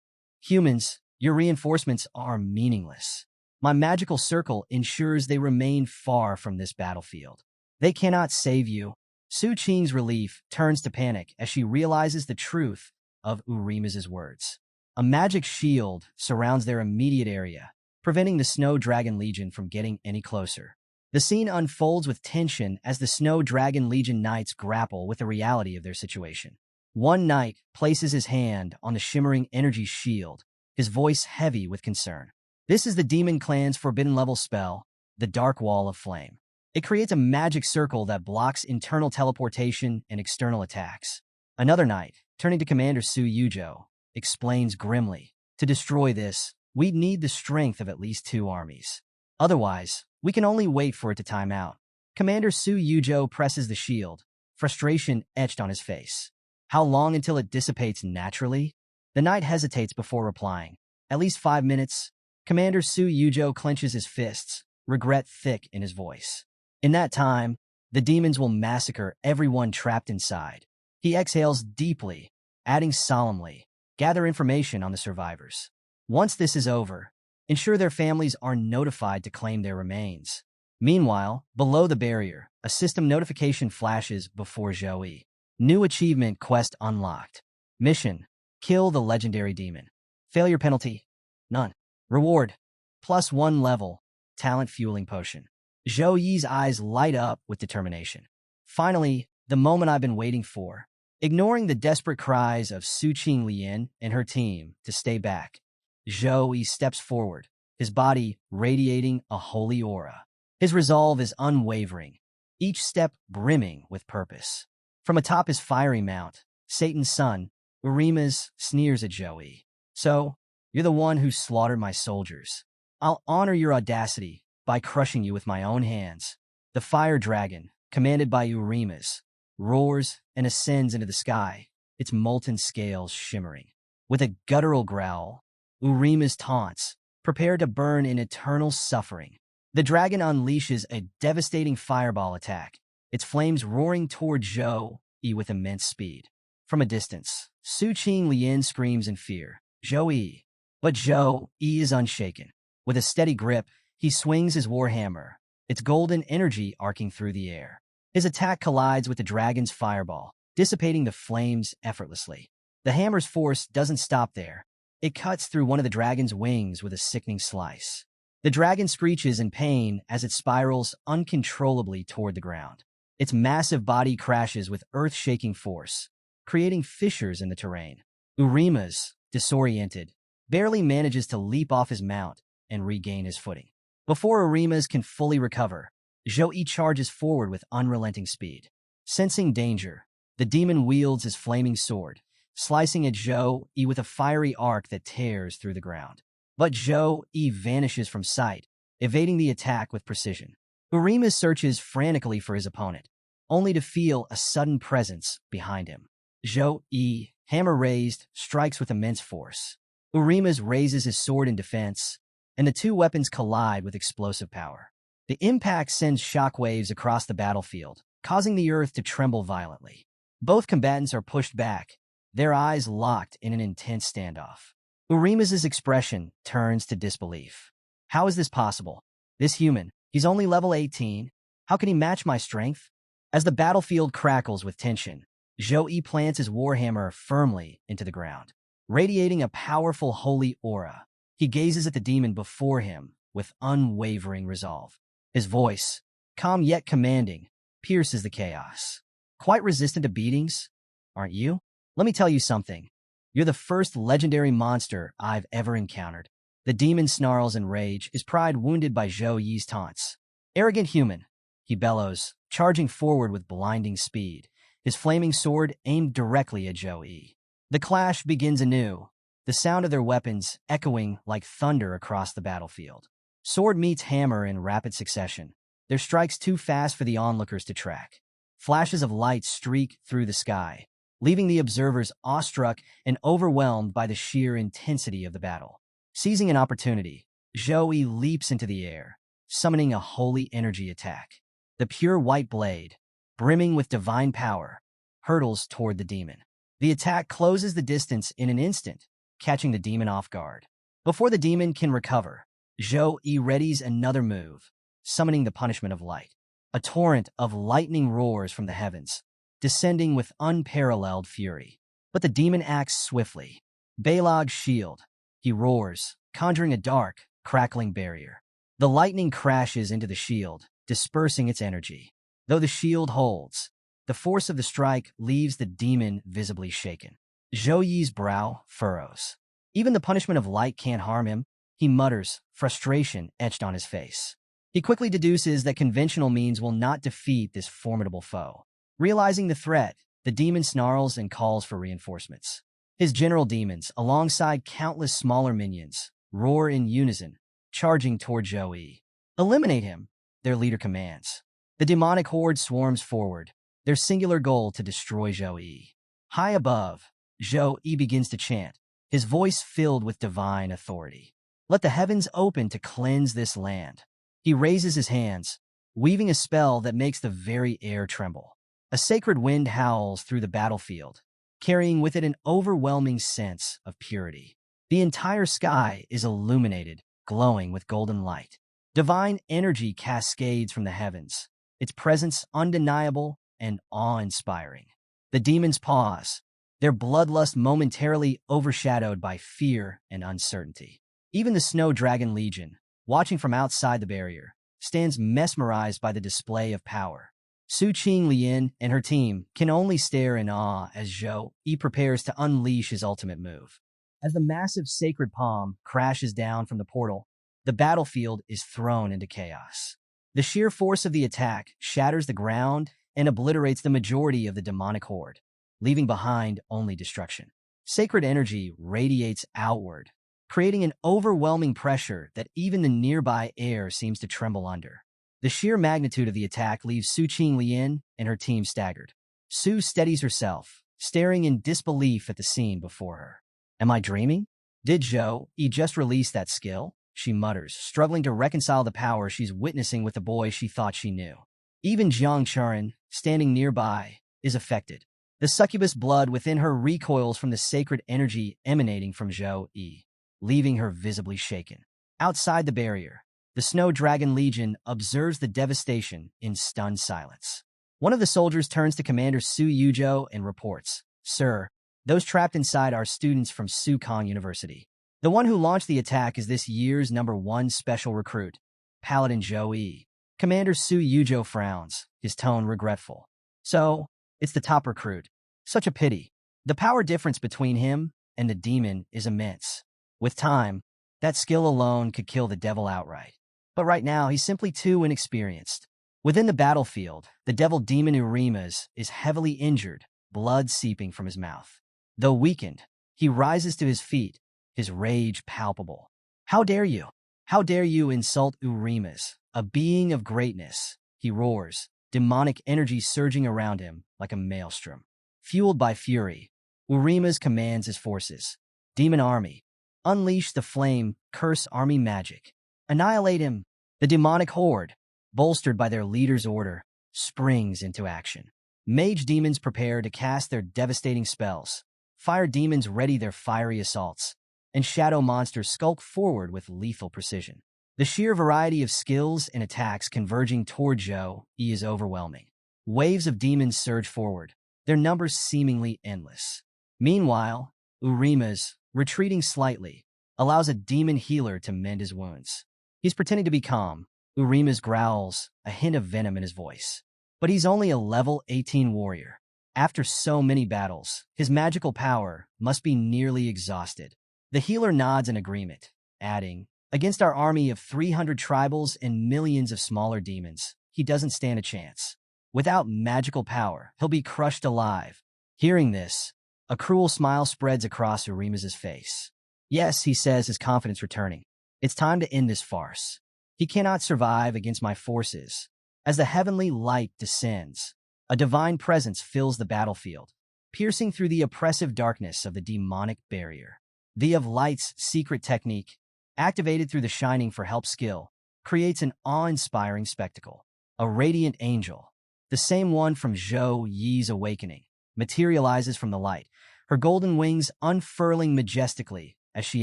"Humans, your reinforcements are meaningless. My magical circle ensures they remain far from this battlefield. They cannot save you." Su Qing's relief turns to panic as she realizes the truth of Urimas' words. A magic shield surrounds their immediate area, preventing the Snow Dragon Legion from getting any closer. The scene unfolds with tension as the Snow Dragon Legion knights grapple with the reality of their situation. One knight places his hand on the shimmering energy shield, his voice heavy with concern. This is the Demon Clan's forbidden level spell, the Dark Wall of Flame. It creates a magic circle that blocks internal teleportation and external attacks. Another knight, turning to Commander Su Yuzhou, explains grimly, "To destroy this, we'd need the strength of at least 2 armies. Otherwise, we can only wait for it to time out." Commander Su Yuzhou presses the shield, frustration etched on his face. "How long until it dissipates naturally?" The knight hesitates before replying. "At least 5 minutes." Commander Su Yuzhou clenches his fists, regret thick in his voice. "In that time, the demons will massacre everyone trapped inside." He exhales deeply, adding solemnly, "Gather information on the survivors. Once this is over, ensure their families are notified to claim their remains." Meanwhile, below the barrier, a system notification flashes before Zhou Yi. New achievement quest unlocked. Mission: kill the legendary demon. Failure penalty: none. Reward: +1 level, talent fueling potion. Zhou Yi's eyes light up with determination. Finally, the moment I've been waiting for. Ignoring the desperate cries of Su Qing Lian and her team to stay back, Zhou Yi steps forward, his body radiating a holy aura. His resolve is unwavering, each step brimming with purpose. From atop his fiery mount, Satan's son, Urimas, sneers at Zhou Yi. "So, you're the one who slaughtered my soldiers. I'll honor your audacity by crushing you with my own hands." The fire dragon, commanded by Urimas, roars and ascends into the sky, its molten scales shimmering. With a guttural growl, Urimas taunts, prepare to burn in eternal suffering. The dragon unleashes a devastating fireball attack, its flames roaring toward Zhou Yi with immense speed. From a distance, Su Qing Lian screams in fear, "Zhou Yi!" But Zhou Yi is unshaken. With a steady grip, he swings his warhammer, its golden energy arcing through the air. His attack collides with the dragon's fireball, dissipating the flames effortlessly. The hammer's force doesn't stop there. It cuts through one of the dragon's wings with a sickening slice. The dragon screeches in pain as it spirals uncontrollably toward the ground. Its massive body crashes with earth-shaking force, creating fissures in the terrain. Urimas, disoriented, barely manages to leap off his mount and regain his footing. Before Urimas can fully recover, Zhou Yi charges forward with unrelenting speed. Sensing danger, the demon wields his flaming sword, slicing at Zhou Yi with a fiery arc that tears through the ground. But Zhou Yi vanishes from sight, evading the attack with precision. Urimas searches frantically for his opponent, only to feel a sudden presence behind him. Zhou Yi, hammer raised, strikes with immense force. Urimas raises his sword in defense, and the two weapons collide with explosive power. The impact sends shockwaves across the battlefield, causing the earth to tremble violently. Both combatants are pushed back, their eyes locked in an intense standoff. Urima's expression turns to disbelief. How is this possible? This human, he's only level 18. How can he match my strength? As the battlefield crackles with tension, Zhou plants his warhammer firmly into the ground. Radiating a powerful holy aura, he gazes at the demon before him with unwavering resolve. His voice, calm yet commanding, pierces the chaos. Quite resistant to beatings, aren't you? Let me tell you something. You're the first legendary monster I've ever encountered. The demon snarls in rage, his pride wounded by Zhou Yi's taunts. Arrogant human, he bellows, charging forward with blinding speed, his flaming sword aimed directly at Zhou Yi. The clash begins anew, the sound of their weapons echoing like thunder across the battlefield. Sword meets hammer in rapid succession, their strikes too fast for the onlookers to track. Flashes of light streak through the sky, leaving the observers awestruck and overwhelmed by the sheer intensity of the battle. Seizing an opportunity, Zhou Yi leaps into the air, summoning a holy energy attack. The pure white blade, brimming with divine power, hurtles toward the demon. The attack closes the distance in an instant, catching the demon off guard. Before the demon can recover, Zhou Yi readies another move, summoning the punishment of light. A torrent of lightning roars from the heavens, descending with unparalleled fury. But the demon acts swiftly. Balog's shield, he roars, conjuring a dark, crackling barrier. The lightning crashes into the shield, dispersing its energy. Though the shield holds, the force of the strike leaves the demon visibly shaken. Zhou Yi's brow furrows. Even the punishment of light can't harm him, he mutters, frustration etched on his face. He quickly deduces that conventional means will not defeat this formidable foe. Realizing the threat, the demon snarls and calls for reinforcements. His general demons, alongside countless smaller minions, roar in unison, charging toward Zhou Yi. Eliminate him, their leader commands. The demonic horde swarms forward, their singular goal to destroy Zhou Yi. High above, Zhou Yi begins to chant, his voice filled with divine authority. Let the heavens open to cleanse this land. He raises his hands, weaving a spell that makes the very air tremble. A sacred wind howls through the battlefield, carrying with it an overwhelming sense of purity. The entire sky is illuminated, glowing with golden light. Divine energy cascades from the heavens, its presence undeniable and awe-inspiring. The demons pause, their bloodlust momentarily overshadowed by fear and uncertainty. Even the Snow Dragon Legion, watching from outside the barrier, stands mesmerized by the display of power. Su Qinglian and her team can only stare in awe as Zhou Yi prepares to unleash his ultimate move. As the massive sacred palm crashes down from the portal, the battlefield is thrown into chaos. The sheer force of the attack shatters the ground and obliterates the majority of the demonic horde, leaving behind only destruction. Sacred energy radiates outward, creating an overwhelming pressure that even the nearby air seems to tremble under. The sheer magnitude of the attack leaves Su Qinglian and her team staggered. Su steadies herself, staring in disbelief at the scene before her. Am I dreaming? Did Zhou Yi just release that skill? She mutters, struggling to reconcile the power she's witnessing with the boy she thought she knew. Even Jiang Churin, standing nearby, is affected. The succubus blood within her recoils from the sacred energy emanating from Zhou Yi, leaving her visibly shaken. Outside the barrier, the Snow Dragon Legion observes the devastation in stunned silence. One of the soldiers turns to Commander Su Yuzhou and reports, "Sir, those trapped inside are students from Sukong University. The one who launched the attack is this year's #1 special recruit, Paladin Zhou Yi." Commander Su Yuzhou frowns, his tone regretful. So, it's the top recruit. Such a pity. The power difference between him and the demon is immense. With time, that skill alone could kill the devil outright. But right now, he's simply too inexperienced. Within the battlefield, the devil demon Urimas is heavily injured, blood seeping from his mouth. Though weakened, he rises to his feet, his rage palpable. How dare you? How dare you insult Urimas, a being of greatness? He roars, demonic energy surging around him like a maelstrom. Fueled by fury, Urimas commands his forces. Demon army, unleash the flame, curse army magic. Annihilate him. The demonic horde, bolstered by their leader's order, springs into action. Mage demons prepare to cast their devastating spells. Fire demons ready their fiery assaults. and shadow monsters skulk forward with lethal precision. The sheer variety of skills and attacks converging toward Zhou Yi is overwhelming. Waves of demons surge forward, their numbers seemingly endless. Meanwhile, Urima's, retreating slightly, allows a demon healer to mend his wounds. He's pretending to be calm. Urima's growls, a hint of venom in his voice. But he's only a level 18 warrior. After so many battles, his magical power must be nearly exhausted. The healer nods in agreement, adding, "Against our army of 300 tribals and millions of smaller demons, he doesn't stand a chance. Without magical power, he'll be crushed alive." Hearing this, a cruel smile spreads across Urima's face. "Yes," he says, his confidence returning. "It's time to end this farce. He cannot survive against my forces." As the heavenly light descends, a divine presence fills the battlefield, piercing through the oppressive darkness of the demonic barrier. The of Light's secret technique, activated through the Shining for Help skill, creates an awe-inspiring spectacle. A radiant angel, the same one from Zhou Yi's awakening, materializes from the light, her golden wings unfurling majestically as she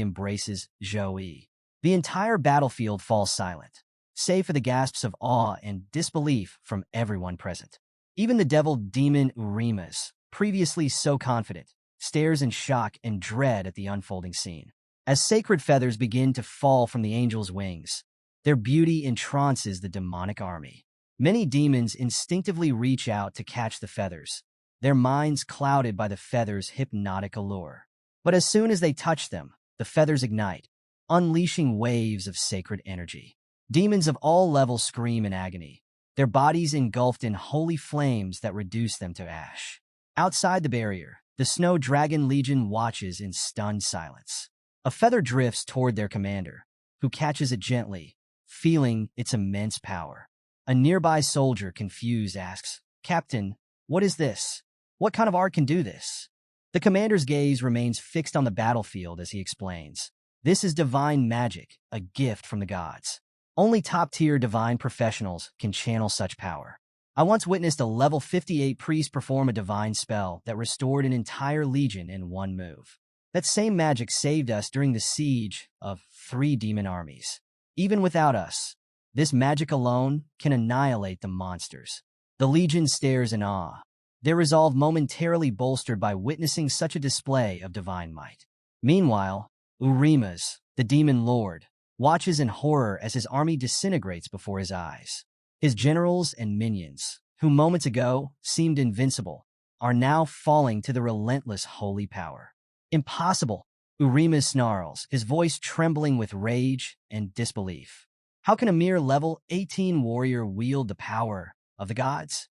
embraces Zhou Yi. The entire battlefield falls silent, save for the gasps of awe and disbelief from everyone present. Even the devil demon Urimas, previously so confident, stares in shock and dread at the unfolding scene. As sacred feathers begin to fall from the angel's wings, their beauty entrances the demonic army. Many demons instinctively reach out to catch the feathers, their minds clouded by the feathers' hypnotic allure. But as soon as they touch them, the feathers ignite, unleashing waves of sacred energy. Demons of all levels scream in agony, their bodies engulfed in holy flames that reduce them to ash. Outside the barrier, the Snow Dragon Legion watches in stunned silence. A feather drifts toward their commander, who catches it gently, feeling its immense power. A nearby soldier, confused, asks, "Captain, what is this? What kind of art can do this?" The commander's gaze remains fixed on the battlefield as he explains, "This is divine magic, a gift from the gods. Only top-tier divine professionals can channel such power. I once witnessed a level 58 priest perform a divine spell that restored an entire legion in one move. That same magic saved us during the siege of 3 demon armies. Even without us, this magic alone can annihilate the monsters." The legion stares in awe, their resolve momentarily bolstered by witnessing such a display of divine might. Meanwhile, Urimas, the demon lord, watches in horror as his army disintegrates before his eyes. His generals and minions, who moments ago seemed invincible, are now falling to the relentless holy power. "Impossible!" Urimas snarls, his voice trembling with rage and disbelief. "How can a mere level 18 warrior wield the power of the gods?"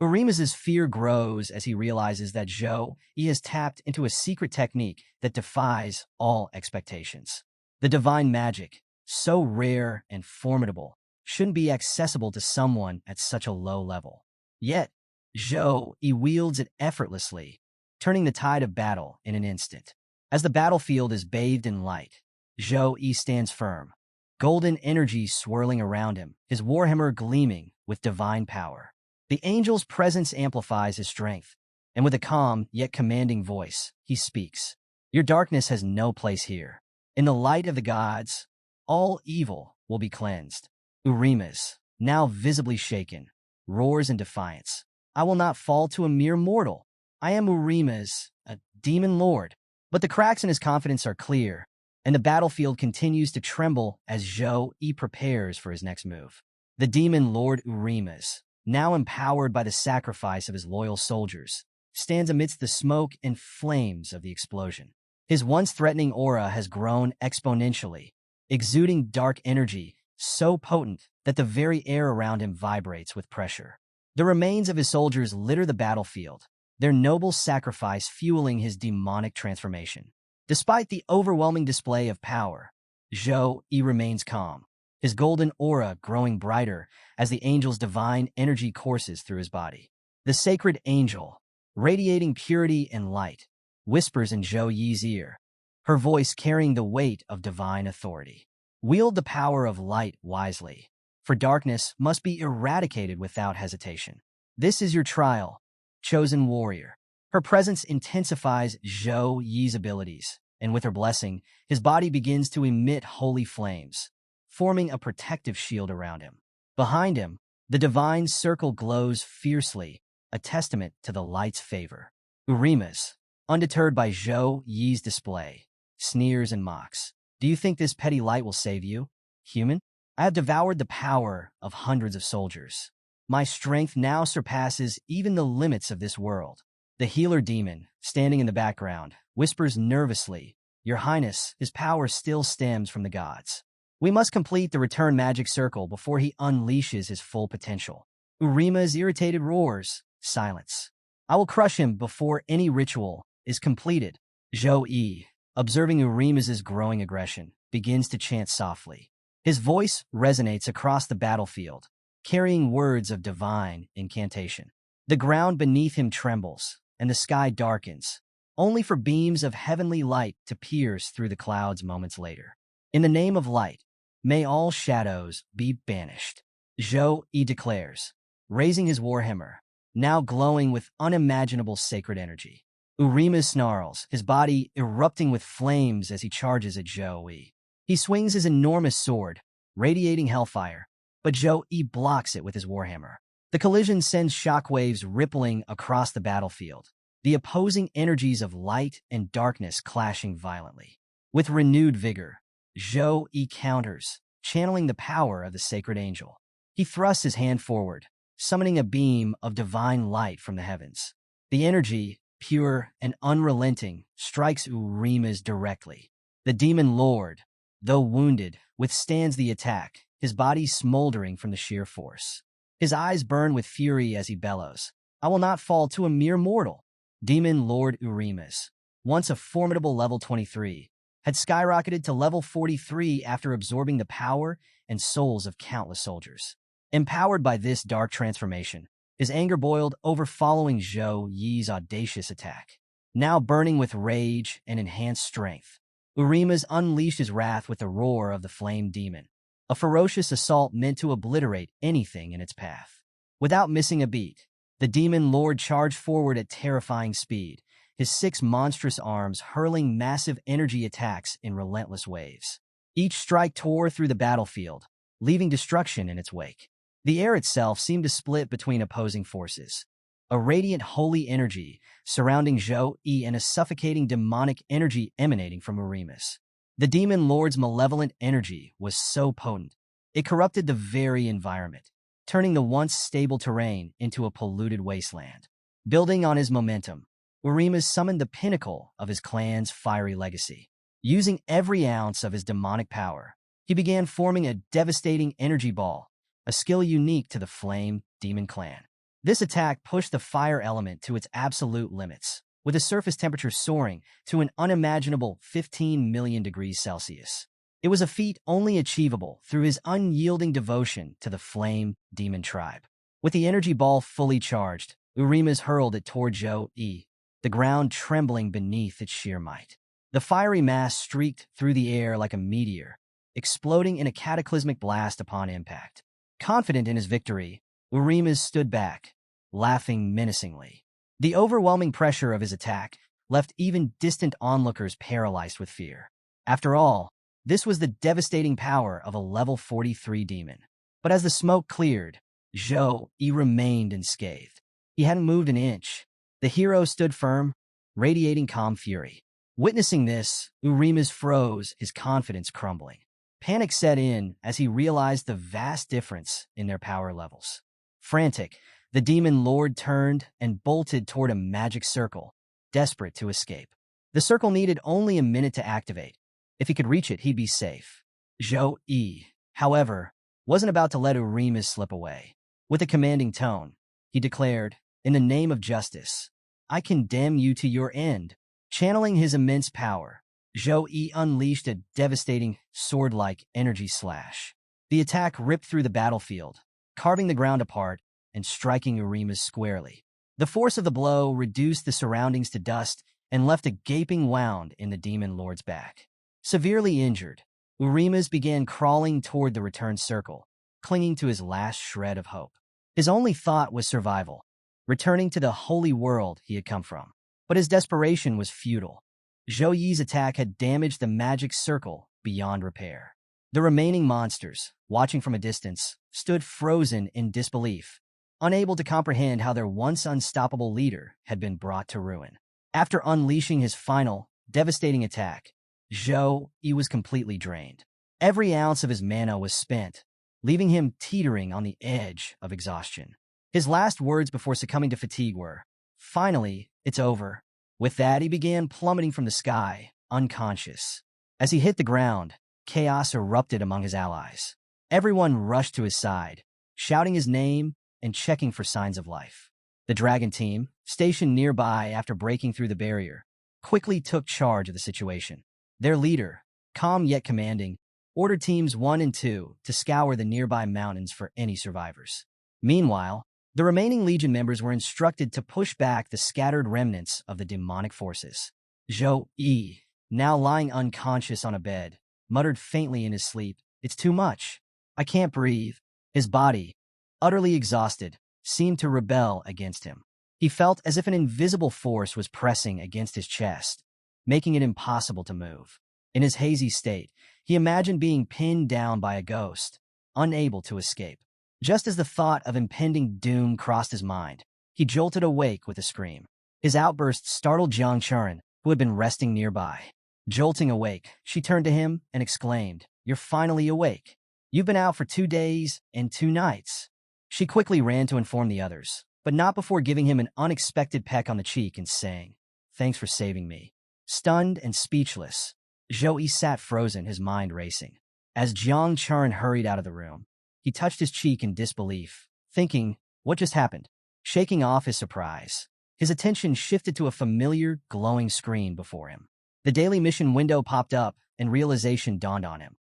Urimas' fear grows as he realizes that Zhou Yi has tapped into a secret technique that defies all expectations. The divine magic, so rare and formidable, shouldn't be accessible to someone at such a low level. Yet, Zhou Yi wields it effortlessly, turning the tide of battle in an instant. As the battlefield is bathed in light, Zhou Yi stands firm, golden energy swirling around him, his warhammer gleaming with divine power. The angel's presence amplifies his strength, and with a calm yet commanding voice, he speaks. "Your darkness has no place here. In the light of the gods, all evil will be cleansed." Urimas, now visibly shaken, roars in defiance. "I will not fall to a mere mortal. I am Urimas, a demon lord." But the cracks in his confidence are clear, and the battlefield continues to tremble as Zhou Yi prepares for his next move. The demon lord Urimas, now empowered by the sacrifice of his loyal soldiers, stands amidst the smoke and flames of the explosion. His once threatening aura has grown exponentially, exuding dark energy so potent that the very air around him vibrates with pressure. The remains of his soldiers litter the battlefield, their noble sacrifice fueling his demonic transformation. Despite the overwhelming display of power, Zhou Yi remains calm, his golden aura growing brighter as the angel's divine energy courses through his body. The sacred angel, radiating purity and light, whispers in Zhou Yi's ear, her voice carrying the weight of divine authority. "Wield the power of light wisely, for darkness must be eradicated without hesitation. This is your trial, chosen warrior." Her presence intensifies Zhou Yi's abilities, and with her blessing, his body begins to emit holy flames, forming a protective shield around him. Behind him, the divine circle glows fiercely, a testament to the light's favor. Urimas, undeterred by Zhou Yi's display, sneers and mocks. Do you think this petty light will save you, human? I have devoured the power of hundreds of soldiers. My strength now surpasses even the limits of this world. The healer demon, standing in the background, whispers nervously, Your Highness, his power still stems from the gods. We must complete the return magic circle before he unleashes his full potential. Urima's irritated roars, Silence. I will crush him before any ritual is completed. Zhou Yi, observing Urima's growing aggression, begins to chant softly. His voice resonates across the battlefield, carrying words of divine incantation. The ground beneath him trembles, and the sky darkens, only for beams of heavenly light to pierce through the clouds moments later. In the name of light, may all shadows be banished, Zhou Yi declares, raising his warhammer, now glowing with unimaginable sacred energy. Urima snarls, his body erupting with flames as he charges at Zhou Yi. He swings his enormous sword, radiating hellfire, but Zhou Yi blocks it with his warhammer. The collision sends shockwaves rippling across the battlefield, the opposing energies of light and darkness clashing violently. With renewed vigor, Zhou Yi counters, channeling the power of the sacred angel. He thrusts his hand forward, summoning a beam of divine light from the heavens. The energy, pure and unrelenting, strikes Urima's directly. The demon lord, though wounded, withstands the attack, his body smoldering from the sheer force. His eyes burn with fury as he bellows, I will not fall to a mere mortal. Demon Lord Urimas, once a formidable level 23, had skyrocketed to level 43 after absorbing the power and souls of countless soldiers. Empowered by this dark transformation, his anger boiled over following Zhou Yi's audacious attack. Now burning with rage and enhanced strength, Urimas unleashed his wrath with the roar of the flame demon, a ferocious assault meant to obliterate anything in its path. Without missing a beat, the demon lord charged forward at terrifying speed, his 6 monstrous arms hurling massive energy attacks in relentless waves. Each strike tore through the battlefield, leaving destruction in its wake. The air itself seemed to split between opposing forces, a radiant holy energy surrounding Zhou Yi and a suffocating demonic energy emanating from Urimas. The demon lord's malevolent energy was so potent, it corrupted the very environment, turning the once stable terrain into a polluted wasteland. Building on his momentum, Urimas summoned the pinnacle of his clan's fiery legacy. Using every ounce of his demonic power, he began forming a devastating energy ball, a skill unique to the Flame Demon clan. This attack pushed the fire element to its absolute limits, with the surface temperature soaring to an unimaginable 15 million degrees Celsius. It was a feat only achievable through his unyielding devotion to the Flame Demon tribe. With the energy ball fully charged, Urimas hurled it toward Zhou Yi, the ground trembling beneath its sheer might. The fiery mass streaked through the air like a meteor, exploding in a cataclysmic blast upon impact. Confident in his victory, Urimas stood back, laughing menacingly. The overwhelming pressure of his attack left even distant onlookers paralyzed with fear. After all, this was the devastating power of a level 43 demon. But as the smoke cleared, Zhou Yi remained unscathed. He hadn't moved an inch. The hero stood firm, radiating calm fury. Witnessing this, Urimas froze, his confidence crumbling. Panic set in as he realized the vast difference in their power levels. Frantic, the demon lord turned and bolted toward a magic circle, desperate to escape. The circle needed only a minute to activate. If he could reach it, he'd be safe. Zhou Yi, however, wasn't about to let Urimas slip away. With a commanding tone, he declared, In the name of justice, I condemn you to your end. Channeling his immense power, Zhou Yi unleashed a devastating, sword-like energy slash. The attack ripped through the battlefield, carving the ground apart and striking Urimas squarely. The force of the blow reduced the surroundings to dust and left a gaping wound in the demon lord's back. Severely injured, Urimas began crawling toward the return circle, clinging to his last shred of hope. His only thought was survival, returning to the holy world he had come from. But his desperation was futile. Zhou Yi's attack had damaged the magic circle beyond repair. The remaining monsters, watching from a distance, stood frozen in disbelief, unable to comprehend how their once unstoppable leader had been brought to ruin. After unleashing his final, devastating attack, Zhou Yi was completely drained. Every ounce of his mana was spent, leaving him teetering on the edge of exhaustion. His last words before succumbing to fatigue were, "Finally, it's over." With that, he began plummeting from the sky, unconscious. As he hit the ground, chaos erupted among his allies. Everyone rushed to his side, shouting his name and checking for signs of life. The dragon team, stationed nearby after breaking through the barrier, quickly took charge of the situation. Their leader, calm yet commanding, ordered teams 1 and 2 to scour the nearby mountains for any survivors. Meanwhile, the remaining Legion members were instructed to push back the scattered remnants of the demonic forces. Zhou Yi, now lying unconscious on a bed, muttered faintly in his sleep, "It's too much. I can't breathe." His body, utterly exhausted, seemed to rebel against him. He felt as if an invisible force was pressing against his chest, making it impossible to move. In his hazy state, he imagined being pinned down by a ghost, unable to escape. Just as the thought of impending doom crossed his mind, he jolted awake with a scream. His outburst startled Jiang Churin, who had been resting nearby. Jolting awake, she turned to him and exclaimed, "You're finally awake. You've been out for 2 days and 2 nights." She quickly ran to inform the others, but not before giving him an unexpected peck on the cheek and saying, "Thanks for saving me." Stunned and speechless, Zhou Yi sat frozen, his mind racing. As Jiang Churin hurried out of the room, he touched his cheek in disbelief, thinking, "What just happened?" Shaking off his surprise, his attention shifted to a familiar, glowing screen before him. The daily mission window popped up, and realization dawned on him.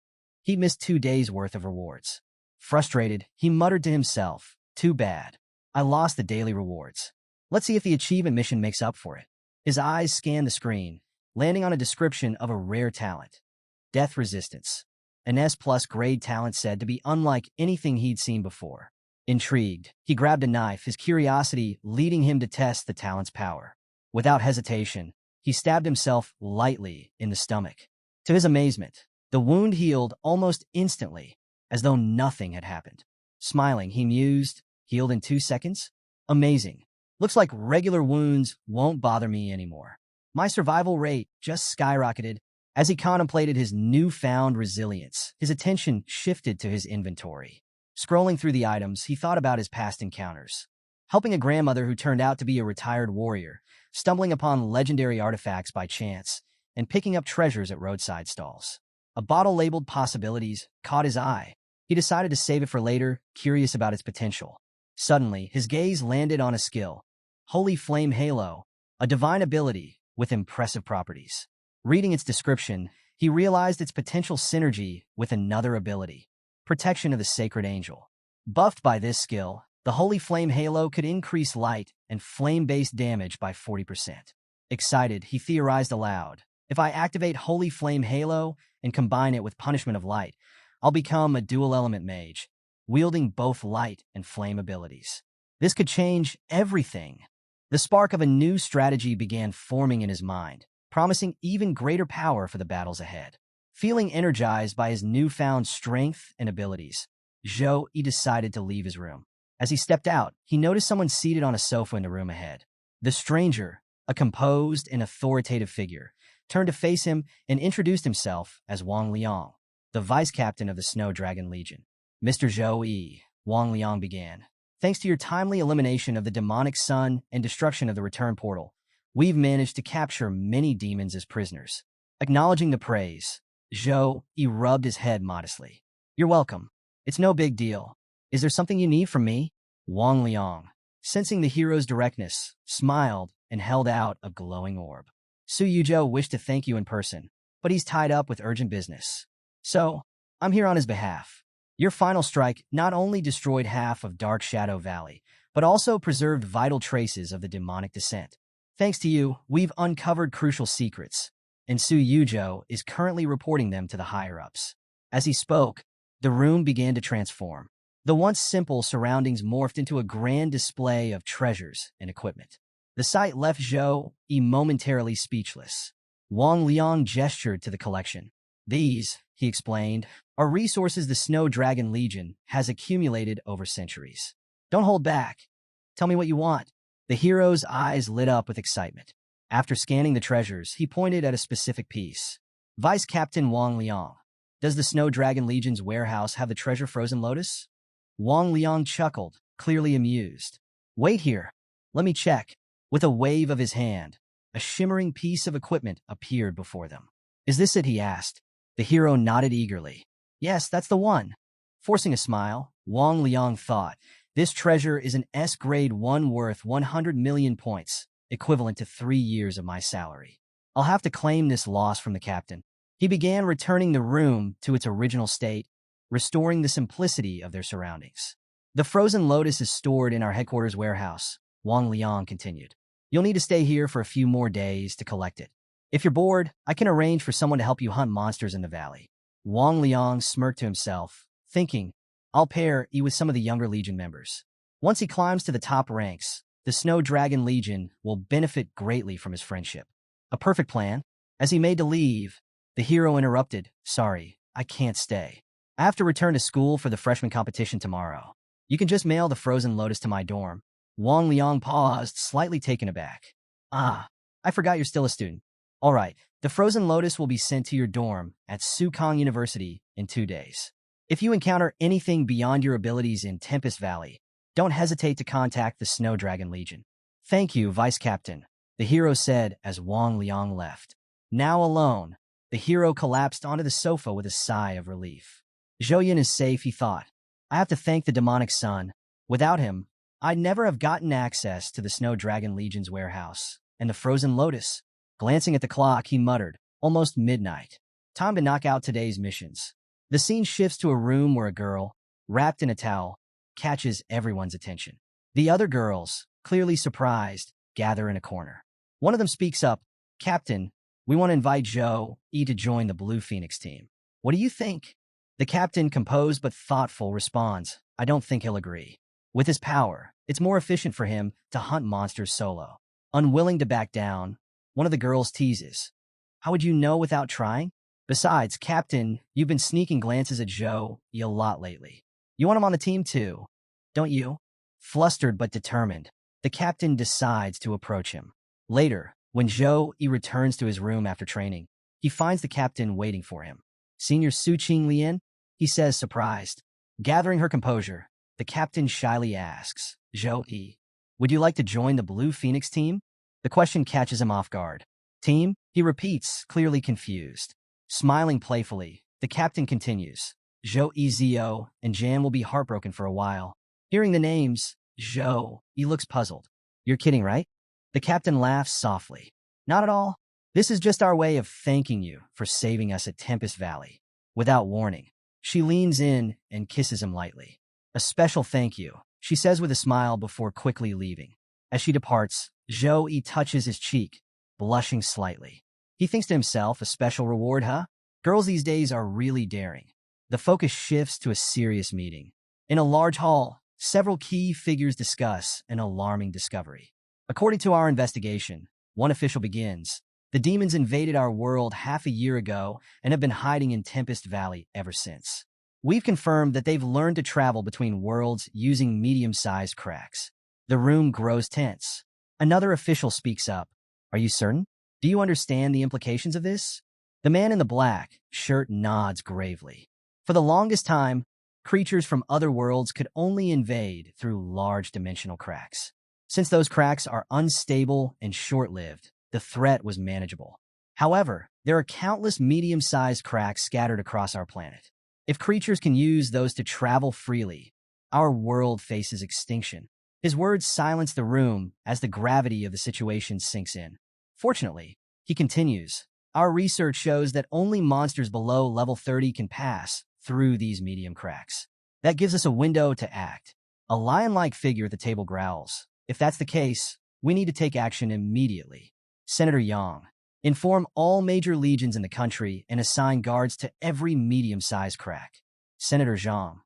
He missed 2 days' worth of rewards. Frustrated, he muttered to himself, "Too bad. I lost the daily rewards. Let's see if the achievement mission makes up for it." His eyes scanned the screen, landing on a description of a rare talent. Death Resistance. An S+ grade talent said to be unlike anything he'd seen before. Intrigued, he grabbed a knife, his curiosity leading him to test the talent's power. Without hesitation, he stabbed himself lightly in the stomach. To his amazement, the wound healed almost instantly, as though nothing had happened. Smiling, he mused, "Healed in 2 seconds? Amazing. Looks like regular wounds won't bother me anymore." My survival rate just skyrocketed. As he contemplated his newfound resilience, his attention shifted to his inventory. Scrolling through the items, he thought about his past encounters. Helping a grandmother who turned out to be a retired warrior, stumbling upon legendary artifacts by chance, and picking up treasures at roadside stalls. A bottle labeled Possibilities caught his eye. He decided to save it for later, curious about its potential. Suddenly, his gaze landed on a skill, Holy Flame Halo, a divine ability with impressive properties. Reading its description, he realized its potential synergy with another ability, Protection of the Sacred Angel. Buffed by this skill, the Holy Flame Halo could increase light and flame-based damage by 40%. Excited, he theorized aloud, "If I activate Holy Flame Halo and combine it with Punishment of Light, I'll become a dual-element mage, wielding both light and flame abilities. This could change everything." The spark of a new strategy began forming in his mind, promising even greater power for the battles ahead. Feeling energized by his newfound strength and abilities, Zhou Yi decided to leave his room. As he stepped out, he noticed someone seated on a sofa in the room ahead. The stranger, a composed and authoritative figure, turned to face him and introduced himself as Wang Liang, the vice captain of the Snow Dragon Legion. "Mr. Zhou Yi," Wang Liang began, "thanks to your timely elimination of the demonic sun and destruction of the return portal, we've managed to capture many demons as prisoners." Acknowledging the praise, Zhou Yi rubbed his head modestly. "You're welcome. It's no big deal. Is there something you need from me?" Wang Liang, sensing the hero's directness, smiled and held out a glowing orb. "Su Yuzhou wished to thank you in person, but he's tied up with urgent business. So, I'm here on his behalf. Your final strike not only destroyed half of Dark Shadow Valley, but also preserved vital traces of the demonic descent. Thanks to you, we've uncovered crucial secrets, and Su Yuzhou is currently reporting them to the higher-ups." As he spoke, the room began to transform. The once simple surroundings morphed into a grand display of treasures and equipment. The sight left Zhou Yi momentarily speechless. Wang Liang gestured to the collection. These, he explained, are resources the Snow Dragon Legion has accumulated over centuries. Don't hold back. Tell me what you want. The hero's eyes lit up with excitement. After scanning the treasures, he pointed at a specific piece. Vice Captain Wang Liang. Does the Snow Dragon Legion's warehouse have the treasure Frozen Lotus? Wang Liang chuckled, clearly amused. Wait here. Let me check. With a wave of his hand, a shimmering piece of equipment appeared before them. Is this it? He asked. The hero nodded eagerly. Yes, that's the one. Forcing a smile, Wang Liang thought, this treasure is an S-grade one worth 100 million points, equivalent to 3 years of my salary. I'll have to claim this loss from the captain. He began returning the room to its original state, restoring the simplicity of their surroundings. The Frozen Lotus is stored in our headquarters warehouse, Wang Liang continued. You'll need to stay here for a few more days to collect it. If you're bored, I can arrange for someone to help you hunt monsters in the valley. Wang Liang smirked to himself, thinking, I'll pair you with some of the younger Legion members. Once he climbs to the top ranks, the Snow Dragon Legion will benefit greatly from his friendship. A perfect plan. As he made to leave, the hero interrupted, Sorry, I can't stay. I have to return to school for the freshman competition tomorrow. You can just mail the Frozen Lotus to my dorm. Wang Liang paused, slightly taken aback. Ah, I forgot you're still a student. All right, the Frozen Lotus will be sent to your dorm at Sukong University in 2 days. If you encounter anything beyond your abilities in Tempest Valley, don't hesitate to contact the Snow Dragon Legion. Thank you, Vice Captain, the hero said as Wang Liang left. Now alone, the hero collapsed onto the sofa with a sigh of relief. Zhouyan is safe, he thought. I have to thank the demonic sun. Without him, I'd never have gotten access to the Snow Dragon Legion's warehouse and the Frozen Lotus. Glancing at the clock, he muttered, almost midnight. Time to knock out today's missions. The scene shifts to a room where a girl, wrapped in a towel, catches everyone's attention. The other girls, clearly surprised, gather in a corner. One of them speaks up, Captain, we want to invite Zhou Yi to join the Blue Phoenix team. What do you think? The captain, composed but thoughtful, responds, I don't think he'll agree. With his power, it's more efficient for him to hunt monsters solo. Unwilling to back down, one of the girls teases, How would you know without trying? Besides, Captain, you've been sneaking glances at Zhou Yi a lot lately. You want him on the team too, don't you? Flustered but determined, the captain decides to approach him. Later, when Zhou Yi returns to his room after training, he finds the captain waiting for him. Senior Su Qing Lian? He says, surprised. Gathering her composure, the captain shyly asks, Zhou Yi, would you like to join the Blue Phoenix team? The question catches him off guard. Team? He repeats, clearly confused. Smiling playfully, the captain continues, Zhou Yi, Zio, and Jan will be heartbroken for a while. Hearing the names, Zhou Yi looks puzzled. You're kidding, right? The captain laughs softly. Not at all. This is just our way of thanking you for saving us at Tempest Valley. Without warning, she leans in and kisses him lightly. A special thank you, she says with a smile before quickly leaving. As she departs, Zhou Yi touches his cheek, blushing slightly. He thinks to himself, a special reward, huh? Girls these days are really daring. The focus shifts to a serious meeting. In a large hall, several key figures discuss an alarming discovery. According to our investigation, one official begins, the demons invaded our world half a year ago and have been hiding in Tempest Valley ever since. We've confirmed that they've learned to travel between worlds using medium-sized cracks. The room grows tense. Another official speaks up. Are you certain? Do you understand the implications of this? The man in the black shirt nods gravely. For the longest time, creatures from other worlds could only invade through large dimensional cracks. Since those cracks are unstable and short-lived, the threat was manageable. However, there are countless medium-sized cracks scattered across our planet. If creatures can use those to travel freely, our world faces extinction. His words silence the room as the gravity of the situation sinks in. Fortunately, he continues, our research shows that only monsters below level 30 can pass through these medium cracks. That gives us a window to act. A lion-like figure at the table growls. If that's the case, we need to take action immediately. Senator Yang, inform all major legions in the country and assign guards to every medium-sized crack. Senator Zhang,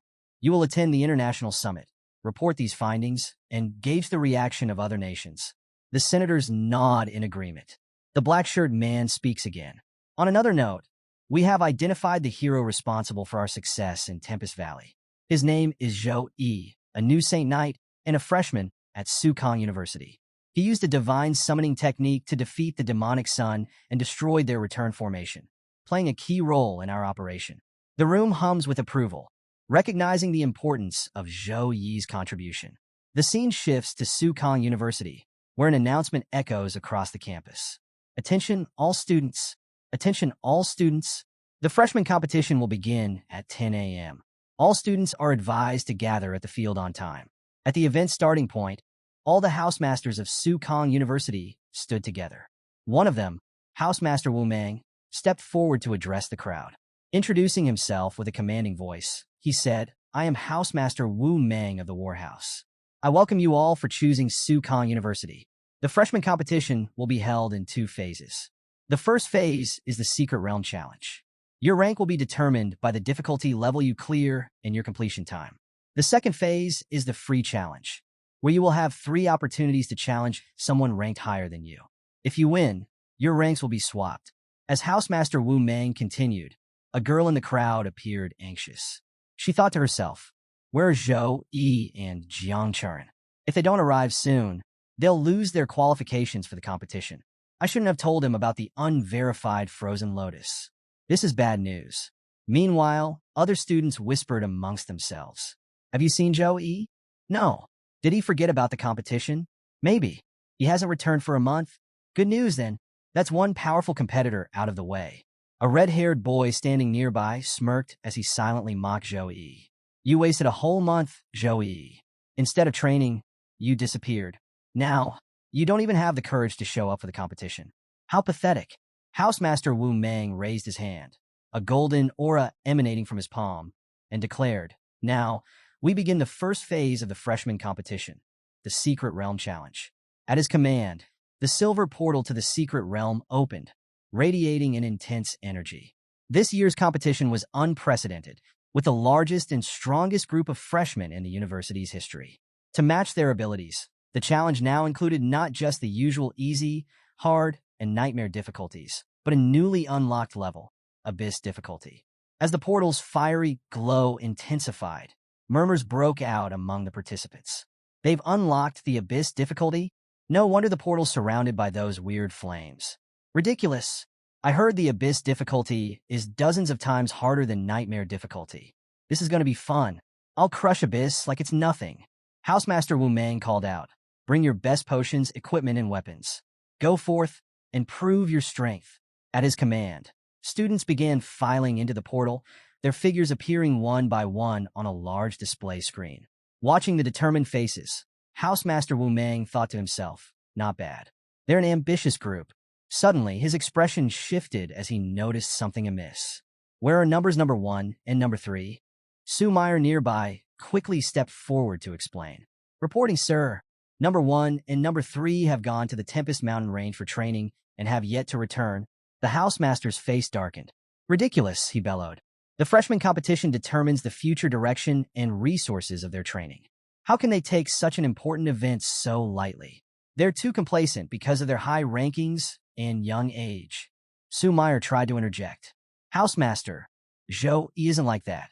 you will attend the international summit, report these findings, and gauge the reaction of other nations. The senators nod in agreement. The black-shirt man speaks again. On another note, we have identified the hero responsible for our success in Tempest Valley. His name is Zhou Yi, a new Saint Knight and a freshman at Sukong University. He used a divine summoning technique to defeat the demonic sun and destroyed their return formation, playing a key role in our operation. The room hums with approval, recognizing the importance of Zhou Yi's contribution. The scene shifts to Sukong University, where an announcement echoes across the campus. Attention all students. Attention all students. The freshman competition will begin at 10 a.m. All students are advised to gather at the field on time. At the event starting point, all the housemasters of Sukong University stood together. One of them, Housemaster Wu Meng, stepped forward to address the crowd. Introducing himself with a commanding voice, he said, "I am Housemaster Wu Meng of the Warhouse. I welcome you all for choosing Sukong University. The freshman competition will be held in 2 phases. The first phase is the Secret Realm Challenge. Your rank will be determined by the difficulty level you clear and your completion time. The second phase is the Free Challenge, where you will have 3 opportunities to challenge someone ranked higher than you. If you win, your ranks will be swapped." As Housemaster Wu Meng continued, a girl in the crowd appeared anxious. She thought to herself, "Where are Zhou Yi and Jiang Churen? If they don't arrive soon, they'll lose their qualifications for the competition. I shouldn't have told him about the unverified frozen lotus. This is bad news." Meanwhile, other students whispered amongst themselves, "Have you seen Zhou Yi? No. Did he forget about the competition? Maybe. He hasn't returned for a month. Good news then. That's one powerful competitor out of the way." A red-haired boy standing nearby smirked as he silently mocked Zhou Yi. "You wasted a whole month, Zhou Yi. Instead of training, you disappeared. Now, you don't even have the courage to show up for the competition. How pathetic." Housemaster Wu Meng raised his hand, a golden aura emanating from his palm, and declared, "Now, we begin the first phase of the freshman competition, the Secret Realm Challenge." At his command, the silver portal to the Secret Realm opened, radiating an intense energy. This year's competition was unprecedented, with the largest and strongest group of freshmen in the university's history. To match their abilities, the challenge now included not just the usual easy, hard, and nightmare difficulties, but a newly unlocked level, Abyss difficulty. As the portal's fiery glow intensified, murmurs broke out among the participants. "They've unlocked the Abyss difficulty? No wonder the portal's surrounded by those weird flames. Ridiculous. I heard the Abyss difficulty is dozens of times harder than nightmare difficulty. This is going to be fun. I'll crush Abyss like it's nothing." Housemaster Wu Meng called out, "Bring your best potions, equipment, and weapons. Go forth and prove your strength." At his command, students began filing into the portal, their figures appearing one by one on a large display screen. Watching the determined faces, Housemaster Wu Meng thought to himself, "Not bad. They're an ambitious group." Suddenly, his expression shifted as he noticed something amiss. "Where are numbers number 1 and number 3? Sue Meyer nearby quickly stepped forward to explain. "Reporting, sir. Number 1 and number 3 have gone to the Tempest Mountain Range for training and have yet to return." The housemaster's face darkened. "Ridiculous," he bellowed. "The freshman competition determines the future direction and resources of their training. How can they take such an important event so lightly? They're too complacent because of their high rankings and young age." Sue Meyer tried to interject. "Housemaster, Zhou isn't like that.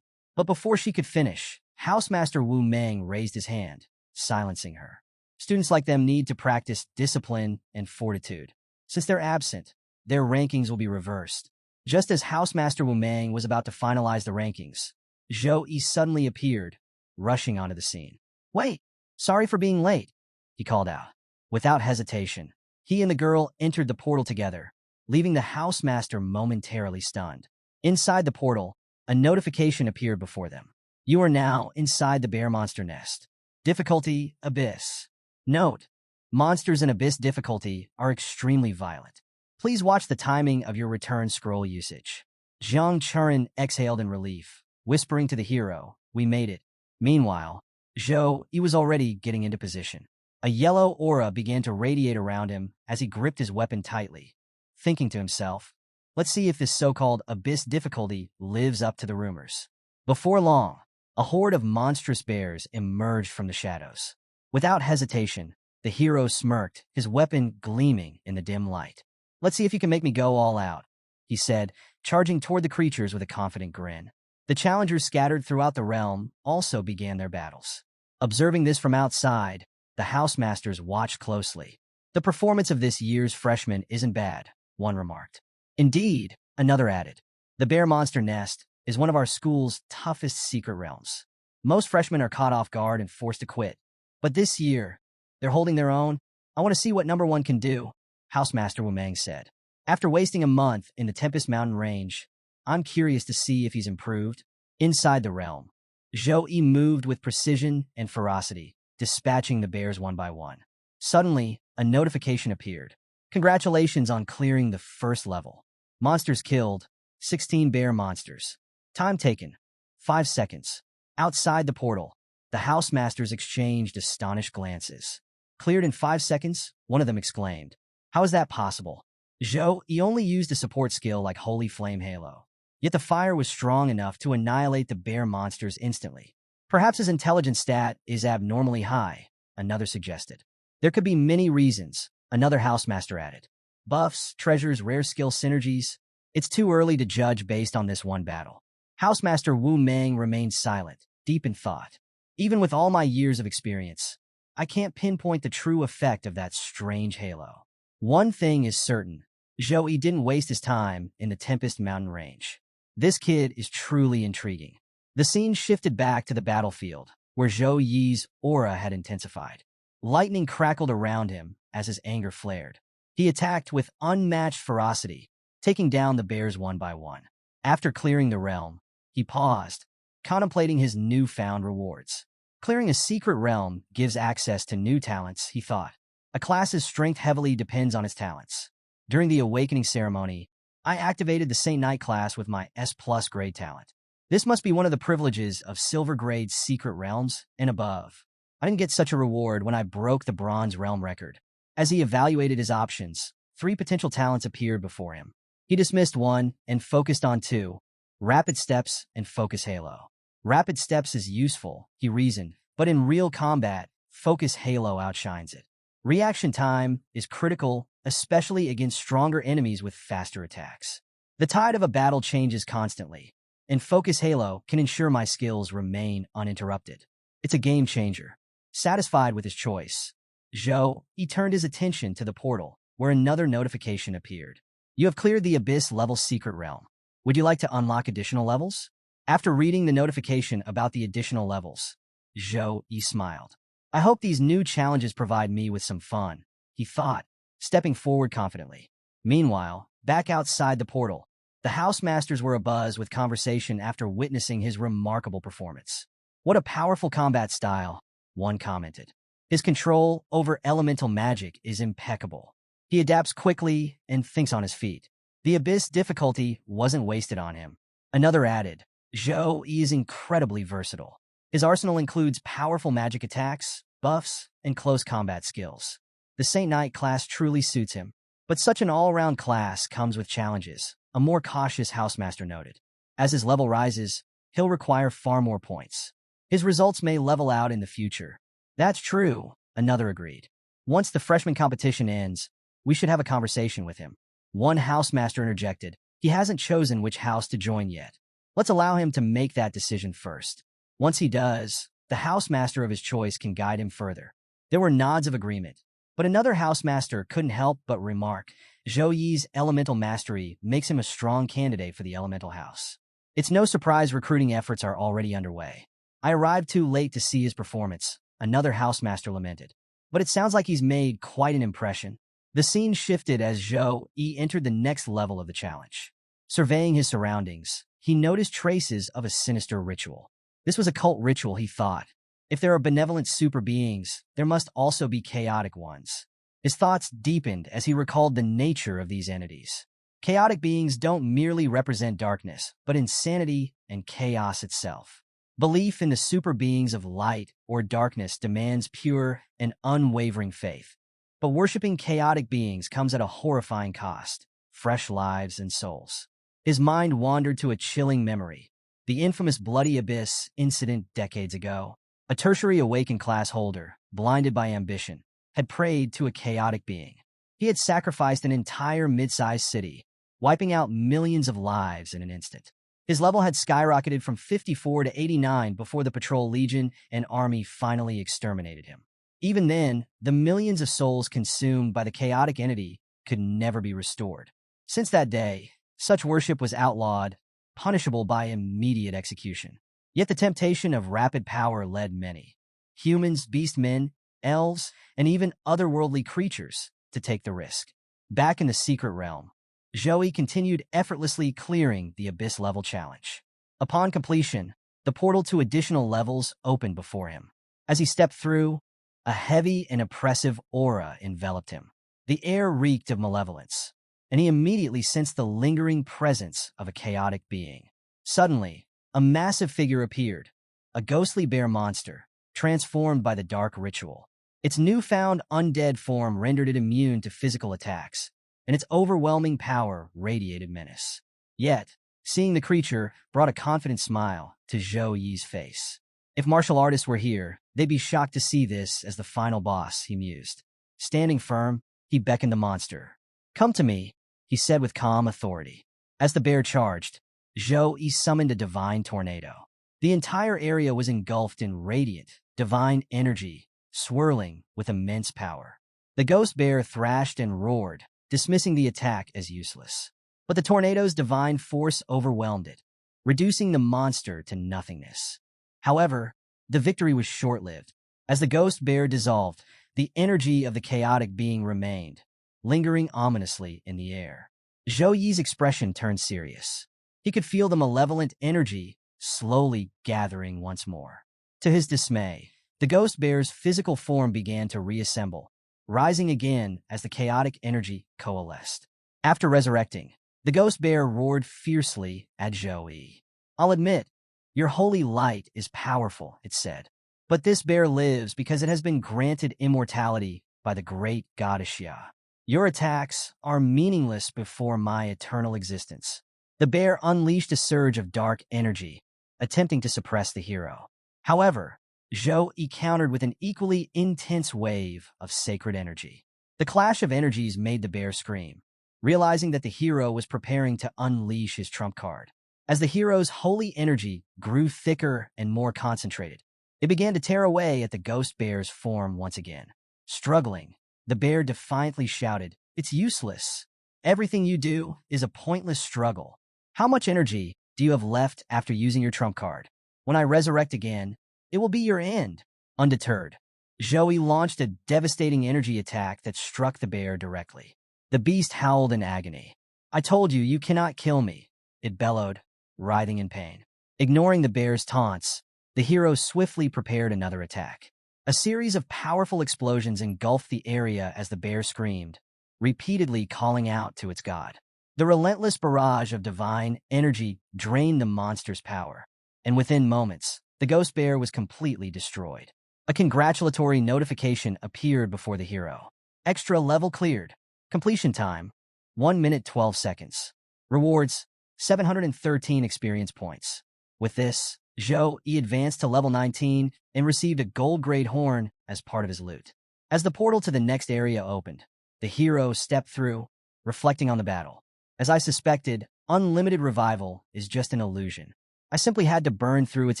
But before she could finish, Housemaster Wu Meng raised his hand, silencing her. "Students like them need to practice discipline and fortitude. Since they're absent, their rankings will be reversed." Just as Housemaster Wu Meng was about to finalize the rankings, Zhou Yi suddenly appeared, rushing onto the scene. "Wait, sorry for being late," he called out. Without hesitation, he and the girl entered the portal together, leaving the housemaster momentarily stunned. Inside the portal, a notification appeared before them. "You are now inside the bear monster nest. Difficulty, Abyss. Note, monsters in Abyss difficulty are extremely violent. Please watch the timing of your return scroll usage." Jiang Churen exhaled in relief, whispering to the hero, "We made it." Meanwhile, Zhou Yi was already getting into position. A yellow aura began to radiate around him as he gripped his weapon tightly, thinking to himself, "Let's see if this so-called Abyss difficulty lives up to the rumors." Before long, a horde of monstrous bears emerged from the shadows. Without hesitation, The hero smirked, his weapon gleaming in the dim light. "Let's see if you can make me go all out," he said, charging toward the creatures with a confident grin. The challengers scattered throughout the realm also began their battles. Observing this from outside, the housemasters watched closely. "The performance of this year's freshman isn't bad," one remarked. "Indeed," another added. "The bear monster nest is one of our school's toughest secret realms. Most freshmen are caught off guard and forced to quit. But this year, they're holding their own. I want to see what number one can do," Housemaster Wumang said. "After wasting a month in the Tempest Mountain Range, I'm curious to see if he's improved." Inside the realm, Zhou Yi moved with precision and ferocity, dispatching the bears one by one. Suddenly, a notification appeared. "Congratulations on clearing the first level. Monsters killed, 16 bear monsters. Time taken, 5 seconds." Outside the portal, the housemasters exchanged astonished glances. "Cleared in 5 seconds?" one of them exclaimed. "How is that possible?" Zhou Yi only used a support skill like Holy Flame Halo. Yet the fire was strong enough to annihilate the bear monsters instantly. "Perhaps his intelligence stat is abnormally high," another suggested. "There could be many reasons," another housemaster added. "Buffs, treasures, rare skill synergies. It's too early to judge based on this one battle." Housemaster Wu Meng remained silent, deep in thought. "Even with all my years of experience, I can't pinpoint the true effect of that strange halo. One thing is certain, Zhou Yi didn't waste his time in the Tempest Mountain Range. This kid is truly intriguing." The scene shifted back to the battlefield, where Zhou Yi's aura had intensified. Lightning crackled around him as his anger flared. He attacked with unmatched ferocity, taking down the bears one by one. After clearing the realm, he paused, contemplating his newfound rewards. Clearing a secret realm gives access to new talents, he thought. A class's strength heavily depends on its talents. During the awakening ceremony, I activated the Saint Knight class with my S+ grade talent. This must be one of the privileges of silver grade secret realms and above. I didn't get such a reward when I broke the bronze realm record. As he evaluated his options, 3 potential talents appeared before him. He dismissed one and focused on 2, Rapid Steps and Focus Halo. Rapid Steps is useful, he reasoned, but in real combat, Focus Halo outshines it. Reaction time is critical, especially against stronger enemies with faster attacks. The tide of a battle changes constantly, and Focus Halo can ensure my skills remain uninterrupted. It's a game changer. Satisfied with his choice, Zhou Yi turned his attention to the portal, where another notification appeared. "You have cleared the Abyss level secret realm. Would you like to unlock additional levels?" After reading the notification about the additional levels, Zhou Yi smiled. "I hope these new challenges provide me with some fun," he thought, stepping forward confidently. Meanwhile, back outside the portal, the housemasters were abuzz with conversation after witnessing his remarkable performance. "What a powerful combat style," one commented. "His control over elemental magic is impeccable. He adapts quickly and thinks on his feet. The Abyss difficulty wasn't wasted on him." Another added, "Zhou Yi is incredibly versatile. His arsenal includes powerful magic attacks, buffs, and close combat skills. The Saint Knight class truly suits him. But such an all-around class comes with challenges," a more cautious housemaster noted. "As his level rises, he'll require far more points. His results may level out in the future." "That's true," another agreed. "Once the freshman competition ends, we should have a conversation with him." One housemaster interjected, "He hasn't chosen which house to join yet. Let's allow him to make that decision first. Once he does, the housemaster of his choice can guide him further." There were nods of agreement, but another housemaster couldn't help but remark, "Zhou Yi's elemental mastery makes him a strong candidate for the elemental house. It's no surprise recruiting efforts are already underway." "I arrived too late to see his performance," another housemaster lamented. "But it sounds like he's made quite an impression." The scene shifted as Zhou Yi entered the next level of the challenge. Surveying his surroundings, he noticed traces of a sinister ritual. This was a cult ritual, he thought. If there are benevolent super beings, there must also be chaotic ones. His thoughts deepened as he recalled the nature of these entities. Chaotic beings don't merely represent darkness, but insanity and chaos itself. Belief in the super beings of light or darkness demands pure and unwavering faith. But worshipping chaotic beings comes at a horrifying cost: fresh lives and souls. His mind wandered to a chilling memory: the infamous Bloody Abyss incident decades ago. A tertiary awakened class holder, blinded by ambition, had prayed to a chaotic being. He had sacrificed an entire mid-sized city, wiping out millions of lives in an instant. His level had skyrocketed from 54 to 89 before the Patrol Legion and army finally exterminated him. Even then, the millions of souls consumed by the chaotic entity could never be restored. Since that day, such worship was outlawed, punishable by immediate execution. Yet the temptation of rapid power led many, humans, beastmen, elves, and even otherworldly creatures, to take the risk. Back in the secret realm, Joey continued effortlessly clearing the Abyss-level challenge. Upon completion, the portal to additional levels opened before him. As he stepped through, a heavy and oppressive aura enveloped him. The air reeked of malevolence, and he immediately sensed the lingering presence of a chaotic being. Suddenly, a massive figure appeared, a ghostly bear monster, transformed by the dark ritual. Its newfound undead form rendered it immune to physical attacks, and its overwhelming power radiated menace. Yet, seeing the creature brought a confident smile to Zhou Yi's face. If martial artists were here, they'd be shocked to see this as the final boss, he mused. Standing firm, he beckoned the monster. Come to me, he said with calm authority. As the bear charged, Zhou Yi summoned a divine tornado. The entire area was engulfed in radiant, divine energy, swirling with immense power. The ghost bear thrashed and roared, dismissing the attack as useless. But the tornado's divine force overwhelmed it, reducing the monster to nothingness. However, the victory was short-lived. As the ghost bear dissolved, the energy of the chaotic being remained, lingering ominously in the air. Zhou Yi's expression turned serious. He could feel the malevolent energy slowly gathering once more. To his dismay, the ghost bear's physical form began to reassemble, rising again as the chaotic energy coalesced. After resurrecting, the ghost bear roared fiercely at Zhou Yi. I'll admit, your holy light is powerful, it said. But this bear lives because it has been granted immortality by the great goddess Xia. Your attacks are meaningless before my eternal existence. The bear unleashed a surge of dark energy, attempting to suppress the hero. However, Zhou Yi countered with an equally intense wave of sacred energy. The clash of energies made the bear scream, realizing that the hero was preparing to unleash his trump card. As the hero's holy energy grew thicker and more concentrated, it began to tear away at the ghost bear's form once again. Struggling, the bear defiantly shouted, "It's useless. Everything you do is a pointless struggle. How much energy do you have left after using your trump card? When I resurrect again, it will be your end." Undeterred, Zhou Yi launched a devastating energy attack that struck the bear directly. The beast howled in agony. "I told you, you cannot kill me," it bellowed, writhing in pain. Ignoring the bear's taunts, the hero swiftly prepared another attack. A series of powerful explosions engulfed the area as the bear screamed, repeatedly calling out to its god. The relentless barrage of divine energy drained the monster's power, and within moments, the ghost bear was completely destroyed. A congratulatory notification appeared before the hero. Extra level cleared. Completion time, 1 minute 12 seconds. Rewards, 713 experience points. With this, Zhou Yi advanced to level 19 and received a gold-grade horn as part of his loot. As the portal to the next area opened, the hero stepped through, reflecting on the battle. As I suspected, unlimited revival is just an illusion. I simply had to burn through its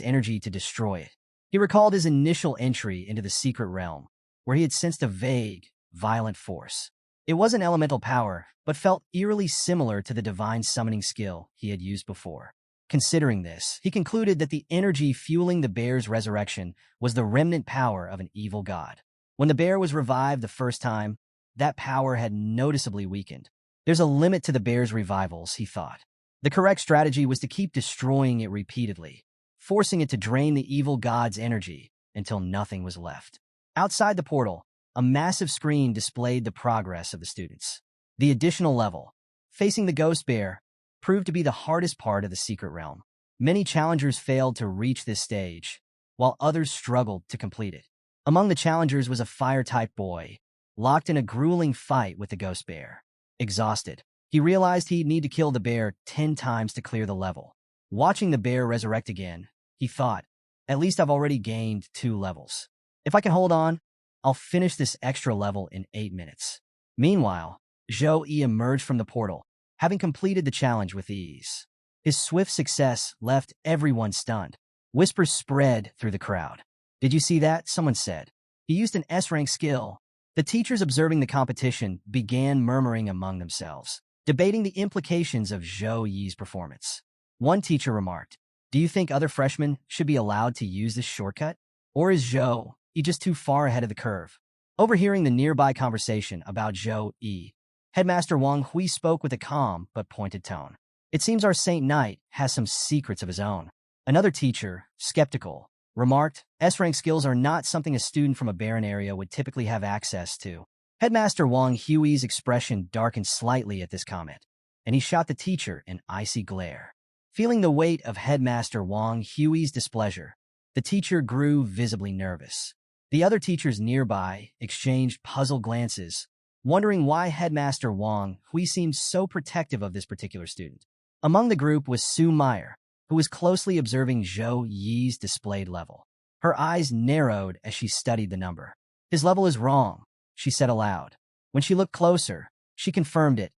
energy to destroy it. He recalled his initial entry into the secret realm, where he had sensed a vague, violent force. It wasn't elemental power, but felt eerily similar to the divine summoning skill he had used before. Considering this, he concluded that the energy fueling the bear's resurrection was the remnant power of an evil god. When the bear was revived the first time, that power had noticeably weakened. There's a limit to the bear's revivals, he thought. The correct strategy was to keep destroying it repeatedly, forcing it to drain the evil god's energy until nothing was left. Outside the portal, a massive screen displayed the progress of the students. The additional level, facing the ghost bear, proved to be the hardest part of the secret realm. Many challengers failed to reach this stage, while others struggled to complete it. Among the challengers was a fire-type boy, locked in a grueling fight with the ghost bear. Exhausted, he realized he'd need to kill the bear 10 times to clear the level. Watching the bear resurrect again, he thought, at least I've already gained 2 levels. If I can hold on, I'll finish this extra level in 8 minutes. Meanwhile, Zhou Yi emerged from the portal, having completed the challenge with ease. His swift success left everyone stunned. Whispers spread through the crowd. "Did you see that?" someone said. "He used an S-rank skill." The teachers observing the competition began murmuring among themselves, debating the implications of Zhou Yi's performance. One teacher remarked, "Do you think other freshmen should be allowed to use this shortcut? Or is Zhou Yi just too far ahead of the curve?" Overhearing the nearby conversation about Zhou Yi, Headmaster Wang Hui spoke with a calm but pointed tone. "It seems our Saint Knight has some secrets of his own." Another teacher, skeptical, remarked, "S-rank skills are not something a student from a barren area would typically have access to." Headmaster Wang Hui's expression darkened slightly at this comment, and he shot the teacher an icy glare. Feeling the weight of Headmaster Wang Hui's displeasure, the teacher grew visibly nervous. The other teachers nearby exchanged puzzled glances, wondering why Headmaster Wang Hui seemed so protective of this particular student. Among the group was Sue Meyer, who was closely observing Zhou Yi's displayed level. Her eyes narrowed as she studied the number. "His level is wrong," she said aloud. When she looked closer, she confirmed it.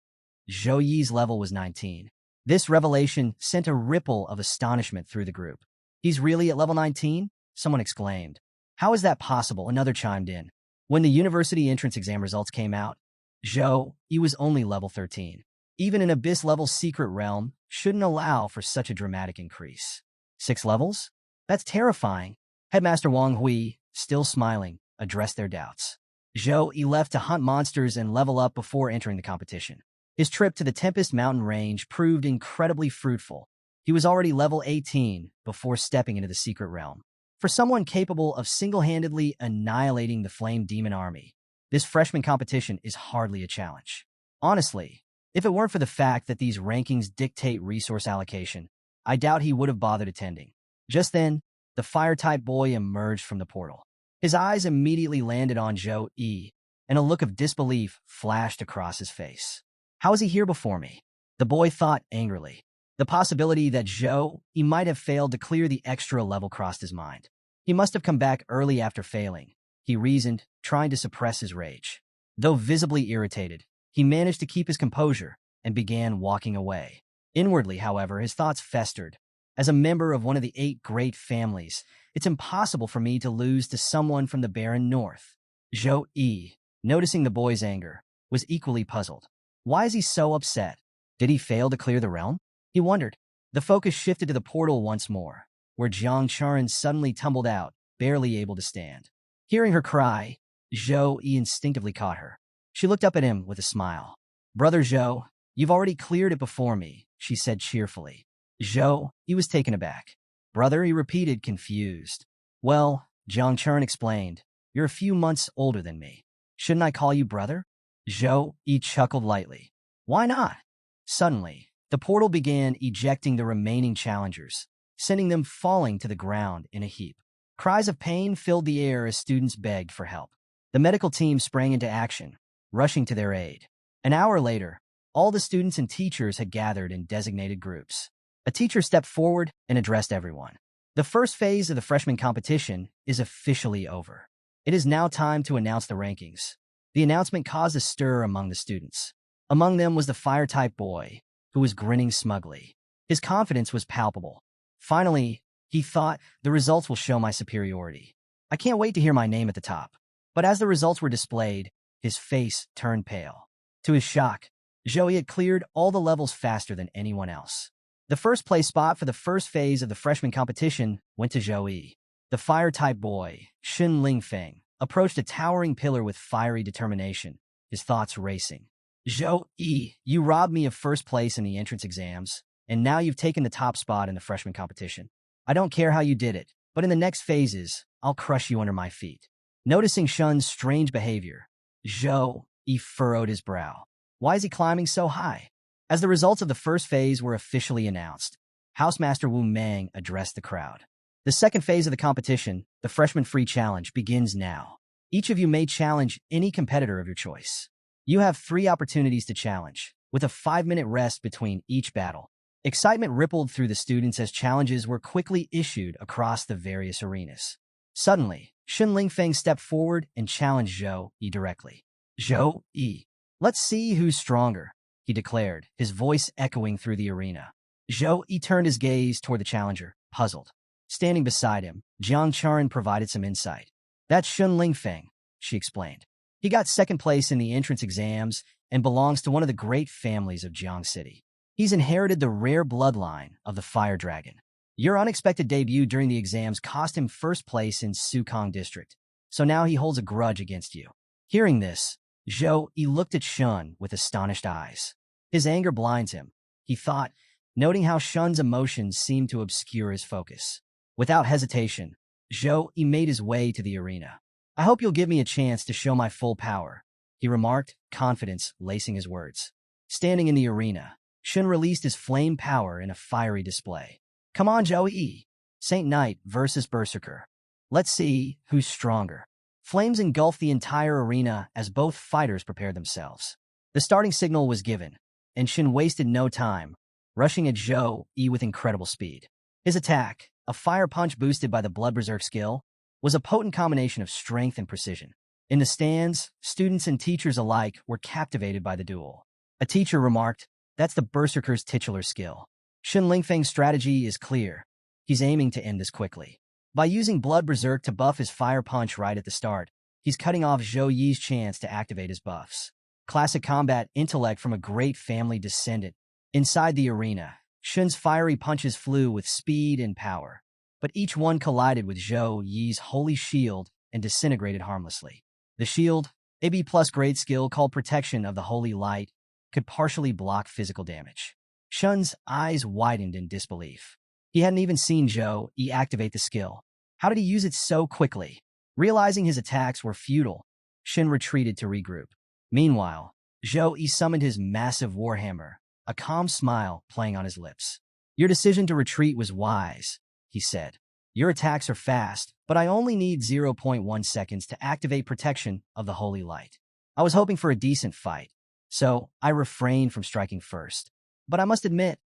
Zhou Yi's level was 19. This revelation sent a ripple of astonishment through the group. "He's really at level 19? Someone exclaimed. "How is that possible?" Another chimed in. When the university entrance exam results came out, Zhou Yi was only level 13. Even an abyss-level secret realm shouldn't allow for such a dramatic increase. 6 levels? That's terrifying. Headmaster Wang Hui, still smiling, addressed their doubts. Zhou Yi left to hunt monsters and level up before entering the competition. His trip to the Tempest Mountain Range proved incredibly fruitful. He was already level 18 before stepping into the secret realm. For someone capable of single-handedly annihilating the Flame Demon army, this freshman competition is hardly a challenge. Honestly, if it weren't for the fact that these rankings dictate resource allocation, I doubt he would have bothered attending. Just then, the fire-type boy emerged from the portal. His eyes immediately landed on Zhou Yi, and a look of disbelief flashed across his face. "How is he here before me?" the boy thought angrily. The possibility that Zhou Yi might have failed to clear the extra level crossed his mind. He must have come back early after failing, he reasoned, trying to suppress his rage. Though visibly irritated, he managed to keep his composure and began walking away. Inwardly, however, his thoughts festered. As a member of one of the 8 great families, it's impossible for me to lose to someone from the barren north. Zhou Yi, noticing the boy's anger, was equally puzzled. Why is he so upset? Did he fail to clear the realm? He wondered. The focus shifted to the portal once more, where Jiang Charan suddenly tumbled out, barely able to stand. Hearing her cry, Zhou Yi instinctively caught her. She looked up at him with a smile. "Brother Zhou, you've already cleared it before me," she said cheerfully. Zhou Yi was taken aback. "Brother," he repeated, confused. "Well," Jiang Charan explained, "you're a few months older than me. Shouldn't I call you brother?" Zhou Yi chuckled lightly. "Why not?" Suddenly, the portal began ejecting the remaining challengers, sending them falling to the ground in a heap. Cries of pain filled the air as students begged for help. The medical team sprang into action, rushing to their aid. An hour later, all the students and teachers had gathered in designated groups. A teacher stepped forward and addressed everyone. "The first phase of the freshman competition is officially over. It is now time to announce the rankings." The announcement caused a stir among the students. Among them was the fire-type boy, who was grinning smugly. His confidence was palpable. Finally, he thought, "the results will show my superiority. I can't wait to hear my name at the top." But as the results were displayed, his face turned pale. To his shock, Zhou Yi had cleared all the levels faster than anyone else. The first-place spot for the first phase of the freshman competition went to Zhou Yi. The fire-type boy, Xin Lingfeng, approached a towering pillar with fiery determination, his thoughts racing. "Zhou Yi, you robbed me of first place in the entrance exams, and now you've taken the top spot in the freshman competition. I don't care how you did it, but in the next phases, I'll crush you under my feet." Noticing Shun's strange behavior, Zhou Yi furrowed his brow. Why is he climbing so high? As the results of the first phase were officially announced, Housemaster Wu Mang addressed the crowd. "The second phase of the competition, the Freshman Free Challenge, begins now. Each of you may challenge any competitor of your choice. You have 3 opportunities to challenge, with a 5-minute rest between each battle." Excitement rippled through the students as challenges were quickly issued across the various arenas. Suddenly, Shun Lingfeng stepped forward and challenged Zhou Yi directly. Zhou Yi, let's see who's stronger, he declared, his voice echoing through the arena. Zhou Yi turned his gaze toward the challenger, puzzled. Standing beside him, Jiang Charan provided some insight. That's Shun Lingfeng, she explained. He got second place in the entrance exams and belongs to one of the great families of Jiang City. He's inherited the rare bloodline of the Fire Dragon. Your unexpected debut during the exams cost him first place in Sukong District, so now he holds a grudge against you. Hearing this, Zhou Yi looked at Shun with astonished eyes. His anger blinds him, he thought, noting how Shun's emotions seemed to obscure his focus. Without hesitation, Zhou Yi made his way to the arena. I hope you'll give me a chance to show my full power, he remarked, confidence lacing his words. Standing in the arena, Shun released his flame power in a fiery display. Come on, Zhou Yi. Saint Knight versus Berserker. Let's see who's stronger. Flames engulfed the entire arena as both fighters prepared themselves. The starting signal was given, and Shun wasted no time, rushing at Zhou Yi with incredible speed. His attack, a fire punch boosted by the Blood Berserk skill, was a potent combination of strength and precision. In the stands, students and teachers alike were captivated by the duel. A teacher remarked, "That's the Berserker's titular skill." Shun Lingfeng's strategy is clear. He's aiming to end this quickly. By using Blood Berserk to buff his fire punch right at the start, he's cutting off Zhou Yi's chance to activate his buffs. Classic combat intellect from a great family descendant. Inside the arena, Shun's fiery punches flew with speed and power, but each one collided with Zhou Yi's holy shield and disintegrated harmlessly. The shield, a B+ grade skill called Protection of the Holy Light, could partially block physical damage. Shun's eyes widened in disbelief. He hadn't even seen Zhou Yi activate the skill. How did he use it so quickly? Realizing his attacks were futile, Shun retreated to regroup. Meanwhile, Zhou Yi summoned his massive warhammer, a calm smile playing on his lips. Your decision to retreat was wise, he said. Your attacks are fast, but I only need 0.1 seconds to activate Protection of the Holy Light. I was hoping for a decent fight, so I refrained from striking first. But I must admit,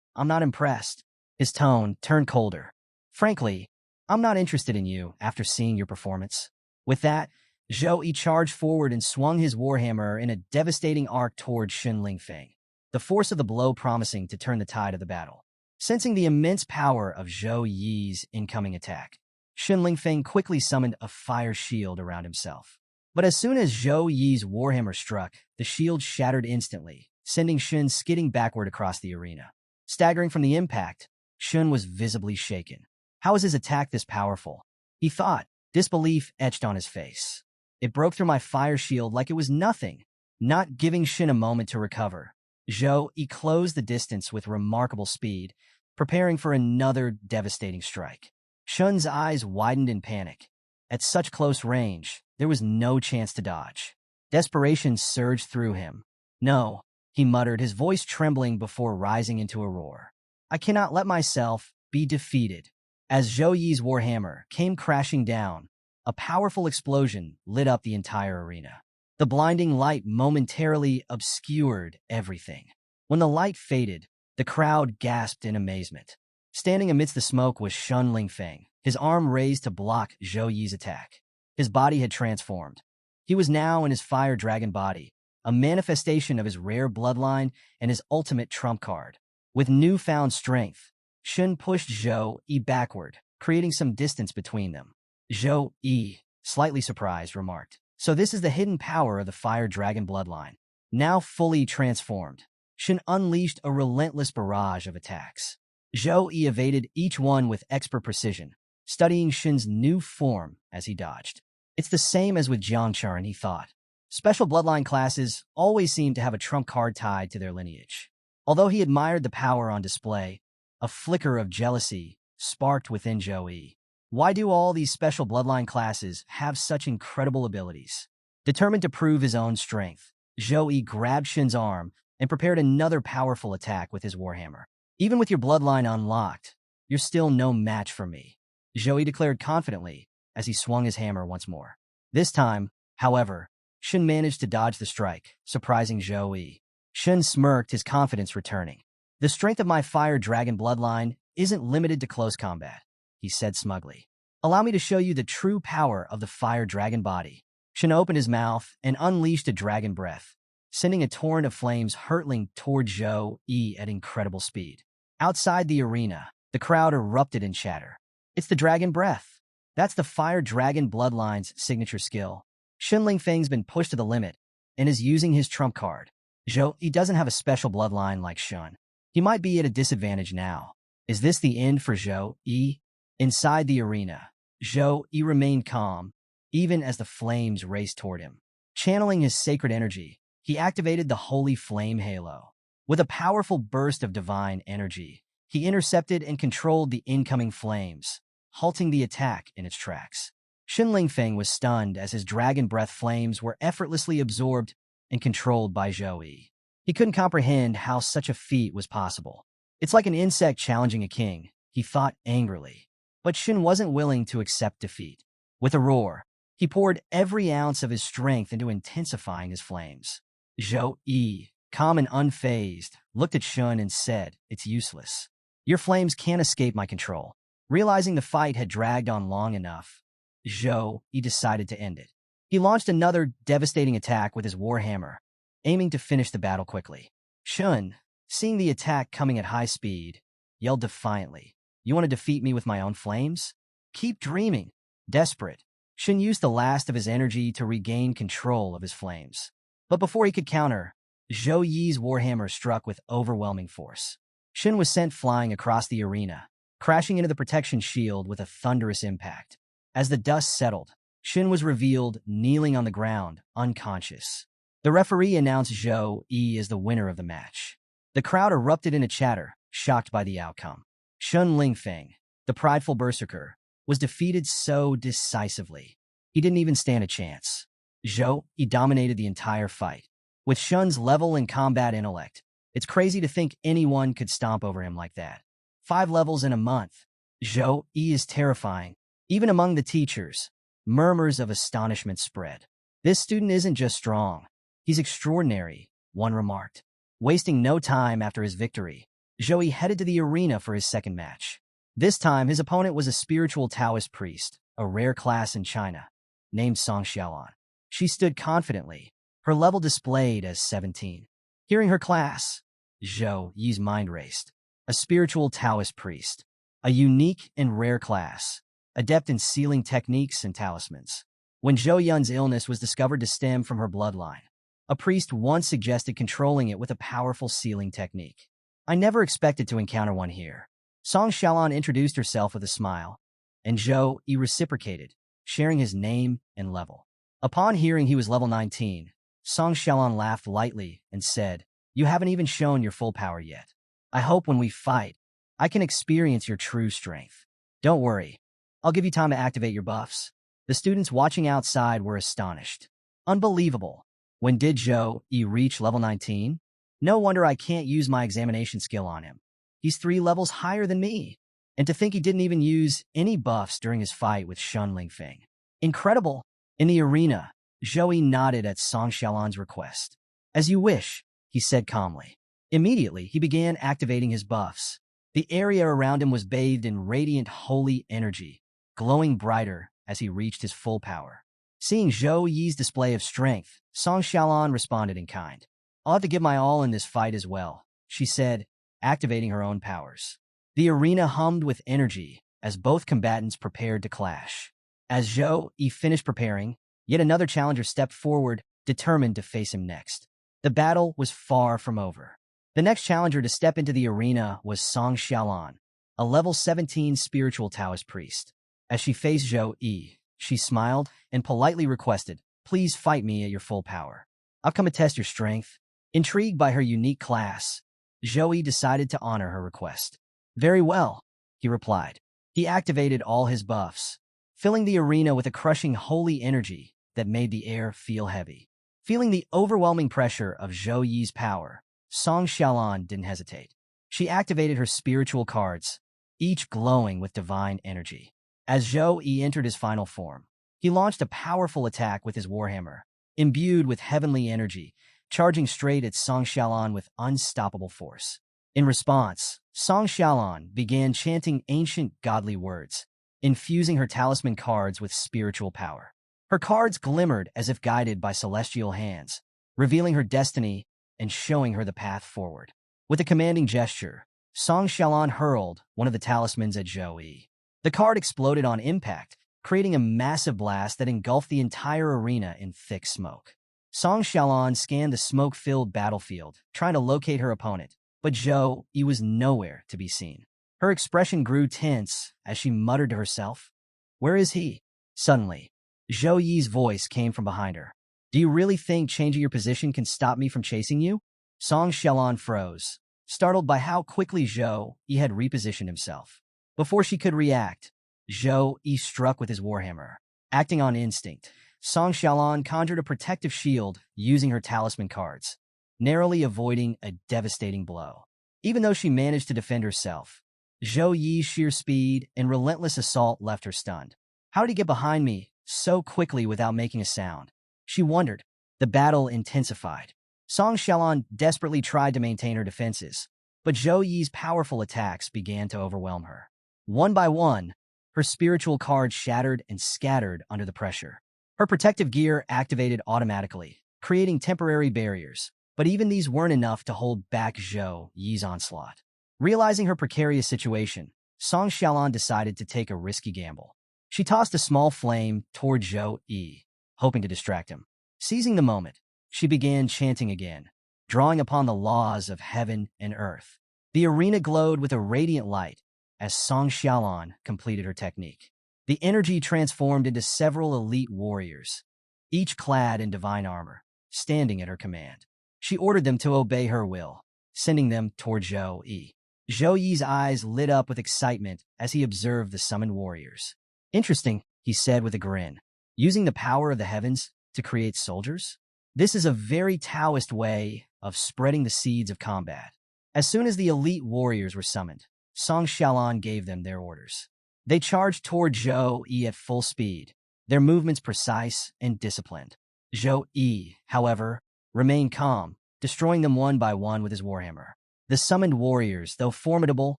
I'm not impressed. His tone turned colder. Frankly, I'm not interested in you after seeing your performance. With that, Zhou Yi charged forward and swung his warhammer in a devastating arc toward Shun Lingfeng, the force of the blow promising to turn the tide of the battle. Sensing the immense power of Zhou Yi's incoming attack, Shun Lingfeng quickly summoned a fire shield around himself. But as soon as Zhou Yi's warhammer struck, the shield shattered instantly, sending Shun skidding backward across the arena. Staggering from the impact, Shun was visibly shaken. How was his attack this powerful? He thought, disbelief etched on his face. It broke through my fire shield like it was nothing. Not giving Shun a moment to recover, Zhou Yi closed the distance with remarkable speed, preparing for another devastating strike. Shun's eyes widened in panic. At such close range, there was no chance to dodge. Desperation surged through him. No, he muttered, his voice trembling before rising into a roar. I cannot let myself be defeated. As Zhou Yi's warhammer came crashing down, a powerful explosion lit up the entire arena. The blinding light momentarily obscured everything. When the light faded, the crowd gasped in amazement. Standing amidst the smoke was Shun Lingfeng, his arm raised to block Zhou Yi's attack. His body had transformed. He was now in his fire dragon body, a manifestation of his rare bloodline and his ultimate trump card. With newfound strength, Shun pushed Zhou Yi backward, creating some distance between them. Zhou Yi, slightly surprised, remarked, "So this is the hidden power of the fire dragon bloodline." Now fully transformed, Shun unleashed a relentless barrage of attacks. Zhou Yi evaded each one with expert precision, studying Shun's new form as he dodged. It's the same as with Jiang Charan, he thought. Special bloodline classes always seem to have a trump card tied to their lineage. Although he admired the power on display, a flicker of jealousy sparked within Zhou Yi. Why do all these special bloodline classes have such incredible abilities? Determined to prove his own strength, Zhou Yi grabbed Shun's arm and prepared another powerful attack with his warhammer. Even with your bloodline unlocked, you're still no match for me, Zhou Yi declared confidently as he swung his hammer once more. This time, however, Shun managed to dodge the strike, surprising Zhou Yi. Shun smirked, his confidence returning. The strength of my fire dragon bloodline isn't limited to close combat, he said smugly. Allow me to show you the true power of the fire dragon body. Shin opened his mouth and unleashed a dragon breath, sending a torrent of flames hurtling toward Zhou Yi at incredible speed. Outside the arena, the crowd erupted in chatter. It's the dragon breath. That's the fire dragon bloodline's signature skill. Shin Lingfeng's been pushed to the limit and is using his trump card. Zhou Yi doesn't have a special bloodline like Shun. He might be at a disadvantage now. Is this the end for Zhou Yi? Inside the arena, Zhou Yi remained calm, even as the flames raced toward him. Channeling his sacred energy, he activated the Holy Flame Halo. With a powerful burst of divine energy, he intercepted and controlled the incoming flames, halting the attack in its tracks. Shin Lingfeng was stunned as his dragon breath flames were effortlessly absorbed and controlled by Zhou Yi. He couldn't comprehend how such a feat was possible. It's like an insect challenging a king, he thought angrily. But Shin wasn't willing to accept defeat. With a roar, he poured every ounce of his strength into intensifying his flames. Zhou Yi, calm and unfazed, looked at Shun and said, "It's useless. Your flames can't escape my control." Realizing the fight had dragged on long enough, Zhou Yi decided to end it. He launched another devastating attack with his warhammer, aiming to finish the battle quickly. Shun, seeing the attack coming at high speed, yelled defiantly, "You want to defeat me with my own flames? Keep dreaming." Desperate, Shun used the last of his energy to regain control of his flames. But before he could counter, Zhou Yi's warhammer struck with overwhelming force. Shin was sent flying across the arena, crashing into the protection shield with a thunderous impact. As the dust settled, Shin was revealed kneeling on the ground, unconscious. The referee announced Zhou Yi as the winner of the match. The crowd erupted into chatter, shocked by the outcome. Shun Lingfeng, the prideful berserker, was defeated so decisively. He didn't even stand a chance. Zhou Yi dominated the entire fight. With Shun's level and combat intellect, it's crazy to think anyone could stomp over him like that. 5 levels in a month. Zhou Yi is terrifying. Even among the teachers, murmurs of astonishment spread. This student isn't just strong. He's extraordinary, one remarked. Wasting no time after his victory, Zhou Yi headed to the arena for his second match. This time, his opponent was a spiritual Taoist priest, a rare class in China, named Song Xiaolan. She stood confidently, her level displayed as 17. Hearing her class, Zhou Yi's mind raced. A spiritual Taoist priest, a unique and rare class, adept in sealing techniques and talismans. When Zhou Yun's illness was discovered to stem from her bloodline, a priest once suggested controlling it with a powerful sealing technique. "I never expected to encounter one here." Song Xiaolan introduced herself with a smile, and Zhou Yi reciprocated, sharing his name and level. Upon hearing he was level 19, Song Xiaolan laughed lightly and said, "You haven't even shown your full power yet. I hope when we fight, I can experience your true strength. Don't worry, I'll give you time to activate your buffs." The students watching outside were astonished. Unbelievable. When did Zhou Yi reach level 19? No wonder I can't use my examination skill on him. He's 3 levels higher than me. And to think he didn't even use any buffs during his fight with Shun Lingfeng. Incredible. In the arena, Zhou Yi nodded at Song Xiaolan's request. "As you wish," he said calmly. Immediately, he began activating his buffs. The area around him was bathed in radiant holy energy, glowing brighter as he reached his full power. Seeing Zhou Yi's display of strength, Song Xiaolan responded in kind. "I'll have to give my all in this fight as well," she said, activating her own powers. The arena hummed with energy as both combatants prepared to clash. As Zhou Yi finished preparing, yet another challenger stepped forward, determined to face him next. The battle was far from over. The next challenger to step into the arena was Song Xiaolan, a level 17 spiritual Taoist priest. As she faced Zhou Yi, she smiled and politely requested, "Please fight me at your full power. I've come to test your strength." Intrigued by her unique class, Zhou Yi decided to honor her request. "Very well," he replied. He activated all his buffs, filling the arena with a crushing holy energy that made the air feel heavy. Feeling the overwhelming pressure of Zhou Yi's power, Song Xiaolan didn't hesitate. She activated her spiritual cards, each glowing with divine energy. As Zhou Yi entered his final form, he launched a powerful attack with his warhammer, imbued with heavenly energy, charging straight at Song Xiaolan with unstoppable force. In response, Song Xiaolan began chanting ancient godly words, infusing her talisman cards with spiritual power. Her cards glimmered as if guided by celestial hands, revealing her destiny and showing her the path forward. With a commanding gesture, Song Xiaolan hurled one of the talismans at Zhou Yi. The card exploded on impact, creating a massive blast that engulfed the entire arena in thick smoke. Song Xiaolan scanned the smoke-filled battlefield, trying to locate her opponent, but Zhou Yi was nowhere to be seen. Her expression grew tense as she muttered to herself, "Where is he?" Suddenly, Zhou Yi's voice came from behind her. "Do you really think changing your position can stop me from chasing you?" Song Xiaolan froze, startled by how quickly Zhou Yi had repositioned himself. Before she could react, Zhou Yi struck with his warhammer. Acting on instinct, Song Xiaolan conjured a protective shield using her talisman cards, narrowly avoiding a devastating blow. Even though she managed to defend herself, Zhou Yi's sheer speed and relentless assault left her stunned. How did he get behind me so quickly without making a sound? She wondered. The battle intensified. Song Xiaolan desperately tried to maintain her defenses, but Zhou Yi's powerful attacks began to overwhelm her. One by one, her spiritual cards shattered and scattered under the pressure. Her protective gear activated automatically, creating temporary barriers, but even these weren't enough to hold back Zhou Yi's onslaught. Realizing her precarious situation, Song Xiaolan decided to take a risky gamble. She tossed a small flame toward Zhou Yi, hoping to distract him. Seizing the moment, she began chanting again, drawing upon the laws of heaven and earth. The arena glowed with a radiant light as Song Xiaolan completed her technique. The energy transformed into several elite warriors, each clad in divine armor, standing at her command. She ordered them to obey her will, sending them toward Zhou Yi. Zhou Yi's eyes lit up with excitement as he observed the summoned warriors. "Interesting," he said with a grin. "Using the power of the heavens to create soldiers? This is a very Taoist way of spreading the seeds of combat." As soon as the elite warriors were summoned, Song Xiaolan gave them their orders. They charged toward Zhou Yi at full speed, their movements precise and disciplined. Zhou Yi, however, remained calm, destroying them one by one with his warhammer. The summoned warriors, though formidable,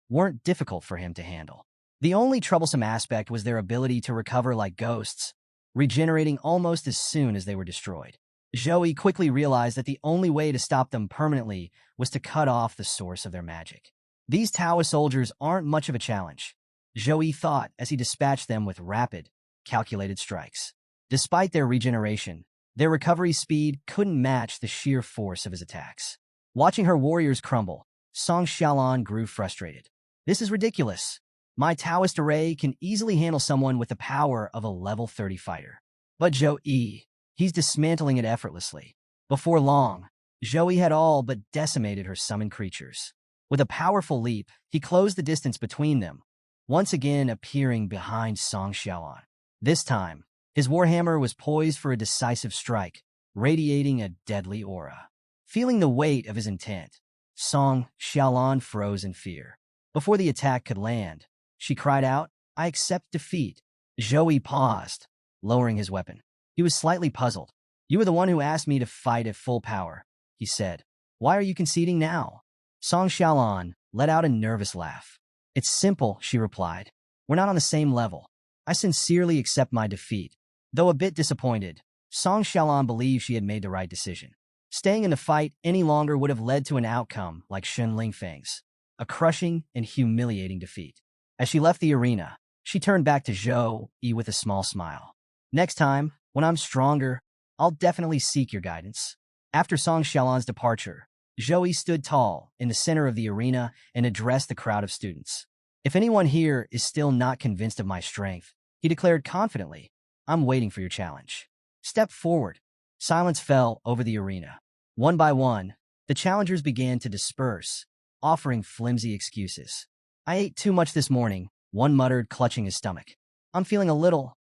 weren't difficult for him to handle. The only troublesome aspect was their ability to recover like ghosts, regenerating almost as soon as they were destroyed. Zhou Yi quickly realized that the only way to stop them permanently was to cut off the source of their magic. These Taoist soldiers aren't much of a challenge, Zhou Yi thought as he dispatched them with rapid, calculated strikes. Despite their regeneration, their recovery speed couldn't match the sheer force of his attacks. Watching her warriors crumble, Song Xiaolan grew frustrated. "This is ridiculous. My Taoist array can easily handle someone with the power of a level 30 fighter. But Zhou Yi, he's dismantling it effortlessly." Before long, Zhou Yi had all but decimated her summoned creatures. With a powerful leap, he closed the distance between them, once again appearing behind Song Xiaolan. This time, his warhammer was poised for a decisive strike, radiating a deadly aura. Feeling the weight of his intent, Song Xiaolan froze in fear. Before the attack could land, she cried out, "I accept defeat." Zhou Yi paused, lowering his weapon. He was slightly puzzled. "You were the one who asked me to fight at full power," he said. "Why are you conceding now?" Song Xiaolan let out a nervous laugh. "It's simple," she replied. "We're not on the same level. I sincerely accept my defeat." Though a bit disappointed, Song Xiaolan believed she had made the right decision. Staying in the fight any longer would have led to an outcome like Shen Lingfeng's, a crushing and humiliating defeat. As she left the arena, she turned back to Zhou Yi with a small smile. "Next time, when I'm stronger, I'll definitely seek your guidance." After Song Xiaolan's departure, Zhou Yi stood tall in the center of the arena and addressed the crowd of students. "If anyone here is still not convinced of my strength," he declared confidently, "I'm waiting for your challenge. Step forward." Silence fell over the arena. One by one, the challengers began to disperse, offering flimsy excuses. "I ate too much this morning," one muttered, clutching his stomach. "I'm feeling a little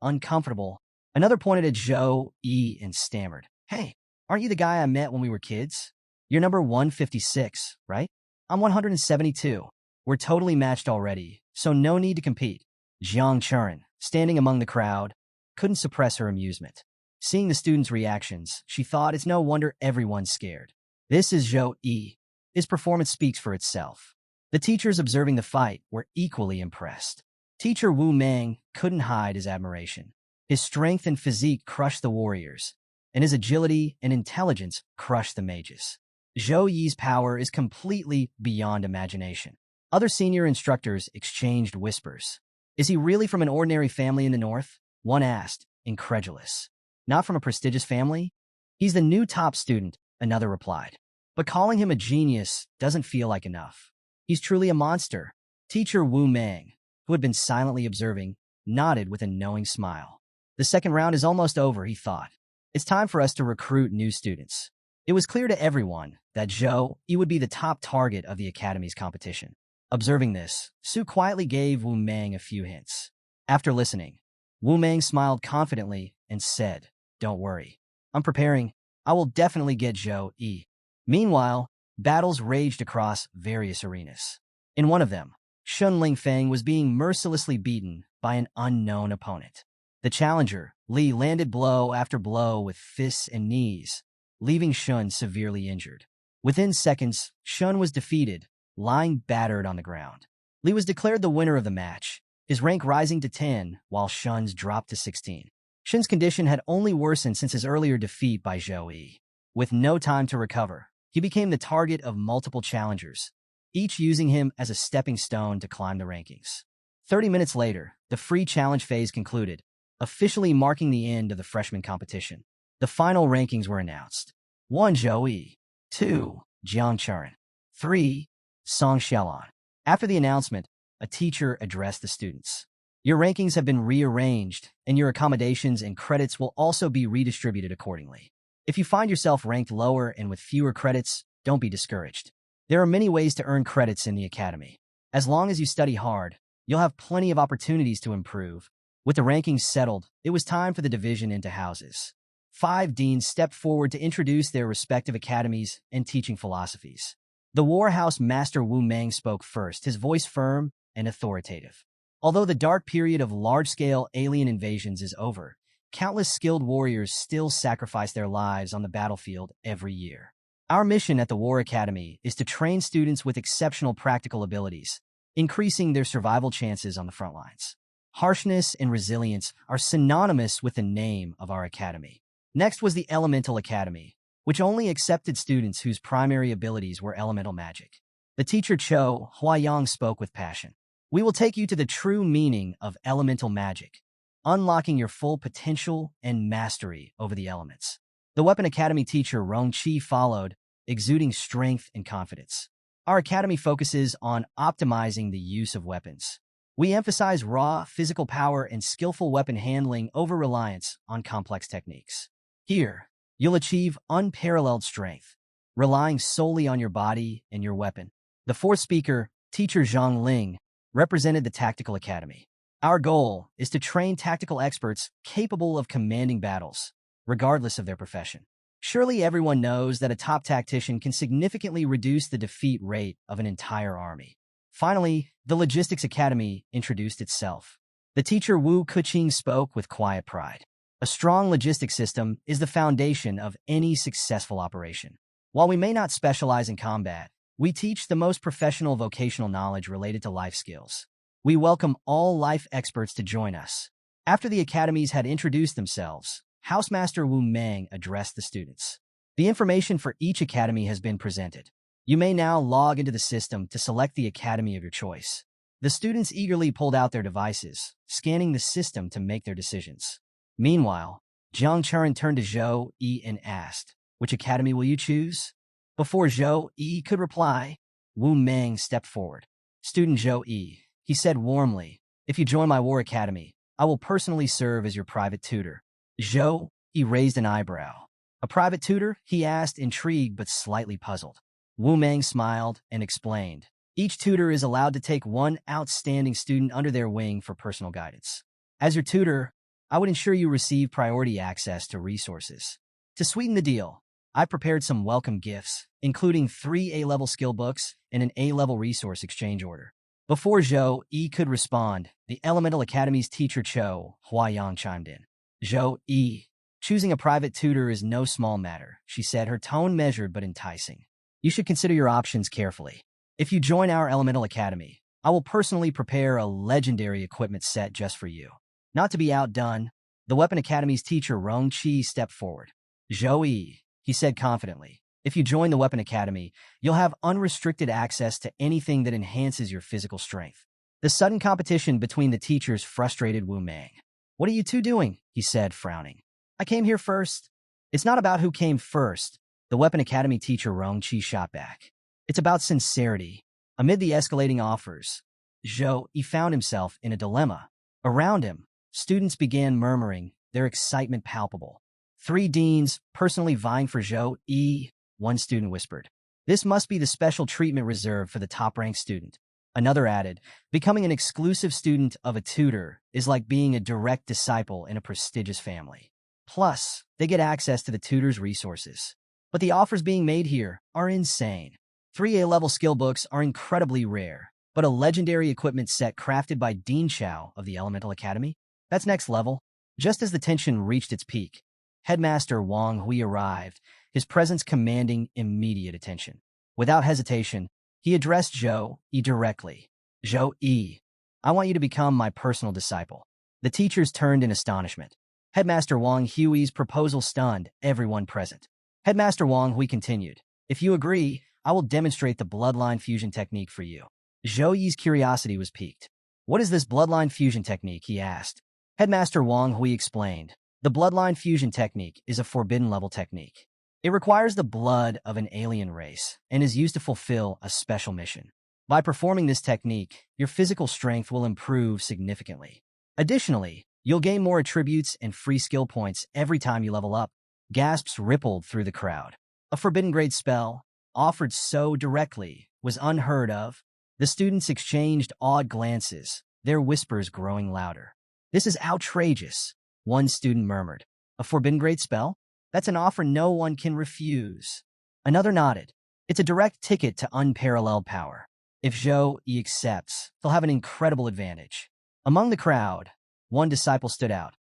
uncomfortable." Another pointed at Zhou Yi and stammered, "Hey, aren't you the guy I met when we were kids? You're number 156, right? I'm 172. We're totally matched already, so no need to compete." Jiang Churen, standing among the crowd, couldn't suppress her amusement. Seeing the students' reactions, she thought it's no wonder everyone's scared. This is Zhou Yi. His performance speaks for itself. The teachers observing the fight were equally impressed. Teacher Wu Meng couldn't hide his admiration. His strength and physique crushed the warriors, and his agility and intelligence crushed the mages. Zhou Yi's power is completely beyond imagination. Other senior instructors exchanged whispers. Is he really from an ordinary family in the north? One asked, incredulous. Not from a prestigious family? He's the new top student, another replied. But calling him a genius doesn't feel like enough. He's truly a monster. Teacher Wu Meng, who had been silently observing, nodded with a knowing smile. The second round is almost over, he thought. It's time for us to recruit new students. It was clear to everyone that Zhou Yi would be the top target of the academy's competition. Observing this, Su quietly gave Wu Meng a few hints. After listening, Wu Meng smiled confidently and said, "Don't worry. I'm preparing. I will definitely get Zhou Yi." Meanwhile, battles raged across various arenas. In one of them, Shun Lingfeng was being mercilessly beaten by an unknown opponent. The challenger, Li, landed blow after blow with fists and knees, leaving Shun severely injured. Within seconds, Shun was defeated, lying battered on the ground. Li was declared the winner of the match, his rank rising to 10, while Shun's dropped to 16. Shun's condition had only worsened since his earlier defeat by Zhou Yi. With no time to recover, he became the target of multiple challengers, each using him as a stepping stone to climb the rankings. 30 minutes later, the free challenge phase concluded, officially marking the end of the freshman competition. The final rankings were announced. 1. Zhou Yi. 2. Jiang Chuan. 3. Song Xiaolan. After the announcement, a teacher addressed the students. Your rankings have been rearranged, and your accommodations and credits will also be redistributed accordingly. If you find yourself ranked lower and with fewer credits, don't be discouraged. There are many ways to earn credits in the academy. As long as you study hard, you'll have plenty of opportunities to improve. With the rankings settled, it was time for the division into houses. 5 deans stepped forward to introduce their respective academies and teaching philosophies. The Warhouse Master Wu Meng spoke first, his voice firm and authoritative. Although the dark period of large-scale alien invasions is over, countless skilled warriors still sacrifice their lives on the battlefield every year. Our mission at the War Academy is to train students with exceptional practical abilities, increasing their survival chances on the front lines. Harshness and resilience are synonymous with the name of our academy. Next was the Elemental Academy, which only accepted students whose primary abilities were elemental magic. The teacher Cho Huayang spoke with passion. We will take you to the true meaning of elemental magic, unlocking your full potential and mastery over the elements. The Weapon Academy teacher Rong Qi followed, exuding strength and confidence. Our academy focuses on optimizing the use of weapons. We emphasize raw physical power and skillful weapon handling over reliance on complex techniques. Here, you'll achieve unparalleled strength, relying solely on your body and your weapon. The fourth speaker, Teacher Zhang Ling, represented the Tactical Academy. Our goal is to train tactical experts capable of commanding battles, regardless of their profession. Surely everyone knows that a top tactician can significantly reduce the defeat rate of an entire army. Finally, the Logistics Academy introduced itself. The teacher Wu Kuqing spoke with quiet pride. A strong logistics system is the foundation of any successful operation. While we may not specialize in combat, we teach the most professional vocational knowledge related to life skills. We welcome all life experts to join us. After the academies had introduced themselves, Housemaster Wu Meng addressed the students. The information for each academy has been presented. You may now log into the system to select the academy of your choice. The students eagerly pulled out their devices, scanning the system to make their decisions. Meanwhile, Jiang Chuan turned to Zhou Yi and asked, "Which academy will you choose?" Before Zhou Yi could reply, Wu Meng stepped forward. "Student Zhou Yi," he said warmly, "if you join my War Academy, I will personally serve as your private tutor." Zhou Yi raised an eyebrow. "A private tutor?" he asked, intrigued but slightly puzzled. Wu Meng smiled and explained, "Each tutor is allowed to take one outstanding student under their wing for personal guidance. As your tutor, I would ensure you receive priority access to resources. To sweeten the deal, I prepared some welcome gifts, including 3 A-level skill books and an A-level resource exchange order." Before Zhou Yi could respond, the Elemental Academy's teacher Cho Huayang chimed in. "Zhou Yi, choosing a private tutor is no small matter," she said, her tone measured but enticing. "You should consider your options carefully. If you join our Elemental Academy, I will personally prepare a legendary equipment set just for you. Not to be outdone, the Weapon Academy's teacher Rong Chi stepped forward. Zhou Yi, he said confidently, if you join the Weapon Academy, you'll have unrestricted access to anything that enhances your physical strength. The sudden competition between the teachers frustrated Wu Meng. What are you two doing? He said, frowning. I came here first. It's not about who came first, the Weapon Academy teacher Rong Chi shot back. It's about sincerity. Amid the escalating offers, Zhou Yi found himself in a dilemma. Around him, students began murmuring, their excitement palpable. 3 deans personally vying for Zhou Yi, one student whispered. This must be the special treatment reserved for the top-ranked student. Another added, becoming an exclusive student of a tutor is like being a direct disciple in a prestigious family. Plus, they get access to the tutor's resources. But the offers being made here are insane. 3 A-level skill books are incredibly rare, but a legendary equipment set crafted by Dean Chao of the Elemental Academy? That's next level. Just as the tension reached its peak, Headmaster Wang Hui arrived, his presence commanding immediate attention. Without hesitation, he addressed Zhou Yi directly. Zhou Yi, I want you to become my personal disciple. The teachers turned in astonishment. Headmaster Wang Hui's proposal stunned everyone present. Headmaster Wang Hui continued, if you agree, I will demonstrate the Bloodline Fusion technique for you. Zhou Yi's curiosity was piqued. What is this Bloodline Fusion technique? He asked. Headmaster Wang Hui explained. The Bloodline Fusion technique is a forbidden-level technique. It requires the blood of an alien race and is used to fulfill a special mission. By performing this technique, your physical strength will improve significantly. Additionally, you'll gain more attributes and free skill points every time you level up. Gasps rippled through the crowd. A forbidden-grade spell, offered so directly, was unheard of. The students exchanged awed glances, their whispers growing louder. This is outrageous, one student murmured. A forbidden-grade spell? That's an offer no one can refuse. Another nodded. It's a direct ticket to unparalleled power. If Zhou Yi accepts, they'll have an incredible advantage. Among the crowd, one disciple stood out.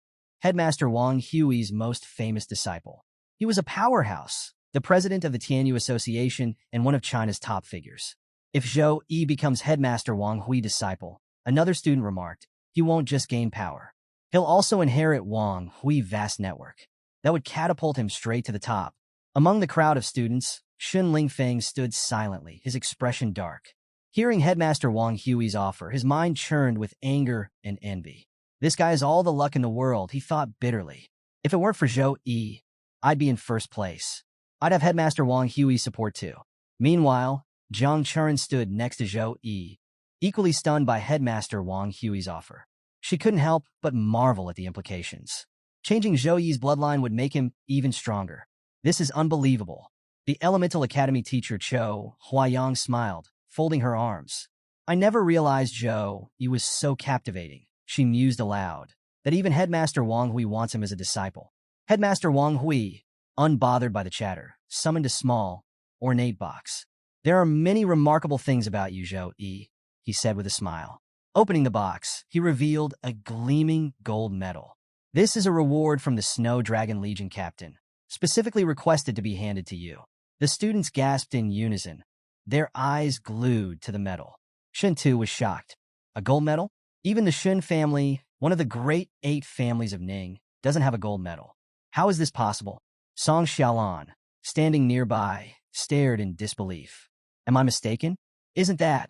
Headmaster Wang Hui's most famous disciple. He was a powerhouse, the president of the Tianyu Association and one of China's top figures. If Zhou Yi becomes Headmaster Wang Hui disciple, another student remarked, he won't just gain power. He'll also inherit Wang Hui's vast network. That would catapult him straight to the top. Among the crowd of students, Shun Lingfeng stood silently, his expression dark. Hearing Headmaster Wang Hui's offer, his mind churned with anger and envy. This guy has all the luck in the world, he thought bitterly. If it weren't for Zhou Yi, I'd be in first place. I'd have Headmaster Wang Hui's support too. Meanwhile, Jiang Churen stood next to Zhou Yi, equally stunned by Headmaster Wang Hui's offer. She couldn't help but marvel at the implications. Changing Zhou Yi's bloodline would make him even stronger. This is unbelievable. The Elemental Academy teacher Cho Huayang smiled, folding her arms. I never realized Zhou Yi was so captivating, she mused aloud, that even Headmaster Wang Hui wants him as a disciple. Headmaster Wang Hui, unbothered by the chatter, summoned a small, ornate box. There are many remarkable things about you, Zhou Yi, he said with a smile. Opening the box, he revealed a gleaming gold medal. This is a reward from the Snow Dragon Legion captain, specifically requested to be handed to you. The students gasped in unison, their eyes glued to the medal. Shun too was shocked. A gold medal? Even the Shun family, one of the great 8 families of Ning, doesn't have a gold medal. How is this possible? Song Xiaolan, standing nearby, stared in disbelief. Am I mistaken? Isn't that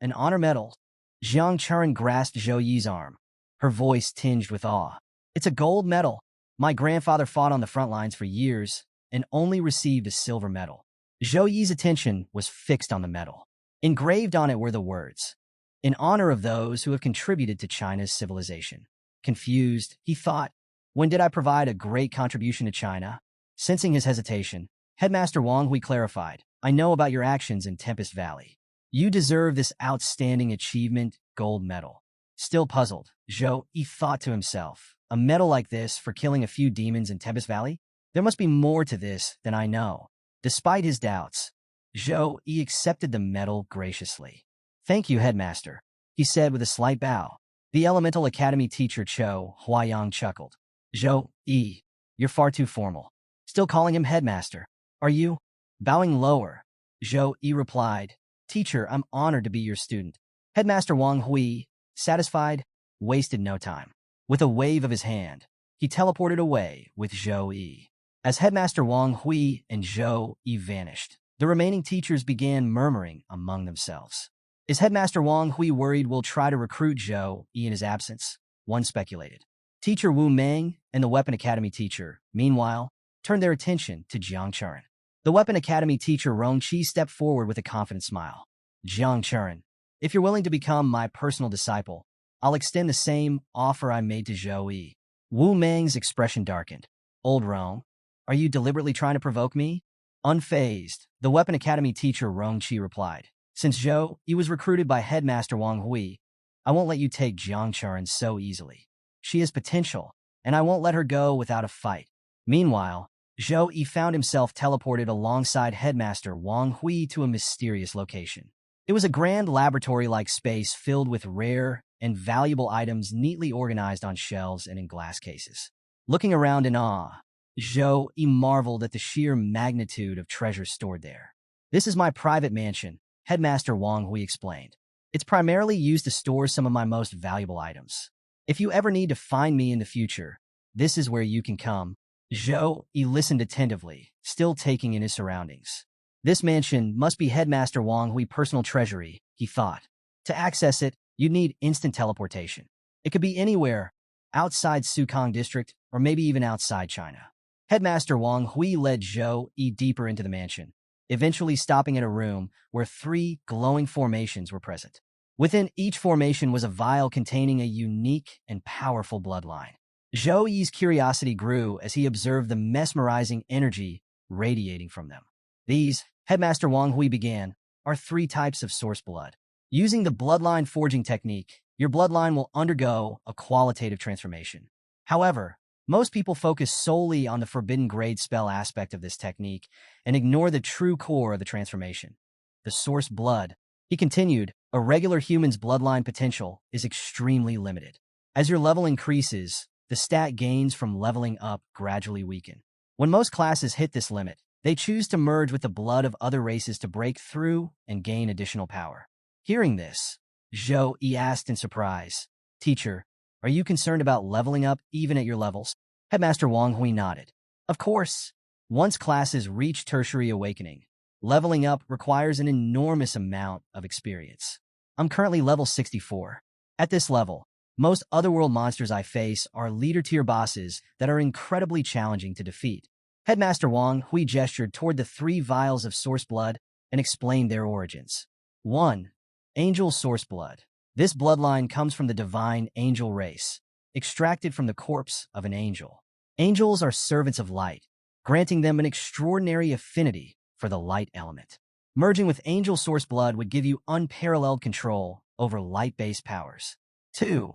an honor medal? Jiang Churen grasped Zhou Yi's arm, her voice tinged with awe. It's a gold medal. My grandfather fought on the front lines for years and only received a silver medal. Zhou Yi's attention was fixed on the medal. Engraved on it were the words, in honor of those who have contributed to China's civilization. Confused, he thought, when did I provide a great contribution to China? Sensing his hesitation, Headmaster Wang Hui clarified, I know about your actions in Tempest Valley. You deserve this outstanding achievement, gold medal. Still puzzled, Zhou Yi thought to himself, a medal like this for killing a few demons in Tempest Valley? There must be more to this than I know. Despite his doubts, Zhou Yi accepted the medal graciously. Thank you, Headmaster, he said with a slight bow. The Elemental Academy teacher Cho Huayang chuckled. Zhou Yi, you're far too formal. Still calling him Headmaster, are you? Bowing lower, Zhou Yi replied, Teacher, I'm honored to be your student. Headmaster Wang Hui, satisfied, wasted no time. With a wave of his hand, he teleported away with Zhou Yi. As Headmaster Wang Hui and Zhou Yi vanished, the remaining teachers began murmuring among themselves. Is Headmaster Wang Hui worried we'll try to recruit Zhou Yi in his absence? One speculated. Teacher Wu Meng and the Weapon Academy teacher, meanwhile, turned their attention to Jiang Churen. The Weapon Academy teacher Rong Qi stepped forward with a confident smile. Jiang Churen, if you're willing to become my personal disciple, I'll extend the same offer I made to Zhou Yi. Wu Meng's expression darkened. Old Rong, are you deliberately trying to provoke me? Unfazed, the Weapon Academy teacher Rong Qi replied. Since Zhou Yi was recruited by Headmaster Wang Hui, I won't let you take Jiang Churen so easily. She has potential, and I won't let her go without a fight. Meanwhile, Zhou Yi found himself teleported alongside Headmaster Wang Hui to a mysterious location. It was a grand laboratory-like space filled with rare and valuable items neatly organized on shelves and in glass cases. Looking around in awe, Zhou Yi marveled at the sheer magnitude of treasures stored there. This is my private mansion, Headmaster Wang Hui explained. It's primarily used to store some of my most valuable items. If you ever need to find me in the future, this is where you can come. Zhou Yi listened attentively, still taking in his surroundings. This mansion must be Headmaster Wang Hui's personal treasury, he thought. To access it, you'd need instant teleportation. It could be anywhere, outside Sukang District, or maybe even outside China. Headmaster Wang Hui led Zhou Yi deeper into the mansion, eventually stopping at a room where 3 glowing formations were present. Within each formation was a vial containing a unique and powerful bloodline. Zhou Yi's curiosity grew as he observed the mesmerizing energy radiating from them. These, Headmaster Wang Hui began, are 3 types of source blood. Using the bloodline forging technique, your bloodline will undergo a qualitative transformation. However, most people focus solely on the forbidden grade spell aspect of this technique and ignore the true core of the transformation. The source blood, he continued, a regular human's bloodline potential is extremely limited. As your level increases, the stat gains from leveling up gradually weaken. When most classes hit this limit, they choose to merge with the blood of other races to break through and gain additional power. Hearing this, Zhou Yi asked in surprise, Teacher, are you concerned about leveling up even at your levels? Headmaster Wang Hui nodded. Of course. Once classes reach tertiary awakening, leveling up requires an enormous amount of experience. I'm currently level 64. At this level, most otherworld monsters I face are leader-tier bosses that are incredibly challenging to defeat. Headmaster Wang Hui gestured toward the 3 vials of source blood and explained their origins. 1. Angel source blood. This bloodline comes from the divine angel race, extracted from the corpse of an angel. Angels are servants of light, granting them an extraordinary affinity for the light element. Merging with angel source blood would give you unparalleled control over light-based powers. 2.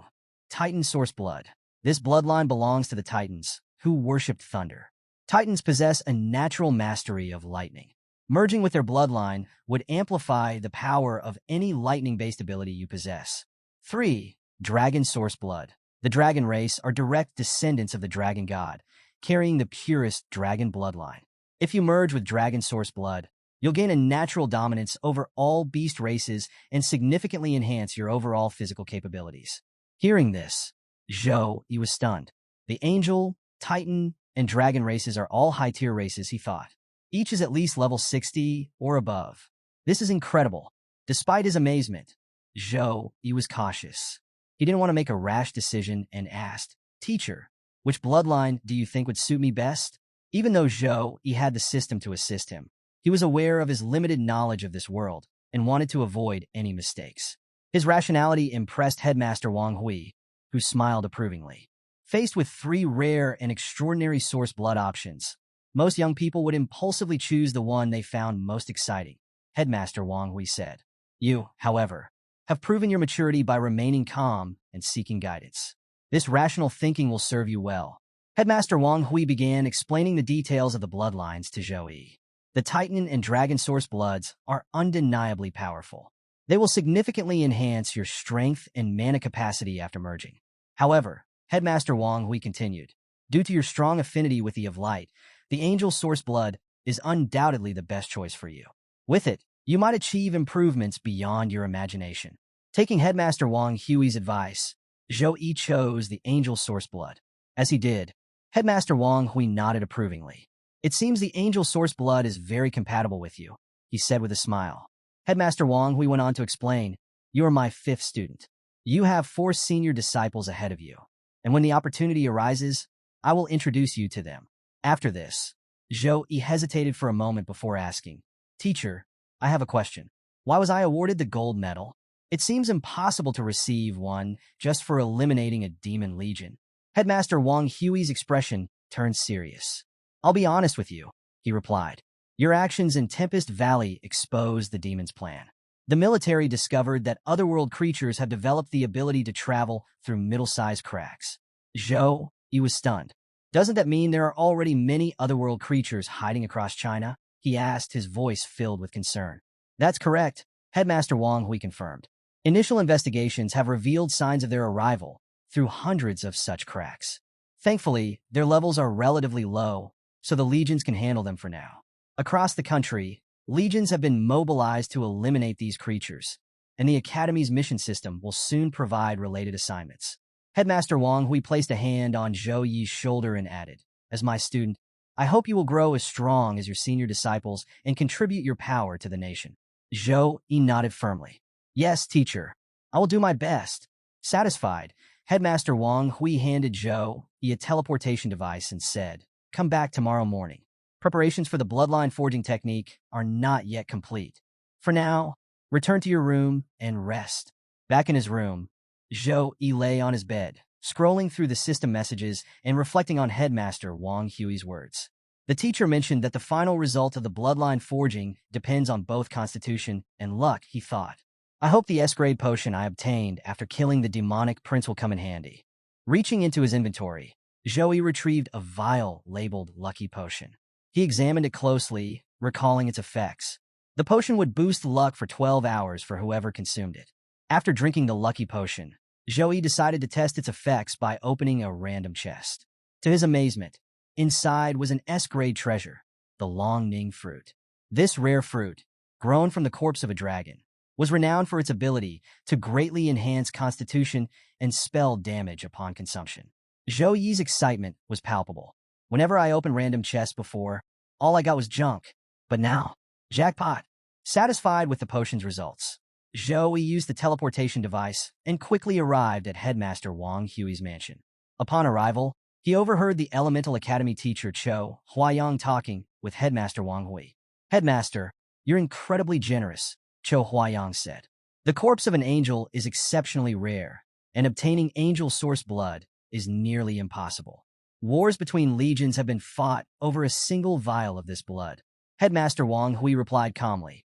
Titan source blood. This bloodline belongs to the Titans, who worshipped thunder. Titans possess a natural mastery of lightning. Merging with their bloodline would amplify the power of any lightning-based ability you possess. 3. Dragon source blood. The dragon race are direct descendants of the dragon god, carrying the purest dragon bloodline. If you merge with dragon source blood, you'll gain a natural dominance over all beast races and significantly enhance your overall physical capabilities. Hearing this, Zhou Yi was stunned. The angel, titan, and dragon races are all high-tier races, he thought. Each is at least level 60 or above. This is incredible. Despite his amazement, Zhou Yi was cautious. He didn't want to make a rash decision and asked, Teacher, which bloodline do you think would suit me best? Even though Zhou Yi had the system to assist him, he was aware of his limited knowledge of this world and wanted to avoid any mistakes. His rationality impressed Headmaster Wang Hui, who smiled approvingly. Faced with 3 rare and extraordinary source blood options, most young people would impulsively choose the one they found most exciting, Headmaster Wang Hui said. You, however, have proven your maturity by remaining calm and seeking guidance. This rational thinking will serve you well. Headmaster Wang Hui began explaining the details of the bloodlines to Zhou Yi. The Titan and Dragon source bloods are undeniably powerful. They will significantly enhance your strength and mana capacity after merging. However, Headmaster Wang Hui continued, due to your strong affinity with the of light, the Angel source blood is undoubtedly the best choice for you. With it, you might achieve improvements beyond your imagination. Taking Headmaster Wang Hui's advice, Zhou Yi chose the angel source blood. As he did, Headmaster Wang Hui nodded approvingly. It seems the angel source blood is very compatible with you, he said with a smile. Headmaster Wang Hui went on to explain, you are my 5th student. You have 4 senior disciples ahead of you, and when the opportunity arises, I will introduce you to them. After this, Zhou Yi hesitated for a moment before asking, Teacher, I have a question. Why was I awarded the gold medal? It seems impossible to receive one just for eliminating a demon legion. Headmaster Wang Hui's expression turned serious. I'll be honest with you, he replied. Your actions in Tempest Valley exposed the demon's plan. The military discovered that otherworld creatures have developed the ability to travel through middle-sized cracks. Zhou Yi was stunned. Doesn't that mean there are already many otherworld creatures hiding across China? He asked, his voice filled with concern. That's correct, Headmaster Wang Hui confirmed. Initial investigations have revealed signs of their arrival through hundreds of such cracks. Thankfully, their levels are relatively low, so the legions can handle them for now. Across the country, legions have been mobilized to eliminate these creatures, and the Academy's mission system will soon provide related assignments. Headmaster Wang Hui placed a hand on Zhou Yi's shoulder and added, As my student, I hope you will grow as strong as your senior disciples and contribute your power to the nation. Zhou Yi nodded firmly. Yes, teacher. I will do my best. Satisfied, Headmaster Wang Hui handed Zhou Yi a teleportation device and said, Come back tomorrow morning. Preparations for the bloodline forging technique are not yet complete. For now, return to your room and rest. Back in his room, Zhou Yi lay on his bed, scrolling through the system messages and reflecting on Headmaster Wang Hui's words. The teacher mentioned that the final result of the bloodline forging depends on both constitution and luck, he thought. I hope the S-grade potion I obtained after killing the demonic prince will come in handy. Reaching into his inventory, Zhou Yi retrieved a vial labeled Lucky Potion. He examined it closely, recalling its effects. The potion would boost luck for 12 hours for whoever consumed it. After drinking the Lucky Potion, Zhou Yi decided to test its effects by opening a random chest. To his amazement, inside was an S-grade treasure, the Long Ning fruit. This rare fruit, grown from the corpse of a dragon, was renowned for its ability to greatly enhance constitution and spell damage upon consumption. Zhou Yi's excitement was palpable. Whenever I opened random chests before, all I got was junk. But now, jackpot. Satisfied with the potion's results, Zhou Yi used the teleportation device and quickly arrived at Headmaster Wang Hui's mansion. Upon arrival, he overheard the Elemental Academy teacher Cho Huayang talking with Headmaster Wang Hui. Headmaster, you're incredibly generous, Cho Huayang said. The corpse of an angel is exceptionally rare, and obtaining angel source blood is nearly impossible. Wars between legions have been fought over a single vial of this blood. Headmaster Wang Hui replied calmly.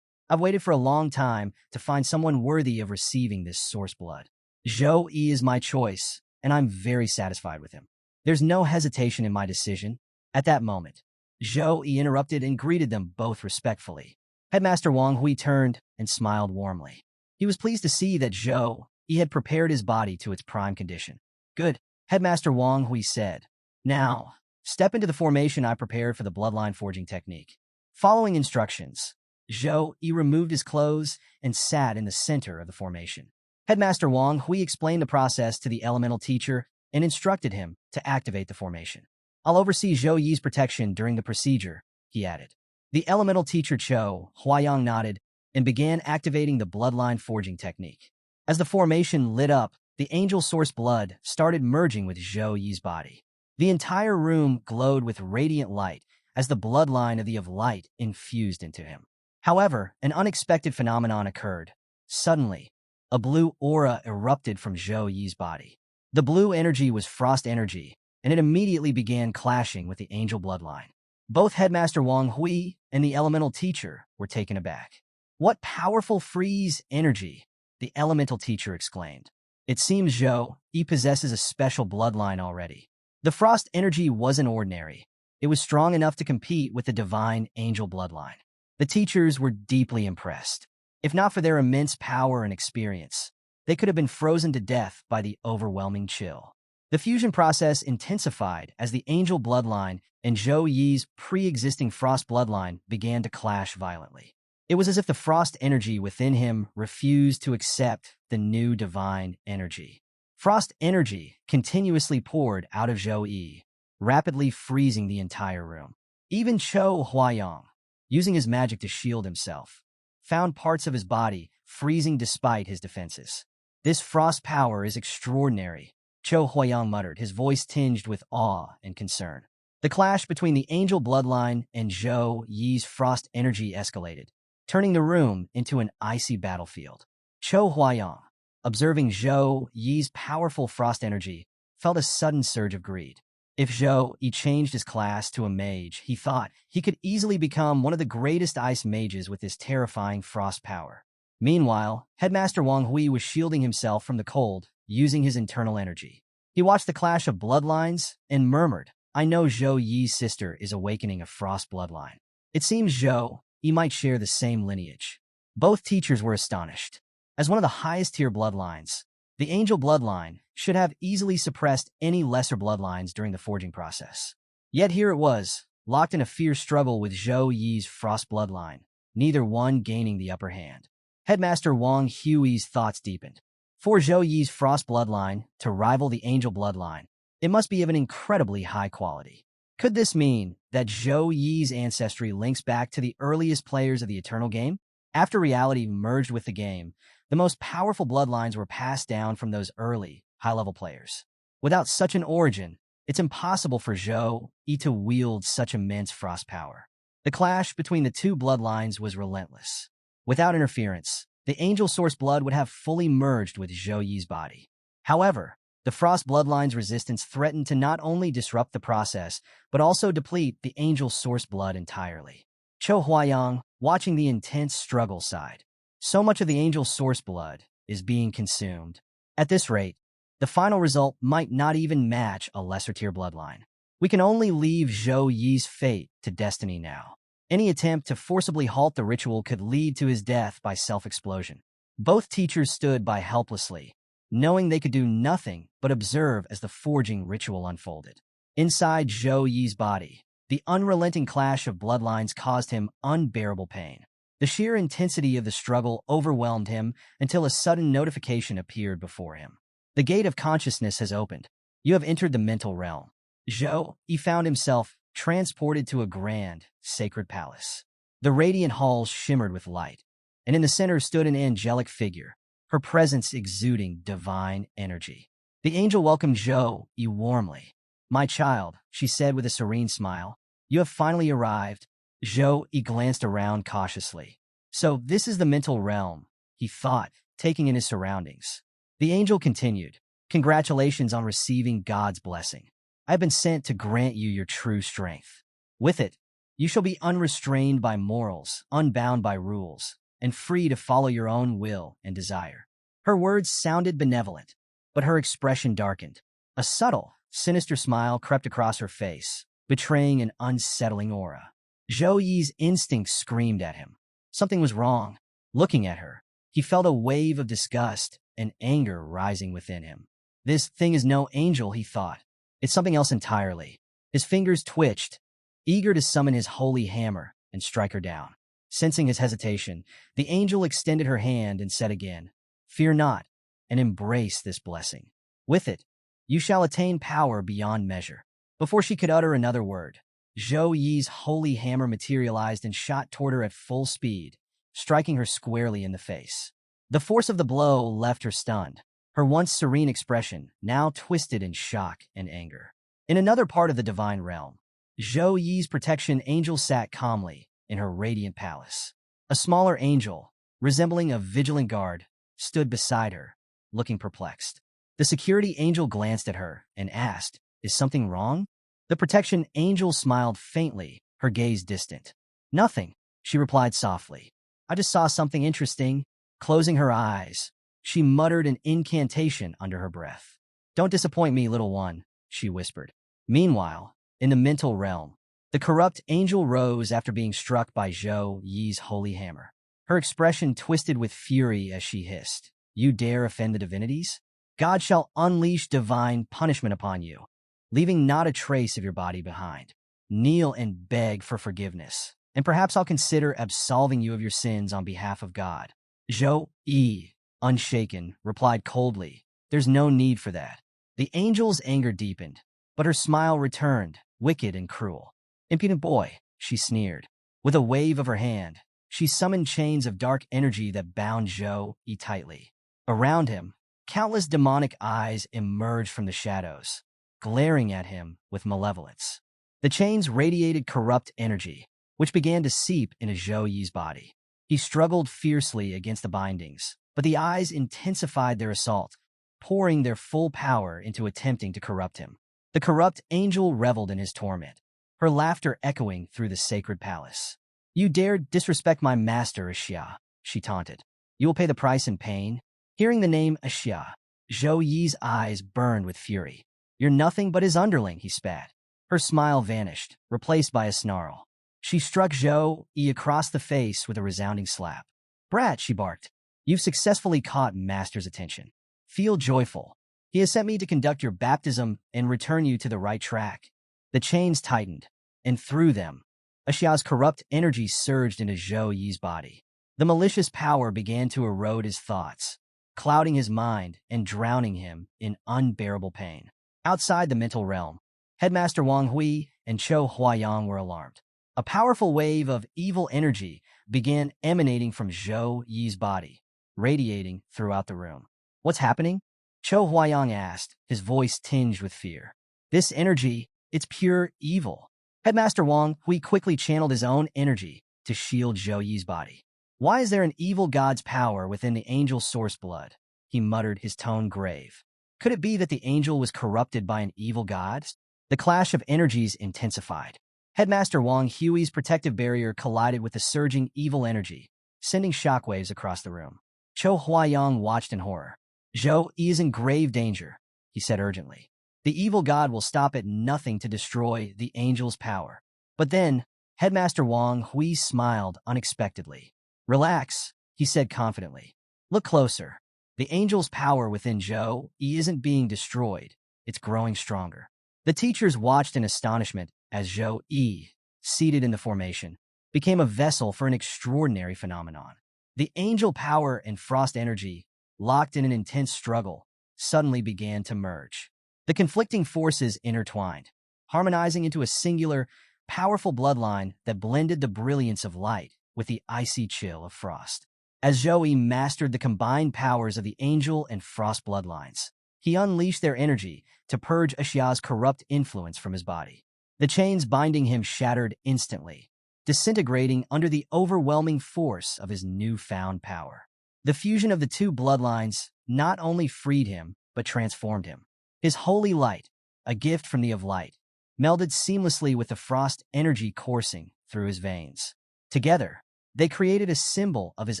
I've waited for a long time to find someone worthy of receiving this source blood. Zhou Yi is my choice, and I'm very satisfied with him. There's no hesitation in my decision. At that moment, Zhou Yi interrupted and greeted them both respectfully. Headmaster Wang Hui turned and smiled warmly. He was pleased to see that Zhou Yi had prepared his body to its prime condition. Good, Headmaster Wang Hui said. Now, step into the formation I prepared for the bloodline forging technique. Following instructions, Zhou Yi removed his clothes and sat in the center of the formation. Headmaster Wang Hui explained the process to the elemental teacher and instructed him to activate the formation. I'll oversee Zhou Yi's protection during the procedure, he added. The elemental teacher Cho Huayang nodded and began activating the bloodline forging technique. As the formation lit up, the angel source blood started merging with Zhou Yi's body. The entire room glowed with radiant light as the bloodline of light infused into him. However, an unexpected phenomenon occurred. Suddenly, a blue aura erupted from Zhou Yi's body. The blue energy was frost energy, and it immediately began clashing with the angel bloodline. Both Headmaster Wang Hui and the elemental teacher were taken aback. What powerful freeze energy, the elemental teacher exclaimed. It seems Zhou Yi possesses a special bloodline already. The frost energy wasn't ordinary. It was strong enough to compete with the divine angel bloodline. The teachers were deeply impressed. If not for their immense power and experience, they could have been frozen to death by the overwhelming chill. The fusion process intensified as the angel bloodline and Zhou Yi's pre-existing frost bloodline began to clash violently. It was as if the frost energy within him refused to accept the new divine energy. Frost energy continuously poured out of Zhou Yi, rapidly freezing the entire room. Even Cho Huayang, using his magic to shield himself, found parts of his body freezing despite his defenses. This frost power is extraordinary, Cho Huayang muttered, his voice tinged with awe and concern. The clash between the angel bloodline and Zhou Yi's frost energy escalated, turning the room into an icy battlefield. Cho Huayang, observing Zhou Yi's powerful frost energy, felt a sudden surge of greed. If Zhou Yi changed his class to a mage, he thought he could easily become one of the greatest ice mages with this terrifying frost power. Meanwhile, Headmaster Wang Hui was shielding himself from the cold, using his internal energy. He watched the clash of bloodlines and murmured, "I know Zhou Yi's sister is awakening a frost bloodline. It seems Zhou Yi might share the same lineage." Both teachers were astonished. As one of the highest-tier bloodlines, the angel bloodline should have easily suppressed any lesser bloodlines during the forging process. Yet here it was, locked in a fierce struggle with Zhou Yi's frost bloodline, neither one gaining the upper hand. Headmaster Wang Hui's thoughts deepened. For Zhou Yi's frost bloodline to rival the angel bloodline, it must be of an incredibly high quality. Could this mean that Zhou Yi's ancestry links back to the earliest players of the Eternal Game? After reality merged with the game, the most powerful bloodlines were passed down from those early, high-level players. Without such an origin, it's impossible for Zhou Yi to wield such immense frost power. The clash between the two bloodlines was relentless. Without interference, the angel source blood would have fully merged with Zhou Yi's body. However, the frost bloodline's resistance threatened to not only disrupt the process, but also deplete the angel source blood entirely. Cho Huayang, watching the intense struggle, sighed. So much of the angel source blood is being consumed. At this rate, the final result might not even match a lesser-tier bloodline. We can only leave Zhou Yi's fate to destiny now. Any attempt to forcibly halt the ritual could lead to his death by self-explosion. Both teachers stood by helplessly, knowing they could do nothing but observe as the forging ritual unfolded. Inside Zhou Yi's body, the unrelenting clash of bloodlines caused him unbearable pain. The sheer intensity of the struggle overwhelmed him until a sudden notification appeared before him. The gate of consciousness has opened. You have entered the mental realm. Zhou Yi found himself transported to a grand, sacred palace. The radiant halls shimmered with light, and in the center stood an angelic figure, her presence exuding divine energy. The angel welcomed Zhou Yi warmly. "My child," she said with a serene smile, "you have finally arrived." Zhou Yi glanced around cautiously. So this is the mental realm, he thought, taking in his surroundings. The angel continued, "Congratulations on receiving God's blessing. I have been sent to grant you your true strength. With it, you shall be unrestrained by morals, unbound by rules, and free to follow your own will and desire." Her words sounded benevolent, but her expression darkened. A subtle, sinister smile crept across her face, betraying an unsettling aura. Zhou Yi's instincts screamed at him. Something was wrong. Looking at her, he felt a wave of disgust and anger rising within him. This thing is no angel, he thought. It's something else entirely. His fingers twitched, eager to summon his holy hammer and strike her down. Sensing his hesitation, the angel extended her hand and said again, "Fear not, and embrace this blessing. With it, you shall attain power beyond measure." Before she could utter another word, Zhou Yi's holy hammer materialized and shot toward her at full speed, striking her squarely in the face. The force of the blow left her stunned, her once serene expression now twisted in shock and anger. In another part of the divine realm, Zhou Yi's protection angel sat calmly in her radiant palace. A smaller angel, resembling a vigilant guard, stood beside her, looking perplexed. The security angel glanced at her and asked, "Is something wrong?" The protection angel smiled faintly, her gaze distant. "Nothing," she replied softly. "I just saw something interesting." Closing her eyes, she muttered an incantation under her breath. "Don't disappoint me, little one," she whispered. Meanwhile, in the mental realm, the corrupt angel rose after being struck by Zhou Yi's holy hammer. Her expression twisted with fury as she hissed, "You dare offend the divinities? God shall unleash divine punishment upon you, leaving not a trace of your body behind. Kneel and beg for forgiveness, and perhaps I'll consider absolving you of your sins on behalf of God. Zhou Yi, unshaken, replied coldly, "There's no need for that." The angel's anger deepened, but her smile returned, wicked and cruel. "Impudent boy," she sneered. With a wave of her hand, she summoned chains of dark energy that bound Zhou Yi tightly. Around him, countless demonic eyes emerged from the shadows, glaring at him with malevolence. The chains radiated corrupt energy, which began to seep into Zhou Yi's body. He struggled fiercely against the bindings, but the eyes intensified their assault, pouring their full power into attempting to corrupt him. The corrupt angel reveled in his torment, her laughter echoing through the sacred palace. "You dared disrespect my master, Xia," she taunted. "You will pay the price in pain." Hearing the name Xia, Zhou Yi's eyes burned with fury. "You're nothing but his underling," he spat. Her smile vanished, replaced by a snarl. She struck Zhou Yi across the face with a resounding slap. "Brat," she barked, "you've successfully caught Master's attention. Feel joyful. He has sent me to conduct your baptism and return you to the right track." The chains tightened, and through them, Xia's corrupt energy surged into Zhou Yi's body. The malicious power began to erode his thoughts, clouding his mind and drowning him in unbearable pain. Outside the mental realm, Headmaster Wang Hui and Chou Huayang were alarmed. A powerful wave of evil energy began emanating from Zhou Yi's body, radiating throughout the room. "What's happening?" Chou Huayang asked, his voice tinged with fear. "This energy, it's pure evil." Headmaster Wang Hui quickly channeled his own energy to shield Zhou Yi's body. "Why is there an evil god's power within the angel's source blood?" he muttered, his tone grave. Could it be that the angel was corrupted by an evil god? The clash of energies intensified. Headmaster Wang Hui's protective barrier collided with the surging evil energy, sending shockwaves across the room. Chou Huayang watched in horror. "Zhou Yi is in grave danger," he said urgently. "The evil god will stop at nothing to destroy the angel's power." But then, Headmaster Wang Hui smiled unexpectedly. "Relax," he said confidently. "Look closer. The angel's power within Zhou Yi isn't being destroyed. It's growing stronger." The teachers watched in astonishment as Zhou Yi, seated in the formation, became a vessel for an extraordinary phenomenon. The angel power and frost energy, locked in an intense struggle, suddenly began to merge. The conflicting forces intertwined, harmonizing into a singular, powerful bloodline that blended the brilliance of light with the icy chill of frost. As Zhou Yi mastered the combined powers of the angel and frost bloodlines, he unleashed their energy to purge Xia's corrupt influence from his body. The chains binding him shattered instantly, disintegrating under the overwhelming force of his newfound power. The fusion of the two bloodlines not only freed him, but transformed him. His holy light, a gift from the of light, melded seamlessly with the frost energy coursing through his veins. Together, they created a symbol of his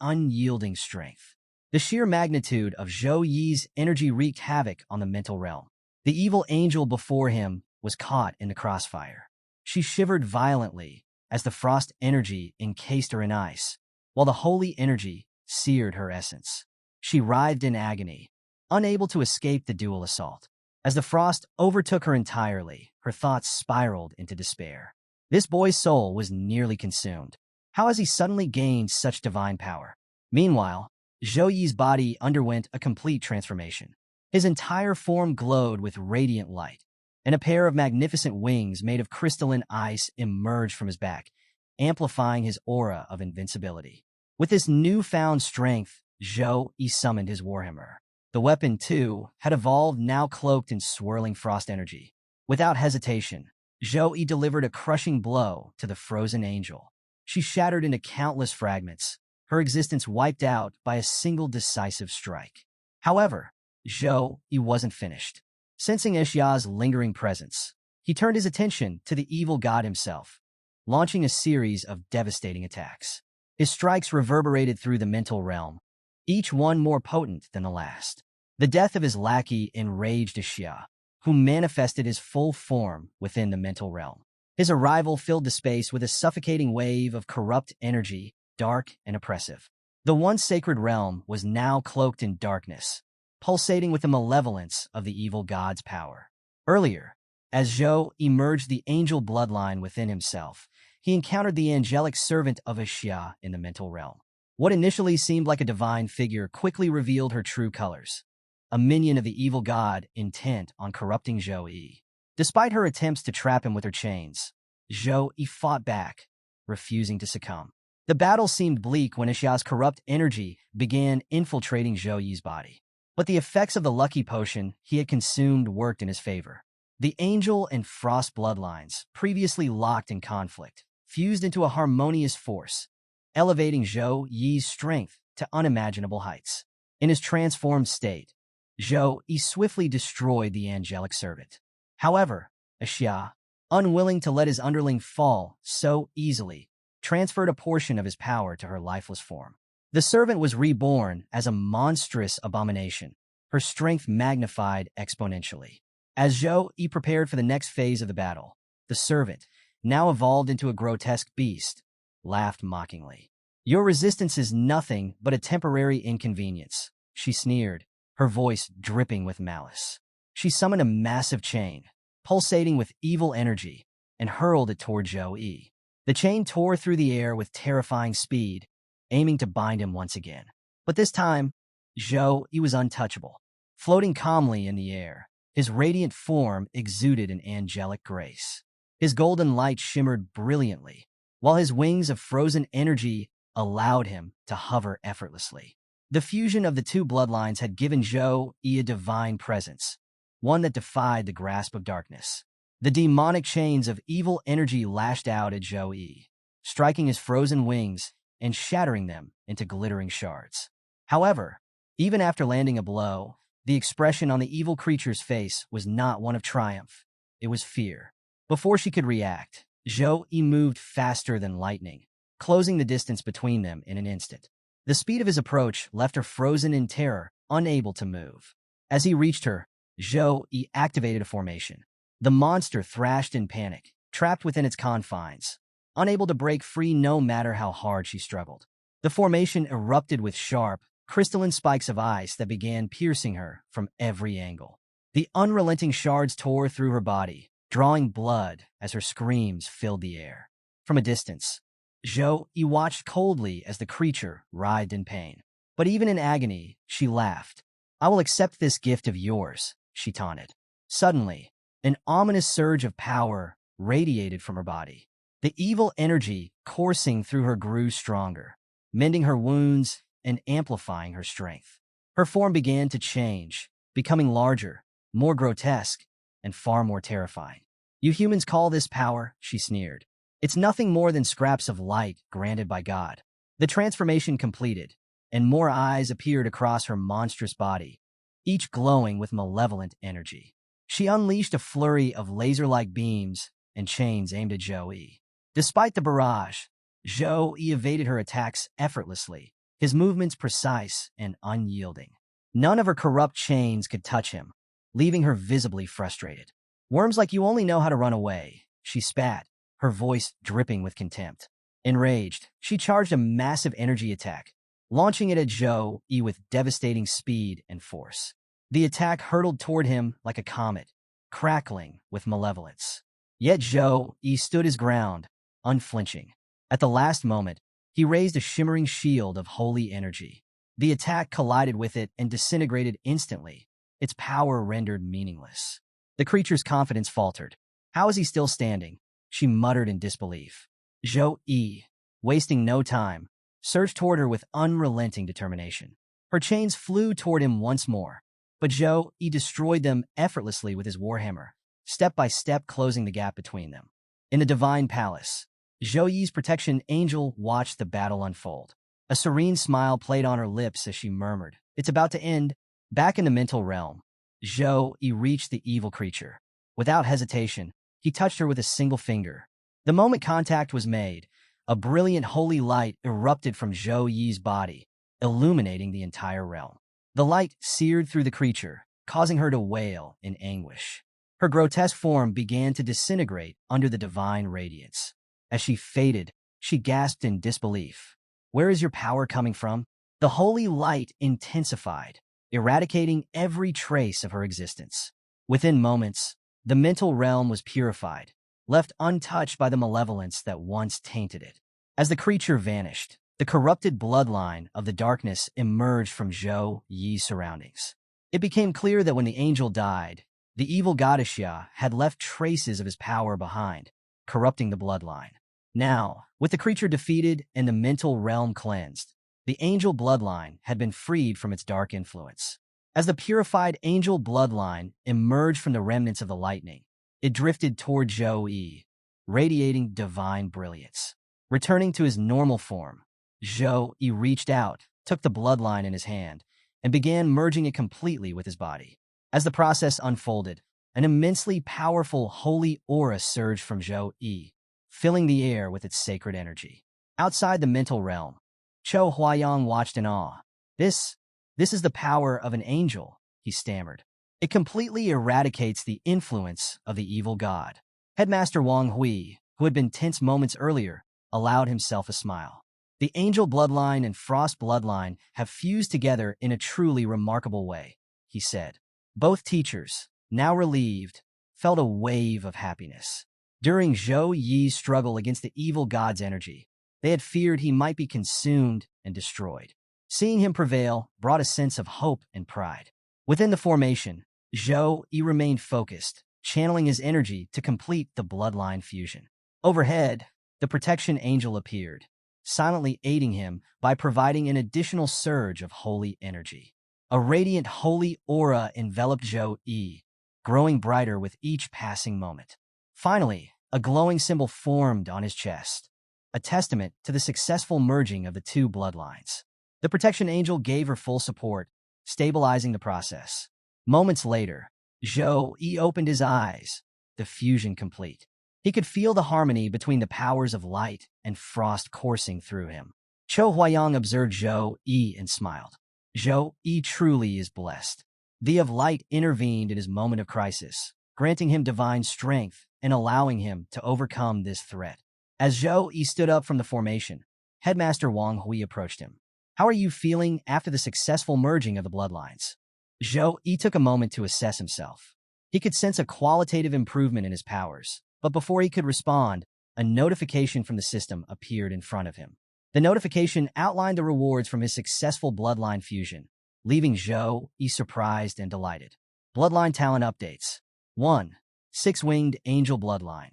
unyielding strength. The sheer magnitude of Zhou Yi's energy wreaked havoc on the mental realm. The evil angel before him was caught in the crossfire. She shivered violently as the frost energy encased her in ice, while the holy energy seared her essence. She writhed in agony, unable to escape the dual assault. As the frost overtook her entirely, her thoughts spiraled into despair. This boy's soul was nearly consumed. How has he suddenly gained such divine power? Meanwhile, Zhou Yi's body underwent a complete transformation. His entire form glowed with radiant light, and a pair of magnificent wings made of crystalline ice emerged from his back, amplifying his aura of invincibility. With this newfound strength, Zhou Yi summoned his warhammer. The weapon, too, had evolved, now cloaked in swirling frost energy. Without hesitation, Zhou Yi delivered a crushing blow to the frozen angel. She shattered into countless fragments, her existence wiped out by a single decisive strike. However, Zhou Yi wasn't finished. Sensing Xia's lingering presence, he turned his attention to the evil god himself, launching a series of devastating attacks. His strikes reverberated through the mental realm, each one more potent than the last. The death of his lackey enraged Xia, who manifested his full form within the mental realm. His arrival filled the space with a suffocating wave of corrupt energy, dark and oppressive. The once sacred realm was now cloaked in darkness, pulsating with the malevolence of the evil god's power. Earlier, as Zhou emerged the angel bloodline within himself, he encountered the angelic servant of Xia in the mental realm. What initially seemed like a divine figure quickly revealed her true colors, a minion of the evil god intent on corrupting Zhou Yi. Despite her attempts to trap him with her chains, Zhou Yi fought back, refusing to succumb. The battle seemed bleak when Xia's corrupt energy began infiltrating Zhou Yi's body. But the effects of the lucky potion he had consumed worked in his favor. The angel and frost bloodlines, previously locked in conflict, fused into a harmonious force, elevating Zhou Yi's strength to unimaginable heights. In his transformed state, Zhou Yi swiftly destroyed the angelic servant. However, Xia, unwilling to let his underling fall so easily, transferred a portion of his power to her lifeless form. The servant was reborn as a monstrous abomination, her strength magnified exponentially. As Zhou Yi prepared for the next phase of the battle, the servant, now evolved into a grotesque beast, laughed mockingly. "Your resistance is nothing but a temporary inconvenience," she sneered, her voice dripping with malice. She summoned a massive chain, pulsating with evil energy, and hurled it toward Zhou Yi. The chain tore through the air with terrifying speed, aiming to bind him once again. But this time, Zhou Yi was untouchable. Floating calmly in the air, his radiant form exuded an angelic grace. His golden light shimmered brilliantly, while his wings of frozen energy allowed him to hover effortlessly. The fusion of the two bloodlines had given Zhou Yi a divine presence, one that defied the grasp of darkness. The demonic chains of evil energy lashed out at Zhou Yi, striking his frozen wings and shattering them into glittering shards. However, even after landing a blow, the expression on the evil creature's face was not one of triumph. It was fear. Before she could react, Zhou Yi moved faster than lightning, closing the distance between them in an instant. The speed of his approach left her frozen in terror, unable to move. As he reached her, Zhou Yi activated a formation. The monster thrashed in panic, trapped within its confines, unable to break free no matter how hard she struggled. The formation erupted with sharp, crystalline spikes of ice that began piercing her from every angle. The unrelenting shards tore through her body, drawing blood as her screams filled the air. From a distance, Zhou Yi watched coldly as the creature writhed in pain. But even in agony, she laughed. "I will accept this gift of yours," she taunted. Suddenly, an ominous surge of power radiated from her body. The evil energy coursing through her grew stronger, mending her wounds and amplifying her strength. Her form began to change, becoming larger, more grotesque, and far more terrifying. "You humans call this power?" she sneered. "It's nothing more than scraps of light granted by God." The transformation completed, and more eyes appeared across her monstrous body, each glowing with malevolent energy. She unleashed a flurry of laser-like beams and chains aimed at Zhou Yi. Despite the barrage, Zhou Yi evaded her attacks effortlessly, his movements precise and unyielding. None of her corrupt chains could touch him, leaving her visibly frustrated. "Worms like you only know how to run away," she spat, her voice dripping with contempt. Enraged, she charged a massive energy attack, launching it at Zhou Yi with devastating speed and force. The attack hurtled toward him like a comet, crackling with malevolence. Yet Zhou Yi stood his ground, unflinching. At the last moment, he raised a shimmering shield of holy energy. The attack collided with it and disintegrated instantly, its power rendered meaningless. The creature's confidence faltered. "How is he still standing?" she muttered in disbelief. Zhou Yi, wasting no time, surged toward her with unrelenting determination. Her chains flew toward him once more, but Zhou Yi destroyed them effortlessly with his warhammer, step by step closing the gap between them. In the Divine Palace, Zhou Yi's protection angel watched the battle unfold. A serene smile played on her lips as she murmured, "It's about to end." Back in the mental realm, Zhou Yi reached the evil creature. Without hesitation, he touched her with a single finger. The moment contact was made, a brilliant holy light erupted from Zhou Yi's body, illuminating the entire realm. The light seared through the creature, causing her to wail in anguish. Her grotesque form began to disintegrate under the divine radiance. As she faded, she gasped in disbelief. "Where is your power coming from?" The holy light intensified, eradicating every trace of her existence. Within moments, the mental realm was purified, left untouched by the malevolence that once tainted it. As the creature vanished, the corrupted bloodline of the darkness emerged from Zhou Yi's surroundings. It became clear that when the angel died, the evil goddess Xia had left traces of his power behind, corrupting the bloodline. Now, with the creature defeated and the mental realm cleansed, the angel bloodline had been freed from its dark influence. As the purified angel bloodline emerged from the remnants of the lightning, it drifted toward Zhou Yi, radiating divine brilliance. Returning to his normal form, Zhou Yi reached out, took the bloodline in his hand, and began merging it completely with his body. As the process unfolded, an immensely powerful holy aura surged from Zhou Yi, filling the air with its sacred energy. Outside the mental realm, Chou Huayang watched in awe. This is the power of an angel, he stammered. It completely eradicates the influence of the evil god. Headmaster Wang Hui, who had been tense moments earlier, allowed himself a smile. The angel bloodline and frost bloodline have fused together in a truly remarkable way, he said. Both teachers, now relieved, felt a wave of happiness. During Zhou Yi's struggle against the evil god's energy, they had feared he might be consumed and destroyed. Seeing him prevail brought a sense of hope and pride. Within the formation, Zhou Yi remained focused, channeling his energy to complete the bloodline fusion. Overhead, the protection angel appeared, silently aiding him by providing an additional surge of holy energy. A radiant holy aura enveloped Zhou Yi, growing brighter with each passing moment. Finally, a glowing symbol formed on his chest, a testament to the successful merging of the two bloodlines. The protection angel gave her full support, stabilizing the process. Moments later, Zhou Yi opened his eyes, the fusion complete. He could feel the harmony between the powers of light and frost coursing through him. Chou Huayang observed Zhou Yi and smiled. Zhou Yi truly is blessed. The of light intervened in his moment of crisis, granting him divine strength and allowing him to overcome this threat. As Zhou Yi stood up from the formation, Headmaster Wang Hui approached him. How are you feeling after the successful merging of the bloodlines? Zhou Yi took a moment to assess himself. He could sense a qualitative improvement in his powers, but before he could respond, a notification from the system appeared in front of him. The notification outlined the rewards from his successful bloodline fusion, leaving Zhou Yi surprised and delighted. Bloodline talent updates. 1. Six-winged angel bloodline.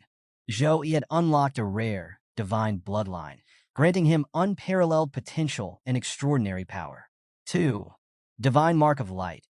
Zhou Yi had unlocked a rare, divine bloodline, granting him unparalleled potential and extraordinary power. 2. Divine mark of light.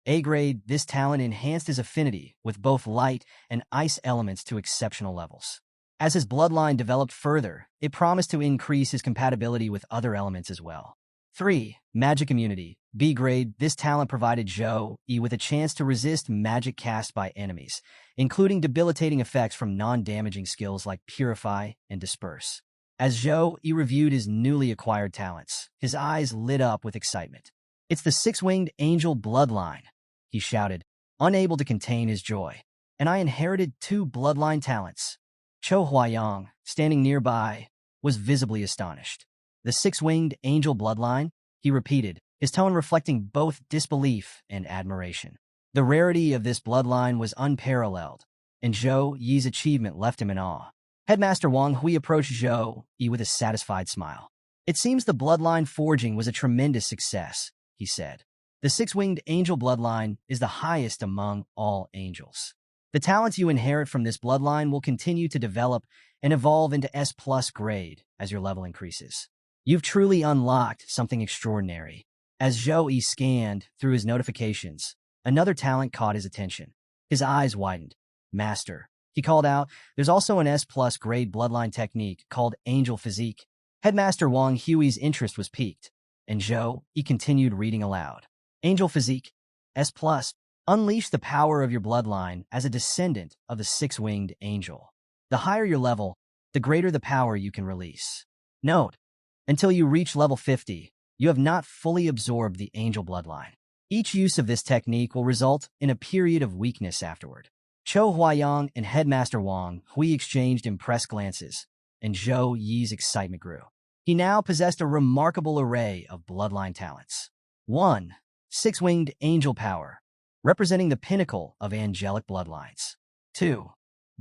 A grade, this talent enhanced his affinity with both light and ice elements to exceptional levels. As his bloodline developed further, it promised to increase his compatibility with other elements as well. 3. Magic immunity. B grade, this talent provided Zhou Yi with a chance to resist magic cast by enemies, including debilitating effects from non-damaging skills like Purify and Disperse. As Zhou Yi reviewed his newly acquired talents, his eyes lit up with excitement. It's the six-winged angel bloodline, he shouted, unable to contain his joy. And I inherited 2 bloodline talents. Chou Huayang, standing nearby, was visibly astonished. The six-winged angel bloodline, he repeated, his tone reflecting both disbelief and admiration. The rarity of this bloodline was unparalleled, and Zhou Yi's achievement left him in awe. Headmaster Wang Hui approached Zhou Yi with a satisfied smile. It seems the bloodline forging was a tremendous success, he said. The six-winged angel bloodline is the highest among all angels. The talents you inherit from this bloodline will continue to develop and evolve into S+ grade as your level increases. You've truly unlocked something extraordinary. As Zhou Yi scanned through his notifications, another talent caught his attention. His eyes widened. Master, he called out, there's also an S+ grade bloodline technique called Angel Physique. Headmaster Wang Hui's interest was piqued, and Zhou Yi continued reading aloud. Angel Physique, S+, unleash the power of your bloodline as a descendant of the six-winged angel. The higher your level, the greater the power you can release. Note, until you reach level 50, you have not fully absorbed the angel bloodline. Each use of this technique will result in a period of weakness afterward. Chou Huayang and Headmaster Wang Hui exchanged impressed glances, and Zhou Yi's excitement grew. He now possessed a remarkable array of bloodline talents. 1. Six-winged angel power, representing the pinnacle of angelic bloodlines. 2.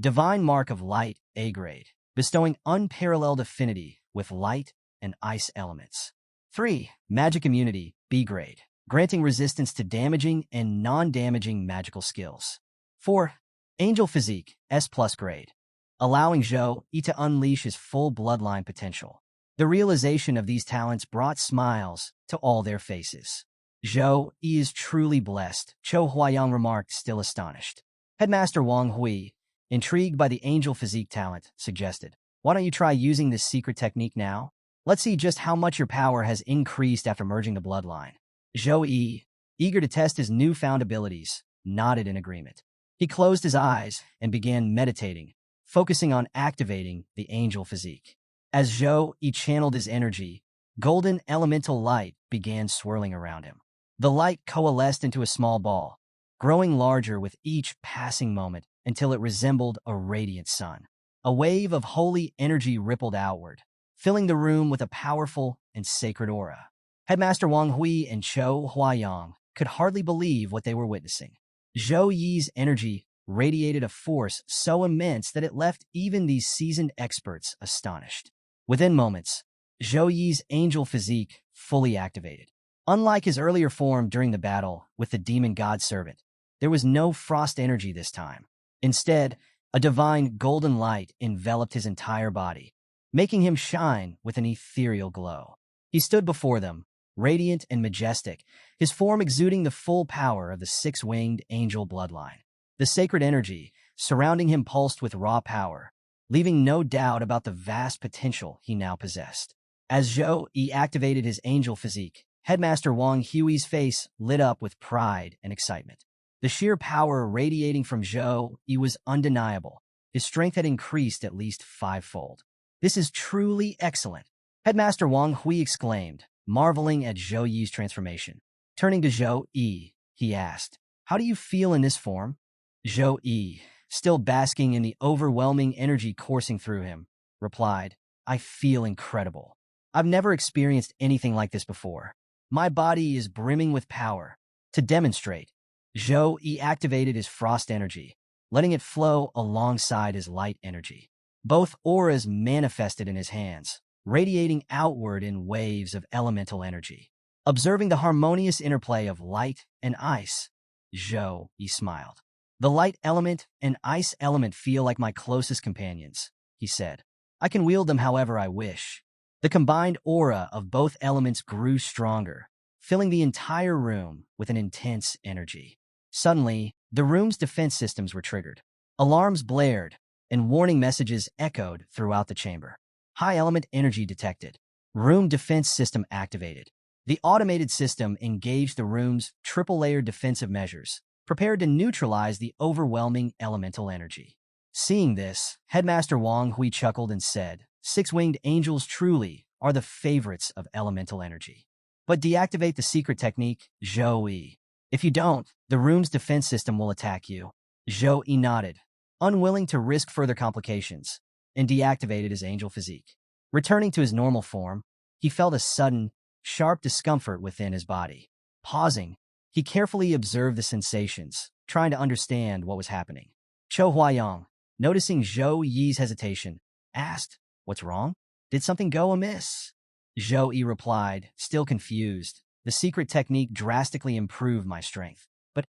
Divine Mark of Light, A grade, bestowing unparalleled affinity with light and ice elements. 3. Magic Immunity, B grade, granting resistance to damaging and non-damaging magical skills. 4. Angel Physique, S+ grade, allowing Zhou-Yi to unleash his full bloodline potential. The realization of these talents brought smiles to all their faces. Zhou-Yi is truly blessed, Cho Huayang remarked, still astonished. Headmaster Wang Hui, intrigued by the angel physique talent, suggested, "Why don't you try using this secret technique now? Let's see just how much your power has increased after merging the bloodline." Zhou-Yi, eager to test his newfound abilities, nodded in agreement. He closed his eyes and began meditating, focusing on activating the angel physique. As Zhou-Yi channeled his energy, golden elemental light began swirling around him. The light coalesced into a small ball, growing larger with each passing moment until it resembled a radiant sun. A wave of holy energy rippled outward, filling the room with a powerful and sacred aura. Headmaster Wang Hui and Cho Huayang could hardly believe what they were witnessing. Zhou-Yi's energy radiated a force so immense that it left even these seasoned experts astonished. Within moments, Zhou-Yi's angel physique fully activated. Unlike his earlier form during the battle with the demon god servant, there was no frost energy this time. Instead, a divine golden light enveloped his entire body, making him shine with an ethereal glow. He stood before them, radiant and majestic, his form exuding the full power of the six-winged angel bloodline. The sacred energy surrounding him pulsed with raw power, leaving no doubt about the vast potential he now possessed. As Zhou-Yi activated his angel physique, Headmaster Wang Hui's face lit up with pride and excitement. The sheer power radiating from Zhou-Yi was undeniable. His strength had increased at least fivefold. "This is truly excellent," Headmaster Wang Hui exclaimed, marveling at Zhou-Yi's transformation. Turning to Zhou-Yi, he asked, "How do you feel in this form?" Zhou-Yi, still basking in the overwhelming energy coursing through him, replied, "I feel incredible. I've never experienced anything like this before. My body is brimming with power." To demonstrate, Zhou-Yi activated his frost energy, letting it flow alongside his light energy. Both auras manifested in his hands, radiating outward in waves of elemental energy. Observing the harmonious interplay of light and ice, Zhou-Yi smiled. "The light element and ice element feel like my closest companions," he said. "I can wield them however I wish." The combined aura of both elements grew stronger, filling the entire room with an intense energy. Suddenly, the room's defense systems were triggered. Alarms blared, and warning messages echoed throughout the chamber. High element energy detected. Room defense system activated. The automated system engaged the room's triple-layered defensive measures, prepared to neutralize the overwhelming elemental energy. Seeing this, Headmaster Wang Hui chuckled and said, "Six-winged angels truly are the favorites of elemental energy. But deactivate the secret technique, Zhou-Yi. If you don't, the room's defense system will attack you." Zhou-Yi nodded, unwilling to risk further complications, and deactivated his angel physique. Returning to his normal form, he felt a sudden, sharp discomfort within his body. Pausing, he carefully observed the sensations, trying to understand what was happening. Cho Huayang, noticing Zhou-Yi's hesitation, asked, "What's wrong? Did something go amiss?" Zhou-Yi replied, still confused, "The secret technique drastically improved my strength. But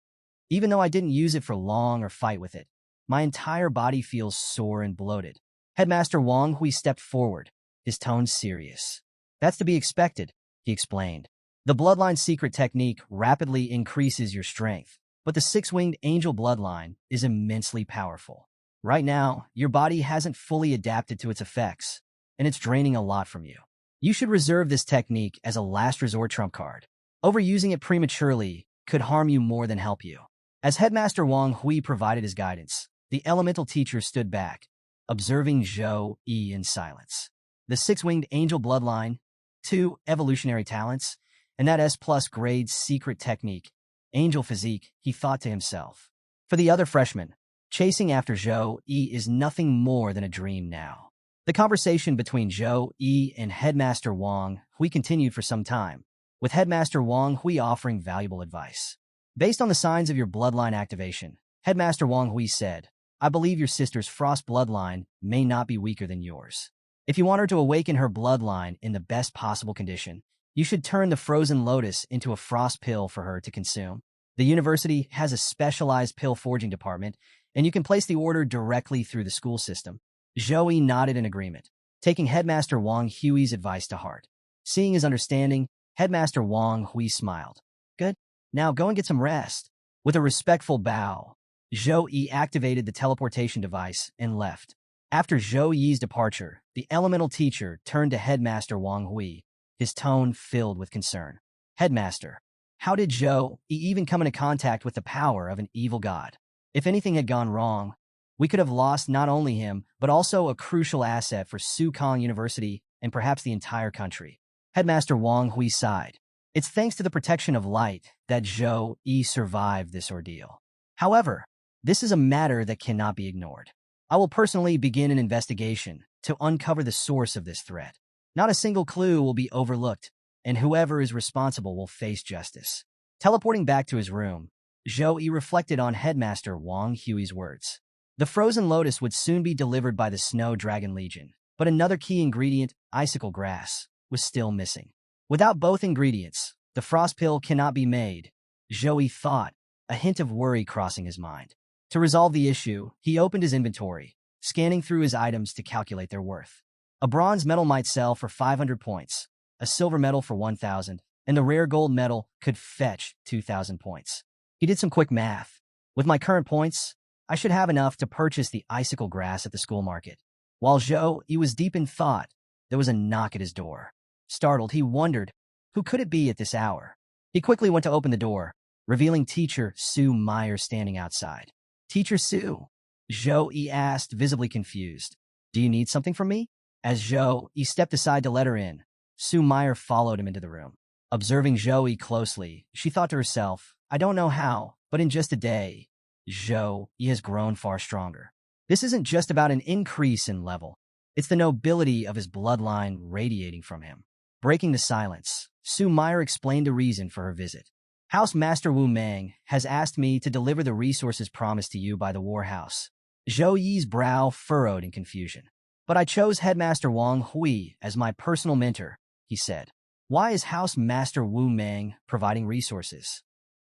even though I didn't use it for long or fight with it, my entire body feels sore and bloated." Headmaster Wang Hui stepped forward, his tone serious. "That's to be expected," he explained. "The bloodline secret technique rapidly increases your strength, but the six-winged angel bloodline is immensely powerful. Right now, your body hasn't fully adapted to its effects, and it's draining a lot from you. You should reserve this technique as a last resort trump card. Overusing it prematurely could harm you more than help you." As Headmaster Wang Hui provided his guidance, the elemental teacher stood back, observing Zhou-Yi in silence. The six-winged angel bloodline, 2 evolutionary talents, and that S+ grade secret technique, angel physique, he thought to himself. For the other freshmen, chasing after Zhou-Yi is nothing more than a dream now. The conversation between Zhou-Yi and Headmaster Wang Hui continued for some time, with Headmaster Wang Hui offering valuable advice. "Based on the signs of your bloodline activation," Headmaster Wang Hui said, I believe your sister's frost bloodline may not be weaker than yours. If you want her to awaken her bloodline in the best possible condition, you should turn the frozen lotus into a frost pill for her to consume. The university has a specialized pill forging department, and you can place the order directly through the school system. Zhou nodded in agreement, taking Headmaster Wang Hui's advice to heart. Seeing his understanding, Headmaster Wang Hui smiled. Good. Now go and get some rest. With a respectful bow, Zhou Yi activated the teleportation device and left. After Zhou Yi's departure, the elemental teacher turned to Headmaster Wang Hui, his tone filled with concern. Headmaster, how did Zhou Yi even come into contact with the power of an evil god? If anything had gone wrong, we could have lost not only him, but also a crucial asset for Sukong University and perhaps the entire country. Headmaster Wang Hui sighed. It's thanks to the protection of light that Zhou Yi survived this ordeal. However, this is a matter that cannot be ignored. I will personally begin an investigation to uncover the source of this threat. Not a single clue will be overlooked, and whoever is responsible will face justice. Teleporting back to his room, Zhou Yi reflected on Headmaster Wang Hui's words. The frozen lotus would soon be delivered by the Snow Dragon Legion, but another key ingredient, icicle grass, was still missing. Without both ingredients, the frost pill cannot be made, Zhou Yi thought, a hint of worry crossing his mind. To resolve the issue, he opened his inventory, scanning through his items to calculate their worth. A bronze medal might sell for 500 points, a silver medal for 1,000, and the rare gold medal could fetch 2,000 points. He did some quick math. With my current points, I should have enough to purchase the icicle grass at the school market. While Zhou Yi was deep in thought, there was a knock at his door. Startled, he wondered, who could it be at this hour? He quickly went to open the door, revealing Teacher Sue Meyer standing outside. Teacher Sue, Zhou Yi asked, visibly confused. Do you need something from me? As Zhou Yi stepped aside to let her in, Sue Meyer followed him into the room. Observing Zhou Yi closely, she thought to herself, I don't know how, but in just a day, Zhou Yi has grown far stronger. This isn't just about an increase in level. It's the nobility of his bloodline radiating from him. Breaking the silence, Sue Meyer explained the reason for her visit. House Master Wu Mang has asked me to deliver the resources promised to you by the War House. Zhou Yi's brow furrowed in confusion. But I chose Headmaster Wang Hui as my personal mentor, he said. Why is House Master Wu Mang providing resources?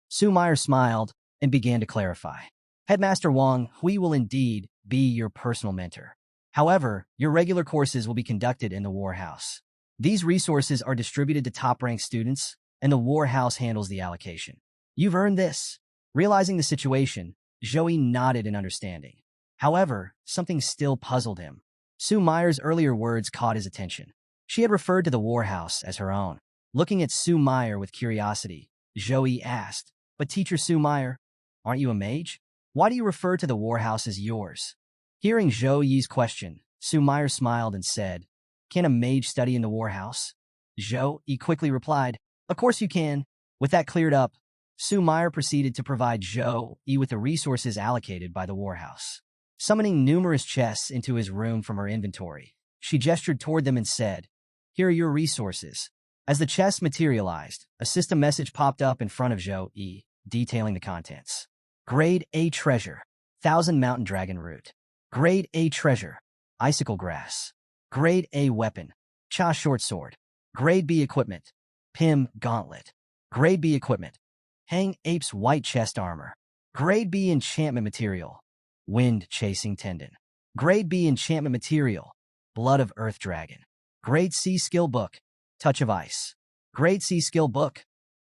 Sue Meyer smiled and began to clarify. Headmaster Wang Hui will indeed be your personal mentor. However, your regular courses will be conducted in the War House. These resources are distributed to top-ranked students, and the War House handles the allocation. You've earned this. Realizing the situation, Zhou Yi nodded in understanding. However, something still puzzled him. Sue Meyer's earlier words caught his attention. She had referred to the War House as her own. Looking at Sue Meyer with curiosity, Zhou Yi asked, But Teacher Sue Meyer, aren't you a mage? Why do you refer to the War House as yours? Hearing Zhou Yi's question, Sue Meyer smiled and said, Can a mage study in the War House? Zhou Yi quickly replied, Of course you can. With that cleared up, Sue Meyer proceeded to provide Zhou Yi with the resources allocated by the War House. Summoning numerous chests into his room from her inventory, she gestured toward them and said, Here are your resources. As the chests materialized, a system message popped up in front of Zhou Yi, detailing the contents. Grade A treasure, 1,000 mountain dragon root. Grade A treasure, icicle grass. Grade A weapon, Cha short sword. Grade B equipment, Pim gauntlet. Grade B equipment, Hang ape's white chest armor. Grade B enchantment material, Wind chasing tendon. Grade B enchantment material, Blood of earth dragon. Grade C skill book, Touch of ice. Grade C skill book,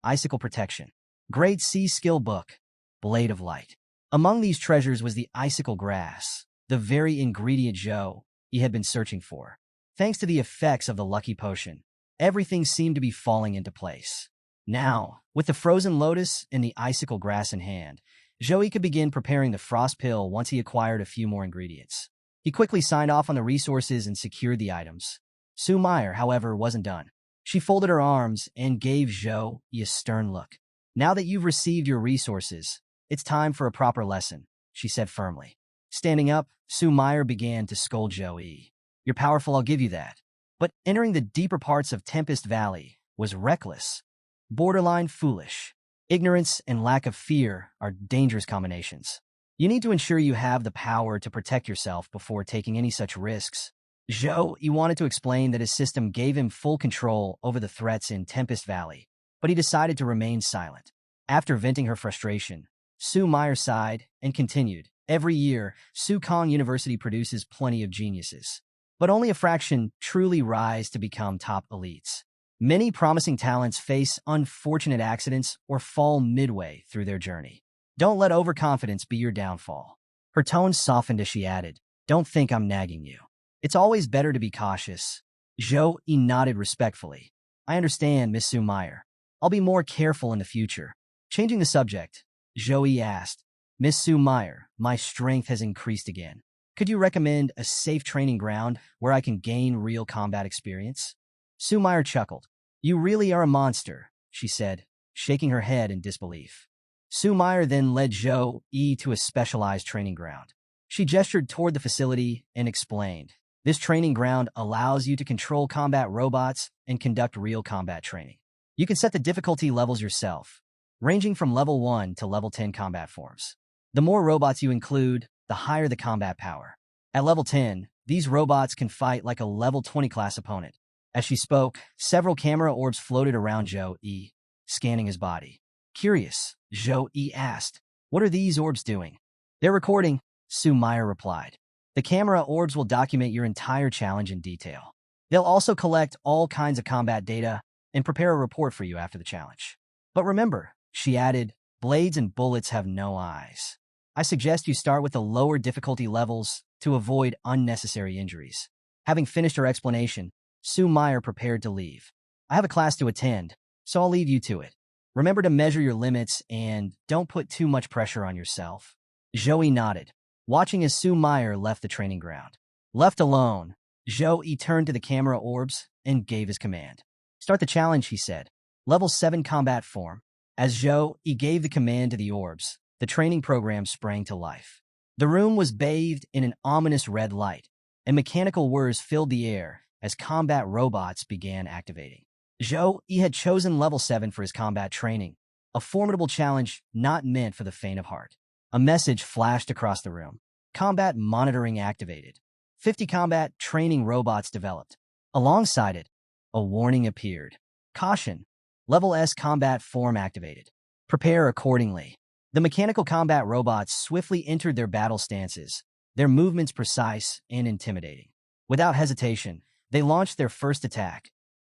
Icicle protection. Grade C skill book, Blade of light. Among these treasures was the icicle grass, the very ingredient Zhou Yi had been searching for. Thanks to the effects of the lucky potion, everything seemed to be falling into place. Now, with the frozen lotus and the icicle grass in hand, Zhou Yi could begin preparing the frost pill once he acquired a few more ingredients. He quickly signed off on the resources and secured the items. Sue Meyer, however, wasn't done. She folded her arms and gave Zhou Yi a stern look. Now that you've received your resources, it's time for a proper lesson, she said firmly. Standing up, Sue Meyer began to scold Zhou Yi. You're powerful, I'll give you that. But entering the deeper parts of Tempest Valley was reckless, borderline foolish. Ignorance and lack of fear are dangerous combinations. You need to ensure you have the power to protect yourself before taking any such risks. He wanted to explain that his system gave him full control over the threats in Tempest Valley, but he decided to remain silent. After venting her frustration, Sue Meyer sighed and continued. Every year, Kong University produces plenty of geniuses, but only a fraction truly rise to become top elites. Many promising talents face unfortunate accidents or fall midway through their journey. Don't let overconfidence be your downfall. Her tone softened as she added, "Don't think I'm nagging you. It's always better to be cautious." He nodded respectfully. "I understand, Miss Sue Meyer. I'll be more careful in the future." Changing the subject, Joey asked, "Miss Sue Meyer, my strength has increased again. Could you recommend a safe training ground where I can gain real combat experience?" Sue Meyer chuckled. "You really are a monster," she said, shaking her head in disbelief. Sue Meyer then led Joey to a specialized training ground. She gestured toward the facility and explained, "This training ground allows you to control combat robots and conduct real combat training. You can set the difficulty levels yourself, ranging from level 1 to level 10 combat forms. The more robots you include, the higher the combat power. At level 10, these robots can fight like a level 20 class opponent." As she spoke, several camera orbs floated around Joey, scanning his body. Curious, Joey asked, "What are these orbs doing?" "They're recording," Sue Meyer replied. "The camera orbs will document your entire challenge in detail. They'll also collect all kinds of combat data and prepare a report for you after the challenge. But remember," she added, "blades and bullets have no eyes. I suggest you start with the lower difficulty levels to avoid unnecessary injuries." Having finished her explanation, Sue Meyer prepared to leave. "I have a class to attend, so I'll leave you to it. Remember to measure your limits and don't put too much pressure on yourself." Joey nodded, watching as Sue Meyer left the training ground. Left alone, Joey turned to the camera orbs and gave his command. "Start the challenge," he said. "Level 7 combat form." As Joey gave the command to the orbs, the training program sprang to life. The room was bathed in an ominous red light, and mechanical whirs filled the air as combat robots began activating. Joey had chosen level 7 for his combat training, a formidable challenge not meant for the faint of heart. A message flashed across the room. Combat monitoring activated. 50 combat training robots developed. Alongside it, a warning appeared. Caution, level S combat form activated. Prepare accordingly. The mechanical combat robots swiftly entered their battle stances, their movements precise and intimidating. Without hesitation, they launched their first attack,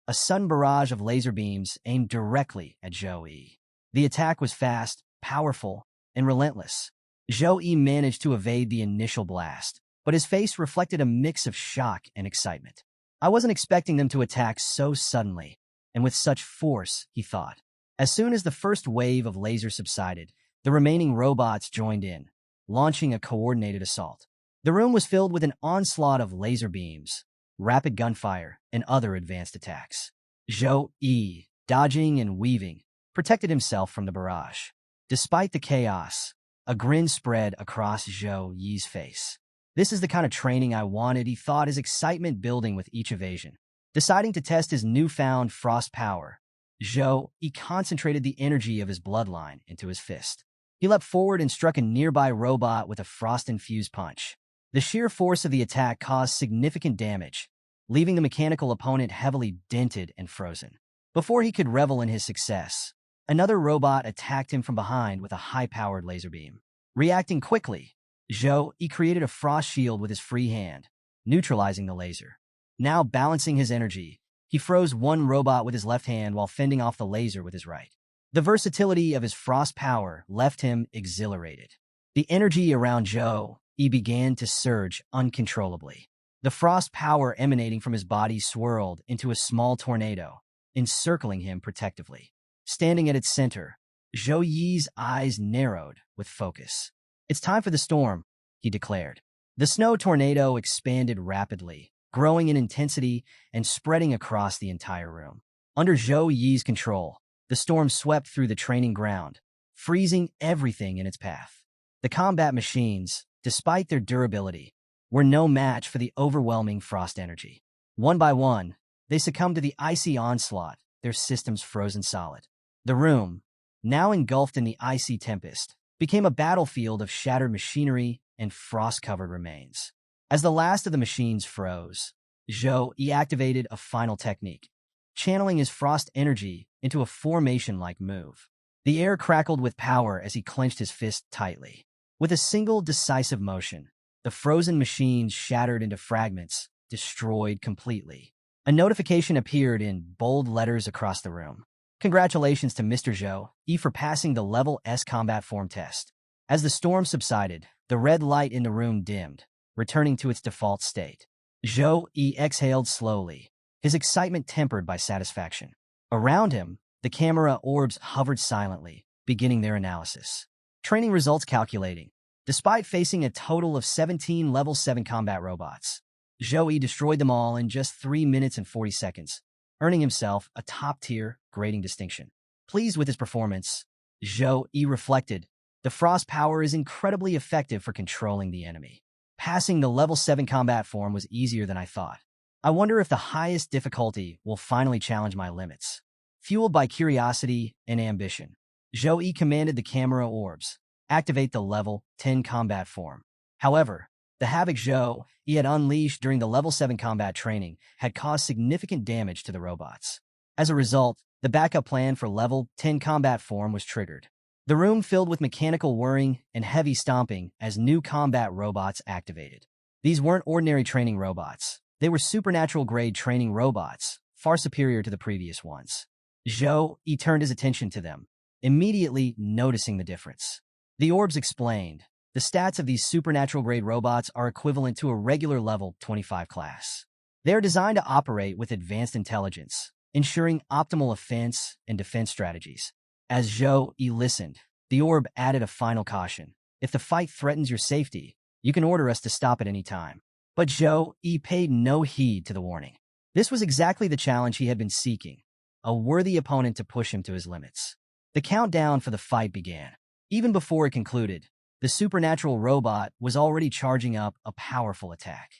a sudden barrage of laser beams aimed directly at Joey. The attack was fast, powerful, and relentless. Joey managed to evade the initial blast, but his face reflected a mix of shock and excitement. "I wasn't expecting them to attack so suddenly, and with such force," he thought. As soon as the first wave of lasers subsided, the remaining robots joined in, launching a coordinated assault. The room was filled with an onslaught of laser beams, rapid gunfire, and other advanced attacks. Joey, dodging and weaving, protected himself from the barrage. Despite the chaos, a grin spread across Joey's face. "This is the kind of training I wanted," he thought, his excitement building with each evasion. Deciding to test his newfound frost power, Joey concentrated the energy of his bloodline into his fist. He leapt forward and struck a nearby robot with a frost-infused punch. The sheer force of the attack caused significant damage, leaving the mechanical opponent heavily dented and frozen. Before he could revel in his success, another robot attacked him from behind with a high-powered laser beam. Reacting quickly, Joey created a frost shield with his free hand, neutralizing the laser. Now balancing his energy, he froze one robot with his left hand while fending off the laser with his right. The versatility of his frost power left him exhilarated. The energy around Joey began to surge uncontrollably. The frost power emanating from his body swirled into a small tornado, encircling him protectively. Standing at its center, Joey's eyes narrowed with focus. "It's time for the storm," he declared. The snow tornado expanded rapidly, growing in intensity and spreading across the entire room. Under Joey's control, the storm swept through the training ground, freezing everything in its path. The combat machines, despite their durability, were no match for the overwhelming frost energy. One by one, they succumbed to the icy onslaught, their systems frozen solid. The room, now engulfed in the icy tempest, became a battlefield of shattered machinery and frost-covered remains. As the last of the machines froze, Zhou Yi activated a final technique, channeling his frost energy into a formation-like move. The air crackled with power as he clenched his fist tightly. With a single decisive motion, the frozen machines shattered into fragments, destroyed completely. A notification appeared in bold letters across the room. Congratulations to Mr. Zhou Yi for passing the Level S combat form test. As the storm subsided, the red light in the room dimmed, returning to its default state. Zhou Yi exhaled slowly, his excitement tempered by satisfaction. Around him, the camera orbs hovered silently, beginning their analysis. Training results calculating. Despite facing a total of 17 Level 7 combat robots, Zhou Yi destroyed them all in just 3 minutes and 40 seconds, earning himself a top-tier grading distinction. Pleased with his performance, Zhou Yi reflected, the frost power is incredibly effective for controlling the enemy. Passing the Level 7 combat form was easier than I thought. I wonder if the highest difficulty will finally challenge my limits. Fueled by curiosity and ambition, Zhou Yi commanded the camera orbs, activate the Level 10 combat form. However, the havoc Zhou Yi had unleashed during the Level 7 combat training had caused significant damage to the robots. As a result, the backup plan for Level 10 combat form was triggered. The room filled with mechanical whirring and heavy stomping as new combat robots activated. These weren't ordinary training robots. They were supernatural-grade training robots, far superior to the previous ones. Zhou Yi turned his attention to them, immediately noticing the difference. The orbs explained, the stats of these supernatural-grade robots are equivalent to a regular level 25 class. They are designed to operate with advanced intelligence, ensuring optimal offense and defense strategies. As Zhou Yi listened, the orb added a final caution. If the fight threatens your safety, you can order us to stop at any time. But Zhou Yi paid no heed to the warning. This was exactly the challenge he had been seeking, a worthy opponent to push him to his limits. The countdown for the fight began. Even before it concluded, the supernatural robot was already charging up a powerful attack.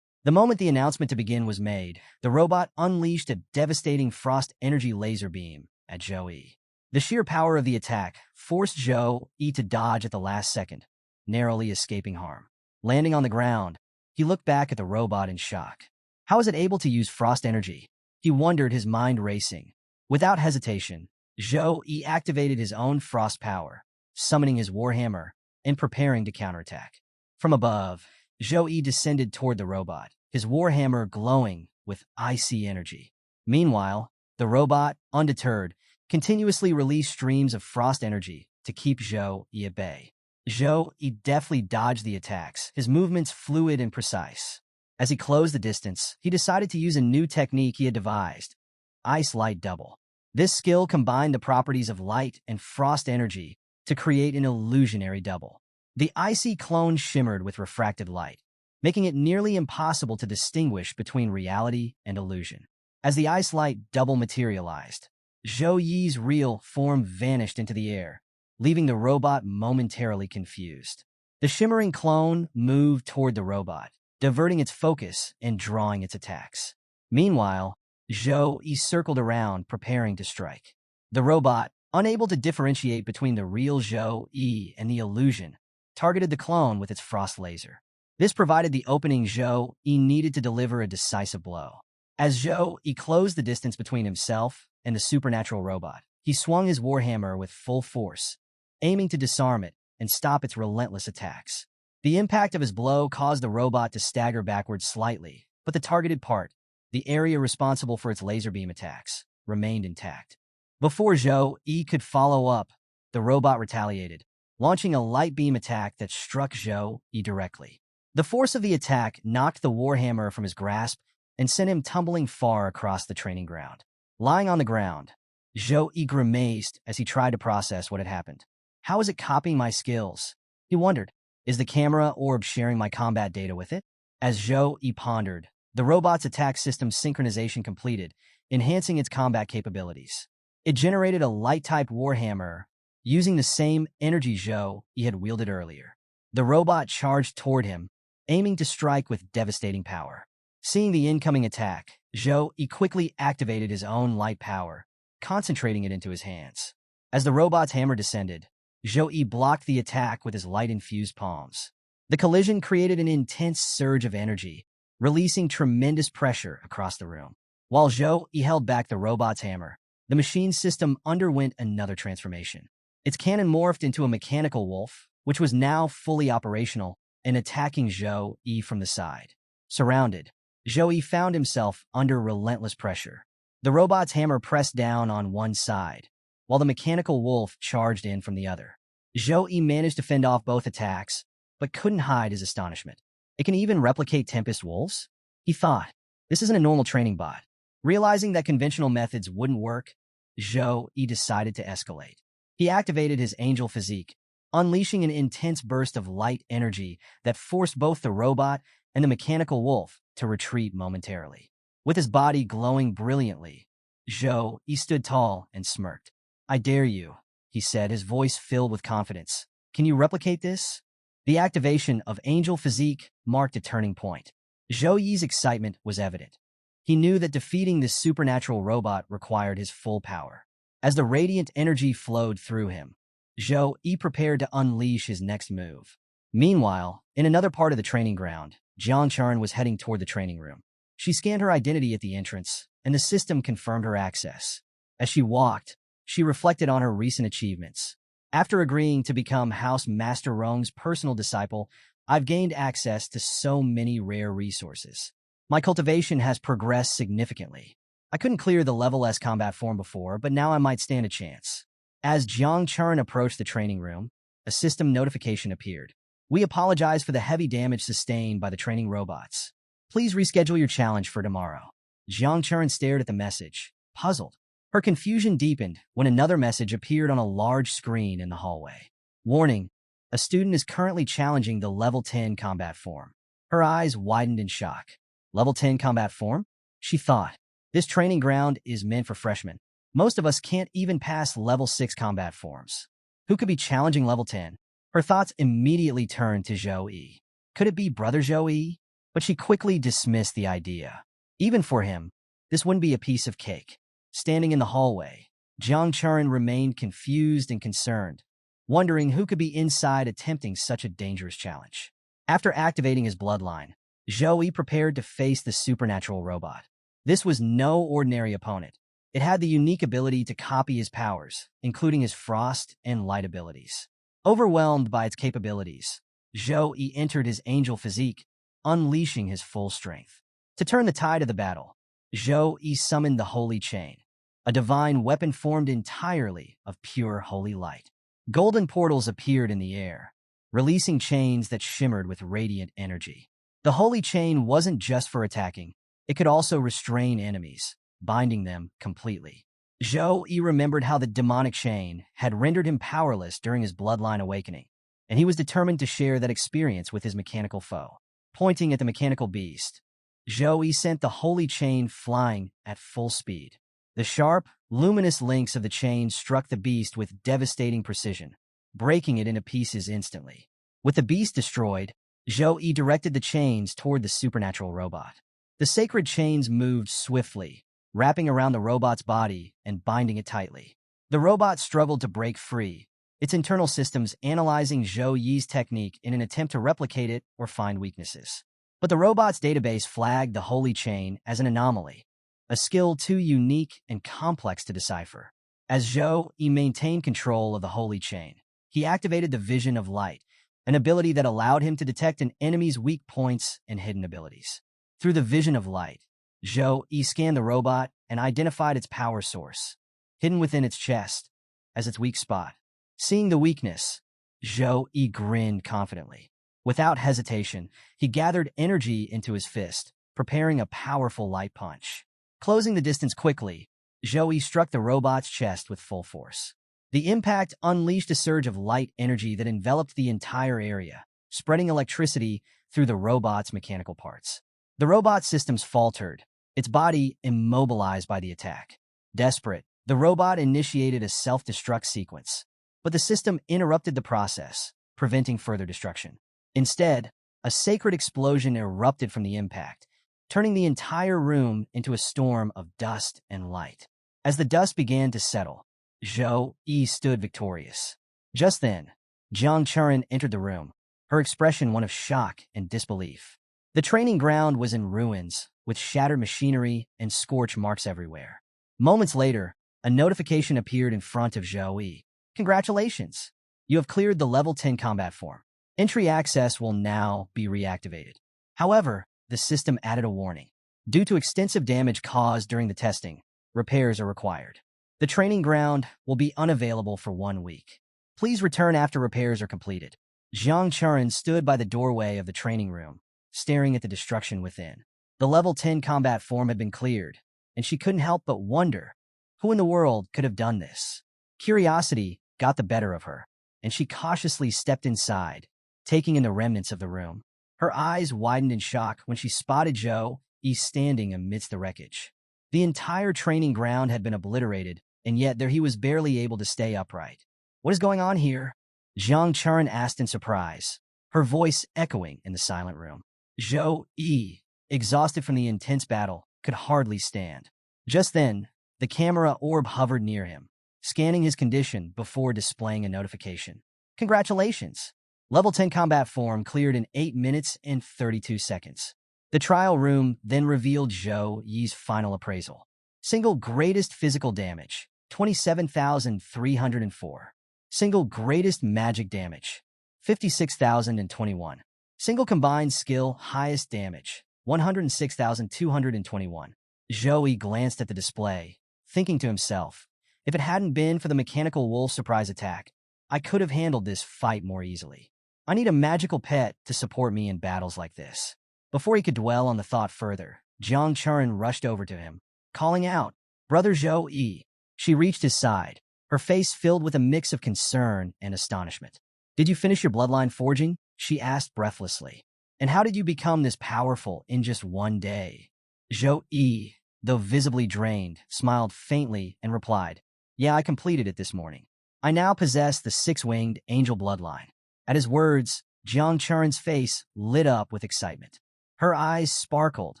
The moment the announcement to begin was made, the robot unleashed a devastating frost energy laser beam at Zhou Yi. The sheer power of the attack forced Zhou Yi to dodge at the last second, narrowly escaping harm. Landing on the ground, he looked back at the robot in shock. How was it able to use frost energy? He wondered, his mind racing. Without hesitation, Zhou Yi activated his own frost power, summoning his warhammer and preparing to counterattack. From above, Zhou Yi descended toward the robot, his warhammer glowing with icy energy. Meanwhile, the robot, undeterred, continuously released streams of frost energy to keep Zhou Yi at bay. Zhou Yi deftly dodged the attacks, his movements fluid and precise. As he closed the distance, he decided to use a new technique he had devised, Ice Light Double. This skill combined the properties of light and frost energy to create an illusionary double. The icy clone shimmered with refracted light, making it nearly impossible to distinguish between reality and illusion. As the Ice Light Double materialized, Zhou Yi's real form vanished into the air, leaving the robot momentarily confused. The shimmering clone moved toward the robot, diverting its focus and drawing its attacks. Meanwhile, Zhou Yi circled around, preparing to strike. The robot, unable to differentiate between the real Zhou Yi and the illusion, targeted the clone with its frost laser. This provided the opening Zhou Yi needed to deliver a decisive blow. As Zhou Yi closed the distance between himself and the supernatural robot, he swung his warhammer with full force, aiming to disarm it and stop its relentless attacks. The impact of his blow caused the robot to stagger backwards slightly, but the targeted part, the area responsible for its laser beam attacks, remained intact. Before Zhou Yi could follow up, the robot retaliated, launching a light beam attack that struck Zhou Yi directly. The force of the attack knocked the warhammer from his grasp and sent him tumbling far across the training ground. Lying on the ground, Zhou Yi grimaced as he tried to process what had happened. How is it copying my skills? He wondered. Is the camera orb sharing my combat data with it? As Zhou Yi pondered, the robot's attack system synchronization completed, enhancing its combat capabilities. It generated a light-type warhammer, using the same energy Zhou Yi had wielded earlier. The robot charged toward him, aiming to strike with devastating power. Seeing the incoming attack, Zhou Yi quickly activated his own light power, concentrating it into his hands. As the robot's hammer descended, Zhou blocked the attack with his light-infused palms. The collision created an intense surge of energy, releasing tremendous pressure across the room. While Zhou held back the robot's hammer, the machine system underwent another transformation. Its cannon morphed into a mechanical wolf, which was now fully operational and attacking Zhou from the side. Surrounded, Zhou found himself under relentless pressure. The robot's hammer pressed down on one side, while the mechanical wolf charged in from the other. Zhou managed to fend off both attacks, but couldn't hide his astonishment. It can even replicate Tempest wolves? He thought. This isn't a normal training bot. Realizing that conventional methods wouldn't work, Zhou decided to escalate. He activated his angel physique, unleashing an intense burst of light energy that forced both the robot and the mechanical wolf to retreat momentarily. With his body glowing brilliantly, Zhou stood tall and smirked. "I dare you," he said, his voice filled with confidence. "Can you replicate this?" The activation of angel physique marked a turning point. Zhou excitement was evident. He knew that defeating this supernatural robot required his full power. As the radiant energy flowed through him, Zhou prepared to unleash his next move. Meanwhile, in another part of the training ground, Jiang Chuan was heading toward the training room. She scanned her identity at the entrance, and the system confirmed her access. As she walked, she reflected on her recent achievements. "After agreeing to become House Master Rong's personal disciple, I've gained access to so many rare resources. My cultivation has progressed significantly. I couldn't clear the level S combat form before, but now I might stand a chance." As Jiang Chuan approached the training room, a system notification appeared. "We apologize for the heavy damage sustained by the training robots. Please reschedule your challenge for tomorrow." Jiang Chuan stared at the message, puzzled. Her confusion deepened when another message appeared on a large screen in the hallway. "Warning, a student is currently challenging the level 10 combat form." Her eyes widened in shock. Level 10 combat form? She thought. This training ground is meant for freshmen. Most of us can't even pass level 6 combat forms. Who could be challenging level 10? Her thoughts immediately turned to Zhou. Could it be Brother Zhou? But she quickly dismissed the idea. Even for him, this wouldn't be a piece of cake. Standing in the hallway, Jiang Chuan remained confused and concerned, wondering who could be inside attempting such a dangerous challenge. After activating his bloodline, Zhou prepared to face the supernatural robot. This was no ordinary opponent. It had the unique ability to copy his powers, including his frost and light abilities. Overwhelmed by its capabilities, Zhou entered his angel physique, unleashing his full strength. To turn the tide of the battle, Zhou summoned the Holy Chain, a divine weapon formed entirely of pure holy light. Golden portals appeared in the air, releasing chains that shimmered with radiant energy. The Holy Chain wasn't just for attacking, it could also restrain enemies, binding them completely. Zhou remembered how the demonic chain had rendered him powerless during his bloodline awakening, and he was determined to share that experience with his mechanical foe. Pointing at the mechanical beast, Zhou sent the holy chain flying at full speed. The sharp, luminous links of the chain struck the beast with devastating precision, breaking it into pieces instantly. With the beast destroyed, Zhou directed the chains toward the supernatural robot. The sacred chains moved swiftly, wrapping around the robot's body and binding it tightly. The robot struggled to break free, its internal systems analyzing Zhou's technique in an attempt to replicate it or find weaknesses. But the robot's database flagged the holy chain as an anomaly, a skill too unique and complex to decipher. As Zhou maintained control of the holy chain, he activated the Vision of Light, an ability that allowed him to detect an enemy's weak points and hidden abilities. Through the Vision of Light, Zhou scanned the robot and identified its power source, hidden within its chest, as its weak spot. Seeing the weakness, Zhou grinned confidently. Without hesitation, he gathered energy into his fist, preparing a powerful light punch. Closing the distance quickly, Zhou struck the robot's chest with full force. The impact unleashed a surge of light energy that enveloped the entire area, spreading electricity through the robot's mechanical parts. The robot's systems faltered, its body immobilized by the attack. Desperate, the robot initiated a self-destruct sequence, but the system interrupted the process, preventing further destruction. Instead, a sacred explosion erupted from the impact, turning the entire room into a storm of dust and light. As the dust began to settle, Zhou stood victorious. Just then, Jiang Churin entered the room, her expression one of shock and disbelief. The training ground was in ruins, with shattered machinery and scorch marks everywhere. Moments later, a notification appeared in front of Zhou Yi. Congratulations! You have cleared the level 10 combat form. Entry access will now be reactivated. However, the system added a warning. Due to extensive damage caused during the testing, repairs are required. The training ground will be unavailable for 1 week. Please return after repairs are completed. Jiang Churin stood by the doorway of the training room, staring at the destruction within. The level 10 combat form had been cleared, and she couldn't help but wonder, who in the world could have done this? Curiosity got the better of her, and she cautiously stepped inside, taking in the remnants of the room. Her eyes widened in shock when she spotted Zhou Yi standing amidst the wreckage. The entire training ground had been obliterated, and yet there he was barely able to stay upright. What is going on here? Jiang Churin asked in surprise, her voice echoing in the silent room. Zhou Yi, exhausted from the intense battle, could hardly stand. Just then, the camera orb hovered near him, scanning his condition before displaying a notification. Congratulations! Level 10 combat form cleared in 8 minutes and 32 seconds. The trial room then revealed Zhou Yi's final appraisal. Single greatest physical damage, 27,304. Single greatest magic damage, 56,021. Single combined skill highest damage, 106,221. Zhou Yi glanced at the display, thinking to himself, if it hadn't been for the mechanical wolf surprise attack, I could have handled this fight more easily. I need a magical pet to support me in battles like this. Before he could dwell on the thought further, Jiang Churin rushed over to him, calling out, Brother Zhou Yi. She reached his side, her face filled with a mix of concern and astonishment. Did you finish your bloodline forging? She asked breathlessly. And how did you become this powerful in just 1 day? Zhou Yi, though visibly drained, smiled faintly and replied, Yeah, I completed it this morning. I now possess the 6-winged angel bloodline. At his words, Jiang Churin's face lit up with excitement. Her eyes sparkled,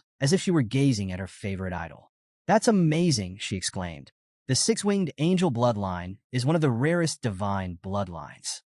as if she were gazing at her favorite idol. That's amazing, she exclaimed. The 6-winged angel bloodline is one of the rarest divine bloodlines.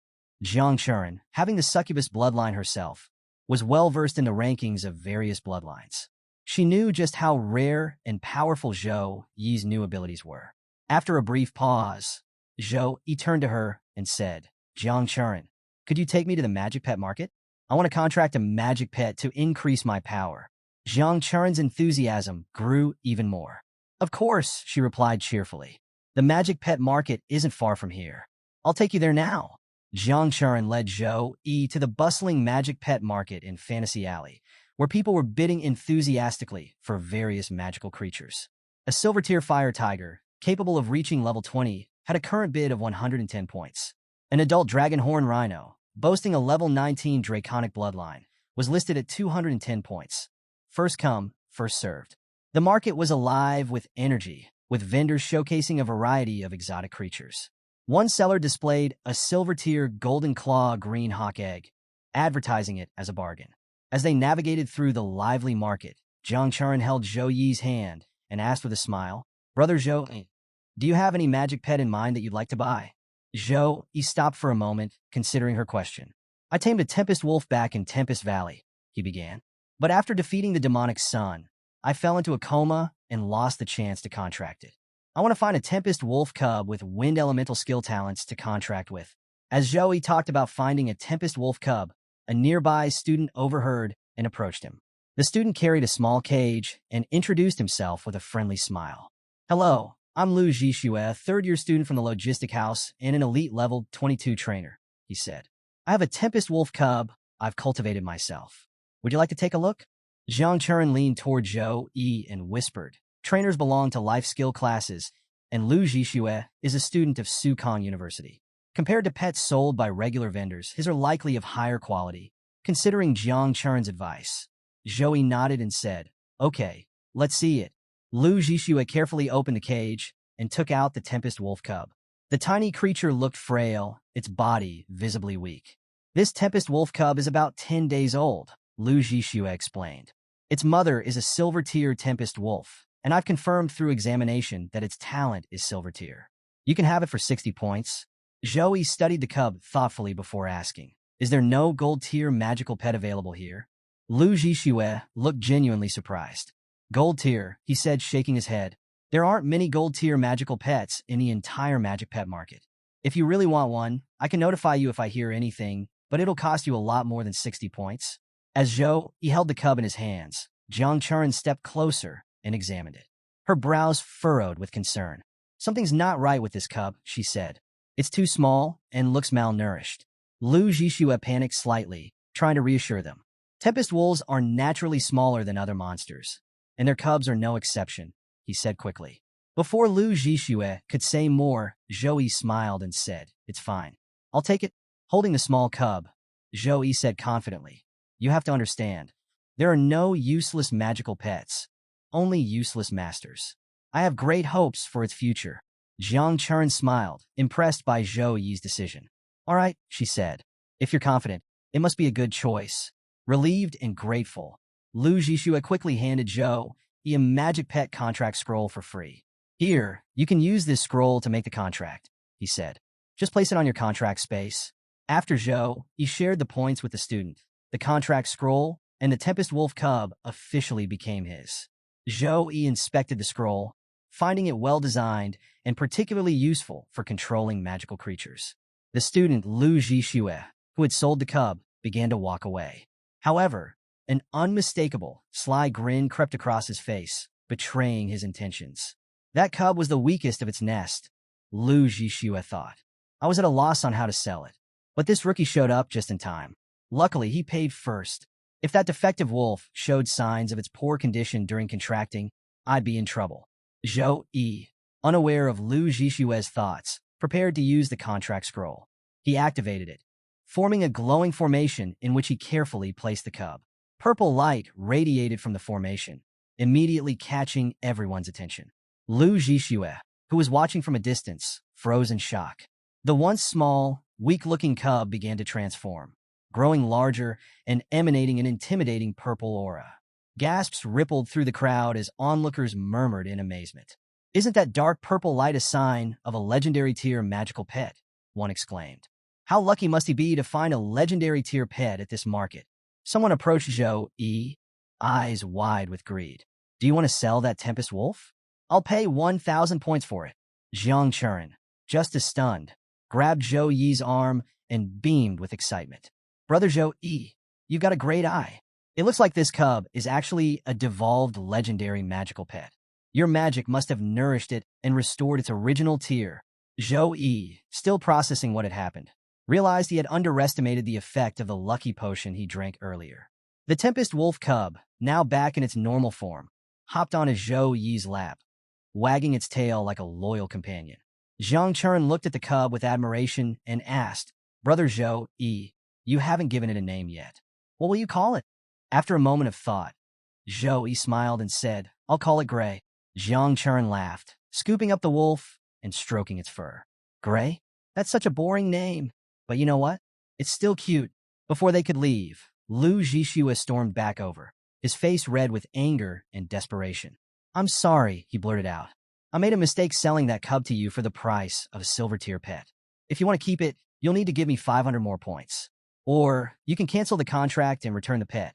Jiang Churin, having the succubus bloodline herself, was well-versed in the rankings of various bloodlines. She knew just how rare and powerful Zhou Yi's new abilities were. After a brief pause, Zhou Yi turned to her and said, Jiang Churin, could you take me to the magic pet market? I want to contract a magic pet to increase my power. Jiang Churin's enthusiasm grew even more. Of course, she replied cheerfully. The magic pet market isn't far from here. I'll take you there now. Jiang Churin led Zhou Yi to the bustling magic pet market in Fantasy Alley, where people were bidding enthusiastically for various magical creatures. A silver-tier fire tiger, capable of reaching level 20, had a current bid of 110 points. An adult dragonhorn rhino, boasting a level 19 draconic bloodline, was listed at 210 points. First come, first served. The market was alive with energy, with vendors showcasing a variety of exotic creatures. One seller displayed a silver-tier golden claw green hawk egg, advertising it as a bargain. As they navigated through the lively market, Jiang Churin held Zhou Yi's hand and asked with a smile, Brother Zhou, do you have any magic pet in mind that you'd like to buy? Zhou Yi stopped for a moment, considering her question. I tamed a Tempest wolf back in Tempest Valley, he began. But after defeating the demonic sun, I fell into a coma and lost the chance to contract it. I want to find a Tempest wolf cub with wind elemental skill talents to contract with. As Zhou Yi talked about finding a Tempest wolf cub, a nearby student overheard and approached him. The student carried a small cage and introduced himself with a friendly smile. Hello, I'm Lu Zhixue, third-year student from the Logistic House and an elite level 22 trainer, he said. I have a Tempest wolf cub I've cultivated myself. Would you like to take a look? Jiang Churin leaned toward Zhou Yi and whispered, Trainers belong to life skill classes, and Lu Zhixue is a student of Sukong University. Compared to pets sold by regular vendors, his are likely of higher quality. Considering Jiang Churin's advice, Zhou Yi nodded and said, Okay, let's see it. Lu Zhixue carefully opened the cage and took out the Tempest wolf cub. The tiny creature looked frail, its body visibly weak. This Tempest wolf cub is about 10 days old, Lu Zhixue explained. Its mother is a silver-tier Tempest wolf, and I've confirmed through examination that its talent is silver-tier. You can have it for 60 points. Zhou studied the cub thoughtfully before asking, "Is there no gold-tier magical pet available here?" Lu Zhixue looked genuinely surprised. "Gold tier," he said, shaking his head. "There aren't many gold-tier magical pets in the entire magic pet market. If you really want one, I can notify you if I hear anything, but it'll cost you a lot more than 60 points." As Zhou held the cub in his hands, Jiang Churen stepped closer and examined it. Her brows furrowed with concern. "Something's not right with this cub," she said. "It's too small and looks malnourished." Lu Zhixue panicked slightly, trying to reassure them. "Tempest wolves are naturally smaller than other monsters, and their cubs are no exception," he said quickly. Before Lu Zhixue could say more, Zhou smiled and said, "It's fine. I'll take it." Holding the small cub, Zhou said confidently, "You have to understand, there are no useless magical pets, only useless masters. I have great hopes for its future." Jiang Churen smiled, impressed by Zhou's decision. "All right," she said. "If you're confident, it must be a good choice." Relieved and grateful, Lu Zhixue quickly handed Zhou a magic pet contract scroll for free. "Here, you can use this scroll to make the contract," he said. "Just place it on your contract space." After Zhou shared the points with the student, the contract scroll and the Tempest Wolf cub officially became his. Zhou inspected the scroll, finding it well-designed and particularly useful for controlling magical creatures. The student, Lu Zhixue, who had sold the cub, began to walk away. However, an unmistakable, sly grin crept across his face, betraying his intentions. That cub was the weakest of its nest, Lu Zhixue thought. I was at a loss on how to sell it, but this rookie showed up just in time. Luckily, he paid first. If that defective wolf showed signs of its poor condition during contracting, I'd be in trouble. Zhou, unaware of Lu Zhixue's thoughts, prepared to use the contract scroll. He activated it, forming a glowing formation in which he carefully placed the cub. Purple light radiated from the formation, immediately catching everyone's attention. Lu Zhixue, who was watching from a distance, froze in shock. The once small, weak-looking cub began to transform, growing larger and emanating an intimidating purple aura. Gasps rippled through the crowd as onlookers murmured in amazement. "Isn't that dark purple light a sign of a legendary tier magical pet?" one exclaimed. "How lucky must he be to find a legendary tier pet at this market?" Someone approached Zhou, eyes wide with greed. "Do you want to sell that Tempest Wolf? I'll pay 1,000 points for it." Jiang Churen, just as stunned, grabbed Zhou's arm and beamed with excitement. "Brother Zhou, you've got a great eye. It looks like this cub is actually a devolved legendary magical pet. Your magic must have nourished it and restored its original tier." Zhou, still processing what had happened, realized he had underestimated the effect of the lucky potion he drank earlier. The Tempest Wolf cub, now back in its normal form, hopped onto Zhou's lap, wagging its tail like a loyal companion. Jiang Churen looked at the cub with admiration and asked, "Brother Zhou, you haven't given it a name yet. What will you call it?" After a moment of thought, Zhou smiled and said, "I'll call it Gray." Jiang Churen laughed, scooping up the wolf and stroking its fur. "Gray? That's such a boring name. But you know what? It's still cute." Before they could leave, Lu Zhixue stormed back over, his face red with anger and desperation. "I'm sorry," he blurted out. "I made a mistake selling that cub to you for the price of a silver tier pet. If you want to keep it, you'll need to give me 500 more points. Or you can cancel the contract and return the pet.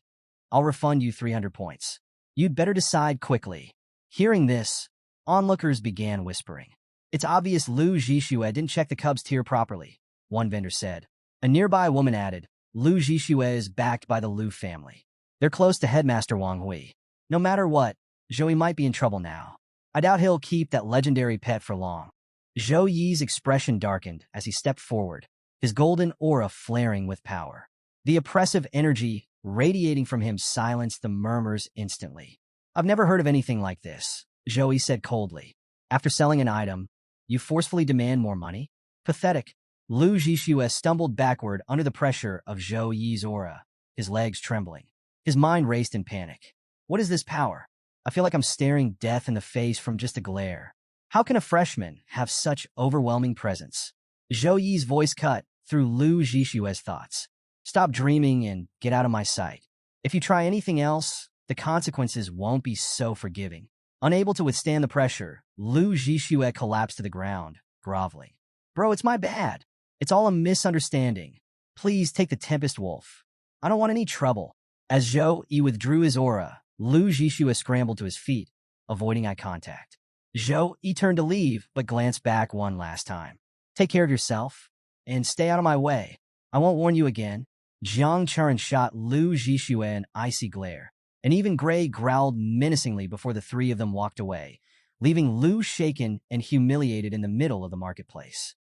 I'll refund you 300 points. You'd better decide quickly." Hearing this, onlookers began whispering. "It's obvious Lu Zhixue didn't check the cub's tier properly," one vendor said. A nearby woman added, "Lu Zhixue is backed by the Lu family. They're close to Headmaster Wang Hui. No matter what, Zhou might be in trouble now. I doubt he'll keep that legendary pet for long." Zhou's expression darkened as he stepped forward, his golden aura flaring with power. The oppressive energy radiating from him silenced the murmurs instantly. "I've never heard of anything like this," Zhou said coldly. "After selling an item, you forcefully demand more money? Pathetic." Lu Zhixue stumbled backward under the pressure of Zhou's aura, his legs trembling. His mind raced in panic. What is this power? I feel like I'm staring death in the face from just a glare. How can a freshman have such overwhelming presence? Zhou's voice cut through Lu Zhixue's thoughts. "Stop dreaming and get out of my sight. If you try anything else, the consequences won't be so forgiving." Unable to withstand the pressure, Lu Zhixue collapsed to the ground, groveling. "Bro, it's my bad. It's all a misunderstanding. Please take the Tempest Wolf. I don't want any trouble. As Zhou Yi withdrew his aura, Lu Zhixue scrambled to his feet, avoiding eye contact. Zhou Yi turned to leave, but glanced back one last time. Take care of yourself, and stay out of my way. I won't warn you again. Jiang Chuan shot Lu Zhixue an icy glare, and even Gray growled menacingly before the three of them walked away, leaving Lu shaken and humiliated in the middle of the marketplace.